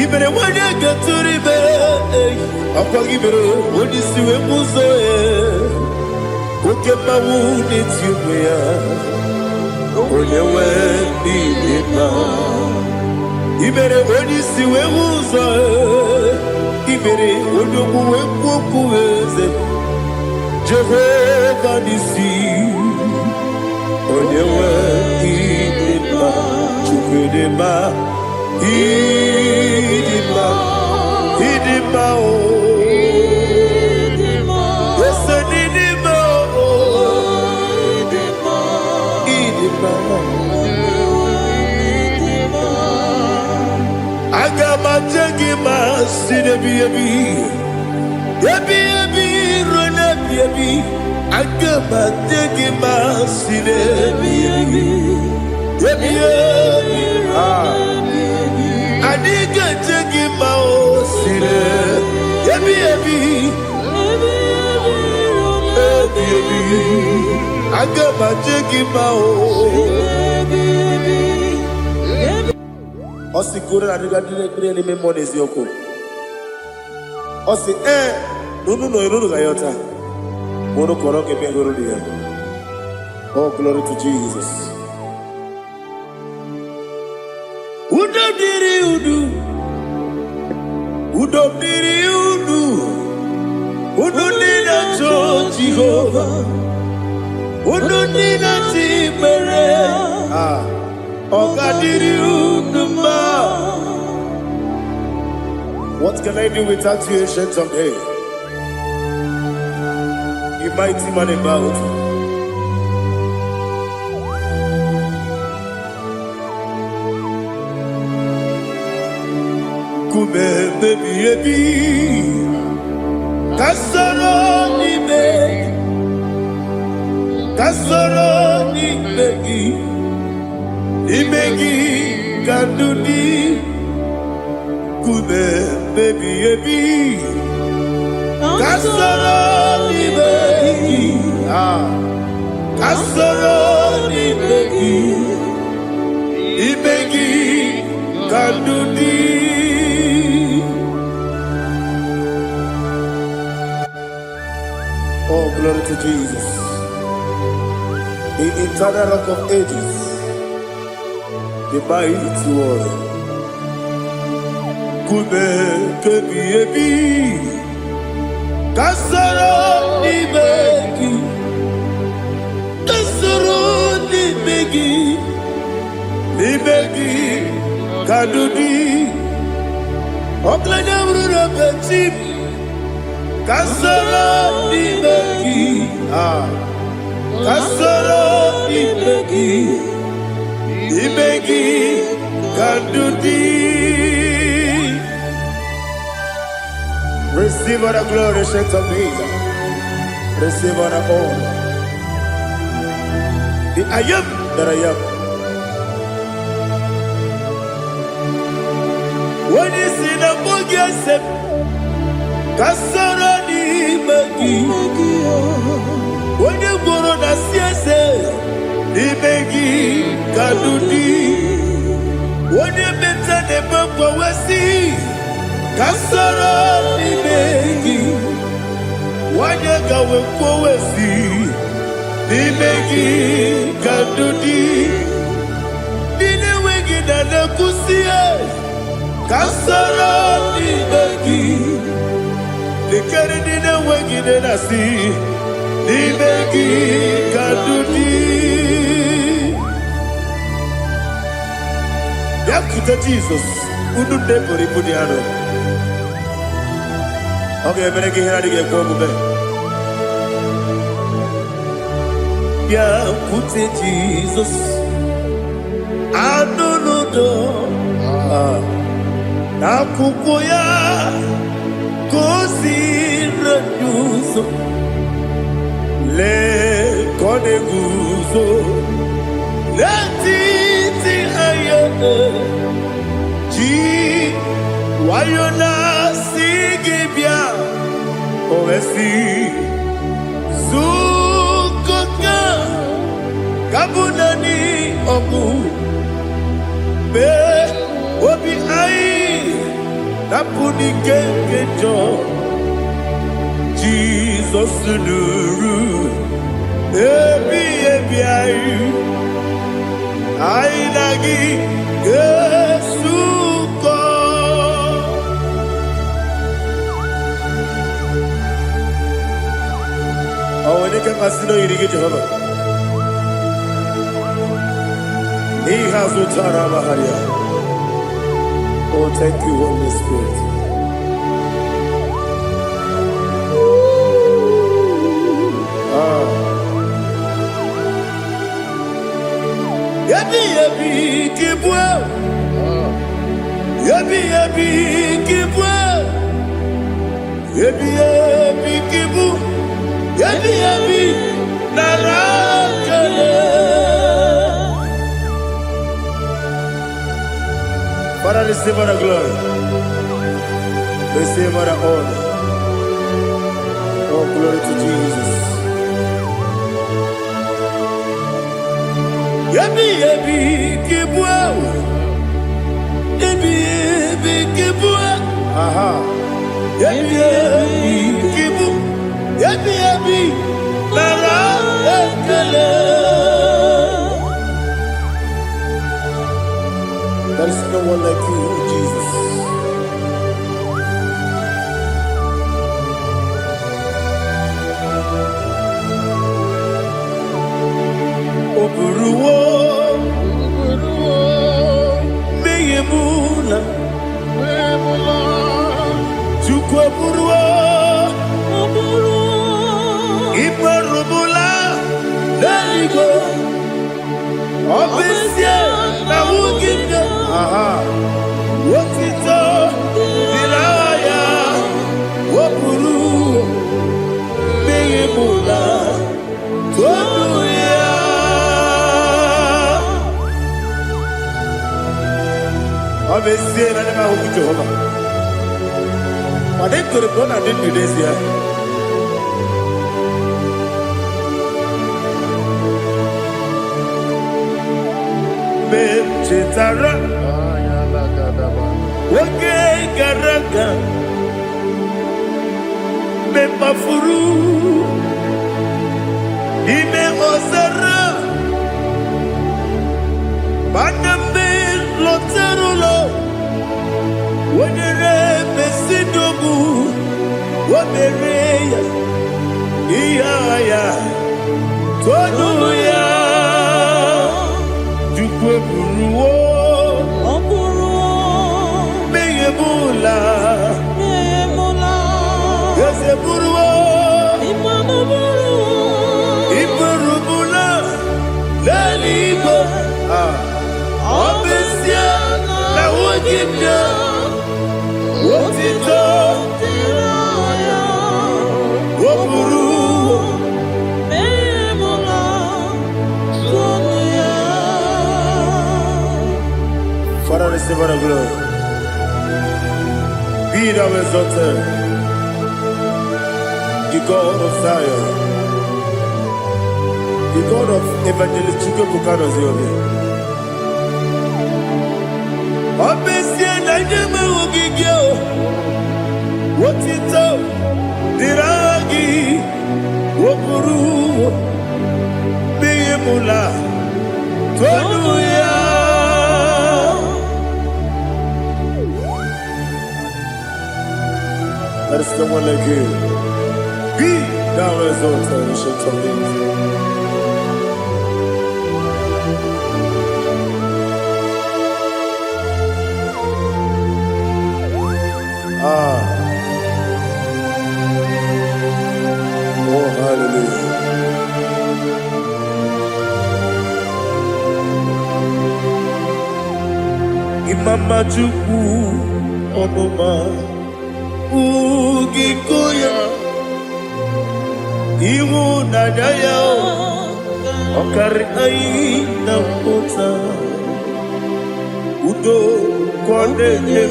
Ibere wanya gaturibe Akwa gibere Odisiwe muzoe Ukema wuni tiumea Onyewe Nidima Ibere odisiwe muzoe Ibere odogu wekuku eze Jehovah nisi Onyewe idima Chukwudima Idima Idima o Ese nidima o Idima Agama jengima sinebi ebi rona ebi Agama jengima sinebi ebi Adiga jengima o sine ebi Agama jengima o Osi kure na diga dire ni memonies yoko. Osi nunu gayota. Mono koro ke bengoro dia. Oh, glory to Jesus. Udo diri udu. Udo nina cho Jehovah. Udo nina timere. What can I do without you, ancient of days? You mighty man about. Kume baby ebi, kasoro ni begi. Imegi kanduni Kume baby ebi Kasoro ni begi Kasoro ni begi Imegi kanduni Oh, glory to Jesus. The eternal rock of ages, the mighty one. Kume kebi ebi, kasoro ni begi, kadudi, oklanya brura bechim, kasoro ni begi, kasoro ni begi. Ibegi Kadudi. Receive all the glory, shake of Jesus. Receive all the honor. The I am that I am. When you see the book, you say, Kasarani Begi. When you go on the CSA, Ibegi Kadudi. When you mention the book, we see Kasarani Begi. wanye gawe kwowesi n'ime gị ka ndụ dị ndị na-enweghị na na-ekwusi ka soro n'ime gị lekere ndị na-enweghị na na-asị n'ime gị ka ndụ dị. Bịakwute Jizọs, unu nne pụrụ ibu dị anụ. Ọ ga-emere gị ihe adịghị ekwe omume. Bịakwute Jizọs, anụ n'udo n'akwụkwọ ya ka o ziri ụzọ. Lee ka ọ na-eguzo n'etiti ahịa ji nwayọọ na-asị gị bịa, o wee sị zukọta ka bụ naanị ọgụ mee obi anyị napụ n'ike nke njọ. Jizọs nụrụ ebighị ebi anyị na gị ga-esukọ. Ọ nwere ike mmasị na oyiri gị Jehova n'ihe azụ chara amaghara ya. Oh, thank you, Holy Spirit. Yebi yebi kibwe, yebi yebi kibwe, yebi yebi kibu, yebi yebi narakele. Father, receive our glory, receive our honor. Oh, glory to Jesus. Yebi yebi kibwe, yebi yebi kibwe, aha. Yebi yebi kibu, yebi yebi nara ekele. There is no one like you, Jesus. Oburuwo, meyemula, Chukwu oburuwo, imerubula, n'eluigwe, ọbịsịa na wugide, otito dị n'agha ya, oburuwo, meyemula, tonu ya. Ọbịsịa na n'ime ahụ gị Jehova. But they could have gone and did the days here. Chetara, Wake Garaga, Mafuru, Ime Osara, Banambe Loterulo, Wenere Mesidogu, Wamereya, Iaya, Tonuya, Jukweburuo, Meyebula, Yeseburuo, Iburubula, Lelibo, Obesia, Nawogibia, Wotito, Woburu, Father, receive our glory. Be thou exalted, the God of Zion, the God of Evangelist Chukwu Bukano Ziobi. Obesia na nyeme ogigio, Wotito, Diragi. mula Hallelujah. There is someone like you. Be thou exalted, ancient of days. Oh, hallelujah. Imama Chukwu Onoma Ugikoya Iwu Nadaya Okari Aina Kota Udo Kondene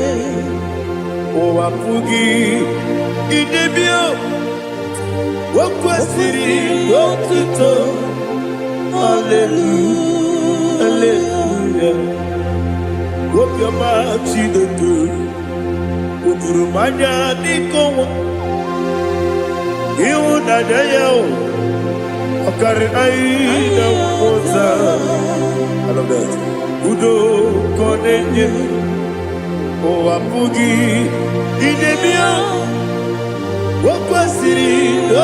Owapugi Idebio Wakwasiri Wakito Hallelujah Hallelujah Hope your mouth see the good. Udurumanya nikowa. Iwu nadaya o. Okari aina kota. I love that. Udo konenye. Owapugi idebia. Wakwasiri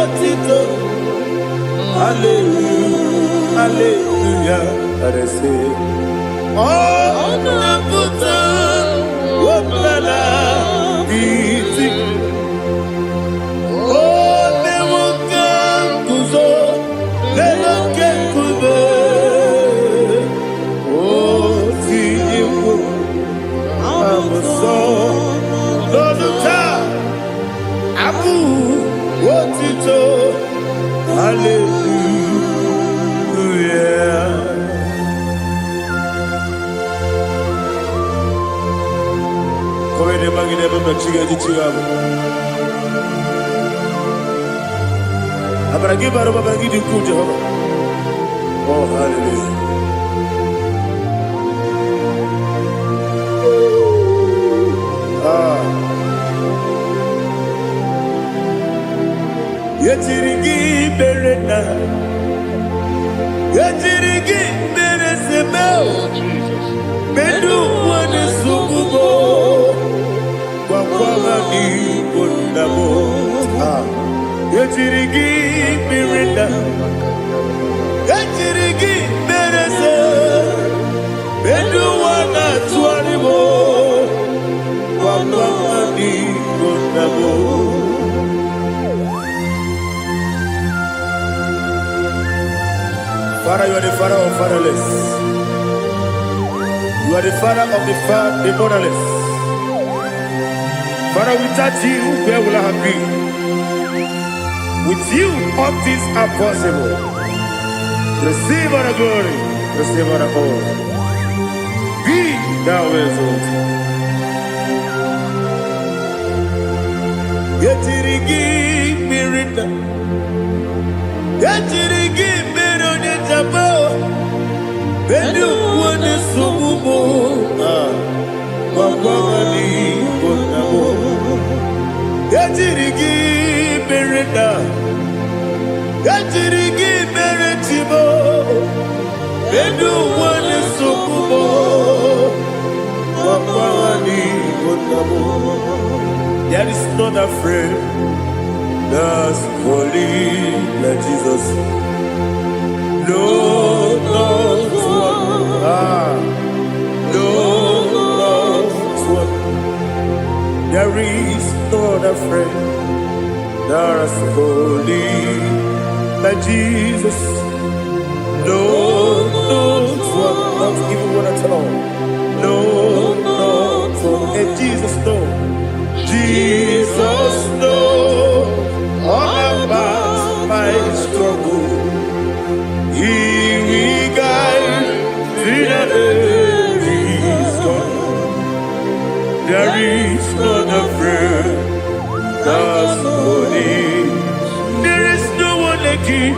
otito. Hallelujah. Hallelujah. That is it. Oh, Nabuta, Wapala, Biti. Oh, Nemuka, Kuzo, Nemuka, Kuzo. Oh, Tiyu, Amuso, Loduta, Abu, Wotito, Hallelujah. Kowe magine baba chigaji chigabu. Abaragi baro baba gidi ku Jehovah. Oh hallelujah. Yetirigi berena. Yetirigi beresebel. Bedu wane sububo. Wakwamani bundabo. Yetirigi mirina. Yetirigi berese. Bedu wana tuanibo. Wakwamani bundabo. Father, you are the father of fatherless. You are the father of the motherless. Father, without you, where will I have been? With you, all things are possible. Receive all the glory, receive all the honor. Be thou exalted. Yetirigi mirina. Yetirigi mirona jabo. Bedu wane sububo. Wakwamani bundabo. Yetirigi mirina. Yetirigi meretimo. Bedu wane sububo. Wakwamani bundabo. There is none afraid that's holy like Jesus. No, not one. No, not one. There is none afraid that's holy like Jesus. No, not one. Not even one at all. No, not one. And Jesus, no. Jesus knows all about my struggle. He will guide me that is gone. There is none afraid that's holy. There is no one like him.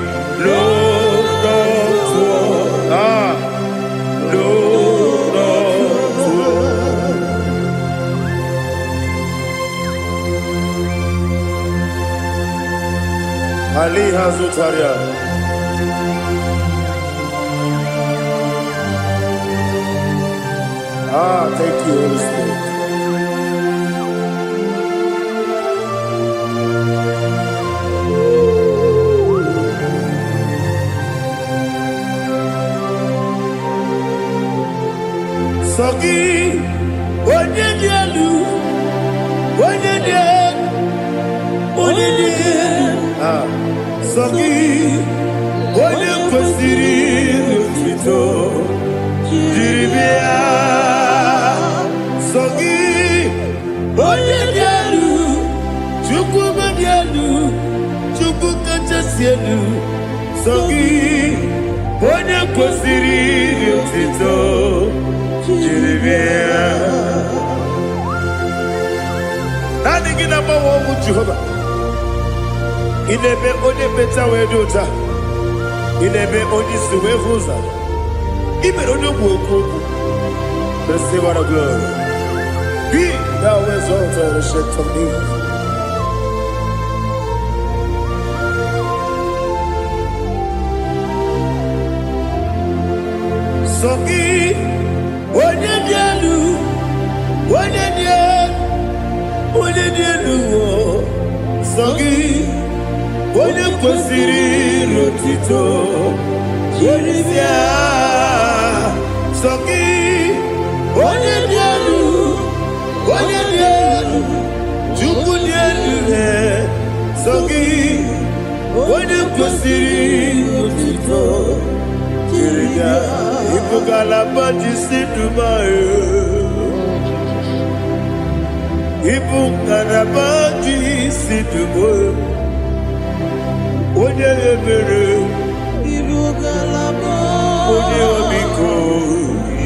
No, not one. No, not one. Ali Hazutaria. Thank you, Holy Spirit. Sogi, onye dị elu, onye dị elu, onye dị elu. Sogi, onye kwesịrị otuto, jiri bịa. Sogi, onye dị elu, Chukwu dị elu, Chukwu kachasị elu. Sogi, onye kwesịrị otuto. Nani gina mawa omu Jehova. Inebe onye beta wedo ta. Inebe onye suwe huza. Ibe onye woku. Receive our glory. Be thou exalted and shake of me. Sogi. Onye dị elu, onye dị elu, onye dị elu, sọ gị, onye kwesịrị otuto, jiri bịa. Sọ gị, onye dị elu, onye dị elu, Chukwu dị elu, sọ gị, onye kwesịrị otuto, jiri bịa. Ibu kalabaji sidumae, Ibu kalabaji sidumae, Onye ebere, Ibu kalabaji, Onye omiko,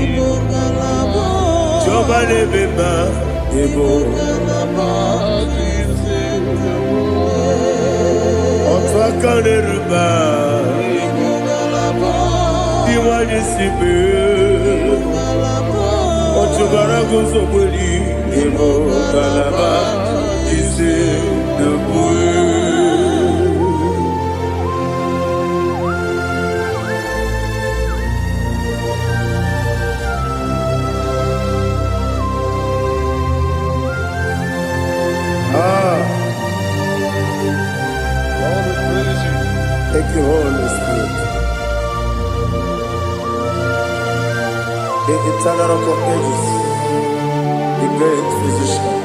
Ibu kalabaji, Joba lebeba, Ibu kalabaji sidumae, Otwaka neruba, Iwani sibe, Ochubara gozo kweli, Ebo kalaba, Jise debue. Thank you, Holy Spirit. The eternal rock of ages, the great physician.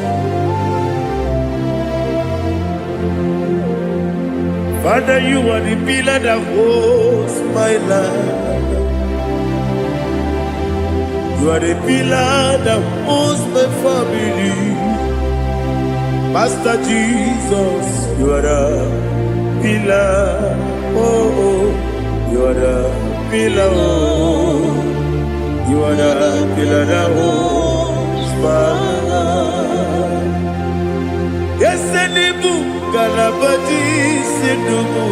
Father, you are the pillar that holds my life. You are the pillar that holds my family. Master Jesus, you are the pillar. Oh, you are the pillar. Oh. You are the pillar that holds my life. Yes, any book, Galabati, Sidumu.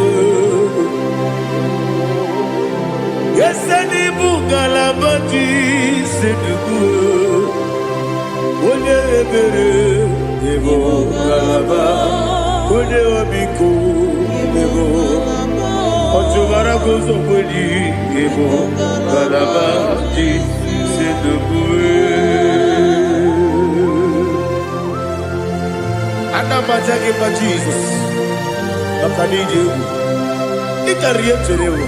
Yes, any book, Galabati, Sidumu. Onye ebere, Ebo Galaba, Onye Obiko, Ebo. Ochubara gozo kweli, Ebo Galaba, Anamajagi ma Jesus, Makaniji, Ikariyeterewo.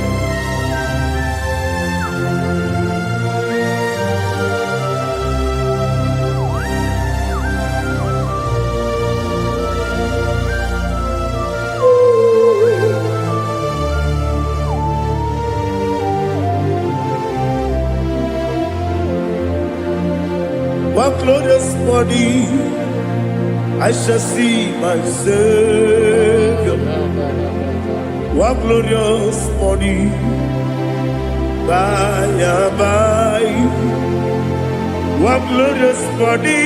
One glorious body, I shall see my Savior. One glorious body, by and by. One glorious body,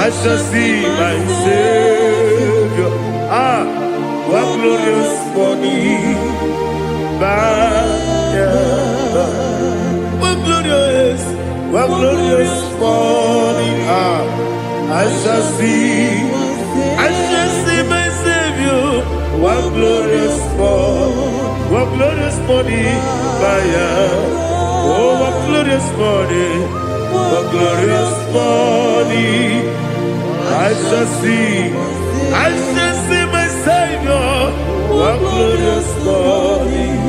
I shall see my Savior. One glorious body, by and by. One glorious body, I shall see my Savior. One glorious body, fire. Oh, one glorious body, the glorious morning. I shall see my Savior, what glorious morning.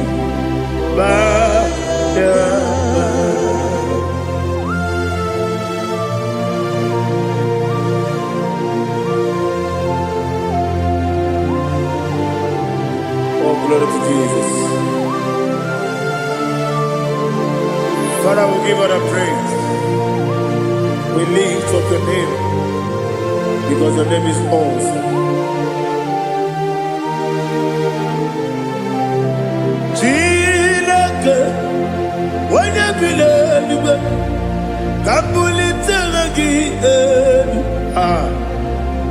Oh, glory to Jesus. Father, we give her a praise. We lift up your name because your name is awesome. Chilaka, when you believe, Kabuli Telagi,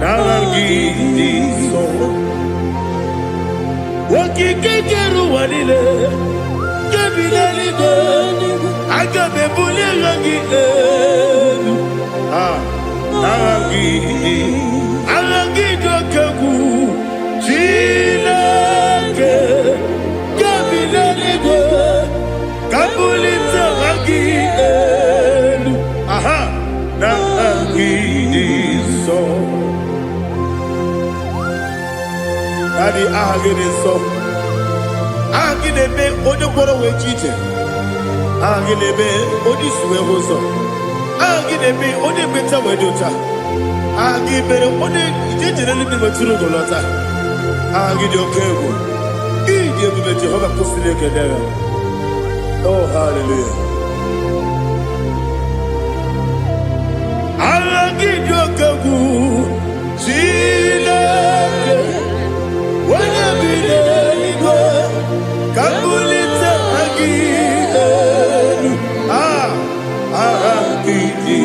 Naragi, so. Waki kekeru walile, kebilali gani, agabe bule lagi alagi dokagu, chilake, kebilali gani, kabuli lagi naragi so. Daddy, ahagide so. Ahagide be ojo koro we chiche. Ahagide be oji suwe hoso. Ahagide be oji beta we dota. Ahagide be oji ijejere libi maturu golota. Ahagide okego. Ije bube Jehovah kusile kedera. Oh, hallelujah. Ahagide okego. Chilake. Wanya bilego, kabulita agidelu, agidi,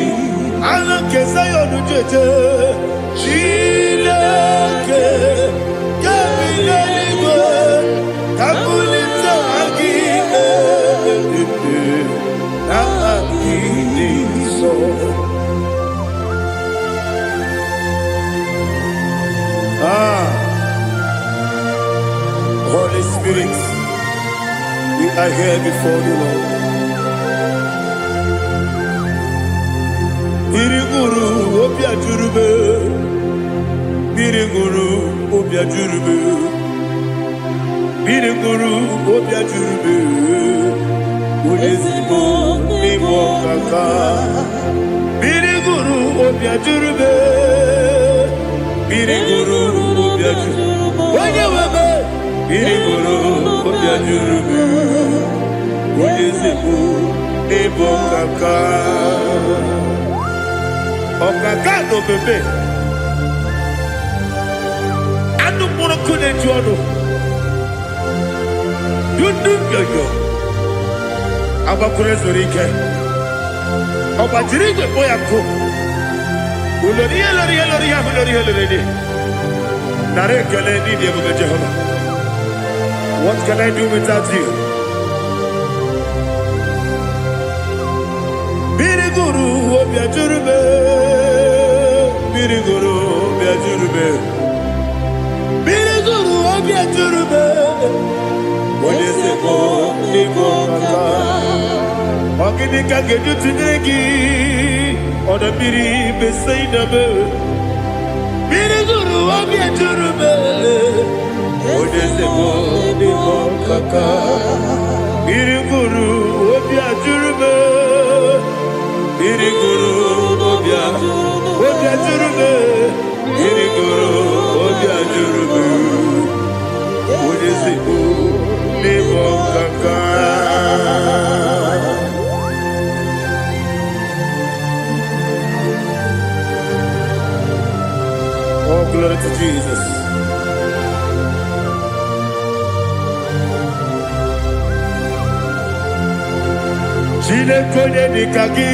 alakeza yonujeje, chilake, kabilego, kabulita agidelu, agidi so. Holy Spirit, we are here before you, Lord. Biriguru obia jurube, biriguru obia jurube, biriguru obia jurube. Ulezimo nimo kaka, biriguru obia jurube, biriguru obia jurube. Wanyewebe. Biriguru obia jurube, ulezimo nimo kaka. Okaka no bebe. Anu mono kune juano. Yundu yoyo. Aba kure zorike. Oba jirige boya ko. Uloriye. Nare kele ni diye bebe Jehovah. What can I do without you? Biriguru obia jurube, biriguru obia jurube, biriguru obia jurube. Olezemo nimo kaka, wakini kageju tinegi, oda biri besaida be. Biriguru obia jurube, olezemo nimo kaka, biriguru obia jurube. Biriguru obia jurube, biriguru obia jurube. Ulezimo nimo kaka. Oh, glory to Jesus. Chinekone nikagi,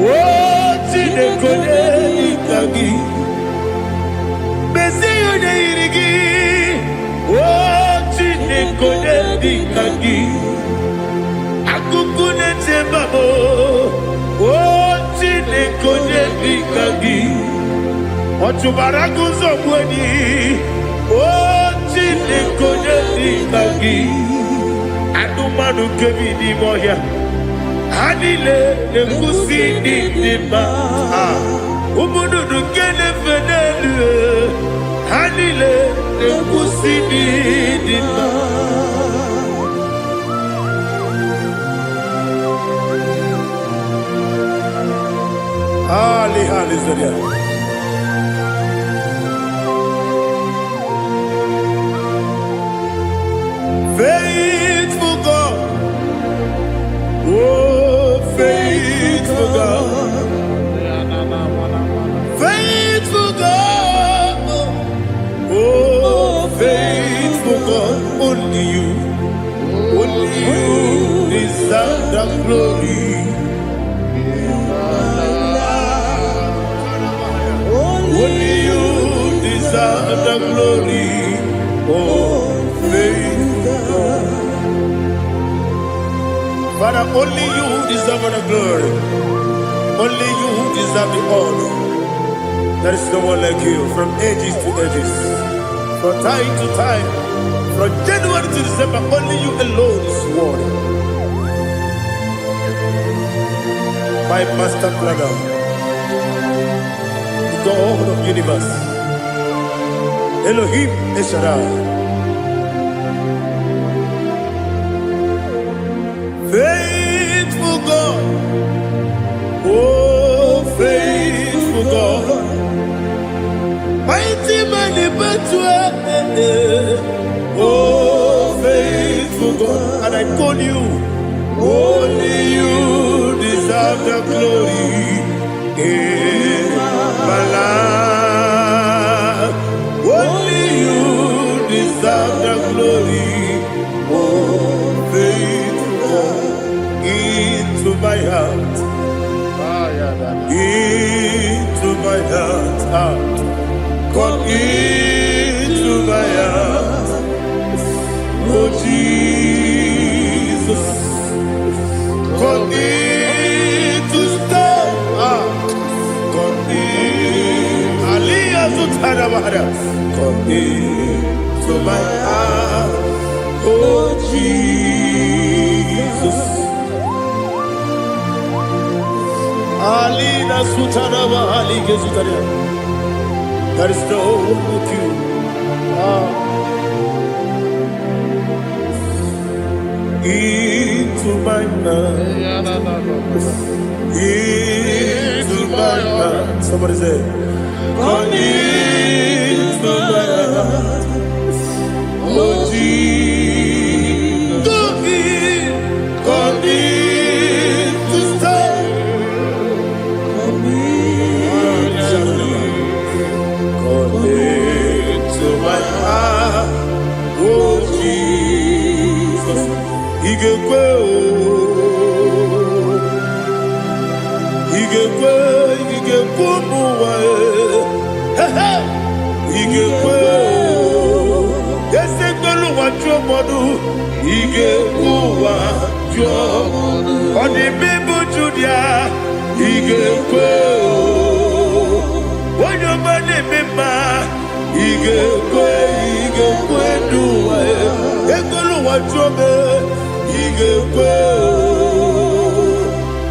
oh chinekone nikagi, Mesiyo ne irigi, oh chinekone nikagi, akukune chembabo, oh chinekone nikagi, ochubaragu zobweni, oh chinekone nikagi, adumanu kebi ni moya. Hanile nekusini nima umududu kene fenelu Hanile nekusini nima Hallelujah. Faithful God, oh faithful God, faithful God, oh faithful God, only you deserve the glory. Only you deserve the glory, oh faithful God. Father, only you deserve the glory. Only you deserve the honor. There is no one like you from ages to ages, from time to time, from January to December. Only you alone is worthy. My master planner, God of universe, Elohim Eshadai, faithful God, oh faithful God, mighty man in battle, oh faithful God, and I call you, only you deserve the glory. My life, only you deserve the glory, oh faithful God, into my heart, come into my heart, oh Jesus, come in to stay, come into my heart, oh Jesus. Alina Sutanaba Ali Gezutaria. There is no one like you. Into my heart, into my heart. Somebody say, come into my heart, oh Jesus, come in to stay, come into my heart, oh Jesus, Igekwe, Igekwe, Yesekolu wachomodu, Igekuwa chomodu, Odi bibu Judia, Igekwe, Wanyomane mema, Igekwe duwa, Ekolu wachome, Igekwe,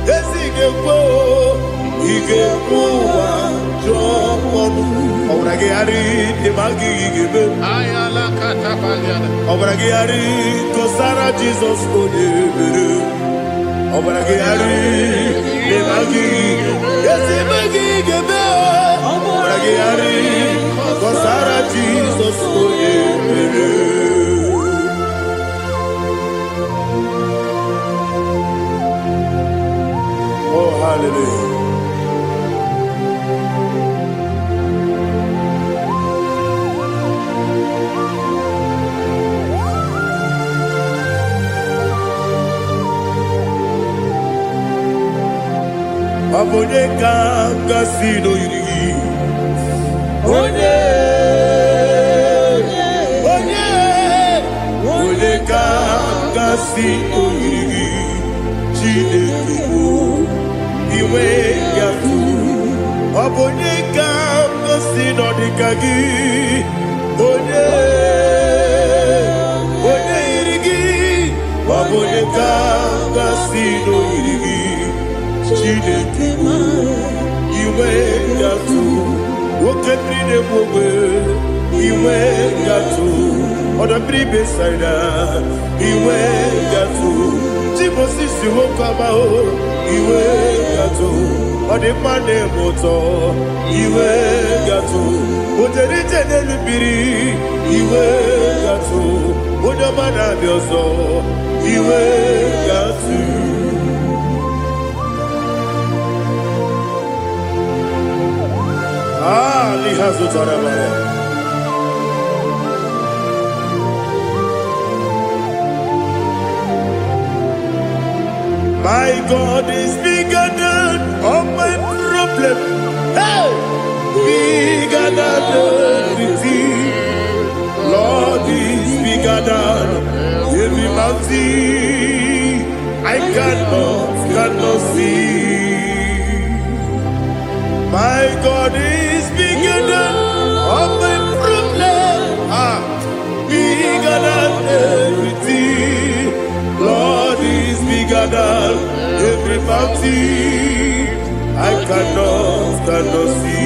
Yesigekwe, Igekuwa chomodu. Obrage ari demagi gebe. Ayala katapaliana. Obrage ari kosara Jesus odebere. Obrage ari demagi demagi gebe. Obrage ari kosara Jesus odebere. Oh hallelujah. Abone kanga sino yiri, onye kanga sino yiri, Chineke iwe yatu. Abone kanga sino dikagi, onye yiri, abone kanga sino yiri. Chineke iwe ga-atụ nwoke mmiri na-egbu ogbe iwe ga-atụ ọdọ mmiri Besaida iwe ga-atụ Moses nwoke amahụ iwe ga-atụ ọdịmma na-eme ụtọ iwe ga-atụ otere ije n'elu mmiri iwe ga-atụ onye ọma na-abịa ọzọ iwe ga-atụ n'ihe zụtara mara My God is bigger than all my problem. Hey! Bigger than everything. Lord is bigger than every mountain I cannot see. My God is bigger than all my problem. Bigger than everything. Lord is bigger than every mountain I cannot see.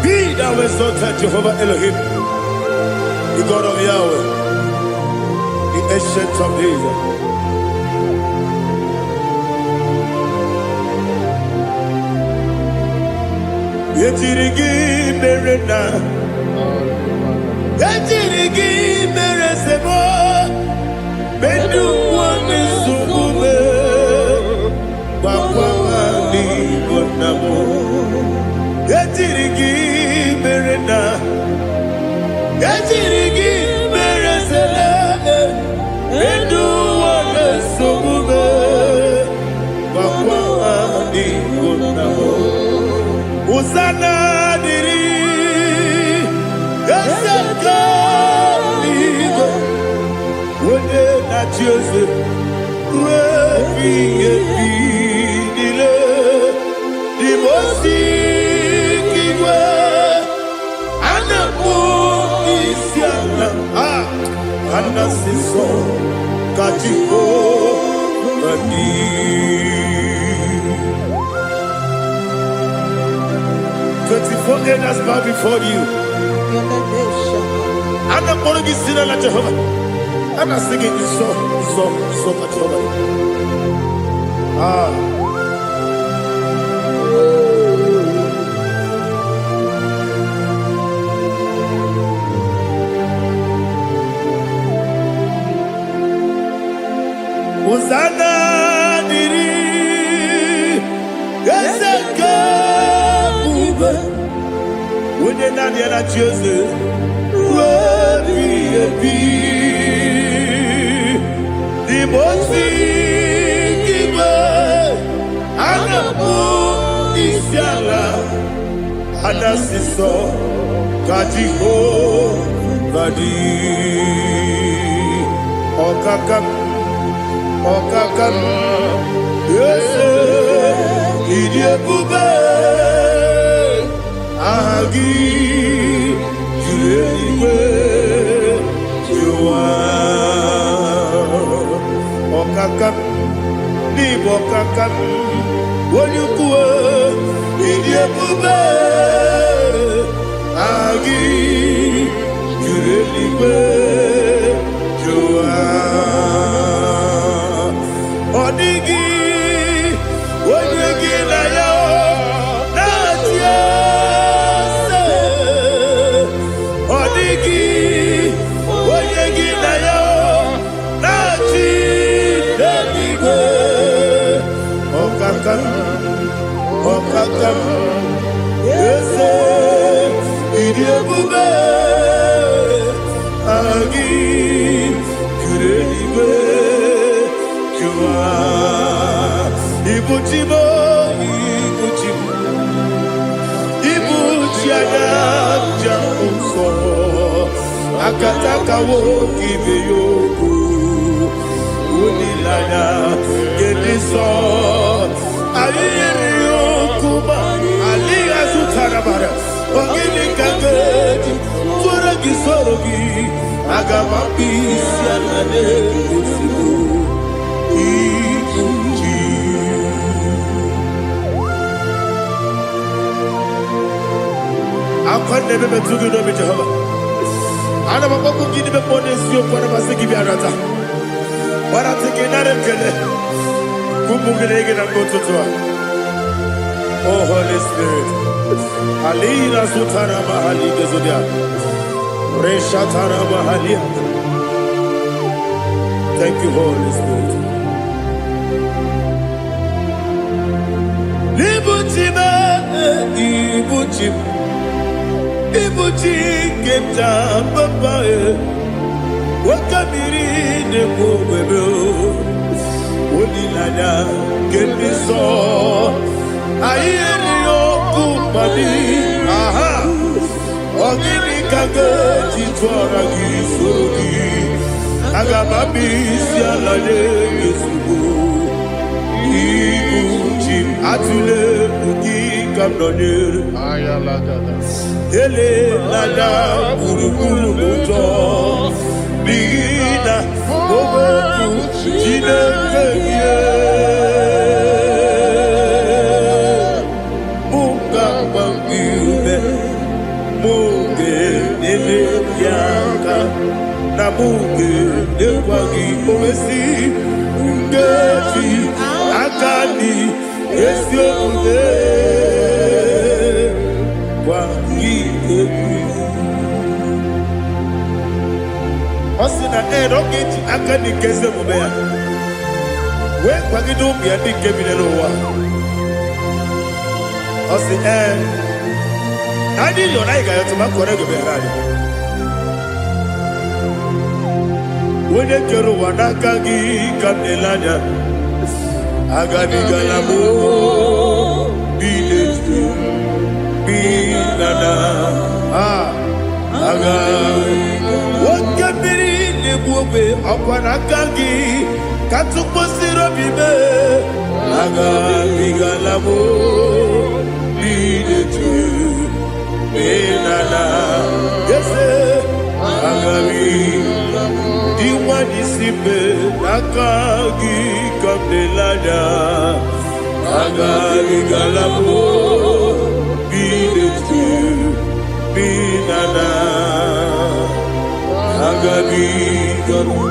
Be thou exalted, Jehovah Elohim, the God of Yahweh, the ancient of days. Yetirigi merena, yetirigi meresemo, bendu wani sukube, bakwani bonamo. Yetirigi merena, yetirigi meresele, bendu wani sukube, bakwani bonamo. Hosanna diri, Yasaka ligo, wone na Jose, wepi dile, di mosi kiwe, anapo isiana, anasiso kachiko bani. 24 elders bow before you. And I'm going to be singing like Jehovah. And I'm singing this song like Jehovah. Hosanna diri, Yasaka. When you're not yet at Joseph, the most giver, and the moon is yalla, and the sister, Kajiho, Badi, Okakam, yes, Idiot Bube. Agi julewe juwa okakam ni bokakam wonyukwe idiekube agi julewe juwa odigi wonyegi na yo natia Okakam, yes, Idiabube, Agi, Kureliwe, Jua, Ibuchimo, Ibuchiana, Jamuso, Akataka woki beyoku, Olilaya, Gediso, Aliyo Kuba, Aliya Sutarabara, Ogini Kageti, Furagi Sorogi, Agamapi, Sianade, Usibu, Ikuji. I can't never be too good with Jehovah. I never want to give them money, so for the Masiki Biarata. But I'm thinking that I'm going to oh, Holy Spirit. Alina Sutara Mahali Gezodia. Reshatara Mahalia. Thank you, Holy Spirit. Ibuchima, Ibuchim. Ibuchi Kepta Papa. Wakamiri de Bobebo. Olilada Gediso. Ayerio Kupadi. Aha. Ogini Kageti Twaragi Surugi. Agababi Sialade Yesubu. Ibuchi Atule Ugi Kamdonir. Ayalagada. Ele Lada Urukuru Muto. Bigina Boboku Jinekeye Munga Bangiube Munge Nele Yaka Na Munge Nekwagi Omesi Ngeji Akani Esyo Ude Wangi Ebi Osina rocket akani keze mubea. We kwagidu biadi kebinelo wa. Osi nadi yona iga yotuma korego berali. Wene kero wanakagi kamnelanya. Agani galamo biletu binana. Wakabiri nebuobe akwanakagi katuposiro bibe agabigalamo bidetu benana yese agabi diwani sibe akagi kamdelada agabigalamo bidetu benana Agabi Garu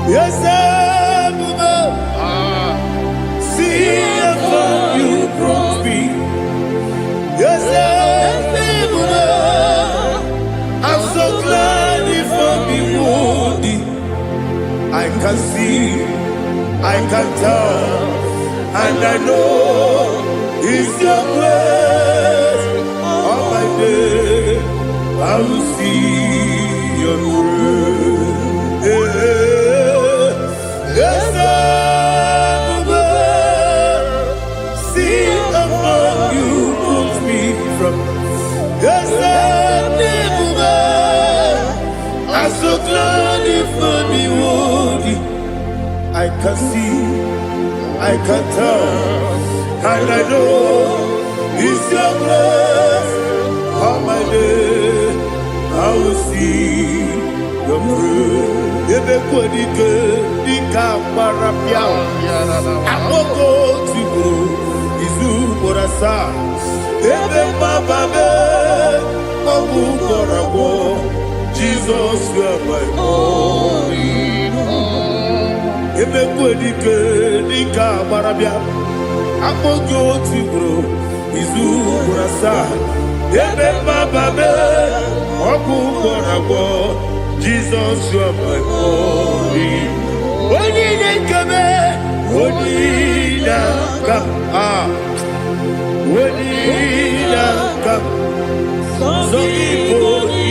Yes, see how you brought me. Yes, I'm so glad if I can see, I can tell, and I know it's your grace. All my day, I will see your grace. Yes, see how you put me from. Yes, I'm so glad if me worthy. I can see, I can tell, and I know it's your grace. All my day, I will see your fruit. Ebe kodike, dika marapia. Amoko tibo, izu borasa. Ebe mababe, obu korabo. Jesus, you are my only home. Ebe kwedike dika barabia. Apogo tibro izu burasa. Ebe bababe oku korabo. Jesus, you are my only home. Oni nekame, oni naka, oni naka. Zogi boni.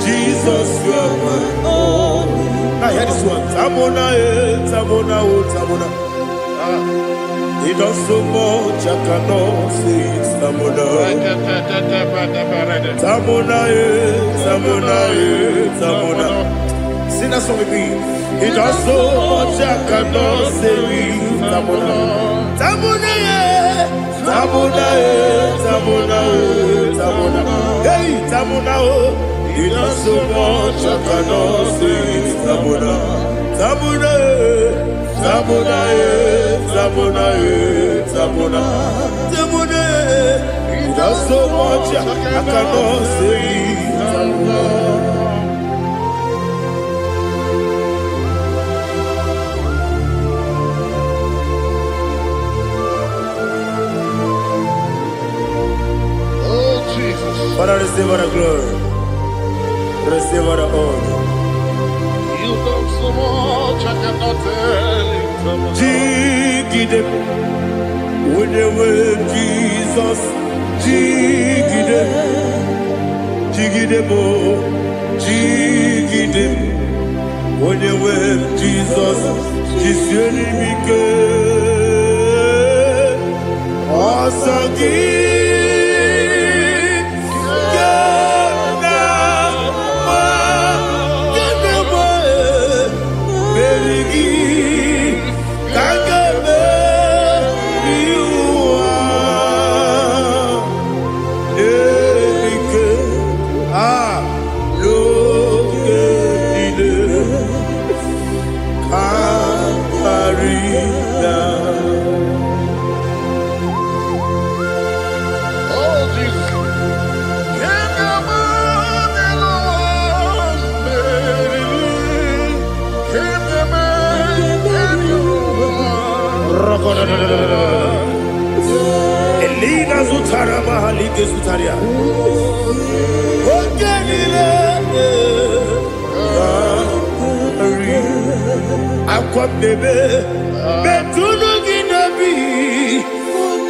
Jesus, you are my only. Now hear this one. Tamona, Tamona, Tamona. He does so much I cannot say it. Tamona, Tamona, Tamona, Tamona. Sing that song with me. He does so much I cannot say it. Tamona, Tamona, Tamona, Tamona, Tamona. Hey, Tamona, he does so much I cannot say it. Tamona, Tamona, Tamona, Tamona, Tamona, Tamona. He does so much I cannot say it. Tamona. Father, receive all the glory. Receive all the honor. You done so much I cannot tell it. Jigide, when they were Jesus. Jigide, jigide mo, jigide, when they were Jesus. Jisuni mike, asagi. Elina Zutara Mahalike Zutaria. Oganile Akwam Bebe Betunu Ginabi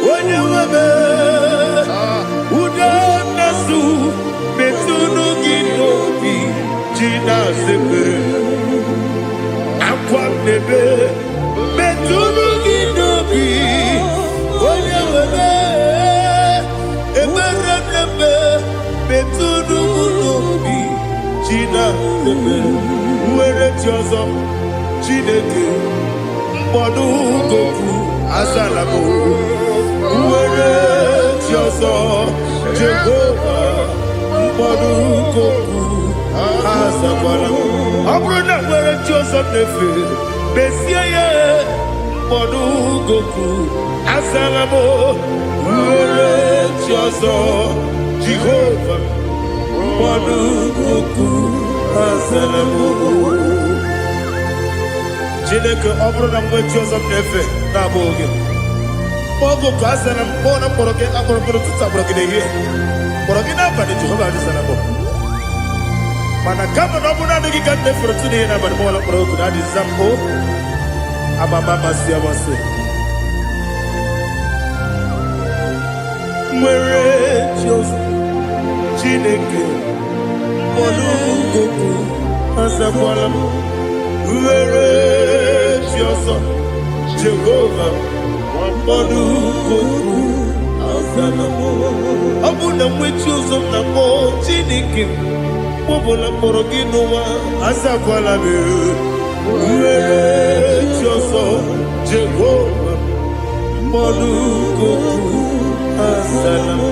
Wanyawame Uda Nasu Betunu Ginobi Jina Sepe Akwam Bebe Betunu Ginobi Wanyawame Eberekebe Betunu Ginobi Jina Sepe Uwere Tiozo Chineke Mbodu Goku Azalamo Uwere Tiozo Jehovah Mbodu Goku Azalamo Abrona Uwere Tiozo Nefe Besiye Mbodu Goku Azalamo Uwere Tiozo Jehovah Mbodu Goku Azalamo Chineke ọbụrụ mgbe Joseph na-efe na-abụ oge ogo ka asara mbọ na mkpọrọ gị akpọrọ mkpọrọ tutu akpọrọ gị n'ehihie mkpọrọ gị n'abalị Jehova adịzara mbọ mana kama na ọ bụ naanị gị ka nne fere tụ n'ihe n'abalị mọla mkpọrọ ogu na adịza mbụ amama amasị amasị nwere Joseph Chineke mkpọrọ ogu azakwala m Uwere Tiozo Jehovah Mbodu Goku Azalamo Abuna mwechi uzo na mo Chineke Mbobola mkpọrọ gị n'ụwa Azakwala me Uwere Tiozo Jehovah Mbodu Goku Azalamo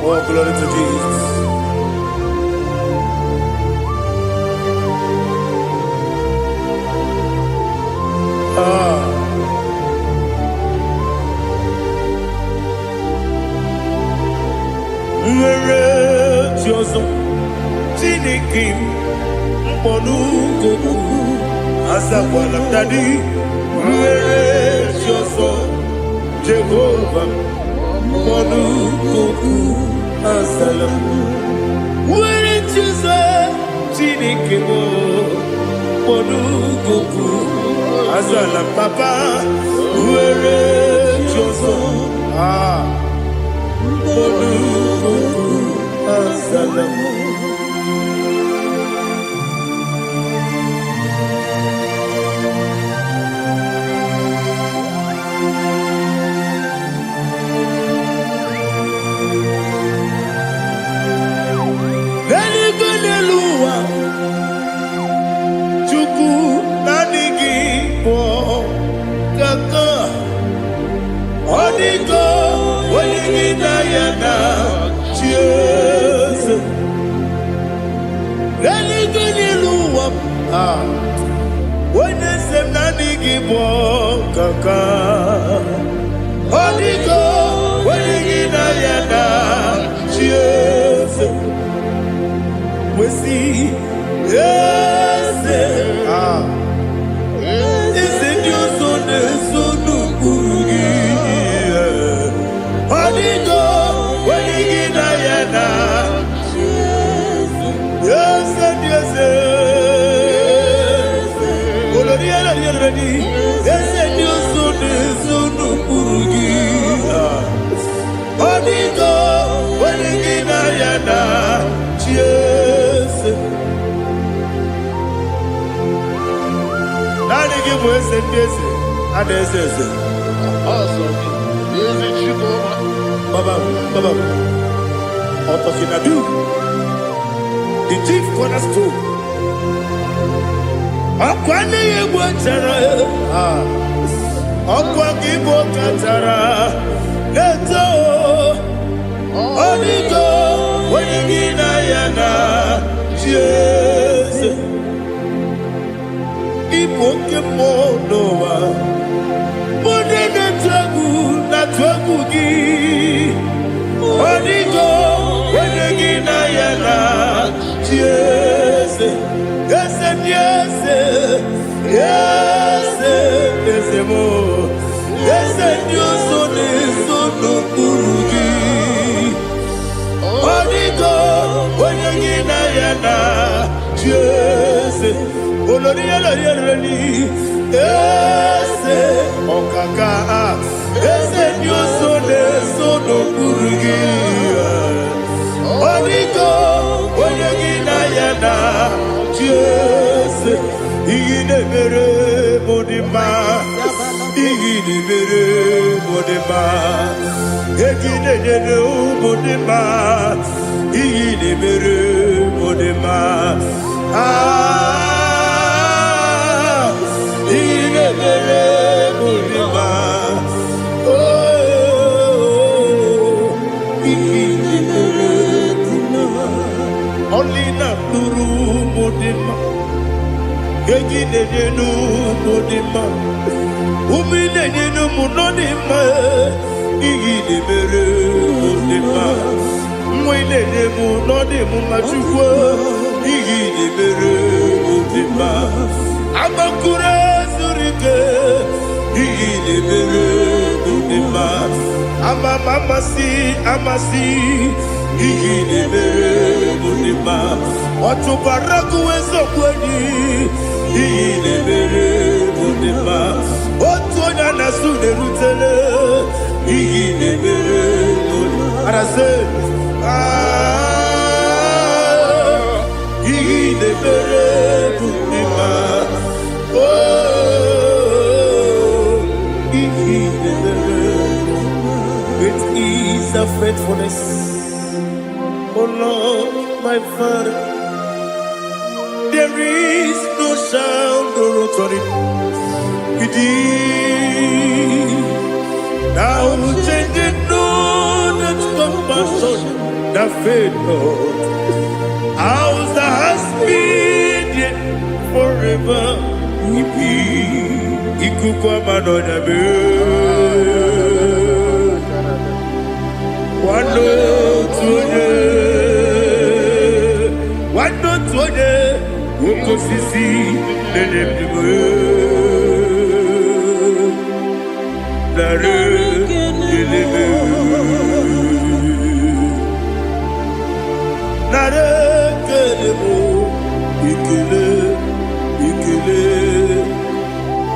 Oh, glory to Jesus. Nwere Joseph Chineke Mbodu Goku Azakwala Dadi Nwere Joseph Jehovah Mbodu Goku Azalamo Nwere Joseph Chineke Mbodu Goku Azalamo Papa Nwere Joseph Ah, Monukuku Azalamu. Nelibeneluwa Chuku nanigi po kaka Onigo wenigi na yana Cheers Nelibeneluwa Wenesem nanigi po kaka Onigo wenigi na yana Cheers we see, yes, it's in your son, so no Burugi. Honigo, when you get Diana, yes, and yes, Oloriana, you're ready, yes, and your son, so no Burugi. Honigo, when you get Diana, cheers. Nani give us a daisy, and there's a Awesome. Is it you, Baba, Otokinadu, the chief cornerstone. Akwani Yegwatara, Akwaki Bokatara, Neto, Onigo, Wenigina Yana, Jesus. Ipokemonowa Monene Tragu na Tragugi Onigo Wenegina Yana Yes Yes Yes Yes Yes Mo Yes Dios Sono Burugi Onigo Wenegina Yana Yes Oloriana Yerani, ese Okaka, ese Diosone Sono Burugi, Onigo, Oyagina Yana, Jese, Igine Bere Modima, Igine Bere Modima, Egine Denu Modima, Igine Bere Modima, Only na nuru modima, gegi nenu modima, umi nenu munodima, igi nebere modima, mwe nenu munodimu machukwa, igi nebere modima, amakure surike, igi nebere modima, amasi. Igine mere modima, otubaraku wezo kwedi. Igine mere modima, otonya nasude rutele. Igine mere modima, arase. Igine mere modima, oh, igine mere. It is a faithfulness. Oh Lord, my Father, there is no sound or authority. It is now changing, no, that's compassion, the faith, Lord. Ours that has been forever.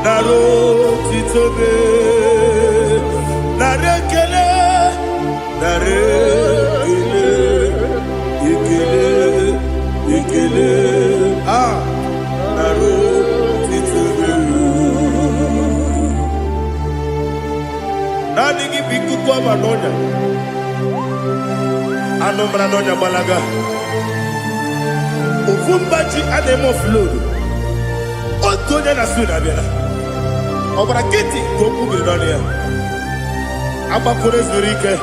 Naro titobe, narekele. Guava Nonya. Anomra Nonya Balaga. Ufumbaji Ademo Flood. Otonya na Sunabela. Obra Kitty, Goku Bidonia. Abapure Zurike.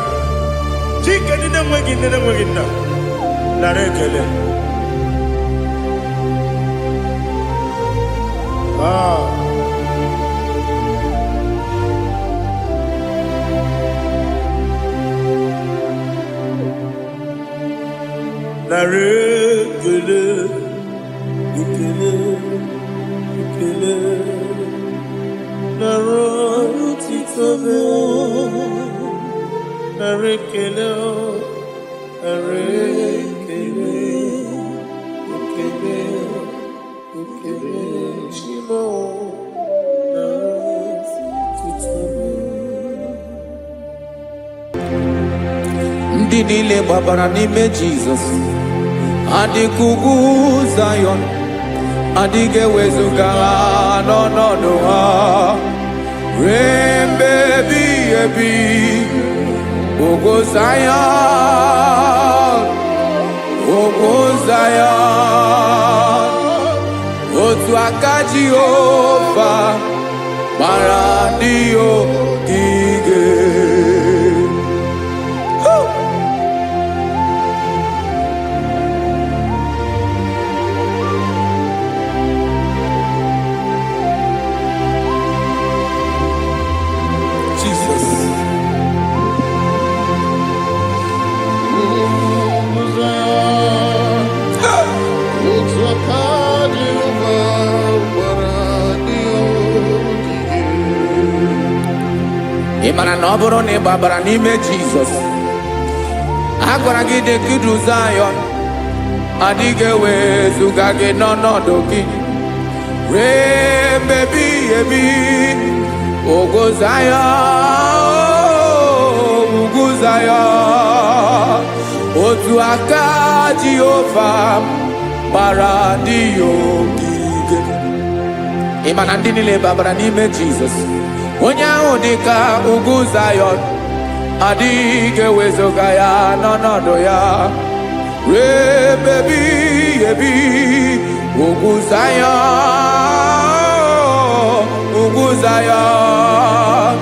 Chicken in the wagon, Narekele. Narekele. Ndị niile gbabara n'ime Jizọs adịghị ugwu Zayọn, adịghị ewezuga ha n'ọnọdụ ha ruo mgbe ebighị ebi. Ugwu Zayọn, ugwu Zayọn, otu aka Jehova gbara ndị ogige. Ị mara na ọ bụrụ na ị gbabara n'ime Jizọs, a gwara gị dị kudu Zayọn, adịghị ewezuga gị n'ọnọdụ gị ruo mgbe ebighị ebi. Ugwu Zayọn, ugwu Zayọn, otu aka Jehova gbara ndị ogige. Ị ma na ndị niile gbabara n'ime Jizọs, onye ahụ dị ka ugwu Zayọn, adịghị ewezuga ya n'ọnọdụ ya ruo mgbe ebighị ebi. Ugwu Zayọn, ugwu Zayọn,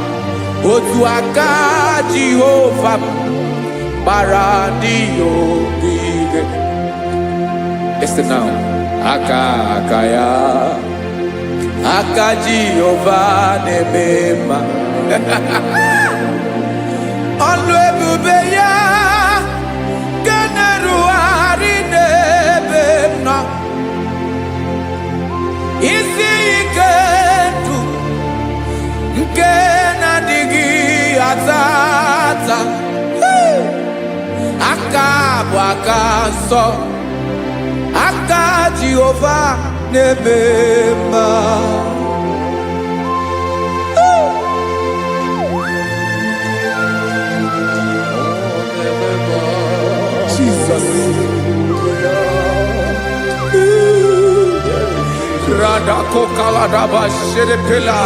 otu aka Jehova gbara ndị ogige. Listen now. Aka ya, aka Jehova na-eme mma. Ọlụ ebube ya ga na-erugharị n'ebe m nọ. Isi ike ndụ nke na-adịghị ata ata. Aka bụ aka nsọ, aka Jehova na-eme mma. Jesus. Radako kaladaba sherepela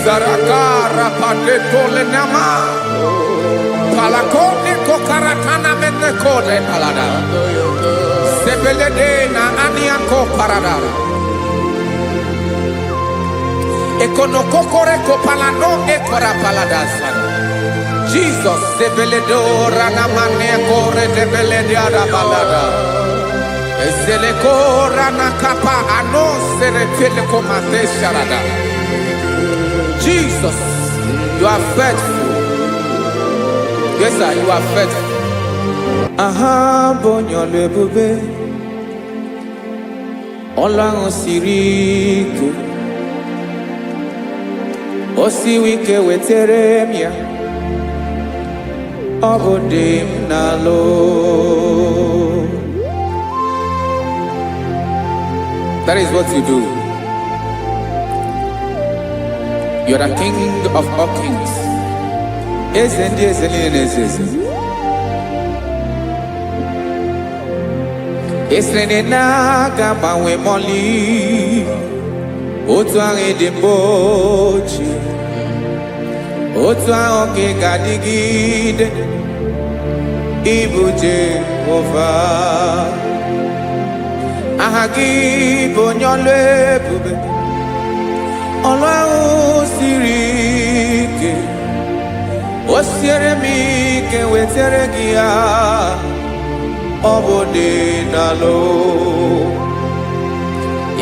zarakara pateto lenama palakone kokaratana mene kode palada sebelede na aniako paradara ekonokokore kopalano ekora paladasa. Jesus sebeledo rana mane kore debelede arabalada ezeleko rana kapa ano serepele komate sharada. Jesus, you are faithful. Yes sir, you are faithful. Aha bonyo lebube Ọlọ́run siri ike o siwi ike wetere m ya ọ bụ dị m n'alụ. That is what you do. You are the King of all kings. Eze ndị eze niile na-eze eze. Esrene na-aga gbanwe mọli otu ahụ dị mgbe ochie. otu ahụ ka ị ga-adịgide ịbụ Jehova. Aha gị bụ onye ọlụ ebube, ọlụ ahụ siri ike. O siere m ike wetara gị ya, ọ bụ dị n'alụ.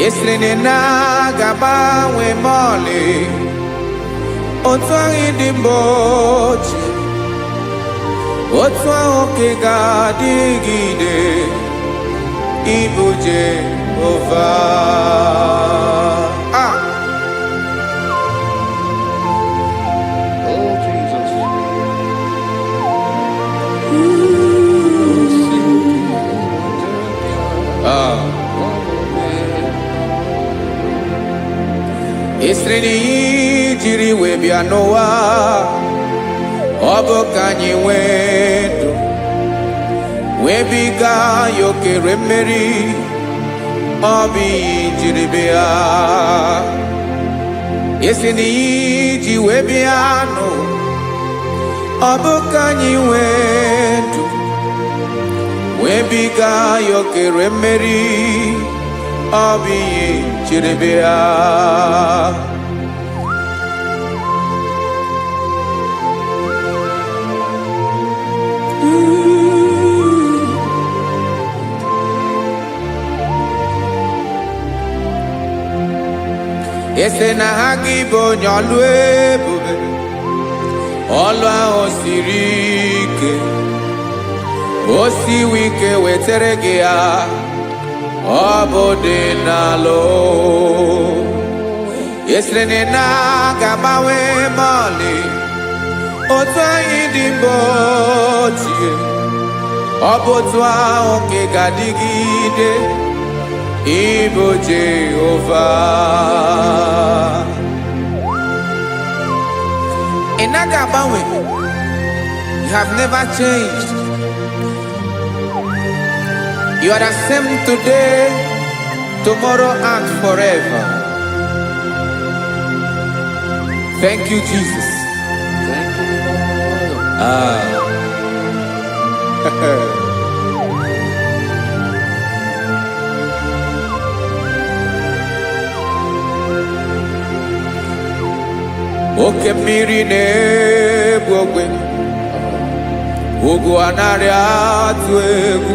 Esiri na ga-agbanwe m ọlị, otu ahụ dị mgbe ochie, otu ahụ ka ị ga-adịgide ịbụ Jehova. Oh, Jesus. Esiri na ihe jiri wee bịa n'ụwa, ọ bụ ka anyị nwee ndụ, wee biga ya okere mmeri. Ọ bụ ihe jiri bịa. Esiri na ihe ji wee bịa nụ, ọ bụ ka anyị nwee ndụ, wee biga ya okere mmeri. Ọ bụ ihe jiri bịa. Ese na ha gị bụ onye ọlụ ebube, ọlụ ahụ siri ike. O siwe ike wetara gị ya, ọ bụ dị n'alụ. Esiri na ga-agbanwe m ọlị, otu anyị dị mgbe ochie, ọ bụ otu ahụ ka ị ga-adịgide ịbụ Jehova. Ị naghị agbanwe. You have never changed. You are the same today, tomorrow, and forever. Thank you, Jesus. Thank you, Lord. Oke mmiri na-egbu ogwe, ugwu anaghị atụ egwu.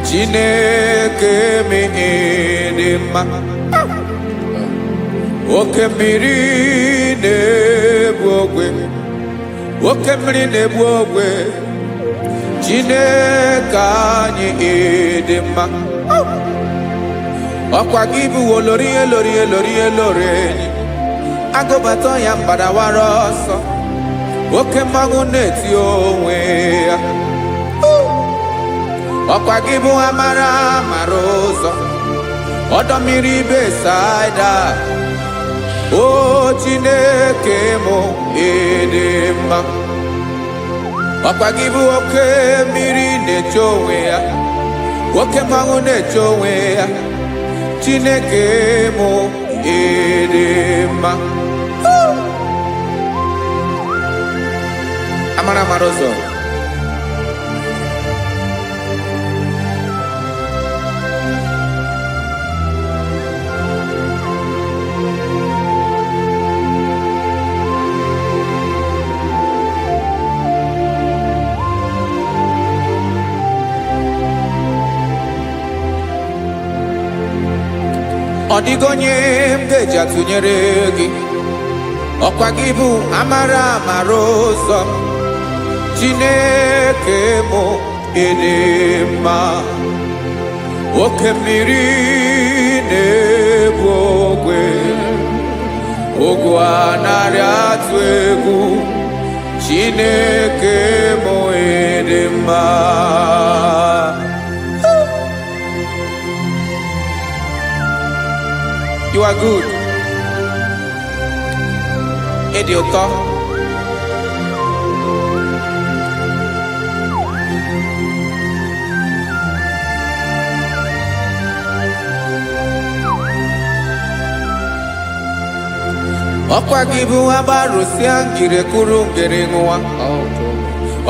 Chineke mee dị mma. Oke mmiri na-egbu ogwe, oke mmiri na-egbu ogwe. Chineke anyị dị mma. Ọkwa gị bụ olori elori elori elori enyi, agụbata ya mgbadawara ọsọ, oke mmanwụ na-eti onwe ya. Ọkwa gị bụ amara amara ụzọ, ọdọ mmiri Besaida. O Chineke mụ ịdị mma. Ọkwa gị bụ oke mmiri na-eche onwe ya, oke mmanwụ na-eche onwe ya. Chineke mụ ịdị mma. Amara amara ụzọ. Ọ dịghị onye m ga-eji atụnyere gị. Ọkwa gị bụ amara amara ụzọ, Chineke mụ ịdị mma. Oke mmiri na-egbu ogwe, ogwu anaghị atụ egwu. Chineke mụ ịdị mma. You are good. Ịdị ụtọ. Ọkwa gị bụ agbarụsịa ngire kụrụ ngere nwa.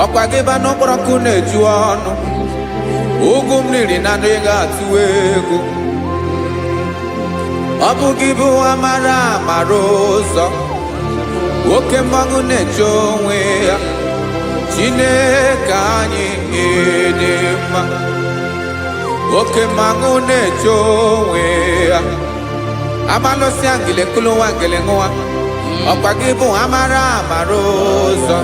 Ọkwa gị ba n'ọkpọrọkụ na-eju ọnụ. Ugwu mmiri na ndị ga-atụ egwu. Ọ bụ gị bụ amara amara ụzọ. Oke mmanwụ na-eche onwe ya. Chineke anyị dị mma. Oke mmanwụ na-eche onwe ya. Abalụsị angele kụlụ nwa ngele nwa. Ọkwa gị bụ amara amara ụzọ.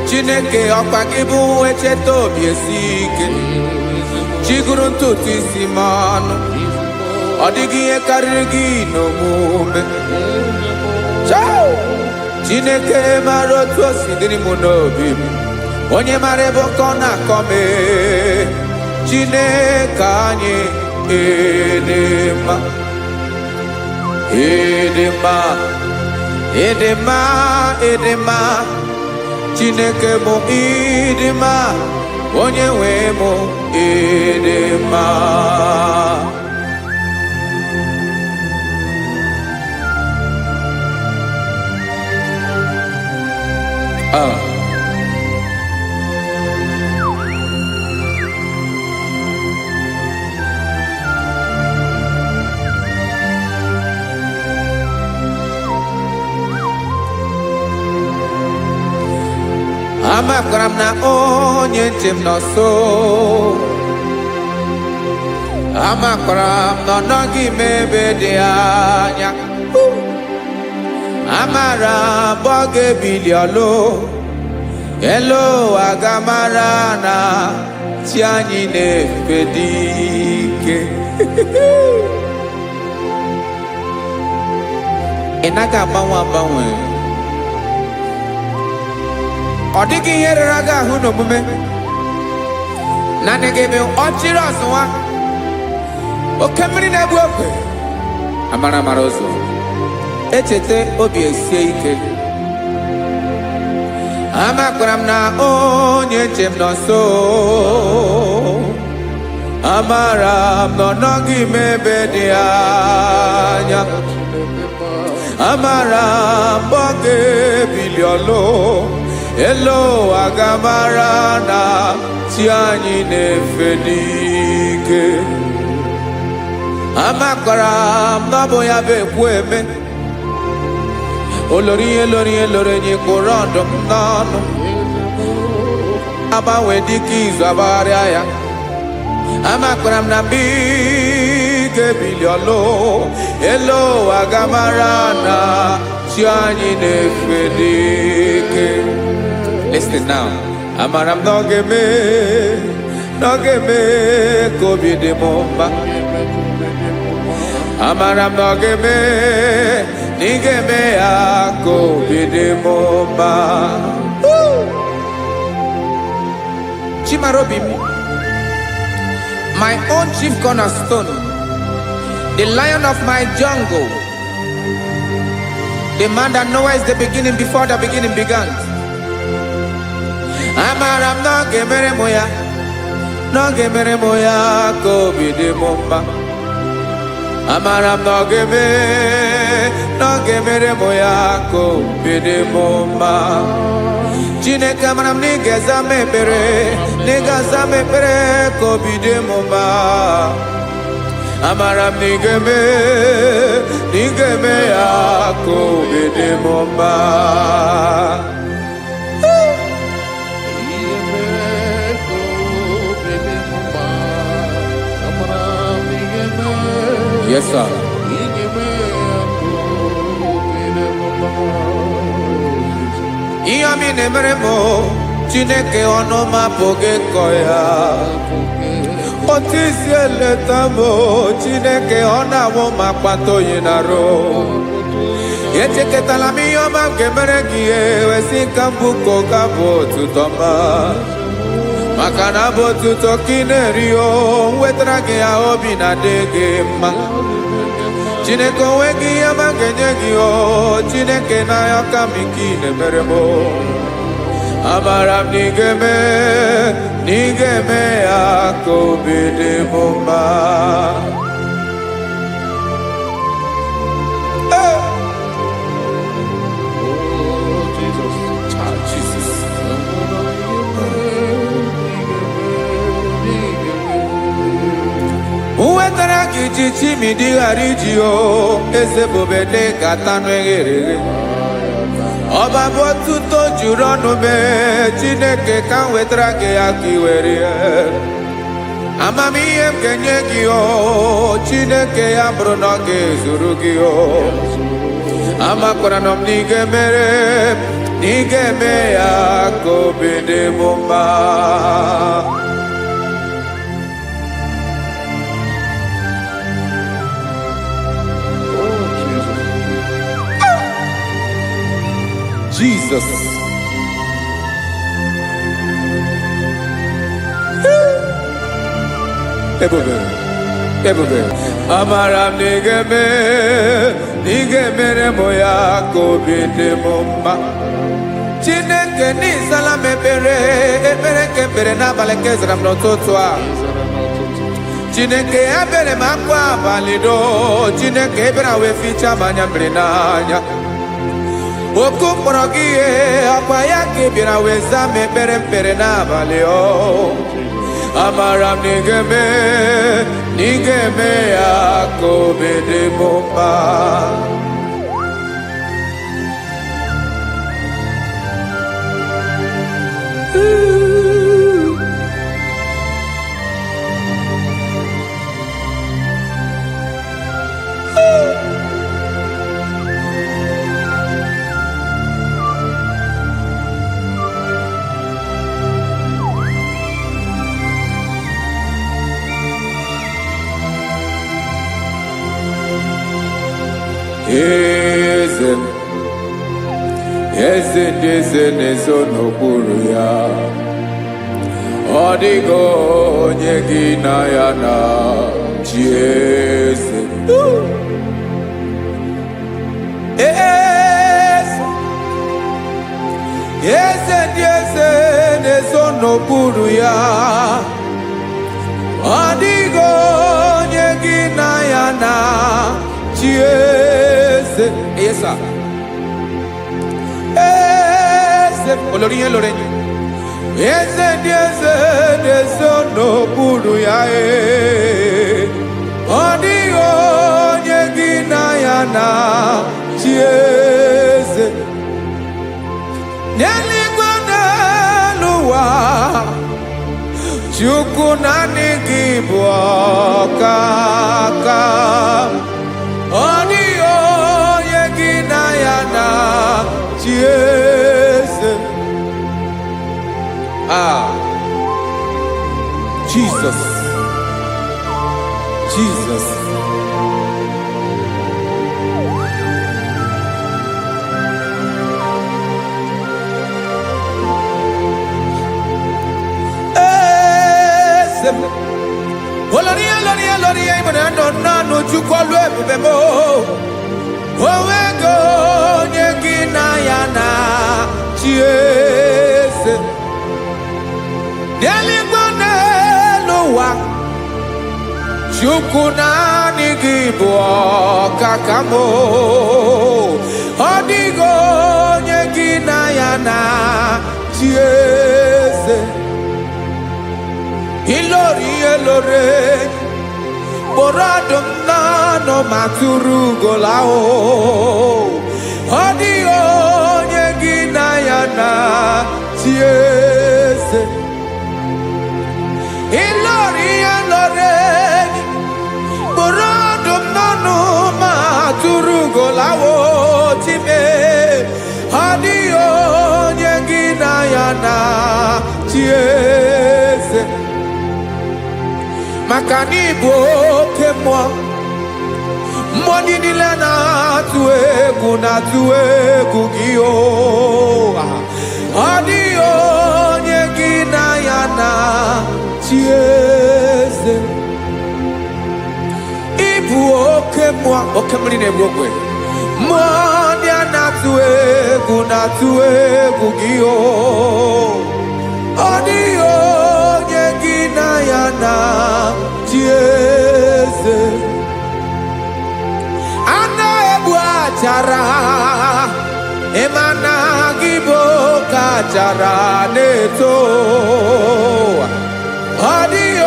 Chineke ọkwa gị bụ echeta obi esi ike. Chigụrụ ntutu isi m ọnụ. Ọ dịghị ihe karịrị gị n'omume. Chineke mara otu o si dịrị m n'obi m. Onye mara ebe ọkọ na-akọ m. Chineke anyị dị mma. Dị mma. Dị mma. Dị mma. Chineke mụ ịdị mma. Onye nwe mụ ịdị mma. Amakwara m na onye nche m nọ nso. Amakwara m na ọ nọghị m ebe dị anya. Amara m ọ ga-ebili ọlụ. Elu aga mara na chi anyị na-efe dị ike. Ị naghị agbanwe agbanwe. Ọ dịghị ihe rere gị ahụ n'omume. Naanị gị bụ ọchịrị ọzụwa. Oke mmiri na-egbu ogwe. Amara amara ụzọ. Echeta obi esie ike. Amakwara m na onye nche m nọ nso. Amara m na ọ nọghị m ebe dị anya. Amara m ọ ga-ebili ọlụ. Elu aga mara na chi anyị na-efe n'ike. Amakwara m na ọ bụ ya bụ ekwu eme. Olori enyi kwụrụ ọdụm n'ọnụ. Agbanwe dịka izu agbagharịa ya. Amakwara m na mgbe ị ga-ebili ọlụ. Elu aga mara na chi anyị na-efe n'ike. Listen now. Amara m na ọ ga-eme ka obi dị m mma. Amara m na ọ ga-eme na ị ga-eme ya ka obi dị m mma. Chimara obi m, my own chief cornerstone, the lion of my jungle, the man that knows the beginning before the beginning began. Amara m na ọ ga-emere m ya, na ọ ga-emere m ya ka obi dị m mma. Amara m na ọ ga-emere m ya ka obi dị m mma. Chineke amara m na ị ga-aza m ekpere, na ị ga-aza m ekpere ka obi dị m mma. Amara m na ị ga-eme ya ka obi dị m mma. Yes, sir. Ihe ọmị na-emere m Chineke ọnụ m apụghị ịkọ ya. Otu isi eleta m Chineke ọ na-awụ m akpata oyi n'arụ. Echeketala m ihe ọma m ga-emere gị ewesị ka m bụkọ ga bụ otuto ọma. Maka na bụ otuto ka ị na-eri o wetara gị ya obi na-adị gị mma. Chineke onwe gị ihe ọma ga-enye gị o Chineke n'anya ka m ike ị na-emere m. Amara m na ị ga-eme ya ka obi dị m mma. iji chimidi ghara iji o eze bobede gata n'eghere ọba bụ otuto juru ọnụ mee Chineke ka m wetara gị ya ka i were ya amamihe m ga-enye gị o Chineke ya bụrụ na ọ ga-ezuru gị o amakwara na m na ị ga-emere na ị ga-eme ya ka obi dị m mma. Jesus. Ebube. Amara m n'ige mere m ya ka obi dị m mma. Chineke n'ịzala m ekpere nke ekpere n'abalị nke zara m n'ụtụtụ a. Chineke ya bere m akwa abalị do. Chineke ebere wee ficha m anya mmiri n'anya. Oku mkpọrọ gị ihe akwa ya ka ị bịara wee zaa m ekpere n'abalị o amara m na ị ga-eme ya ka obi dị m mma. Eze na-ezo n'okpuru ya ọ dịghị onye gị na ya na chi eze ndị eze na-ezo n'okpuru ya ọ dịghị onye gị na ya na chi eze esa olórí yẹn lórí eze ndị eze na-ezo n'okpuru ya ọ dịghị onye gị na ya na chi eze n'eluigwe n'elu ụwa Chukwu naanị gị bụ ọkaka ọ dịghị onye gị na ya na chi eze. Jesus. Olórí ìmọ̀nà nánú Chukwu ọlụ ebube mo onwego onye gị na ya na chi eze n'eluigwe n'elu ụwa Chukwu naanị gị bụ ọkaka m ọ dịghị onye gị na ya na chi eze ilori kpọrọ ọdụm n'ọnụ ma tụrụ ugola ọ dịghị onye gị na ya na chi eze ilori kpọrọ ọdụm n'ọnụ ma tụrụ ugola time ọ dịghị onye gị na ya na chi eze maka na ị bụ oke mmụọ niile na-atụ egwu gị ọ dịghị onye gị na ya na chi eze ị bụ oke mmụọ oke mmiri na-egbu ogwe mmụọ ndị a na-atụ egwu gị ọ dịghị onye gị na ya na chi eze ana egbu achara ịmana gị bụ ka achara na-eto ọ dịghị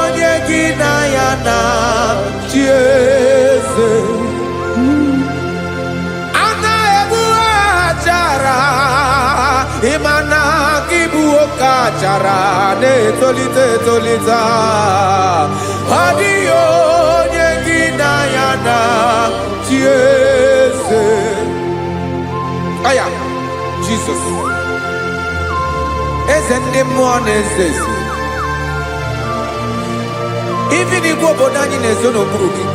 onye gị na ya na chi eze ana ebu achara imana kibu okachara ne tolite tolita adio nyegina yana chiese aya Jesus eze ndị mmụọ na-eze eze even if obodanyi na-ezo n'okpuru gị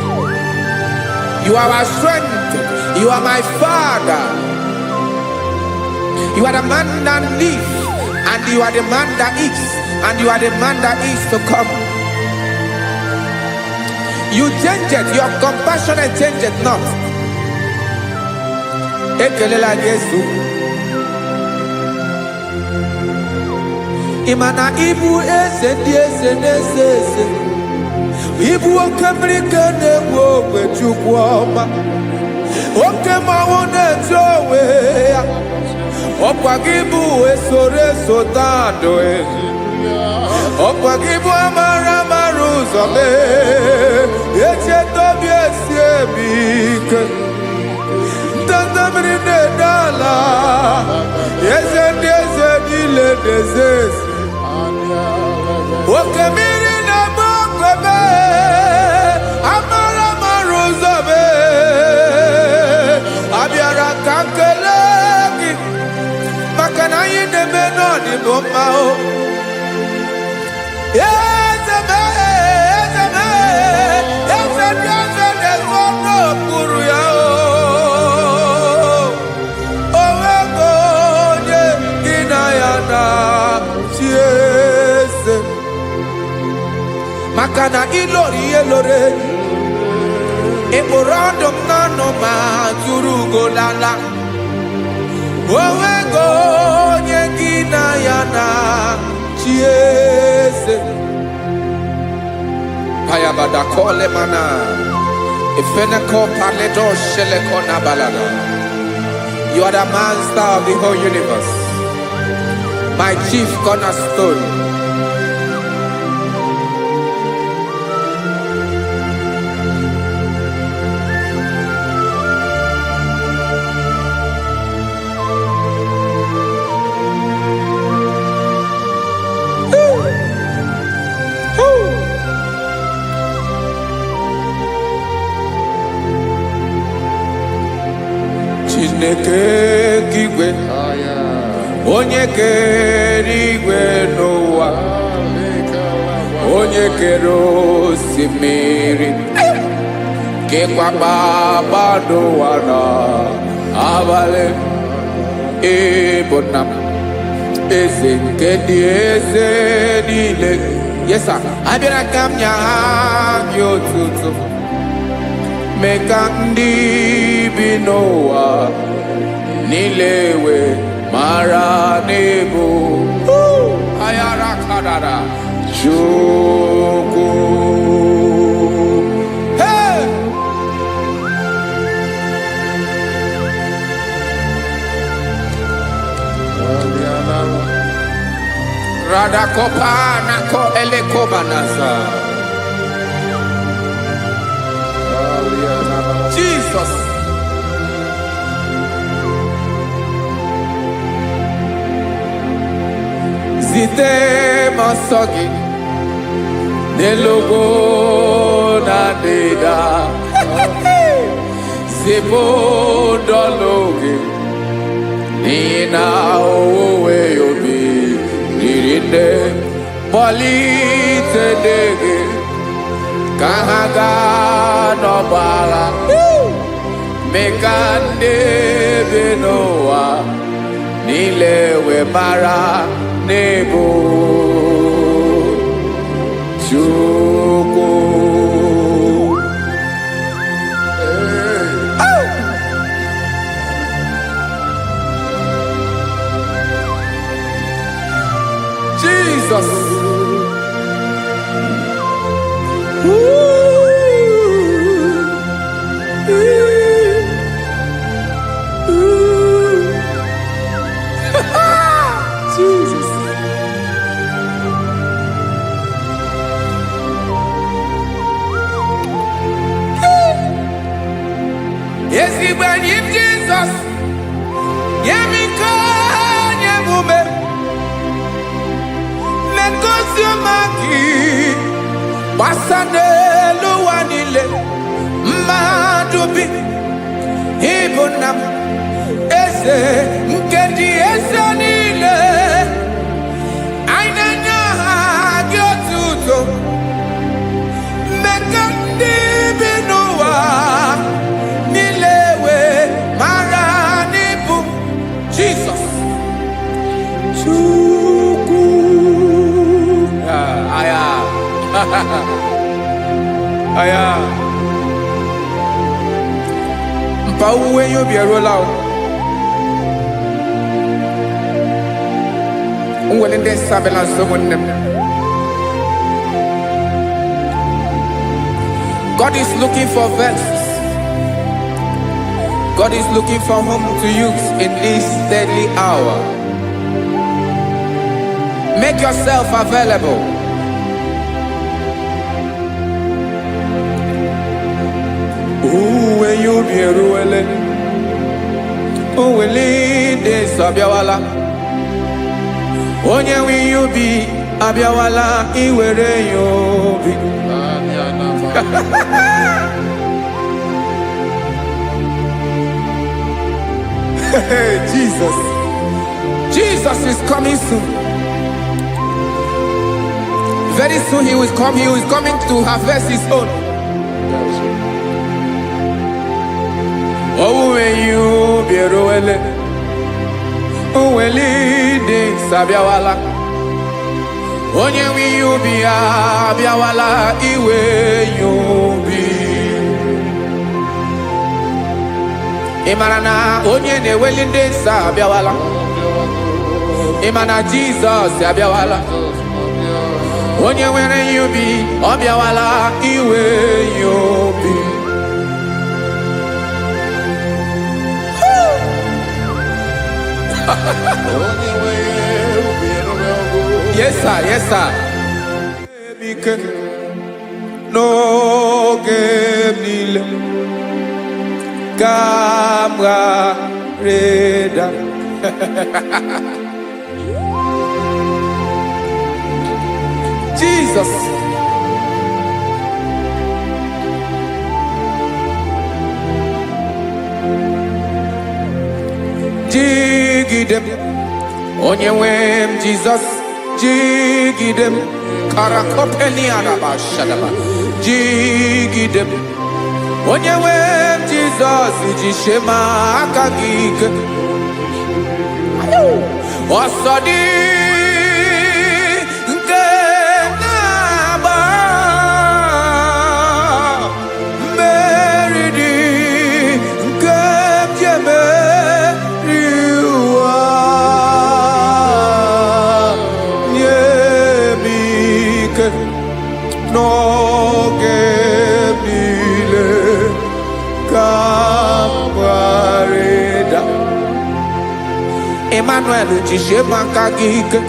you are our strength, you are my father, you are the man that lives and you are the man that is and you are the man that is to come. You change it, your compassion and change it not. Ekelela Yesu imana ibu eze ndị eze na-eze eze ibu oke mmiri ka na-egbu ogbe Chukwu ọma oke mmanwụ na-eche onwe ya ọkwa gị bụ esoro eso tando ọkwa gị bụ amara amara ụzọ mee echeta obi esi ebi ike ndanda mmiri na-ede ala eze ndị eze niile na-eze eze oke mmiri na-agba okwebe amara amara ụzọ mee abịara ka nkele gị maka na anyị na-eme n'ọdịbụ mma o eze mee eze mee eze ndị eze na-ezo n'okpuru ya o onwego onye gị na ya na chiese maka na ilori ihe lore ịkpụrụ ọdụ m n'ọnụ ma tụrụ ugolala onwego onye gị na ya na chiese payabada kole mana ifeneko paledo sheleko na balada. You are the master of the whole universe, my chief cornerstone. Chineke kigwe onye kere igwe n'ụwa onye kere osimiri kekwa kpakpando ụwa na abalị ịbụ nna m eze nke ndị eze niile yesa abịara ka m nya gị otuto mee ka ndị bi n'ụwa niile wee mara n'ebu ayara kadara Chukwu. Hey! Radakopa nako elekobanasa. Jesus. Zite masogi nelogo na deda zibo dologe nina owe yobi nirinde polite dege kahaga no bala mekande benoa nilewe mara nebo Chukwu. Jesus. Jesus. gbasa n'elu ụwa niile mmadụ bi ịbụ nna m eze nke ndị eze niile anyị na-enye aha gị otuto mmeka ndị bi n'ụwa niile wee mara n'ịbụ Jizọs Chukwu aya aya mpa uwe ya obi eruola o nwere ndị sabela nso ụmụnne m. God is looking for verses. God is looking for whom to use in this deadly hour. Make yourself available. When you be ruele, uwele de sabiawala. Onye wi you be abiawala iwere you be. Jesus. Jesus is coming soon. Very soon he will come. He is coming to harvest his own. Oh, when you be ruele, uwele de sabiawala. Onye wi you be abiawala iwe you be. Imarana onye na-eweli ndị nsọ abịawala. Imana Jizọs abịawala. Onye nwere ya obi ọ bịawala iwe ya obi. Yes sir, yes sir. N'oge niile Camarada. Jesus. Jigidem. Onye nwem Jesus. Jigidem. Karakopeni araba shadaba. Jigidem. Onye nwem Jesus jishema aka gị ike. Ọsọdị nke na-agba mmeri dị nke ji emeri ụwa nye m ike n'oge niile. Emmanuel jishe maka gị ike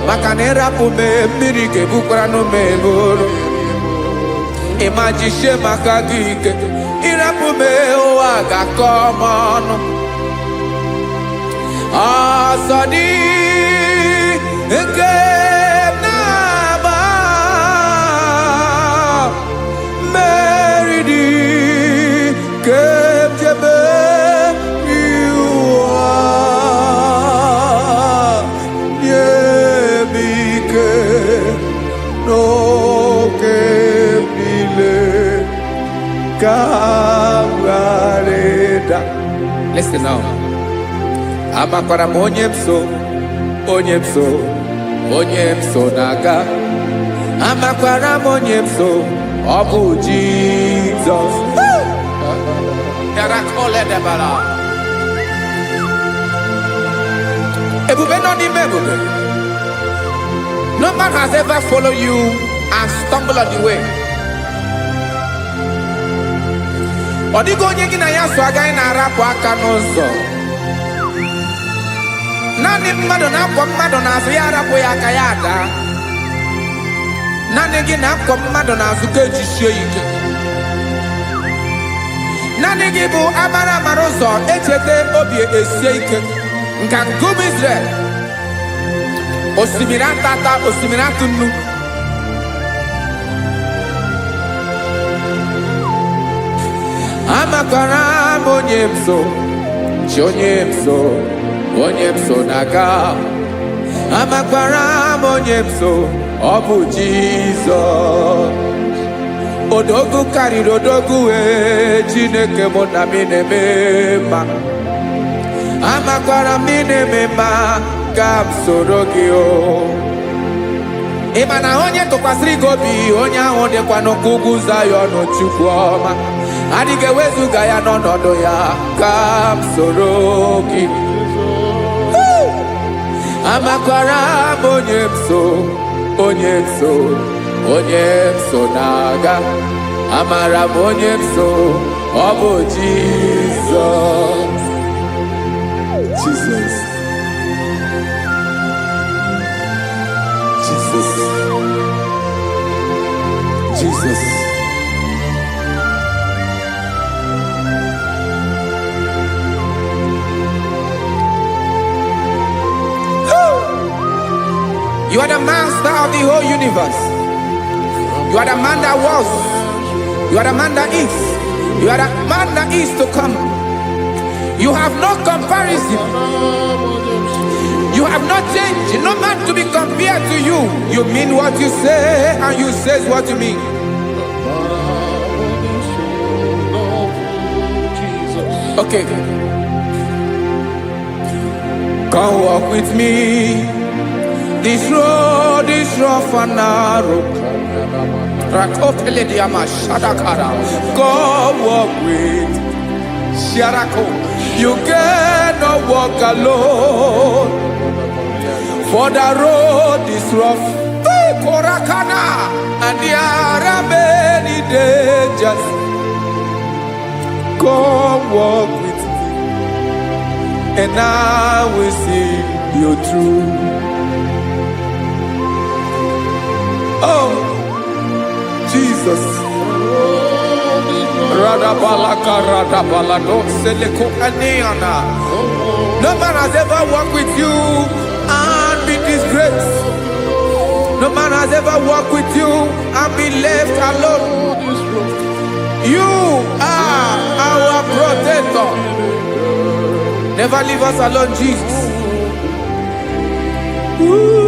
maka na ịrapụ m mmiri ga-ebukwara n'ume eburu. Ịma jishe maka gị ike ịrapụ m ụwa ga-akọ m ọnụ. Ọsọ dị nke na-agba mmeri dị nke jebe Listen now. Amakwara m onye m so na-aga. Amakwara m onye m so, ọ bụ Jizọs. Ebube nọ n'ime ebube. No man has ever followed you and stumbled on the way. Ọ dịghị onye gị na ya so agaghị na-arapụ aka n'ụzọ. Naanị mmadụ na-akwọ mmadụ n'azụ ya arapụ ya aka ya ada. Naanị gị na-akwọ mmadụ n'azụ ka ejisie ike. Naanị gị bụ amara ụzọ echete obi esie ike. Nka ngụbụ Israel. Osimiri atata, osimiri atụ nnu. amakwara m onye m so, chi onye m so na-aga. Amakwara m onye m so, ọ bụ Jizọs. Odogwu karịrị odogwu, Chineke mụ na m na-eme mma. Amakwara m na-eme mma, ka m soro gị o. Ị ma na onye tụkwasịrị gị obi, onye ahụ dịkwa n'ugwu Zayọn Chukwu ọma. Adịghị ewezuga ya n'ọnọdụ ya, ka m soro gị. Amakwara m onye m so na-aga. Amara m onye m so, ọ bụ Jizọs. Jesus. Jesus. Jesus. You are the master of the whole universe. You are the man that was. You are the man that is. You are the man that is to come. You have no comparison. You have not changed. No man to be compared to you. You mean what you say, and you say what you mean. Okay. Come walk with me. This road is rough and narrow. Come walk with Sharako. You cannot walk alone, for the road is rough. Korakana, and there are many dangers. Come walk with me, and I will see you through. Oh, Jesus. No man has ever walked with you and been disgraced. No man has ever walked with you and been left alone. You are our protector. Never leave us alone, Jesus. Ooh.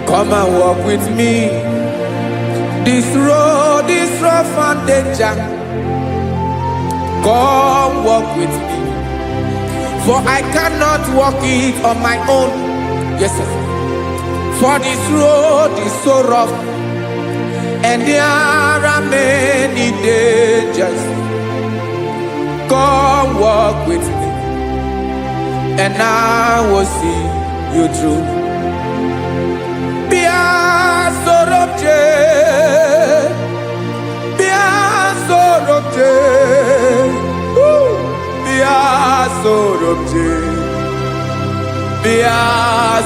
Come and walk with me. This road is rough and danger. Come walk with me, for I cannot walk it on my own. Yes, sir. For this road is so rough, and there are many dangers. Come walk with me, and I will see you through.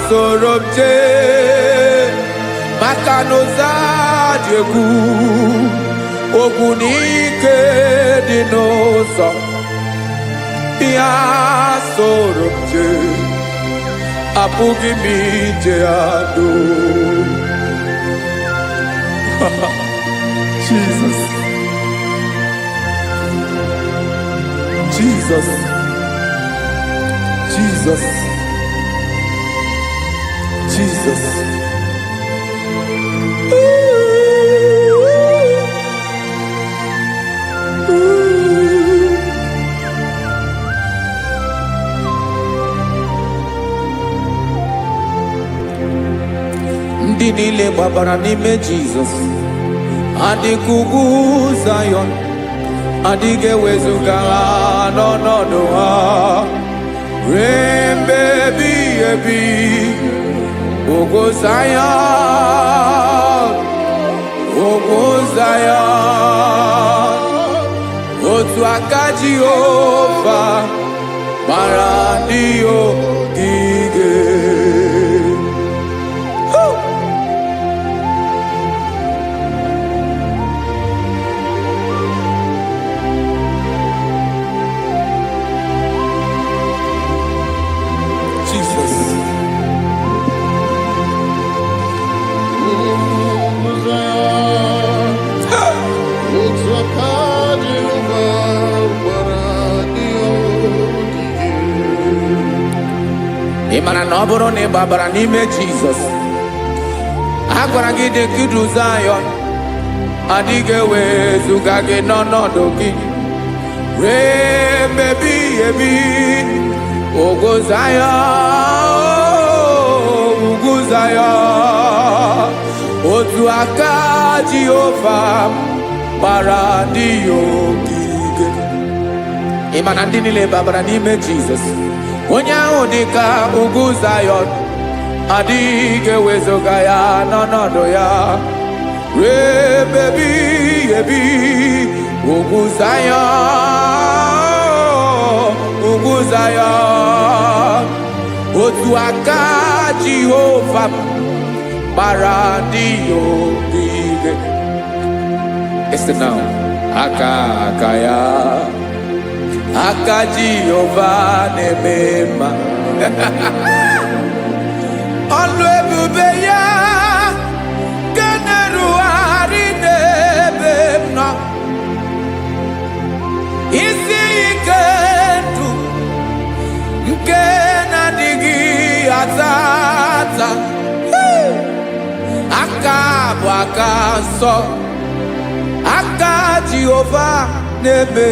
Sorobje Makanoza Diegu Ogunike Dinosa Bia Sorobje Apugi Mijeado. Jesus. Jesus. Jesus. Jesus. Ndị niile gbabara n'ime Jizọs adịghị ugwu Zayọn, adịghị ewezuga ha n'ọnọdụ ha ruo mgbe ebighị ebi. Ugwu Zayọn, ugwu Zayọn, otu aka Jehova gbara ndị ogige. ị mara na ọ bụrụ na ị gbabara n'ime Jizọs, a gwara gị dị ka idu Zayọn, adịghị ewezuga gị n'ọnọdụ gị ruo mgbe ebighị ebi. Ugwu Zayọn, ugwu Zayọn, otu aka Jehova gbara ndị ya ogige. Ị ma na ndị niile babara n'ime Jizọs, onye ahụ dị ka ugwu Zayọn, adịghị ewezuga ya n'ọnọdụ ya ruo mgbe ebighị ebi. Ugwu Zayọn, ugwu Zayọn, otu aka Jehova gbara ndị ya ogige. Listen now. Aka ya, aka Jehova na-eme mma. Ọlụ ebube ya ga na-erugharị n'ebe m nọ. Isi ike ndụ nke na-adịghị ata ata. Aka bụ aka nsọ, aka Jehova na-eme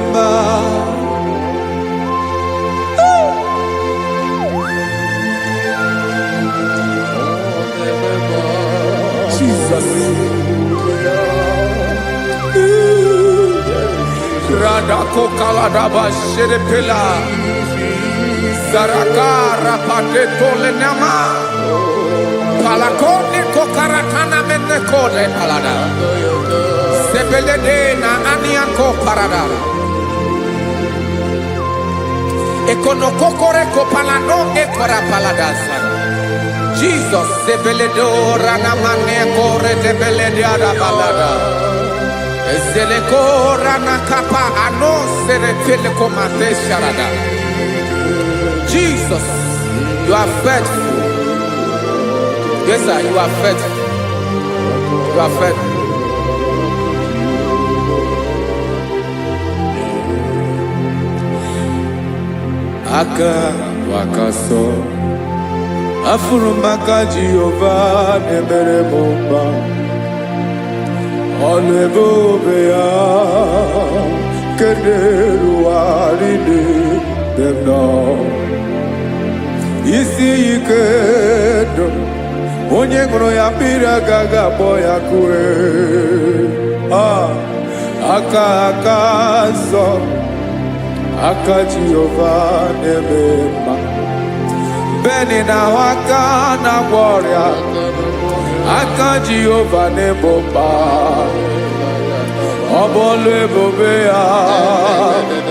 mma. Jesus. Radako kaladaba sherepela, zarakara pateto lenama, palakone kokaratana menekole palada, sebelede na aniako parada, ekonokokore kopalano ekora paladasa. Jesus, sebeledo ranamane kore debelede arabalada. Zeleko ranakapa ano serepele komate sharada. Jesus, you are faithful. Yes, sir, you are faithful. You are faithful. Aka wakaso. Afurumaka Jehova nebere mumba. Ọlụ ebube ya kederu arịdị dem nọ. Isi ike ndụ onye ṅụrụ ya mmiri agaghị akpọ ya kue. Aka nsọ, aka Jehova na-eme mma. Beni na aka na-agwọ ọrịa, aka Jehova na-egbo mkpa. Ọ bụ ọlụ ebube ya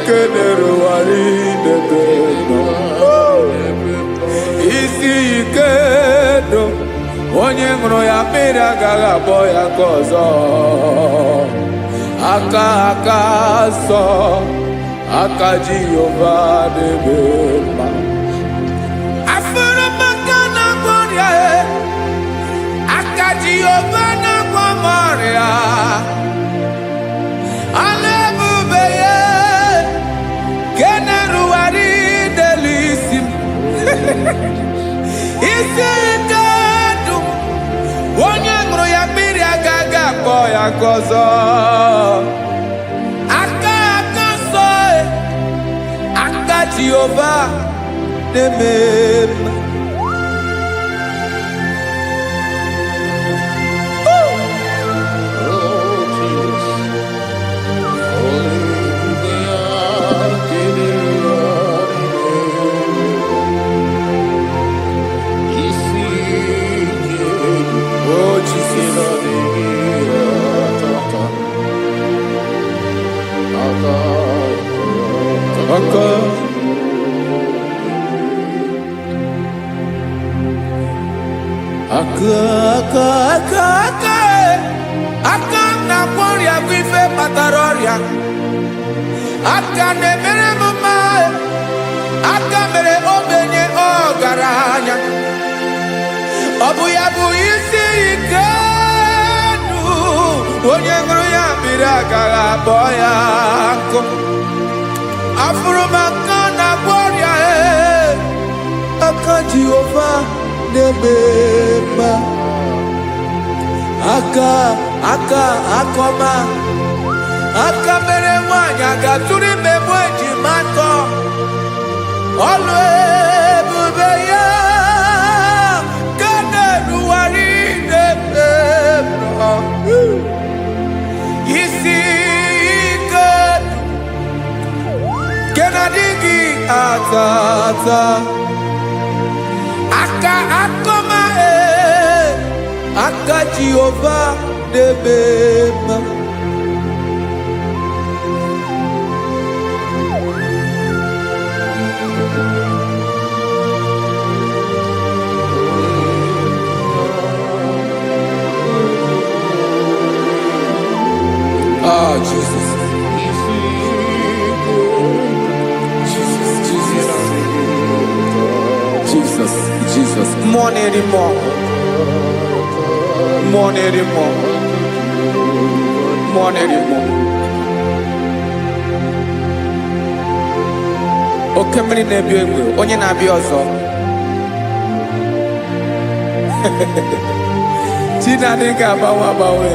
kederugharị n'ebe nọ. Isi ike ndụ onye ṅụrụ ya mmiri agaghị akpọ ya ka ọzọ. Aka nsọ, aka Jehova na-eme mma. Jehova na-agwọ m ọrịa, ọlụ ebube ya nke na-erugharị n'elu isi m. Isi ike ndụ onye ṅụrụ ya mmiri agaghị akpọ ya ka ọzọ. Aka nsọ, aka Jehova na-eme mma. Aka na-agwọ ọrịa bụ ife kpatara ọrịa. Aka na-emere m mma, aka mere ogbenye ọgaranya. Ọ bụ ya bụ isi ike ndụ onye ṅụrụ ya mmiri agaghị akpọ ya nkụ. Afụrụ m aka na-agwọ ọrịa, aka akọma aka mere nwanyị aga tụrụ ime mụ ejima atọ ọlụ ebube ya ka na-eruwari n'ebe isi ike ke na-adịghị ata ata aka akọma aka Jehova n'ebe mma. Oh, Jesus. Jesus. More anymore. Oke mmiri na-ebi egbe, onye na-abịa ọzọ. Chinadị ga-agbanwe.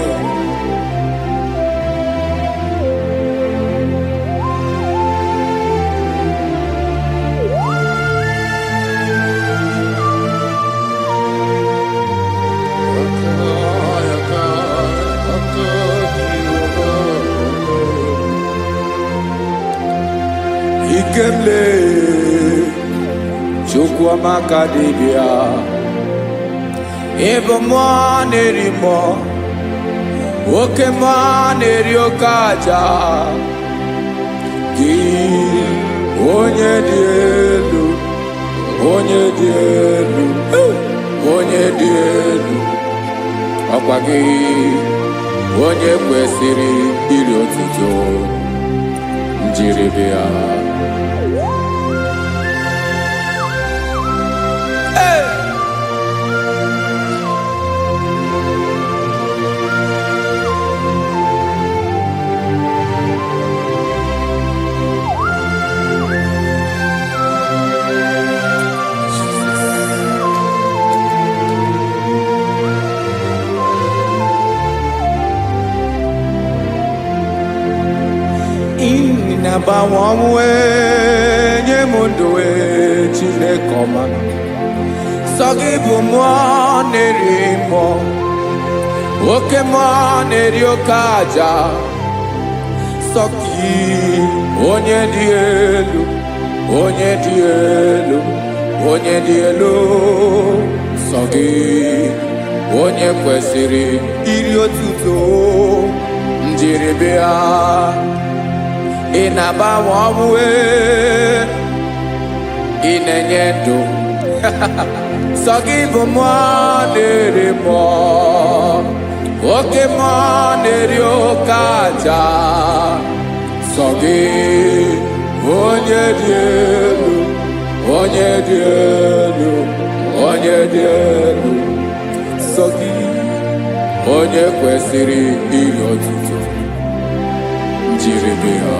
Ikemle Chukwuamaka dibịa ebe mmụọ na-eri mmụọ oke mmụọ na-eri oke aja gị onye dị elu ọkwa gị onye kwesịrị iri otuto njiri bịa. Na-agbanwe ọnwụ nye m ndụ Chineke ọma sọ gị bụ mmụọ na-eri mmụọ oke mmụọ na-eri oke aja sọ gị onye dị elu sọ gị onye kwesịrị iri otuto njiri bịa. Ị na-agbanwe ọnwụ ị na-enye ndụ sọ gị bụ mmụọ na-eri mmụọ oke mmụọ na-eri oke aja sọ gị onye dị elu sọ gị onye kwesịrị iri otuto njiri bịa.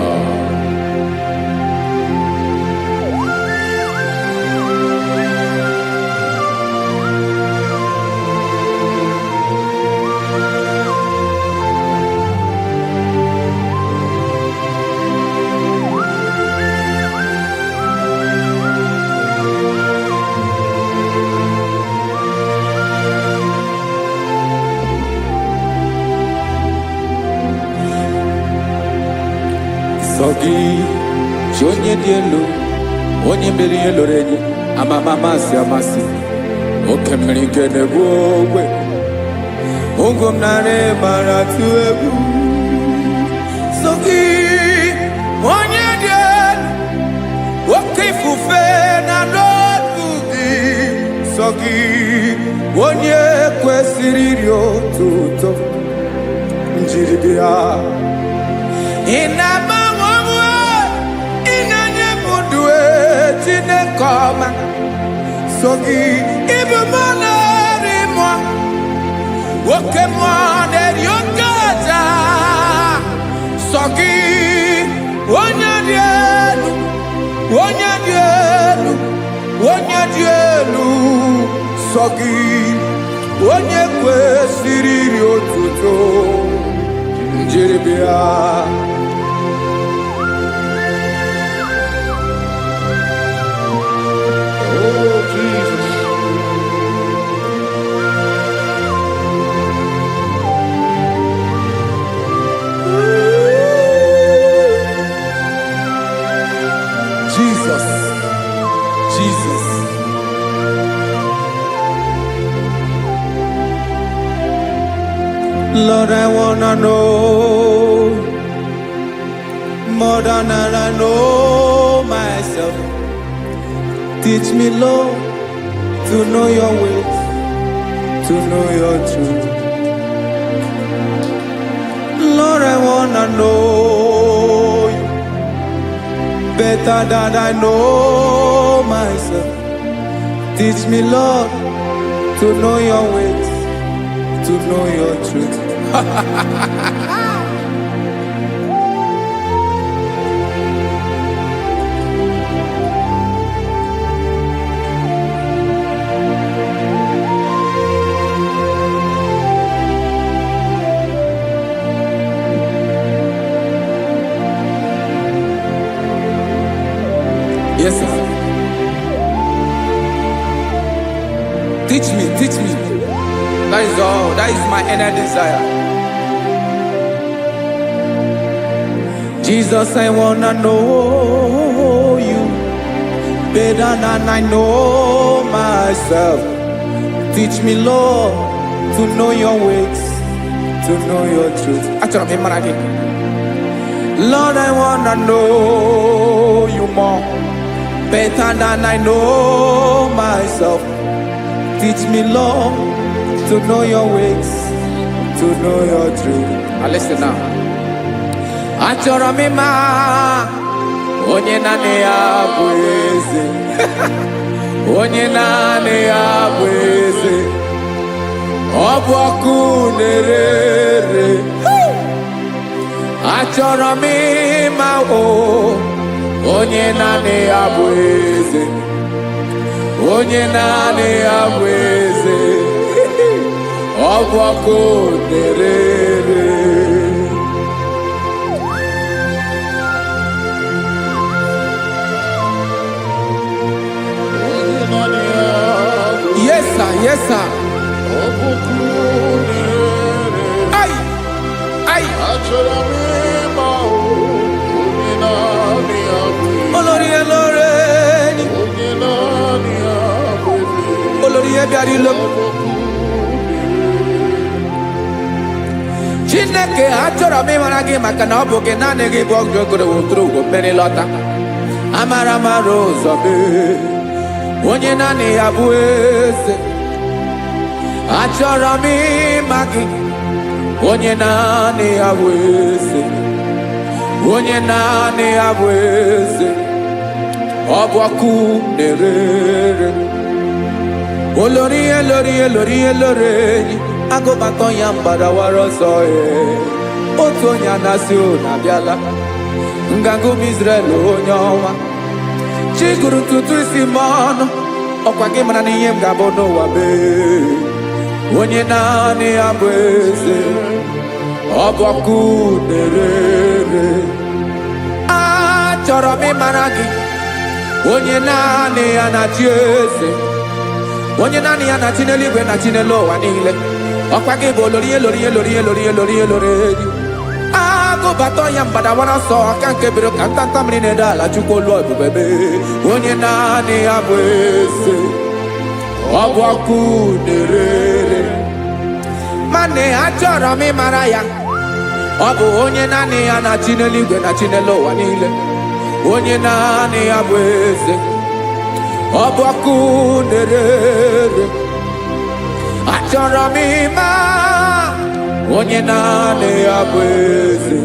Sọ gị chi onye dị elu onye mere ihe loro enyi amasị oke mmiri nke na-egbu ogwe ụgwọ m narị mara tụ egwu. Sọ gị onye dị elu oke ifufe na n'otu gị sọ gị onye kwesịrị iri otuto njiri bịa. Ị na-agbanwe ọnwụ ị na-enye m ndụ Chineke ọma sọ gị ịbụ mmụọ na-eri mmụọ oke mmụọ na-eri oke aja sọ gị onye dị elu sọ gị onye kwesịrị iri otuto njiri bịa. Oh, Jesus. Jesus, Jesus. Lord, I wanna know more than I know myself. Teach me, Lord, to know your ways, to know your truth. Lord, I wanna know you better than I know myself. Teach me, Lord, to know your ways, to know your truth. Yes, sir. Teach me, teach me. That is all. That is my inner desire. Jesus, I wanna know you better than I know myself. Teach me, Lord, to know your ways, to know your truth. Lord, I wanna know you more, better than I know myself. Teach me, Lord, to know your ways, to know your truth. Now listen now. Achọrọ m ịma onye naanị ya bụ eze. Onye naanị ya bụ eze. Ọ bụ ọkụ na-ere. Achọrọ m ịma onye naanị ya bụ eze. Onye naanị ya bụ eze. Ọ bụ ọkụ na-ere. Yes, sir. Yes, sir. Ay, ay. Olórí elóore ni. Olórí ebiari lo. Chineke achọrọ m ịmara gị maka na ọ bụ gị naanị gị bụ ọgụ ogologo oturu ugwo mmeri lọta. Amara mara ụzọ mee. Onye naanị ya bụ eze. Achọrọ m ịma gị. Onye naanị ya bụ eze. Onye naanị ya bụ eze. Ọ bụ ọkụ na-ere. Olórí elórí elórí elóore enyi. Agụbatọ ya mgbadawara ọsọ ya. Otu onye anasị unu abịala. Nganga ụmụ Izrel onye ọma. Chi gụrụ ntutu isi m ọnụ. Ọkwa gị mara na ihe m ga-abụ n'ụwa bee. Onye naanị ya bụ eze. Ọ bụ ọkụ na-ere. Achọrọ m ịmara gị. Onye naanị ya na-achị eze. Onye naanị ya na-achị n'eluigwe na-achị n'elu ụwa niile. Ọkwa gị bụ olórí elórí elórí elórí elórí elóore enyi. Agụbatọ ya mgbadawara ọsọ aka nke biri ka ntanta mmiri na-ede ala Chukwu olu ebube mee. Onye naanị ya bụ eze. Ọ bụ ọkụ na-ere. Mane achọrọ m ịmara ya. Ọ bụ onye naanị ya na-achị n'eluigwe na-achị n'elu ụwa niile. Onye naanị ya bụ eze. Ọ bụ ọkụ na-ere. Achọrọ m ịma onye naanị ya bụ eze.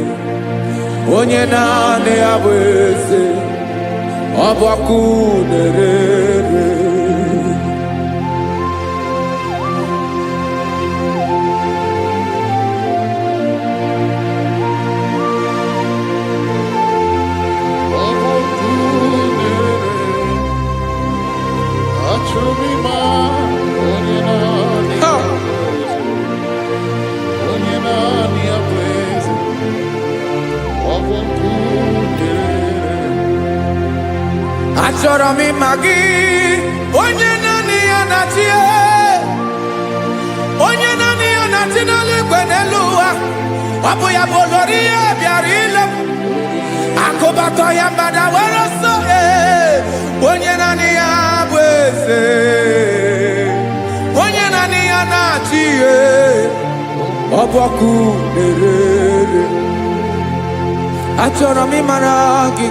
Onye naanị ya bụ eze. Ọ bụ ọkụ na-ere. achọrọ m ịma gị, onye naanị ya na-achị, onye naanị ya na-achị n'eluigwe n'elu ụwa. Ọ bụ ya bụ olori ihe bịara ile m, akụbatọ ya mgbada were ọsọ. Onye naanị ya bụ eze, onye naanị ya na-achị ihe. Ọ bụ ọkụ na-erere. Achọrọ m ịmara gị,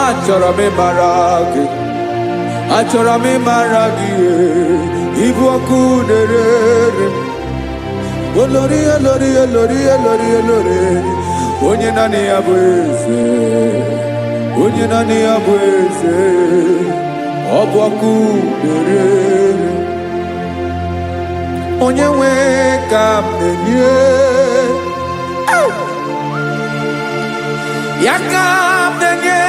achọrọ m ịmara gị, achọrọ m ịmara gị. Ịbụ ọkụ na-erere. Olori, olori, olori, olori, olori. Onye naanị ya bụ eze, onye naanị ya bụ eze. Ọ bụ ọkụ na-erere. Onye nwe ka m na-enye, ya ka m na-enye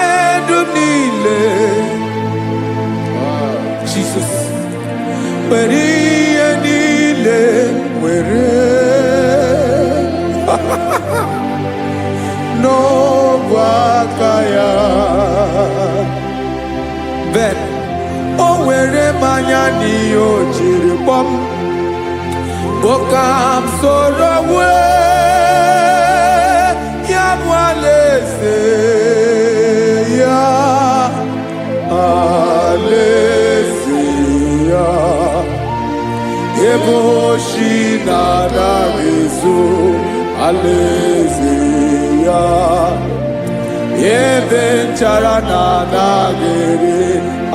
ndụ niile. Jesus, were ihe niile were n'ọbụ aka ya. Ben, o were mmanya n'ihe o jiri kpọm, Bokam soro ya bụ alaeze ya, alaeze ya. Ebe oshi na-anaghị ezo, alaeze ya. Ebe nchara na-anaghị ere,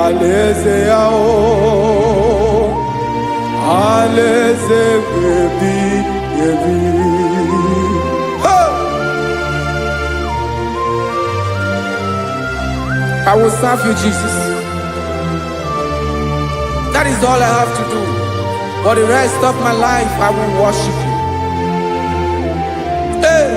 alaeze ya. Alaeze ebi ebi. I will serve you, Jesus. That is all I have to do. For the rest of my life, I will worship you. Hey.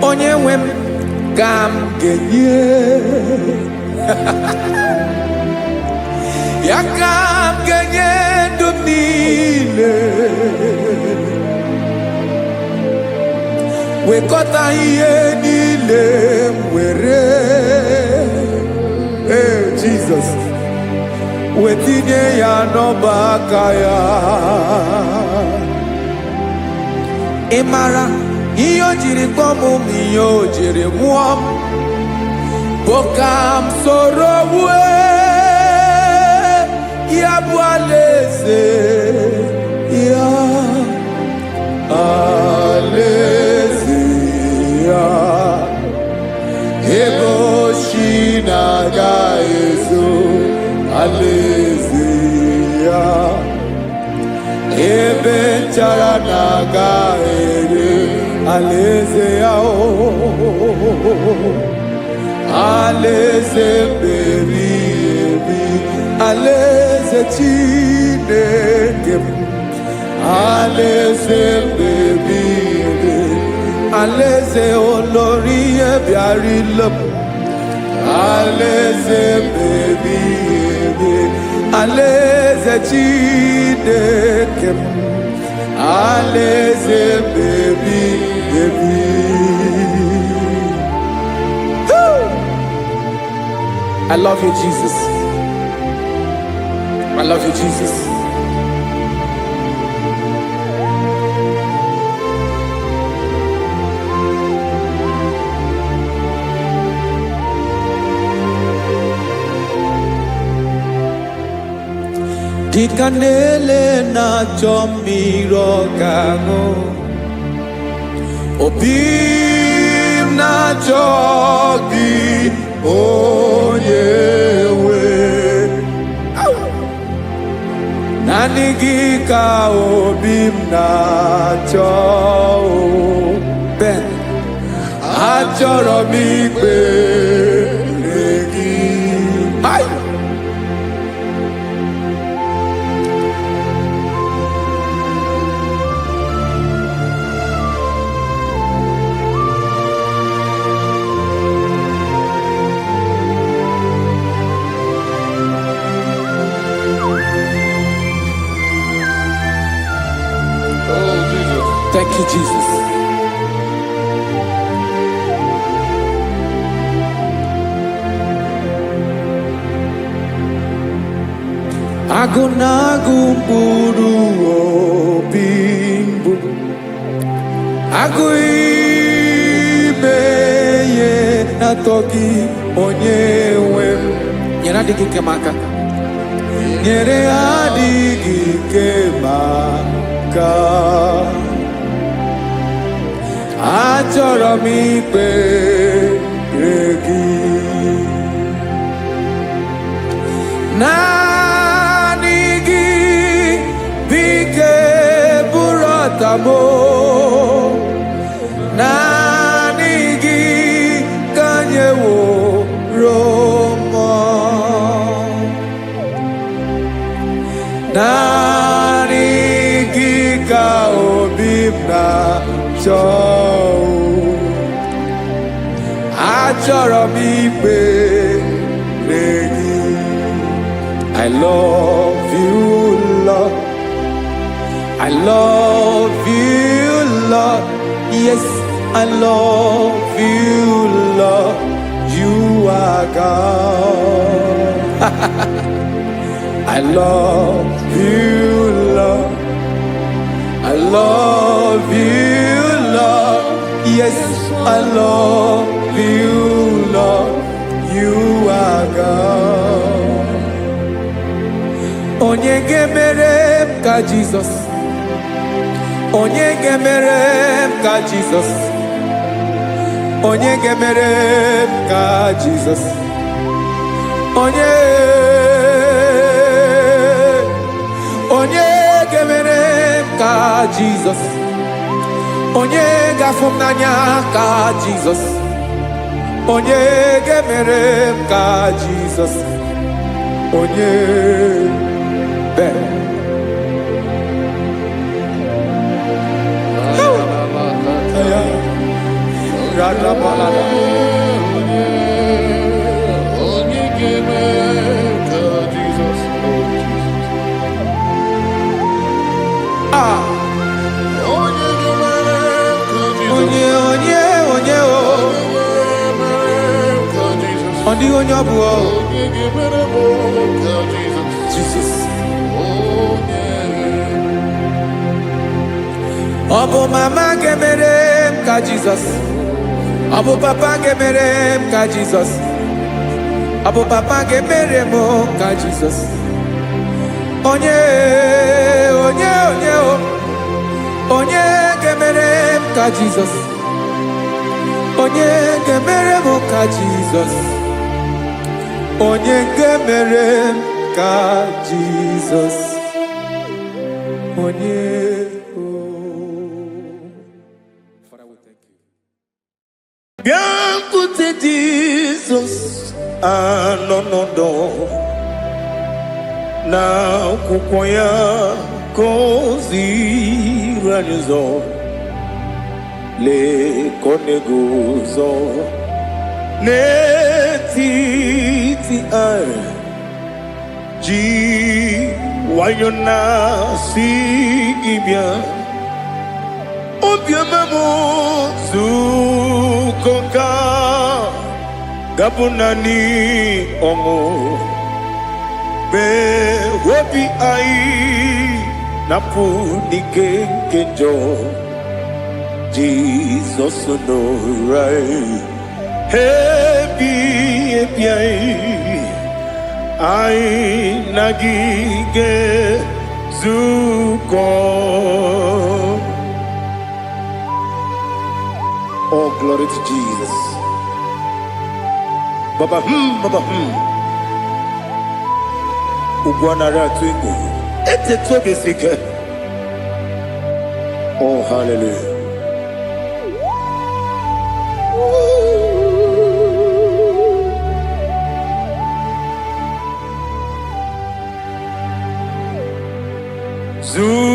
Onye nwe m ka m ga-enye, ya ka m ga-enye ndụ m niile. Wekọta ihe niile m were, Jesus, wetinye ya n'ọba aka ya. Ị mara ihe o jiri kpọọ m, ihe o jiri mụọ m. Bokam soro ya bụ alaeze ya, alaeze ya. Ebe oshi na-agaghị ezo, alaeze ya. Ebe nchara na-agaghị ere, alaeze ya. Alaeze ebi ebi, alaeze Chineke m. Alaeze ebi ebi, alaeze olori ihe bịara ile m. Alaeze ebi ebi, alaeze Chineke m. Alaeze ebi ebi. I love you, Jesus. I love you, Jesus. Dịka na-ele na-achọ mmiri ọ ga-aṅụ, obi m na-achọ gị, onye nwe. Naanị gị ka obi m na-achọ. Ben, achọrọ m ikpere gị. Thank you, Jesus. Agụnagụ mkpụrụ obi mbụ, agụ ime ihe na-atọ gị onye nwe m. Nyere adịghị ike m aka, nyere adịghị ike m aka. Achọrọ m ikpere gị, naanị gị bụ ike bụrụ ọtamo, naanị gị ka nyeworo m, naanị gị ka obi m na-achọ. Achọrọ m ikpere gị. I love you, Lord. I love you, Lord. Yes, I love you, Lord. You are God. I love you, Lord. I love you, Lord. Yes, I love you, Lord. You are God. Onye gemere m ka Jesus. Onye gemere m ka Jesus. Onye gemere m ka Jesus. Onye gemere m ka Jesus. Onye gafum n'anya ka Jesus. Onye gemere m ka Jesus. Onye be. Onye gemere m ka Jesus. Ah. Onye gemere m ka Jesus. Onye Ọ dịghị onye ọ bụ. Jesus. Ọ bụ mama gemere m ka Jesus. Ọ bụ papa gemere m ka Jesus. Ọ bụ papa gemere m ka Jesus. Onye gemere m ka Jesus. Onye gemere m ka Jesus. Onye gemere m ka Jesus. Onye Father, we thank you. Biancote Jesus anonodo na akwụkwọ ya gọziri anyị ụzọ, lekọ na-eguzo n'etiti anyị, ji nwayọọ na-asị gị bịa. Obiọma m nzukọ ka gabụ naanị ọṅụ, mee obi anyị napụ n'ike nke njọ. Jizọs nọrọ anyị ebi anyị na gị ga-ezukọ. Oh, glory to Jesus. Baba, Baba, Ugwanara twingo. Ete toge sike. Oh, hallelujah.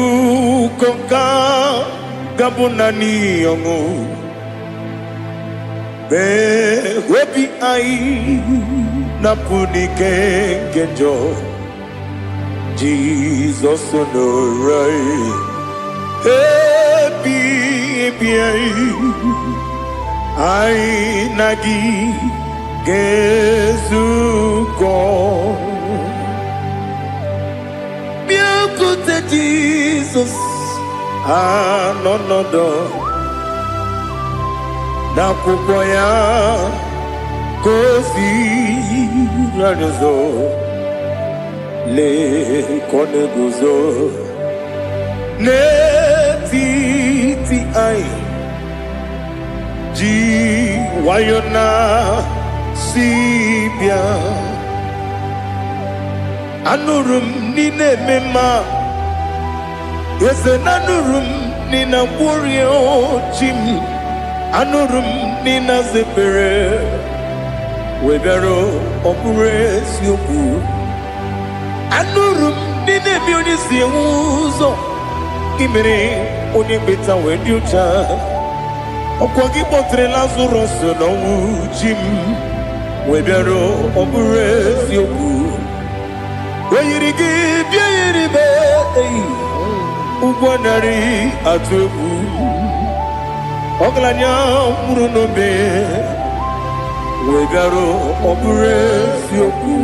Zukonga gabunani yongo. Be webi ai napuni kenjo. Jesus no right. Happy ai nagi gezuko. bịakwute Jizọs anọnọdụ n'akwụkwọ ya ka o ziri anyị ụzọ lee ka ọ na-eguzo n'etiti anyị ji nwayọ na si bịa. Anụrụ m n'ime eme mma eze na anụrụ m n'ina gwọrie ochi m. Anụrụ m n'ina zebere wee bịara ọ bụrụ eziokwu. Anụrụ m n'ina ebe onye si enwe ụzọ imere onye mkpeta wee dị ụcha. Ọkwa gị kpọtere Lazarọs n'ọnwụ chi m wee bịara ọ bụrụ eziokwu. O yiri gị bịa yiri be ụgwọ narị atụ egwu. Ọgaranya mkpụrụ n'obe wee bịara ọ bụrụ eziokwu.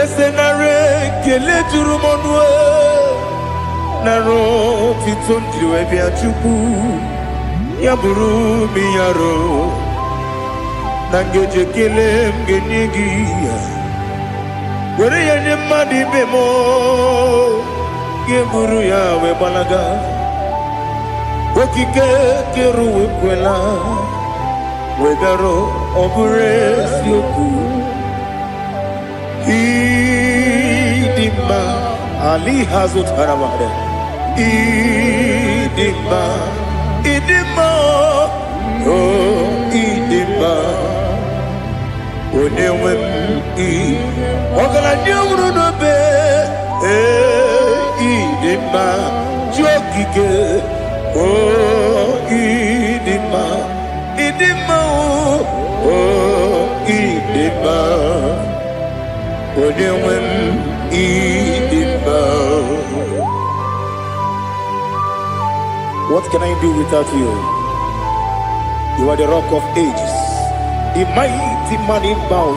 Ese nara ekele juru m ọnụ nara otito m jiri wee bịa Chukwu. Ya bụrụ m ya ro na ngeji ekele m ga-enye gị ya. Were ya nye mmadụ ibe m ga-eburu ya wee gbalaga. Okike kere wekwela wee bịara ọ bụrụ eziokwu. Ịdị mma Ali ha zụtara mmadụ. Ịdị mma ịdị mma ịdị mma onye nwe m ọgaranya nwụrụ n'obe ịdị mma ji okike ịdị mma ịdị mma ịdị mma onye nwe m ịdị mma. What can I do without you? You are the rock of ages, the mighty man in battle.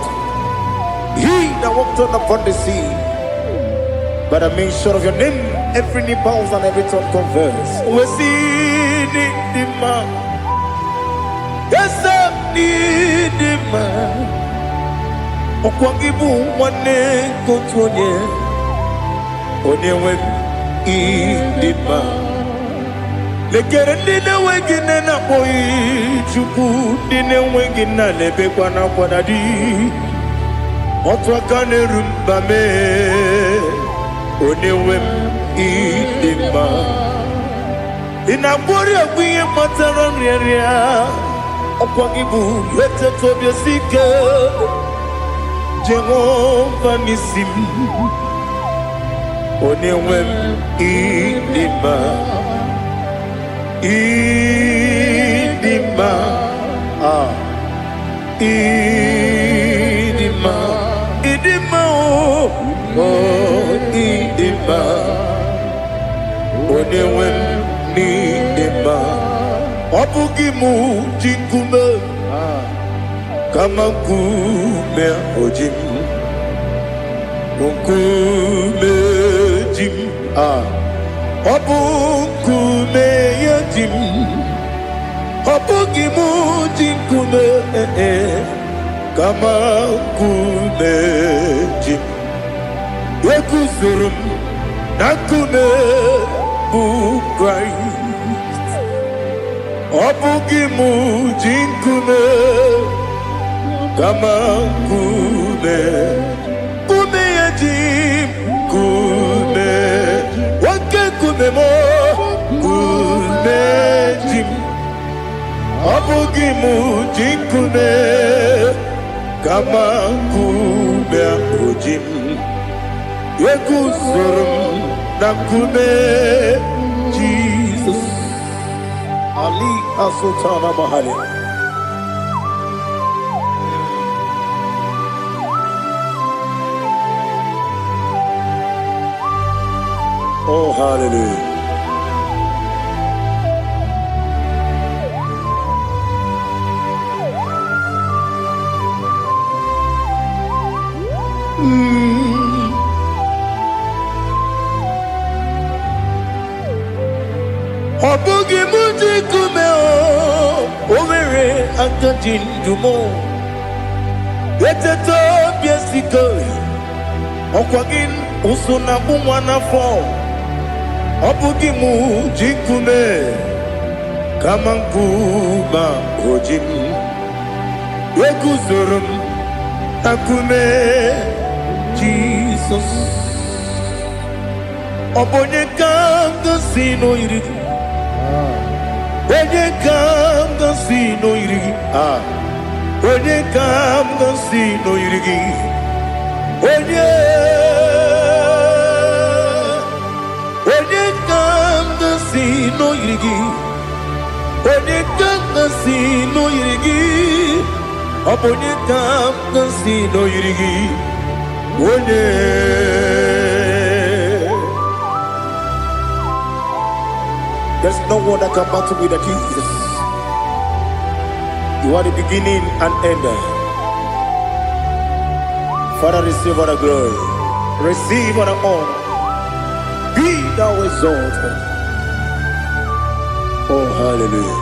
He that walked on upon the sea. By the mention of your name, every knee bows and every tongue confess. We see the man. Yes, sir, the man. Okwangibu wane kotonye. Onyewe the man. Lekere ndị na-enweghị nne na-akpọghị Chukwu, ndị na-enweghị nna na-ebekwa n'akwa na di. Otu aka na-eru mba mee onye nwe m ịdị mma. Ị na-agbọrị egwu ihe matara nrịarịa. Ọkwa gị bụ eteta obi esi ike Jehova n'isi m. Onye nwe m ịdị mma. Ịdị mma ịdị mma ịdị mma ịdị mma onye nwe m n'ịdị mma. Ọ bụghị mụ ji nkume kama nkume oji m. Nkume ji m ọ bụ nkume ya ji m. Ọ bụghị m ji nkume kama nkume ji m. Eguzoro m na nkume bụ Kraịst. Ọ bụghị m ji nkume kama nkume. Nkume ya ji m nkume. Nwoke nkume m nkume ji m. Ọ bụghị m ji nkume kama nkume ahụ ji m. Eguzoro m na nkume Jizọs. Ali Asotana Mahali. Oh, hallelujah. agadi ndumo eteto biesiko okwagin usuna bumwana fo obugi mu jikume kamankuba ojim Wekuzorum akume Jesus Obonye kanga sino irigi Onye kanga sino irigi Onye kanga sino irigi Onye kanga sino irigi Onye kanga sino irigi Abonye kanga sino irigi Onye There's no one that can battle with Jesus. You are the beginning and end. Father, receive all the glory. Receive all the honor. Be thou exalted. Oh, hallelujah.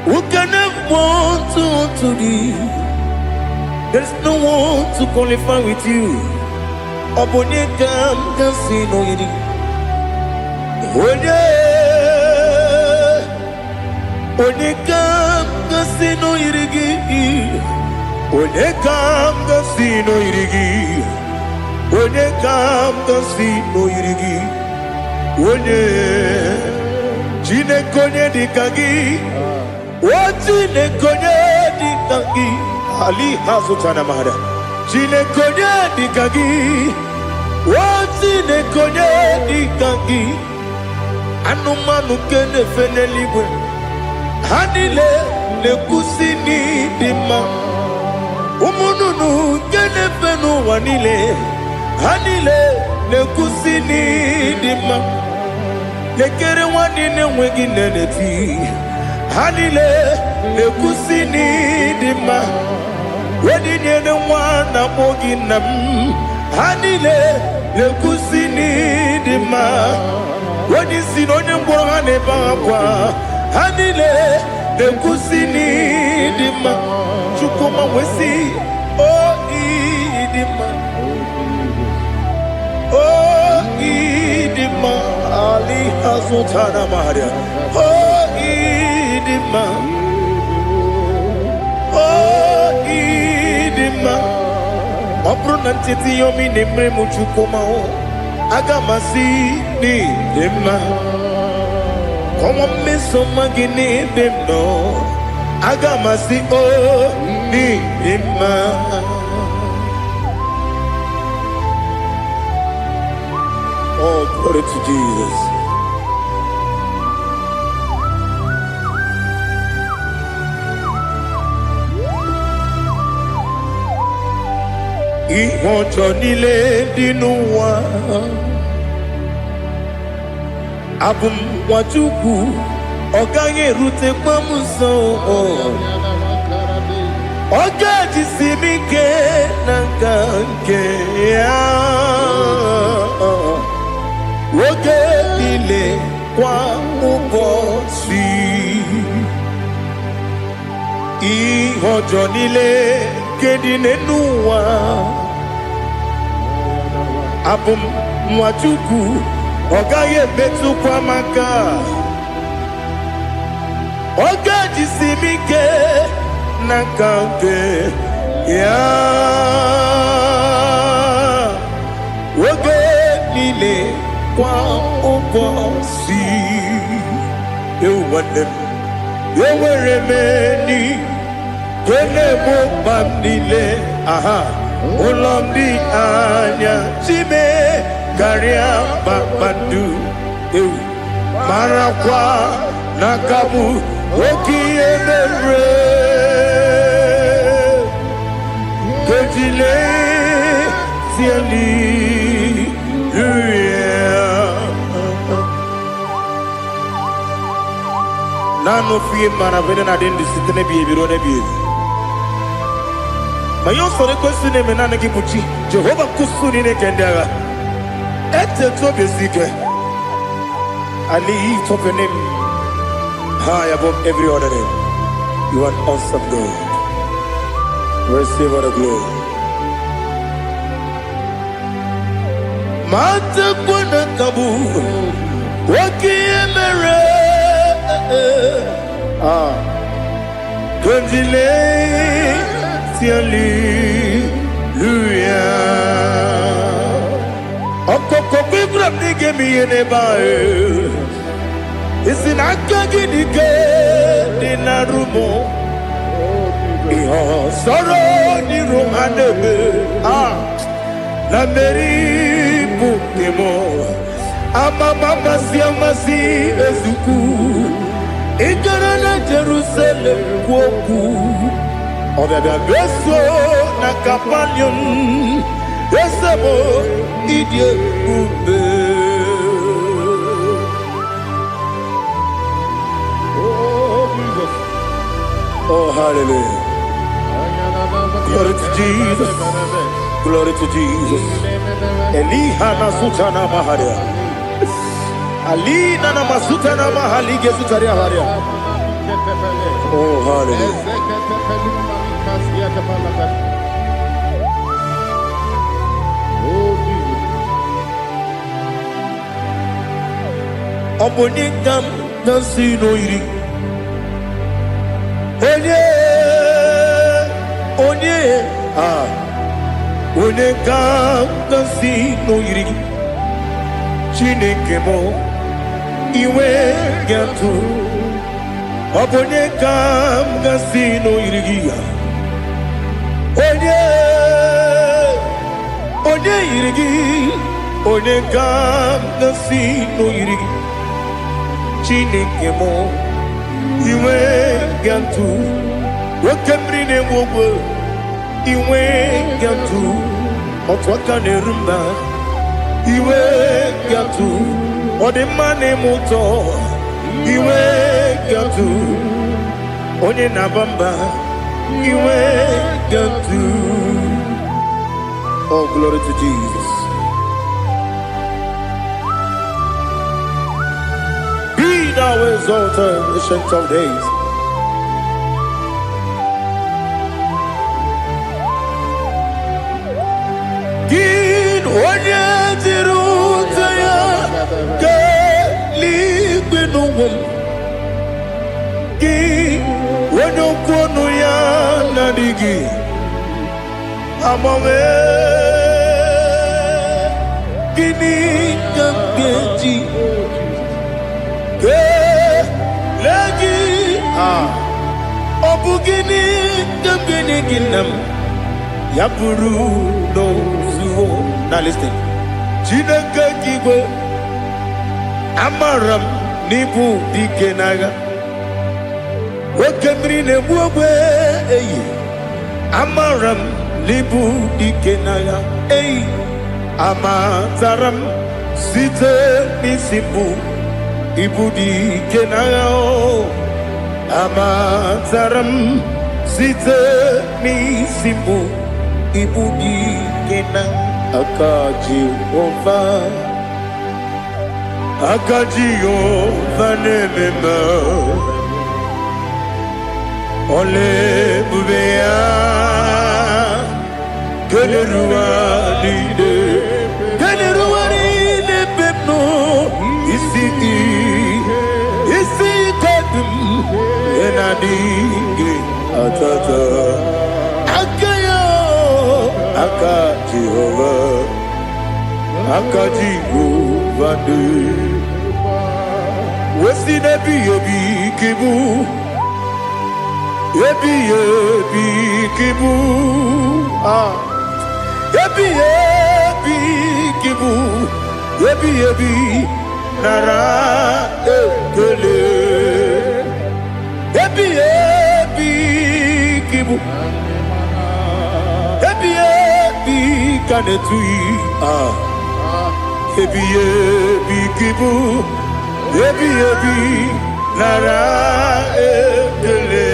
Who can have one to thee? There's no one to qualify with you. Obonye kanga sino iri. Onye kanga sino irigi. Onye kanga sino irigi. Onye kanga sino irigi. Onye Chinekonye dikagi. Chinekonye dikagi. Ali hazutana mahada. Chinekonye dikagi. Chinekonye dikagi. Anumanu kene fenelibwe. Hanile nekusini dima. Umununu kene fenu wanile. Hanile nekusini dima. Lekere wanine wegi neneti. Hanile nekusini dima. Wedi nyene wana mogi nam. Hanile nekusini dima. Wedi sinonye mbwangane bangwa. Hanile nekusini dima. Chukuma wesi oh idima. Oh idima. Ali hazutana maharia. Oh idima. Oh idima. Opronantiti yomi nemre muchukuma o. Agamasi ni dima. Como me soma gini demno. Agamasi o ni dima. Oh, glory to Jesus. Iwọjọ nílé dínú wa. Abum Nwachukwu ọ̀gá erute kpamuso. Ọ̀gá jisimi ke na nke ya. Oge niile kwa ụbọchị. Ihe ọjọọ niile nke dị n'ụwa. Abụ m Nwachukwu ọ gaghị emetụkwa m aka. Ọ ga-ejisi m ike n'aka nke ya. Oge niile kwa ụbọchị. Nwanne m enwere m enyi nke na-egbu mkpa m niile. Ụlọ m dị anya chime karịa kpakpando. Marakwa n'aka m oke ihe mere. Kejile tieli Nano fie mana vene na den disite ne biebiro ne biebi. Ma yo sore kwesi ne menane ki puchi. Jehova kusuni ne kendaga. I lift up your name high above every other name. You are an awesome God. Receive all the glory. Mata kuna kabu wakiemere Kondile Hallelujah. Okoko bibra nige mi enebae. Isinaka nige dinarumo. Iho soro ni romanebe. La meri bukemo. Ama mama siamasi ezuku. Ikarana Jerusalem woku. Obebe beso na kapanion. Esemo idie ube. Oh, Jesus. Oh, hallelujah. Glory to Jesus. Glory to Jesus. Elihana sutana maharia. Alina na masutana mahali gesutaria haria. Oh, hallelujah. Omoningam nasino iri. Onye Oningam nasino iri. Chineke mo iwe gatu. Oningam nasino iri. Onye iri. Oningam nasino iri. Chineke mo iwe gatu wakemri ne mwogo iwe gatu otwaka ne rumba iwe gatu odemane moto iwe gatu onye nabamba iwe gatu. Oh, glory to Jesus. Thou exalted, ancient of days. Gin onye tirutaya ke ligbinugum. Gin onye kwonu ya nadigi amame. Gini kamgeji. Obugini dambini ginam Yapuru no zuho. Now listen. Chinaka kigo Amaram nibu dikenaga Wakemri ne buwe Amaram nibu dikenaga Amataram site nisibu Ibu dikenaga Amataram site nisibu Ibu dikenaga Akaji Ova nemema Ole bubea Geleruwa lide pepno Isi kodum Enadinge atata Akayo Akaji Ova Wesi nebi yebi kibu Yebi kibu Yebi kibu Yebi nara ekele Yebi kibu Yebi kanetui Yebi kibu Yebi nara ekele.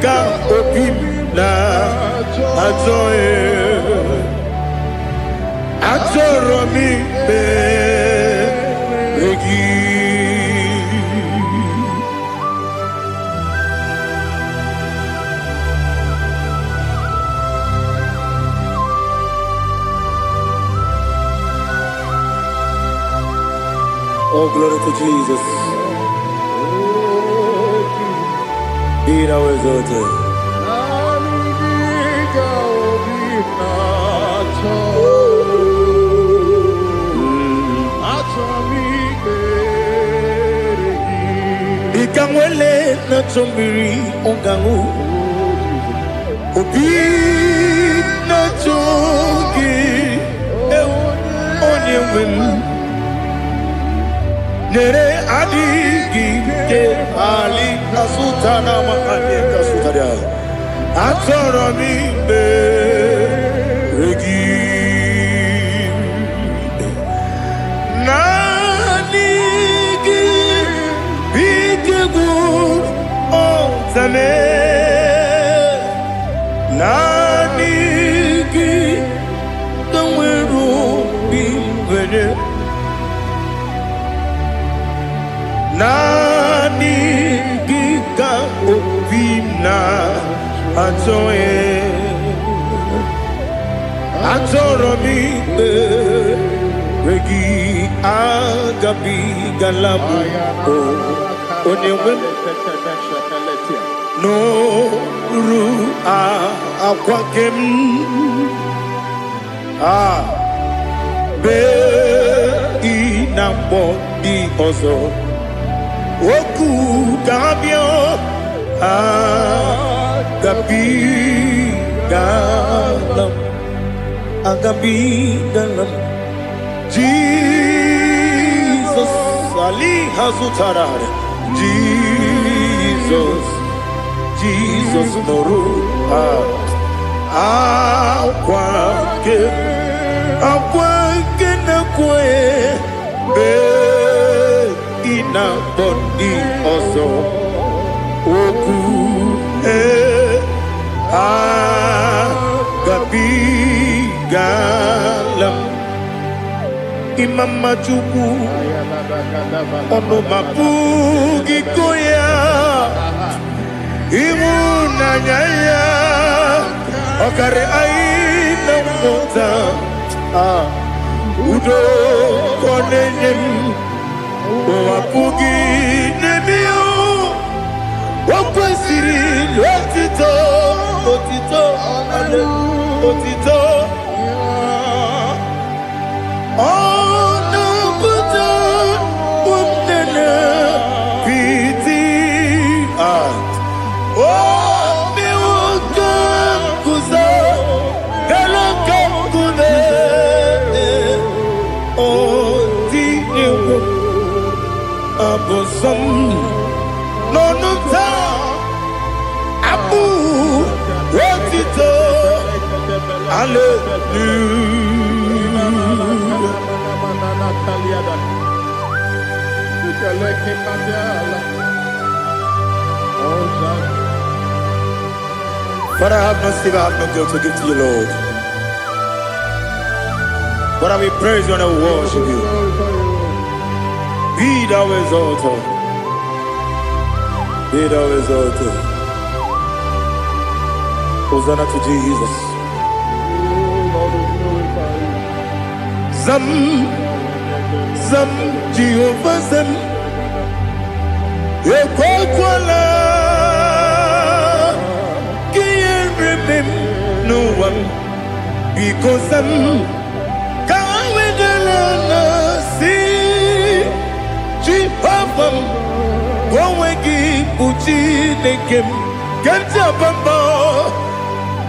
ka obi na ajoe achọrọ m ikpere gị. Oh, glory to Jesus. Be thou exalted. Ikangwele na chombiri ongangu obi na chogi onye wem nere adigi ke ali asutana makane kasutaria atoro mi be regi nanigi bigegu otame nanigi kamweru bingwene nani gika obina ajoe atoro mi regi agabi galabu onewe no ru akwakem be inambo di ozo Oku gabio agabi galam Jesus Ali Hazutarar Jesus Noru akwake na kwe na body also oku gabi galam imama chuku ono mapugi koya imuna nyaya okare aina mota udo konenyem wapugi nemio wakwesiri otito ale otito ono buto umnene piti mi woka kuza galaka kude abosam nonunta abu wotito Father, I have no silver, I have no gold to give to you, Lord. Father, we praise you and we worship you. Be thou exalted. Be thou exalted. Hosanna to Jesus. Zam Jehovah Zam Ekwakwala Can't remember no one because Zam Kawedalana see Jehovah Gowegi Uchi Nekem Ganja Bamba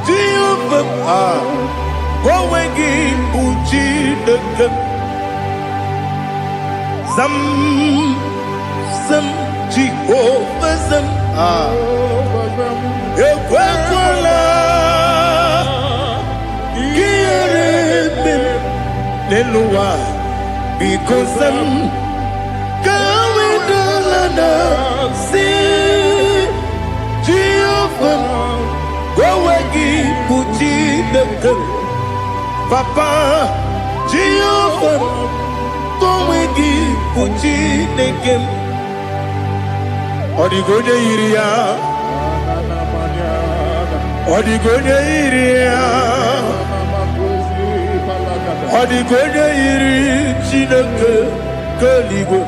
Jehovah Gowegi Uchi Nekem Zam Jehovah Zam Ekwakwala Kieremim Neluwa because Zam Kawedalana see Jehovah Jehovah, go wegi puti dekem. Papa, Jehovah, go wegi puti dekem. Odigonya iria, odigonya iria, odigonya iri chineke keligo.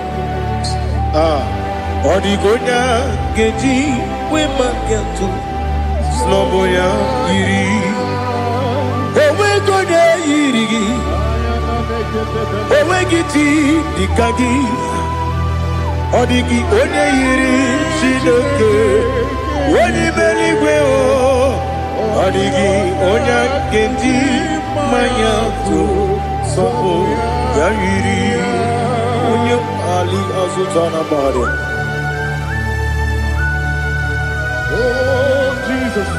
Odigonya geji wemaketu sloboya iri. Owegonya iri, owegiti dikagi. Odigi onye yiri Chineke, onye meligwe o. Odigi onye kendi manya tu sopo ya yiri. Onye ali azutana bari. Oh, Jesus,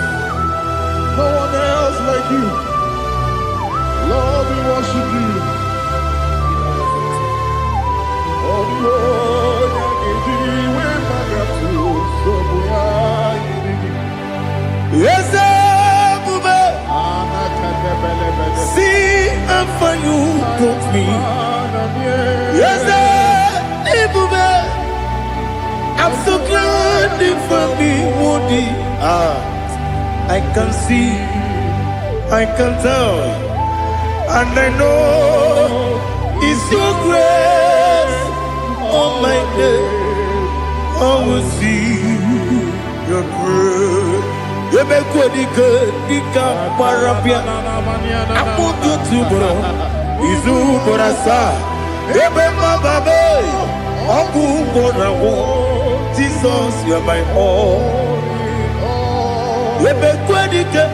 no one else like you. Lord, we worship you. Oh, Lord, yes, see how you brought me. Yes, I'm so glad you found me, Woody. I can see, I can tell, and I know it's your grace. Oh my God, I will see your grace. You make what you could, you can't parapia. I want you to bro. Izu borasa. You make my baby. Oku borawo. Jesus, you're my all. You make what you could,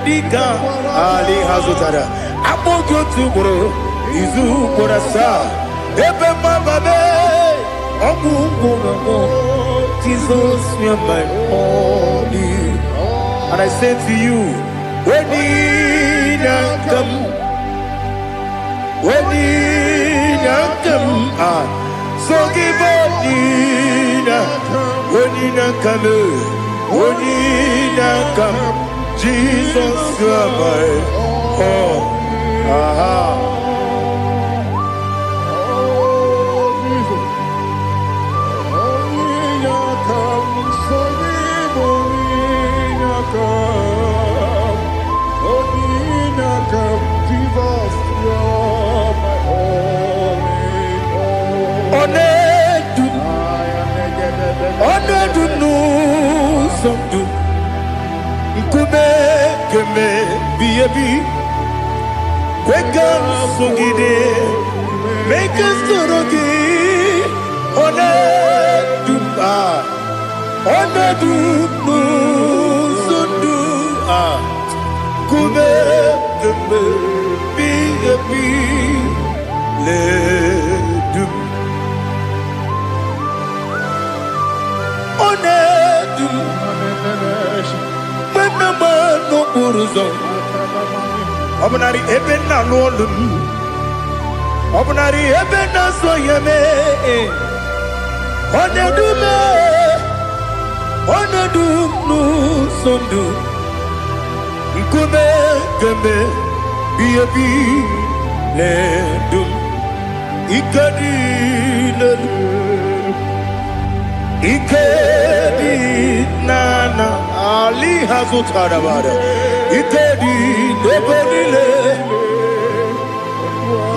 you can't. Ali Hazutara. I want you to bro. Izu borasa. You make my baby. Oku borawo. Jesus, you're my all. And I say to you, when you come, so give up, when you come, Jesus, you are my all. Onedu no somdu Nkube keme biyebi Kweka songide Make us torogi Onedu no somdu Nkube keme biyebi Ledum Onedum, Menama no Uruzo, Obnari Ebena Lolum, Obnari Ebena Soyame, Onedume, Onedum no Sondu, Nkube Keme, Biabi, Ledum, Ikadi Ledum. Ikedi nana Ali Hazutara Bada Ikedi Nebonile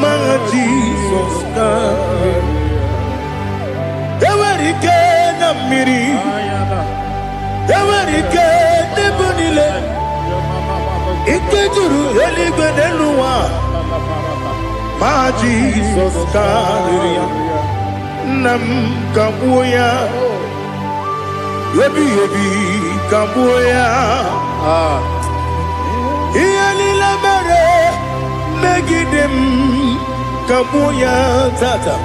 Ma Jesus na Ewerike na miri Ewerike Nebonile Ikejuru Eligwe Neluwa Ma Jesus na Nam Kambuya Yebi Kambuya Iyali la mere Megidem Kambuya Tata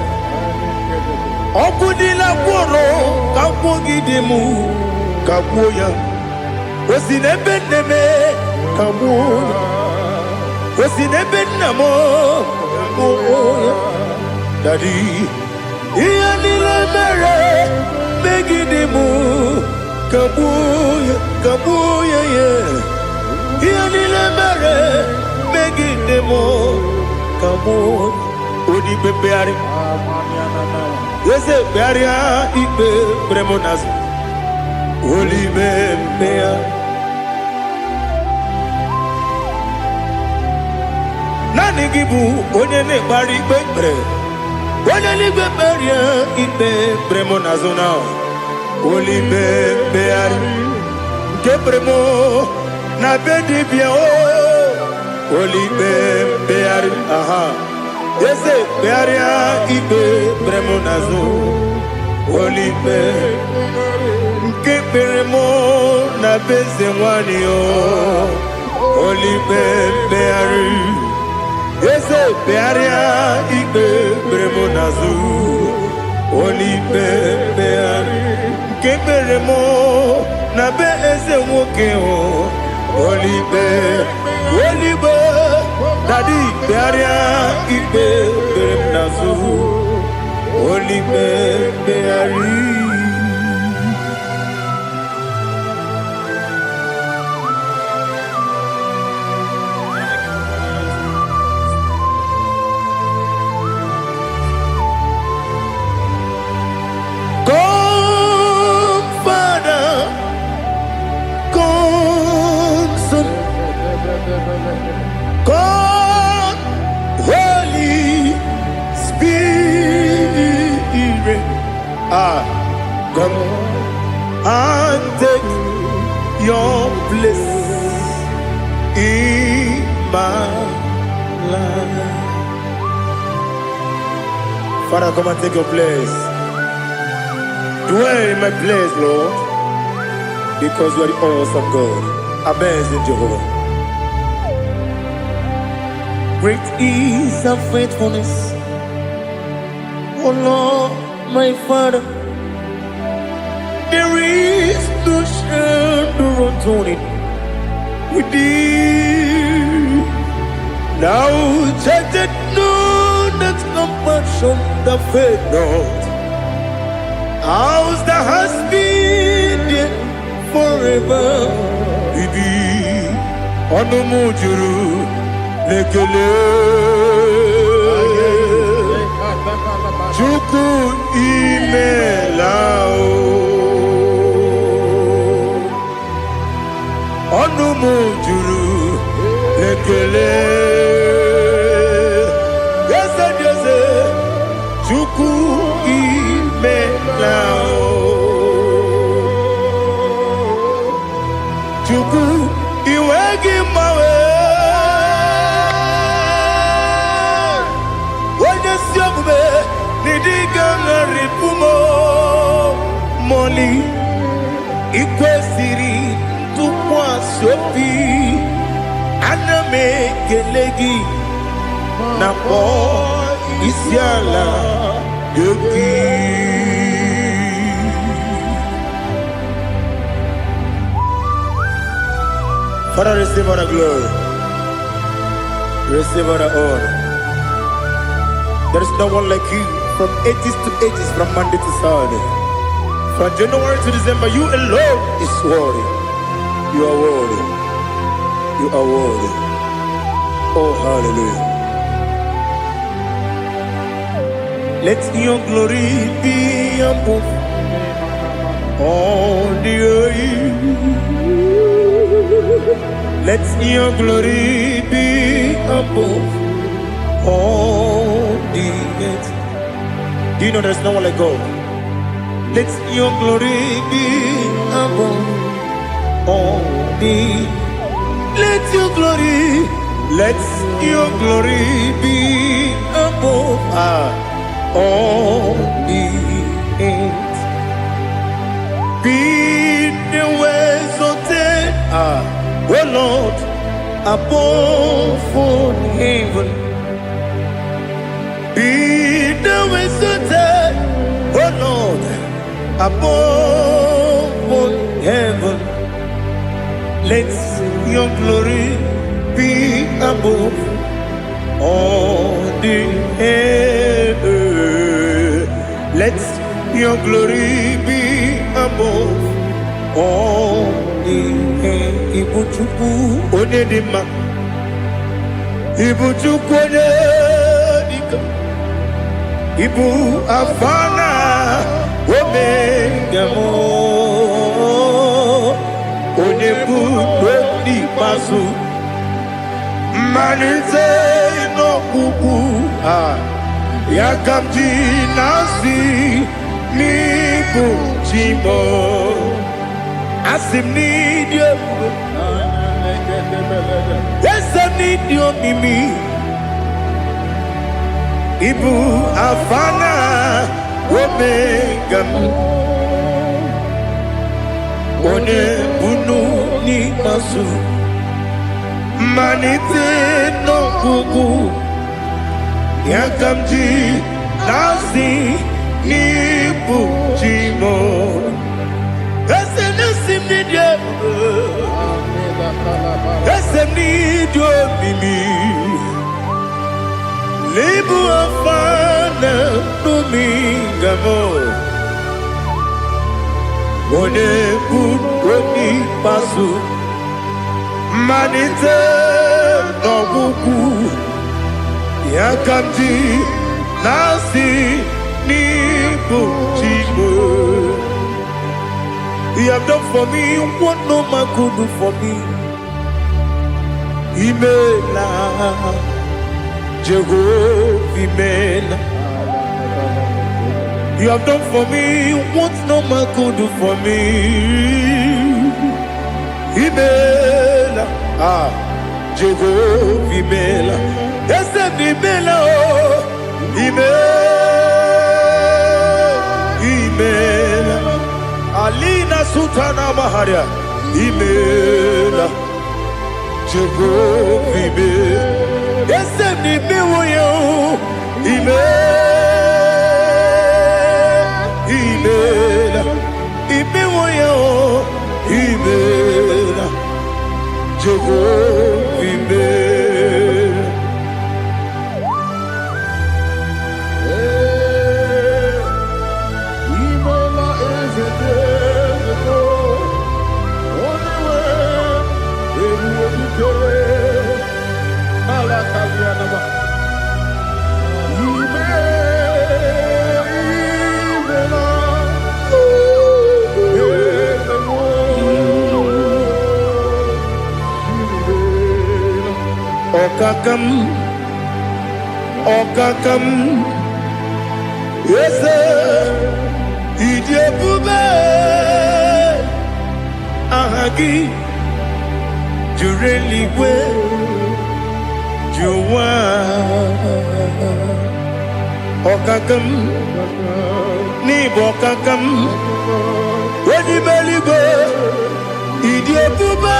Okudila Kworo Kampugidemu Kambuya Osinebenneme Kambuya Osinebennamo Kambuya Daddy Iyali la mere Megidemu Kabuya, kabuya, yeah. Yanile mere, megidemo. Kabuya, odi bebeari. Yese bearia ibe bremonas. Oli bebea. Nani gibu onye ne bari bebre. Onye ni beberia ibe bremonas now. Oli bebeari. Kebremo na bedi bia o. Oli bebeari. Aha. Yese bearia ibe bremonazo. Oli bebeari. Kebremo na beze wani o. Oli bebeari. Yese bearia ibe bremonazo. Oli bebeari. Kebremo na beze woke o. Oli be Daddy bearia ibe bremonazo. Oli beari. God, Holy Spirit, come and take your place in my life. Father, come and take your place. Dwell in my place, Lord, because you are the awesome God. Amazing Jehovah. Great is our faithfulness, oh Lord, my Father. There is no shadow unto it within. Now judged no that compassion that faith not. Ours that has been there forever. Bibi, Onomujuru. Lekele Chuku imelao Onumujuru Lekele Yese Chuku imelao Chuku iwegi mawe Nidigangaripumo Moli Ikwesiri Tukwa Sopi Aname Gelegi Napo Isiala Yoki. Father, receive all the glory, receive all the honor. There is no one like you. From ages to ages, from Monday to Saturday, from January to December, you alone is worthy. You are worthy. You are worthy. Oh, hallelujah. Let your glory be above all the earth. Let your glory be above all the earth. Do you know there's no one like God? Let your glory be above all the. Let your glory be above all the earth. Be the exalted, oh Lord, above all heaven. Be the exalted, oh Lord, above all heaven. Let your glory be above all the earth. Let your glory be above Ibu Chukwu onye dị mma, Ibu Chukwu onye dịka, Ibu Alfa na Omega m, onye bụ ndị ikpeazụ, mmalite n'ọgwụgwụ ya ka m ji na-asị n'ịbụ chi m. Asị m n'ịdị ebube, eze m n'ịdị omimi, Ibu Alfa na Omega m, onye bunu n'ikpeazụ, mmalite n'ọgwụgwụ ya ka m ji na-asị n'ịbụ chi m. Ese n'isi m n'ịdị ebube, ese m n'ịdị omimi, Ibu Alfa na Omega m, onye bụ onye ikpeazụ, mmalite n'ọgwụgwụ ya ka m ji na-asị n'ịbụ chi m. You have done for me what no man could do for me. Imela, Jehovah, Imela. You have done for me what no man could do for me. Imela, Jehovah, Imela. Yes, Imela, Imela. Alina Sutana Maharia, Imela, Jehovah, Imela. Yes, Imela, Imela, Imela, Jehovah, Imela. Okakam, yes, idi ebube, ahagi, jureligwe, juwa. Okakam, ni bokakam, wedi beligwe, idi ebube,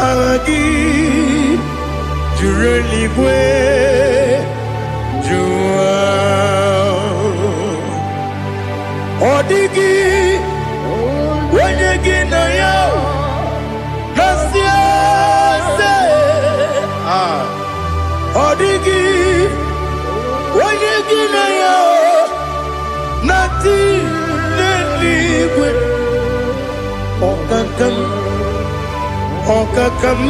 ahagi. Jureligwe, Jua Odigi, Wenegi na ya, Nasia se, Odigi, Wenegi na ya, Nati neligwe, Okakam, Okakam.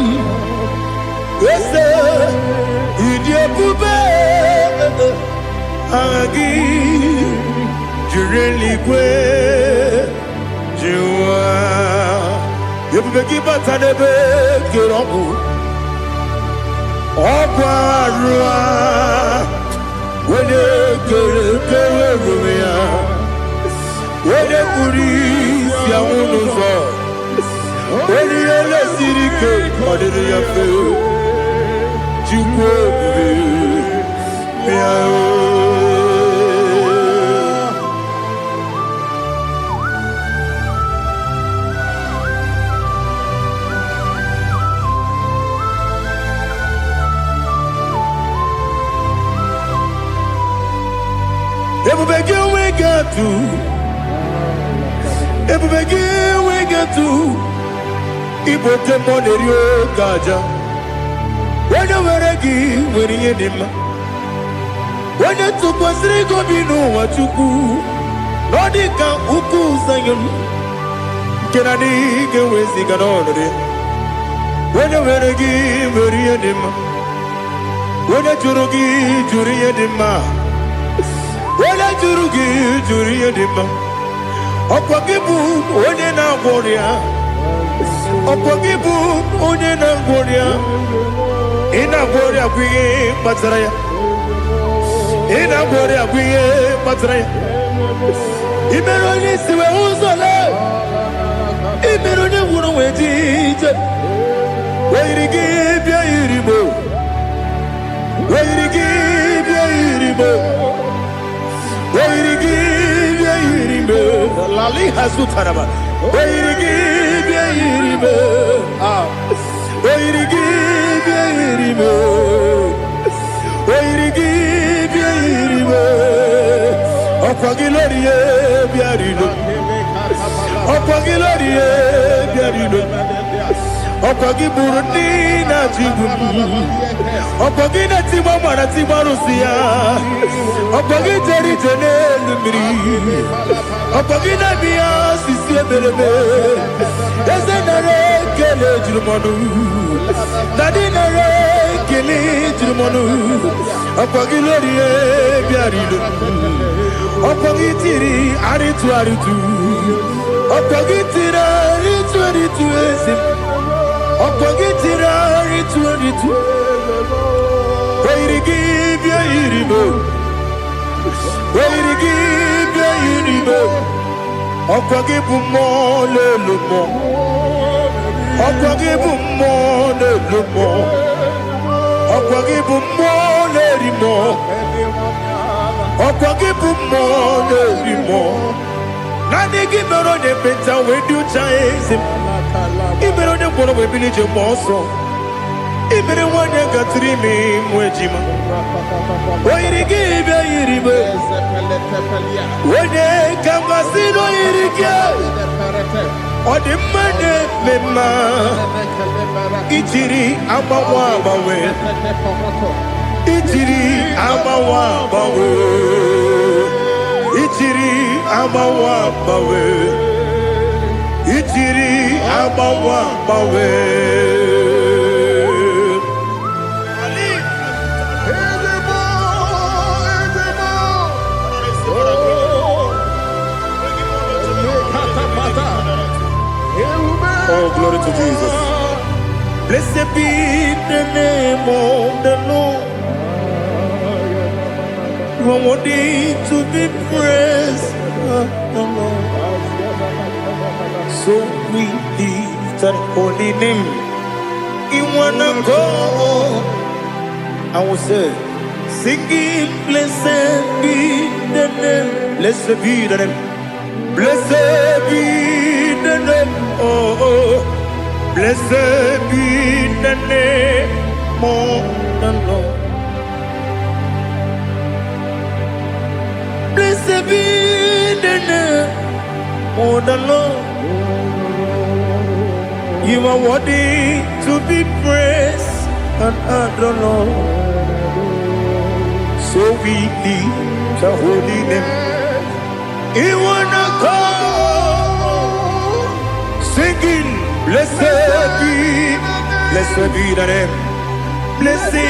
Ese idi ebube agi jureligwe juwa ebube gị bata n'ebe kere ọkụ arụa onye kere erume ya onye kpụrụ isi anwụ n'ụzọ onye ihe lesiri ike ọ dịrị ya fe Chukwu ebube ya ebube gị enweghị atụ Igbo oke mmụọ na-eri oke aja onye were gị nwere ihe dị mma onye tụkwasịrị gị obi n'ụwa Chukwu na ọ dị ka ukwu Zayọn Kenani can we see an order? When you were a give, we're in him. When a Jurugi, Juria de Ma. When a Jurugi, Juria de Ma. Opagibu, Onena Warrior. Opagibu, Onena Warrior. In a warrior, we Matraya. In a warrior, we Matraya. Imeroni, see where who's alive. Imeroni, wouldn't wait. Where you give your Iribo. Where you give your Iribo. Where you give your Iribo. Lali Hasutaraba. Where you give your Iribo. Where you give your Iribo. Where you give your Iribo. Opagilorie Biarino. Opagilorie Biarino. Opagi Burundi na Jibu. Opagi na Timama na Timarusia. Opagi Terry Tenelumri. Opagi na Bia Sisi Belebe. Ezenare Kele Jumanu. Nadinare Kele Jumanu. Opagi Lorie Biarido. Opagi Tiri Aritu Aritu. Opagi Tira Aritu Aritu Esim. Opagitira ritu. Where you give your iribo. Where you give your iribo. Opagibu mo le lumo. Opagibu mo le lumo. Opagibu mo le rimo. Opagibu mo le rimo. Nani gimero ne penta we do chase. Ibero ne bolo we village moso. Ibero one gatrimi mwejima. Oiri give iribe. Wene kamasino irike. Ode mane mema. Ichiri amawa bawe. Ichiri amawa bawe. Ichiri amawa bawe. Ichiri abawa bawe. Oh, glory to Jesus. Blessed be the name of the Lord. You are worthy to be praised. So we lift that holy name. You wanna go? I will say, singing, blessed be the name. Blessed be the name. Blessed be the name. Oh, blessed be the name of the Lord. Blessed be the name of the Lord. You are worthy to be praised and adored. So we lift the holy name. You wanna call, singing, blessed be the name. Blessed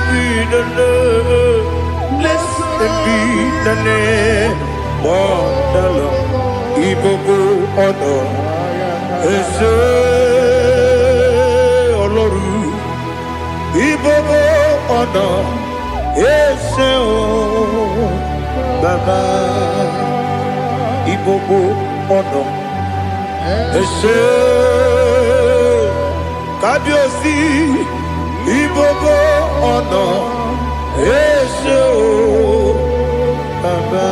be the Lord. Blessed be the name of the Lord. Ibogo honor. Ese Oloru Ibobo ono Ese o Baba Ibobo ono Ese Kabiosi Ibobo ono Ese o Baba.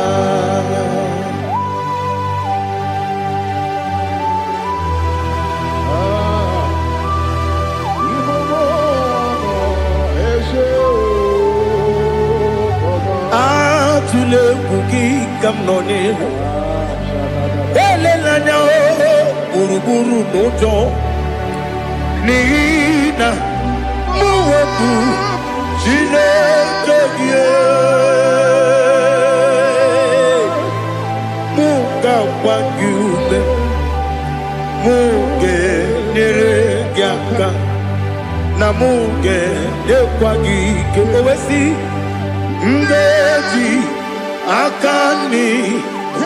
Le kuki kamnoni ele lanya buruburu nojo nina muwebu jine kagie muka wangyume muge neregiaka na muge nekwagi ke owesi ngeji akani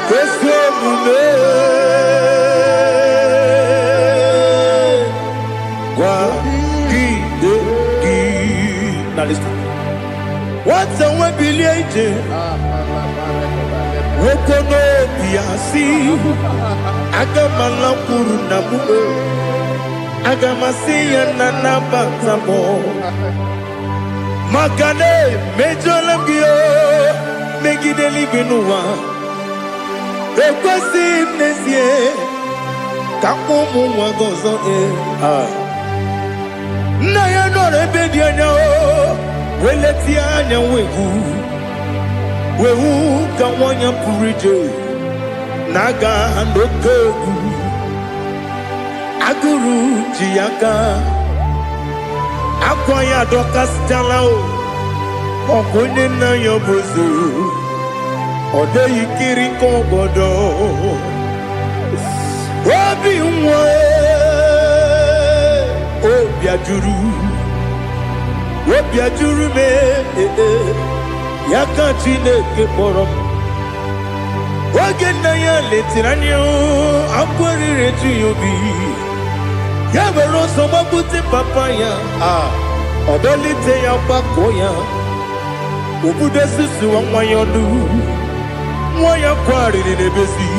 kwesomume kwa gidegi. Now listen. What's a webiliate? Wokono biasi agamala kurunamu agamasiya nanabatamo makane mejolamgio megideli benua ekwesi nesie kamumu wagozo na ya nore bedianya weletia anya wehu kawanya purije naga ndokewu aguru jiyaka akwaya dokastalao okunye na yobozu ode yikiri kogodo obi nwa obi ajuru me yaka Chineke kpọrọ m oge nna ya letara anya akwarịrị etu ya obi ya were ọsọ gbapute papa ya ọdọlite ya gbakọ ya obodo susuwa nwa ya ọnụ nwa ya kwarịrị n'ebezi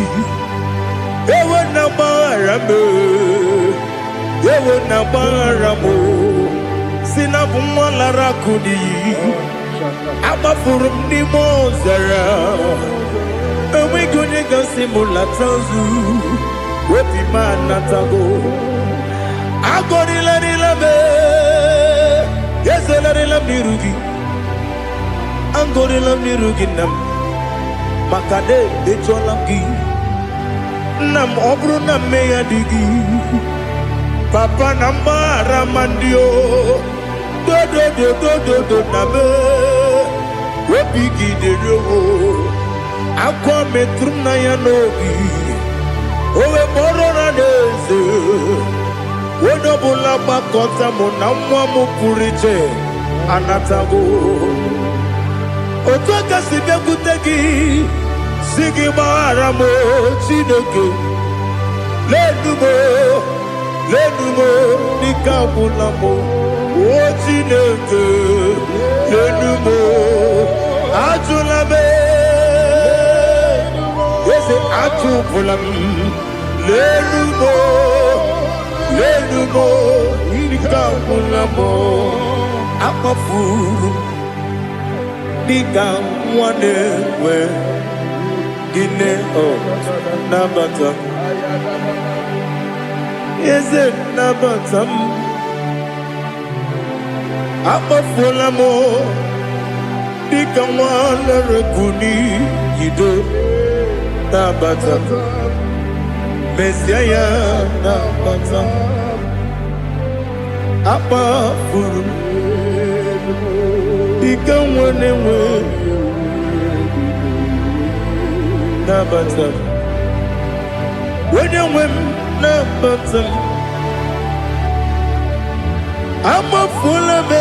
ewe na gbaghara m si na bụ nwa lara akụ n'iyi agbafuru m n'ime ọzara enweghị onye ga-asị m lata ozu obi m anatago agọrịlarịla m ezelarịla m n'iru gị agọrịla m n'iru gị nna m maka na echọla m gị nna m ọ bụrụ na mmehie dị gị papa na mgbaghara ma ndị o dodododododo na me obi gị dere owo akwa metụrụ na ya n'obi owe kpọrọ na n'eze onye ọbụla gbakọta mụ na nwa m pụrụ iche anatago otu aka si bịakwute gị si gị gbaghara m Chineke lenumo dịka agwụla m o Chineke lenumo ajụla m eze achụpụla m lenumo dịka agwụla m akpafuru dịka nwa na-enwe gịnị nabata eze nabata m akpafuola m dịka nwa na-erekwu n'iyido nabata m mesia ya nabata m akpafuru dịka nwa na-enwe nabata m onye nwe m nabata m amafuola m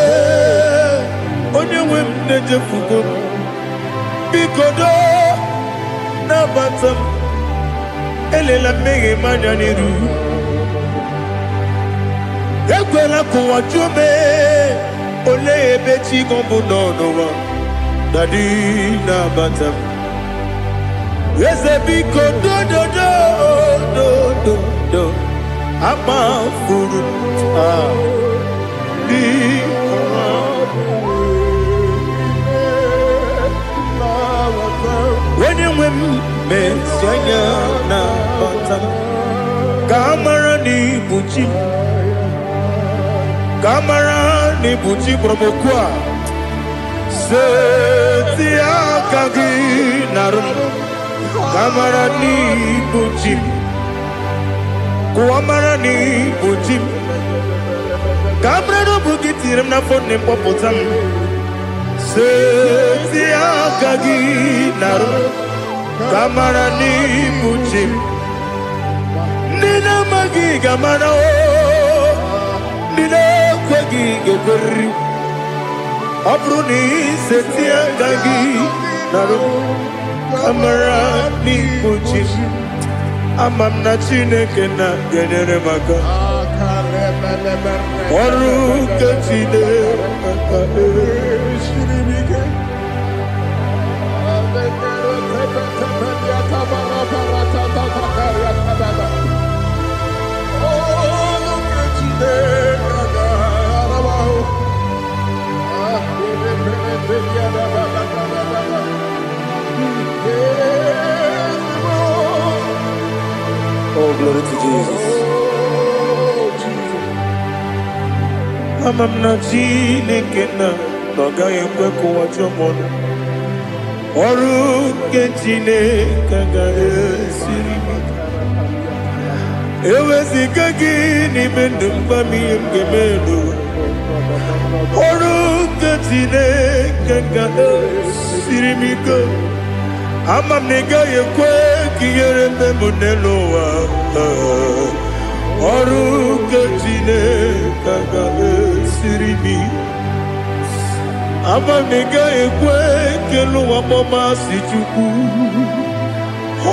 onye nwe m na-ejefugo m biko do nabata m elela mmehie m anya n'iru ekwela ka ụwa jụọ m olee ebe chi gọ bụ n'ụwa dadi nabata m eze biko do amafuru onye nwe m mesi anya na bata ka amara n'ibu chi ka amara n'ibu chi kpọrọmokwu a seti aka gị narụ ka amara n'ibu chi kuamara n'ibu chi ka amara n'obu gị tiri m n'afọ na mkpọpụta m seti aka gị narụ ka amara n'ibu chi Nina magiga mana o Nina kwagiga kuri Abruni setia gagi Naru Kamara ni kuchim Amam na chineke na genere maka Oru kachine Oh, glory to Jesus. Amam na chineke na noga ekwe kuwa chomono Oru ke chineke ga esiri Ewezika gị n'ime ndụ mgbami ngemelu Oru ke chineke ga esiri m ike Ama m na ị gaghị ekwe ka ihere mme m n'elu ụwa Ọrụ nke Chineke ga-esiri m ama m na ị gaghị ekwe ka elu ụwa gbamasị Chukwu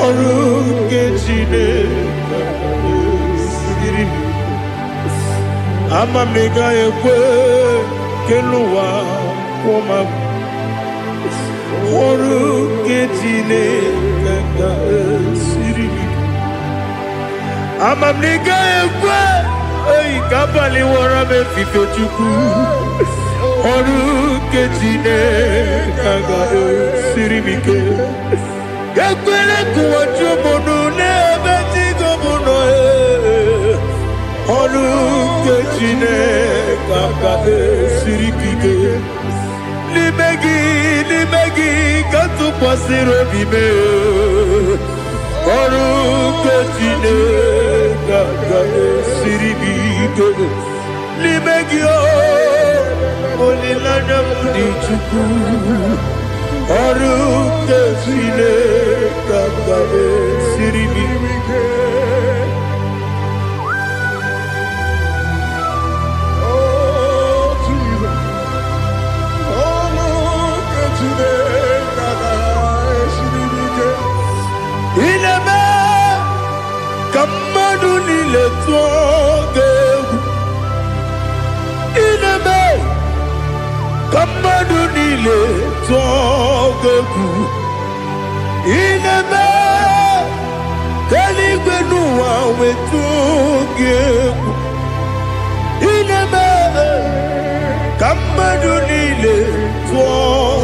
Ọrụ nke Chineke ga-esiri m ama m na ị gaghị ekwe ka elu ụwa gbamasị Oru ke Chineke ga-esiri m ama m na ị gaghị ekwe ka abalị wara m efife Chukwu Oru ke Chineke ga-esiri m ike ekwere ka ụwa jupụta n'ebe Chigo bụ nọ Oru ke Chineke ga-esiri m ike N'ime gị ka tụkwasịrị obi m Ọrụ nke Chineke ga-esiri m ike N'ime gị olileanya m dị Chukwu Ọrụ nke Chineke ga-esiri m ike Ineme kamadu nile tuogegu Ineme kamadu nile tuogegu Ineme keligwe nuwa wetugegu Ineme kamadu nile tuogegu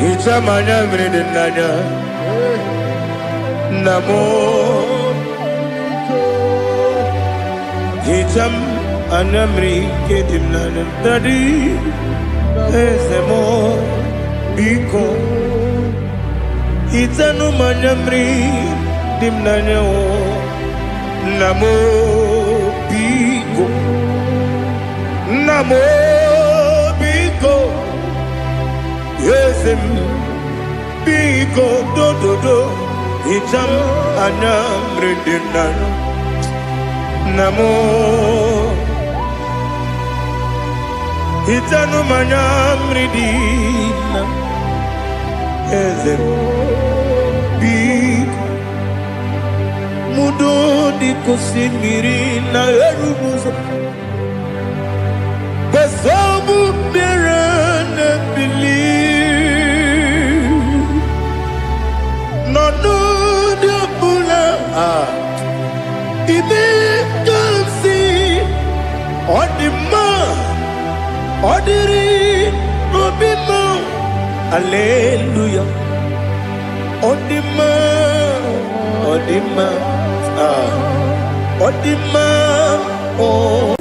Itamanya mridinanya Namo Itam anamri kedimnanya Tadi Ezemo Biko Itanu manyamri dimnanya Namo Biko Namo Biko Yesem Biko do do do Itam anamri dimnanya Namo Itanu manyamri dimnanya Yesem Biko Mudo di kusimiri na erumuzo Basabu mirana believe No de bula Ime kamsi Odima Odiri Obima Alleluia Odima Odima Odima oh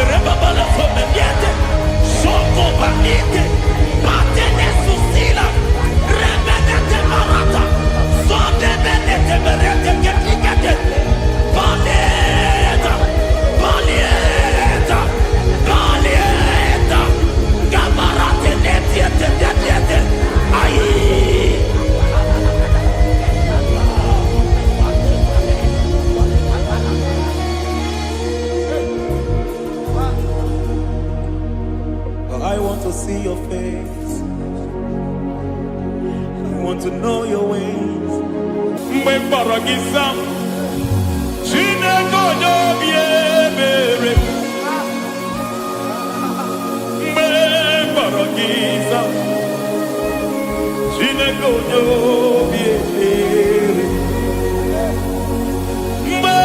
rebabala somemiete, soko banite, batene susila, rebenete marata, sonde benete berete ketikete, baneta, banieta, banieta, gamarate netiete, netiete, ayi. I want to see your face. I want to know your ways. Mbe paragisa, chine gojo biebere. Mbe paragisa, chine gojo biebere. Mbe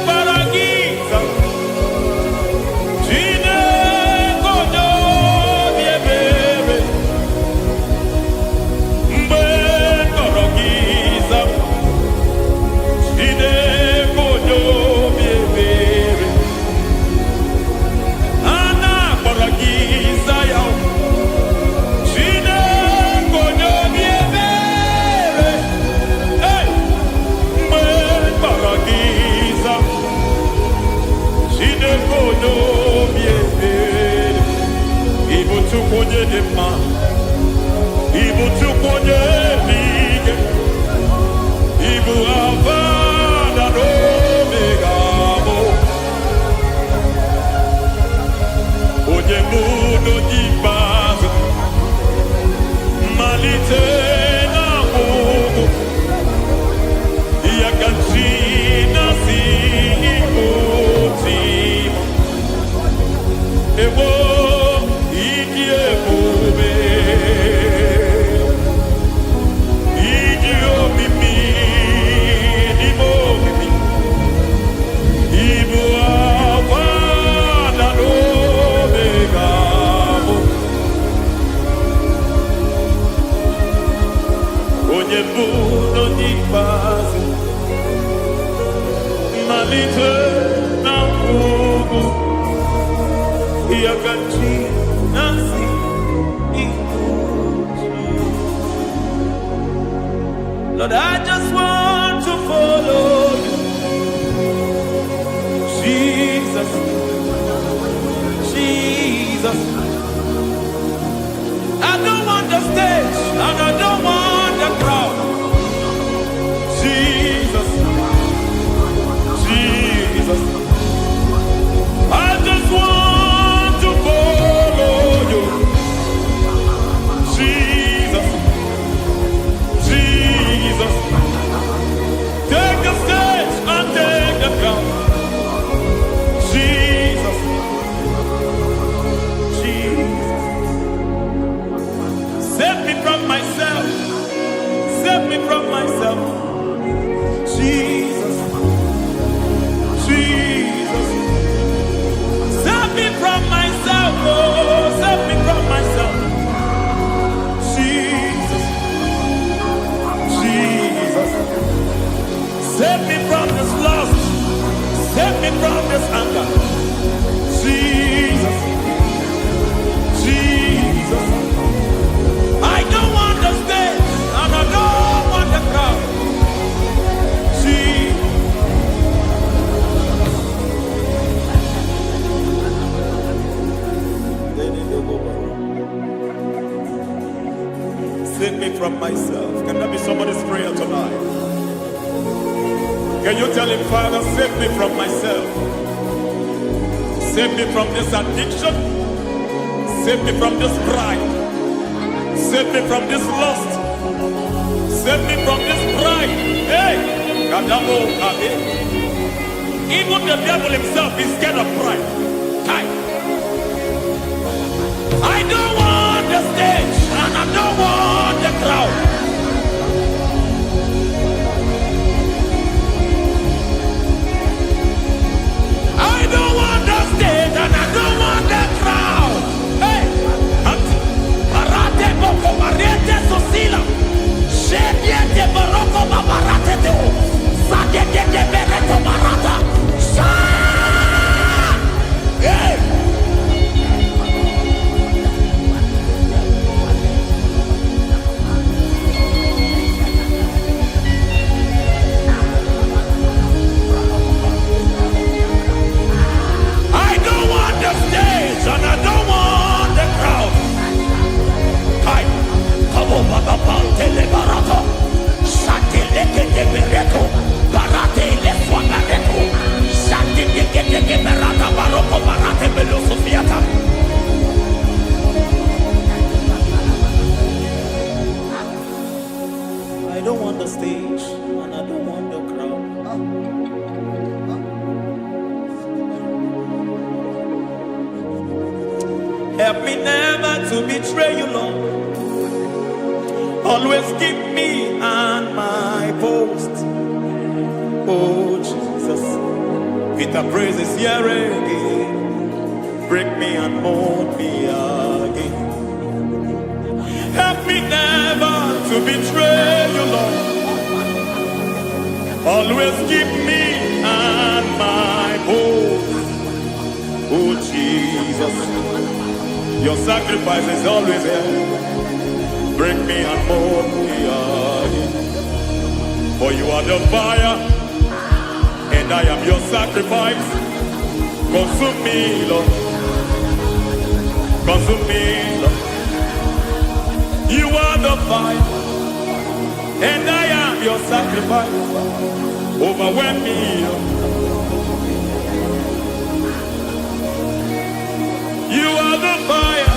paragisa, chine gojo biebere. Mbe paragisa, chine gojo biebere. Ana paragisa yao, chine gojo biebere. Hey, mbe paragisa, chine gojo biebere. Ibu tukonye dema, ibu tukonye lige, ibu avada no megamo. Onye mudo jibazo, malite na mugo, yakachina si ipotimo. Ewo ikie mube, idio mimi, imo mimi, ibu avada no megamo. Onye mudo jibazo, malite na mugo, yakachina si ipotimo. Lord, I just want to follow you, Jesus, Jesus. I don't want the stage and I don't want the crowd. Jesus, Jesus. I just want to follow you, Jesus, Jesus. Take the stage and take the crown, Jesus, Jesus. Save me from myself, save me from myself, Jesus, Jesus. Save me from myself, oh, save me from myself, Jesus, Jesus. Save me from this lust, save me from this anger, Jesus, Jesus. I don't want the stage and I don't want the crowd, Jesus. Save me from myself. Can that be somebody's prayer tonight? Can you tell him, Father, save me from myself. Save me from this addiction. Save me from this pride. Save me from this lust. Save me from this pride. Hey! Kadamo Kabe. Even the devil himself is scared of pride. Hi. I don't want the stage and I don't want the crowd. I don't want the stage and I don't want the crowd. Hey, Parate boko barete sosila, shediete baroko babarate teo, sadete bereto barata, sha. Hey. Help me never to betray you, Lord. Always keep me on my post. Oh Jesus, with the praises here again, break me and mold me again. Help me never to betray you, Lord. Always keep me on my post. Oh Jesus, your sacrifice is always there. Break me and mold me again. For you are the fire, and I am your sacrifice. Consume me, Lord. Consume me, Lord. You are the fire, and I am your sacrifice. Overwhelm me, Lord. You are the fire,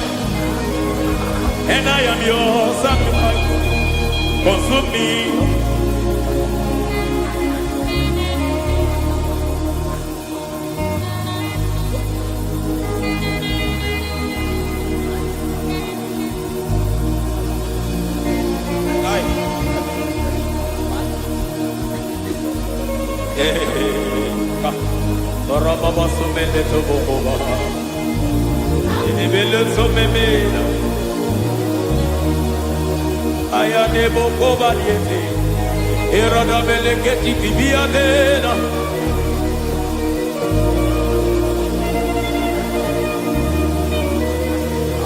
and I am your sacrifice. Consume me.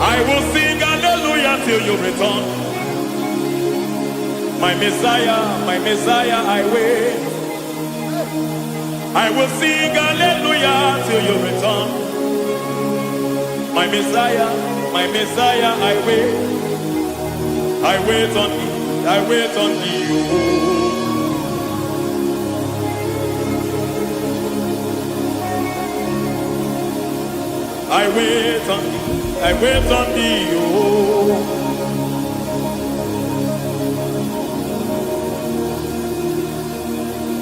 I will sing hallelujah till you return. My Messiah, I wait. I will sing hallelujah till you return. My Messiah, I wait. I wait on thee, I wait on thee. I wait on thee, I wait on thee.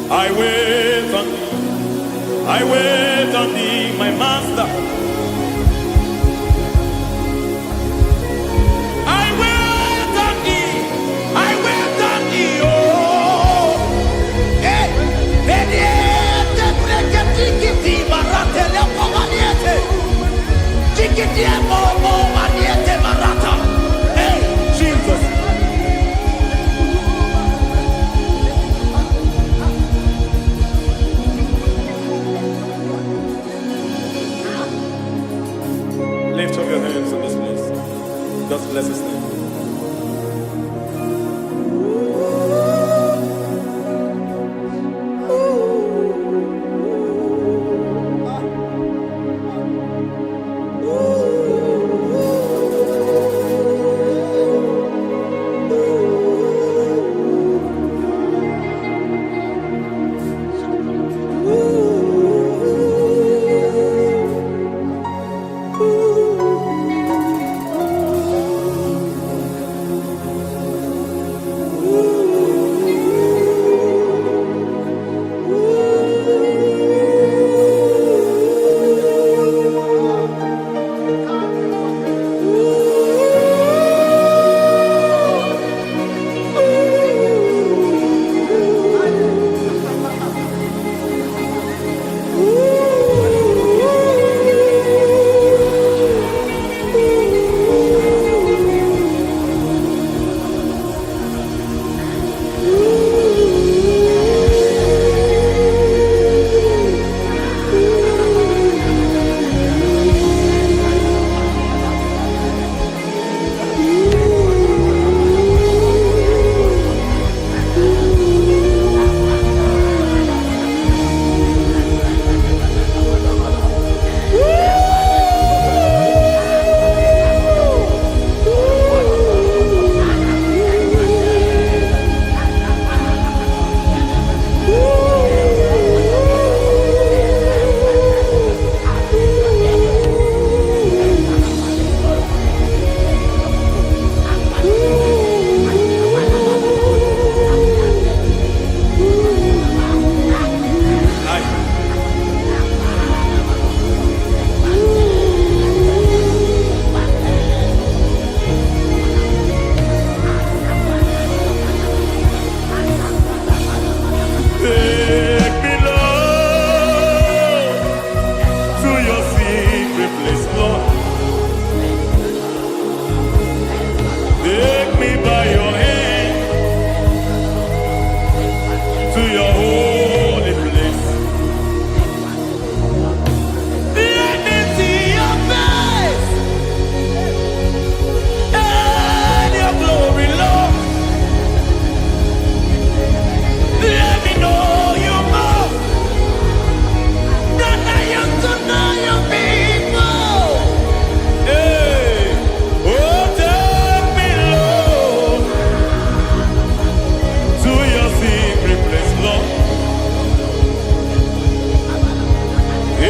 I wait on thee, I wait on thee, my master. I wait on thee, I wait on thee, oh. Hey, mediete, breke, tikiti, marate, lepo, maniete. Tikiti, momo, maniete, marata. Hey, Jesus. Lift up your hands in this place. Just bless his name.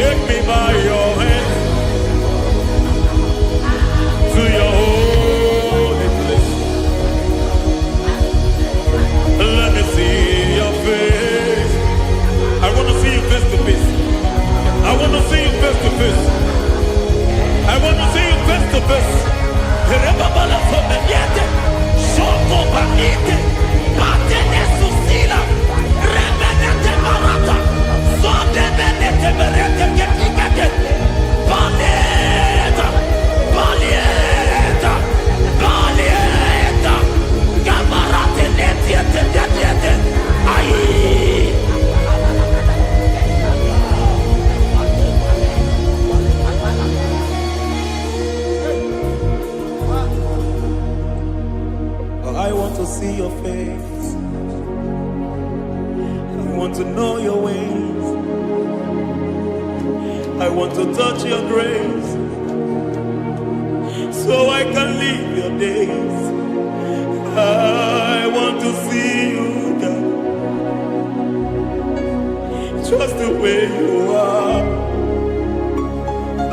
Take me by your hand to your holy place. Let me see your face. I want to see you face to face. I want to see you face to face. I want to see you face to face. Rebabala someniete, shoko banite, patene susila, remenete marata, sonde menete berete ketikate, baneta, balieta, balieta, gamarate netiete netiete, aye. I want to see your face. I want to know your ways. I want to touch your grace, so I can live your days. I want to see you, God, just the way you are.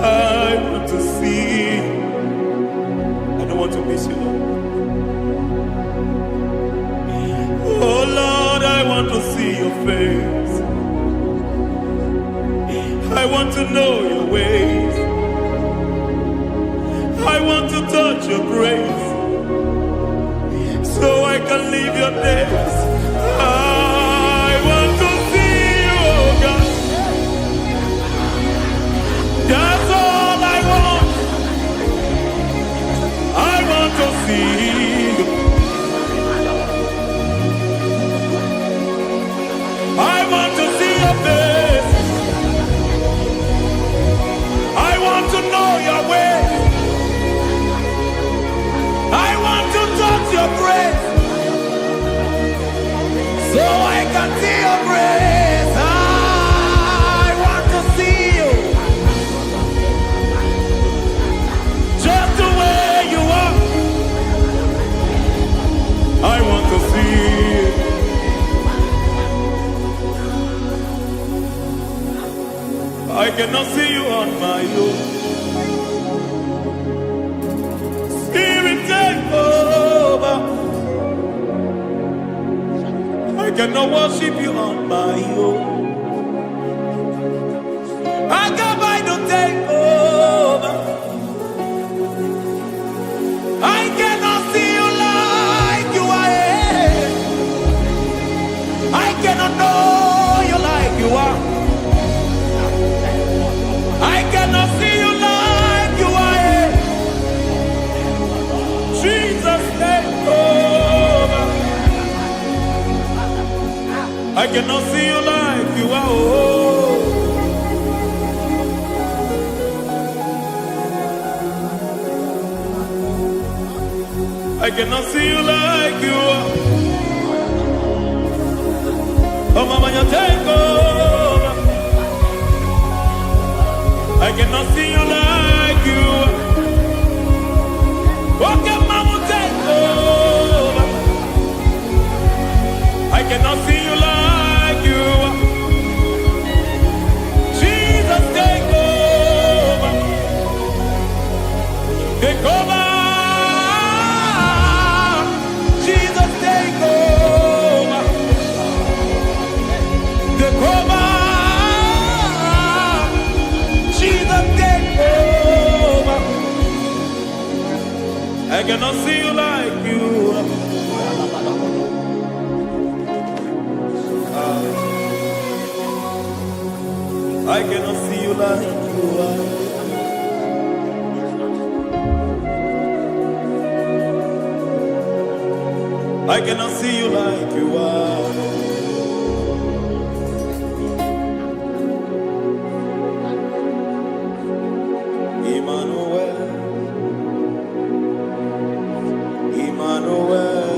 I want to see you. I don't want to miss you, Lord. Oh Lord, I want to see your face. I want to know your ways. I want to touch your grace, so I can live your days. I want to see you, oh God. That's all I want. I want to see you. I want to see your face. I want to know your way. I want to touch your grace, so I can see your grace. I want to see you, just the way you are. I want to see you. I cannot see you on my own. Spirit, take over. I cannot worship you on my own. I come by to take over. I cannot see you like you are. I cannot know you like you are. I cannot see you like you are. Jesus, take over. I cannot see you like you are. Oh. I cannot see you like you are. Oh, Mama, you take over. I cannot see you like you. Okay, Mama, take over. I cannot see you like you. Jesus, take over. Take over. Jesus, take over. Take over. I cannot see you like you. I cannot see you like you are. I cannot see you like you are. Emmanuel, Emmanuel,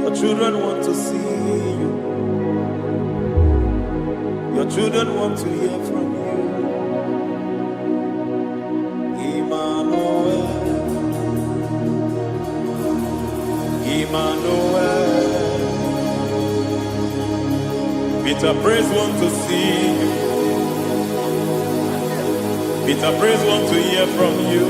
your children want to see you. Your children want to hear from you. Emmanuel, Emmanuel, we Peter Praise want to see you. Peter Praise want to hear from you.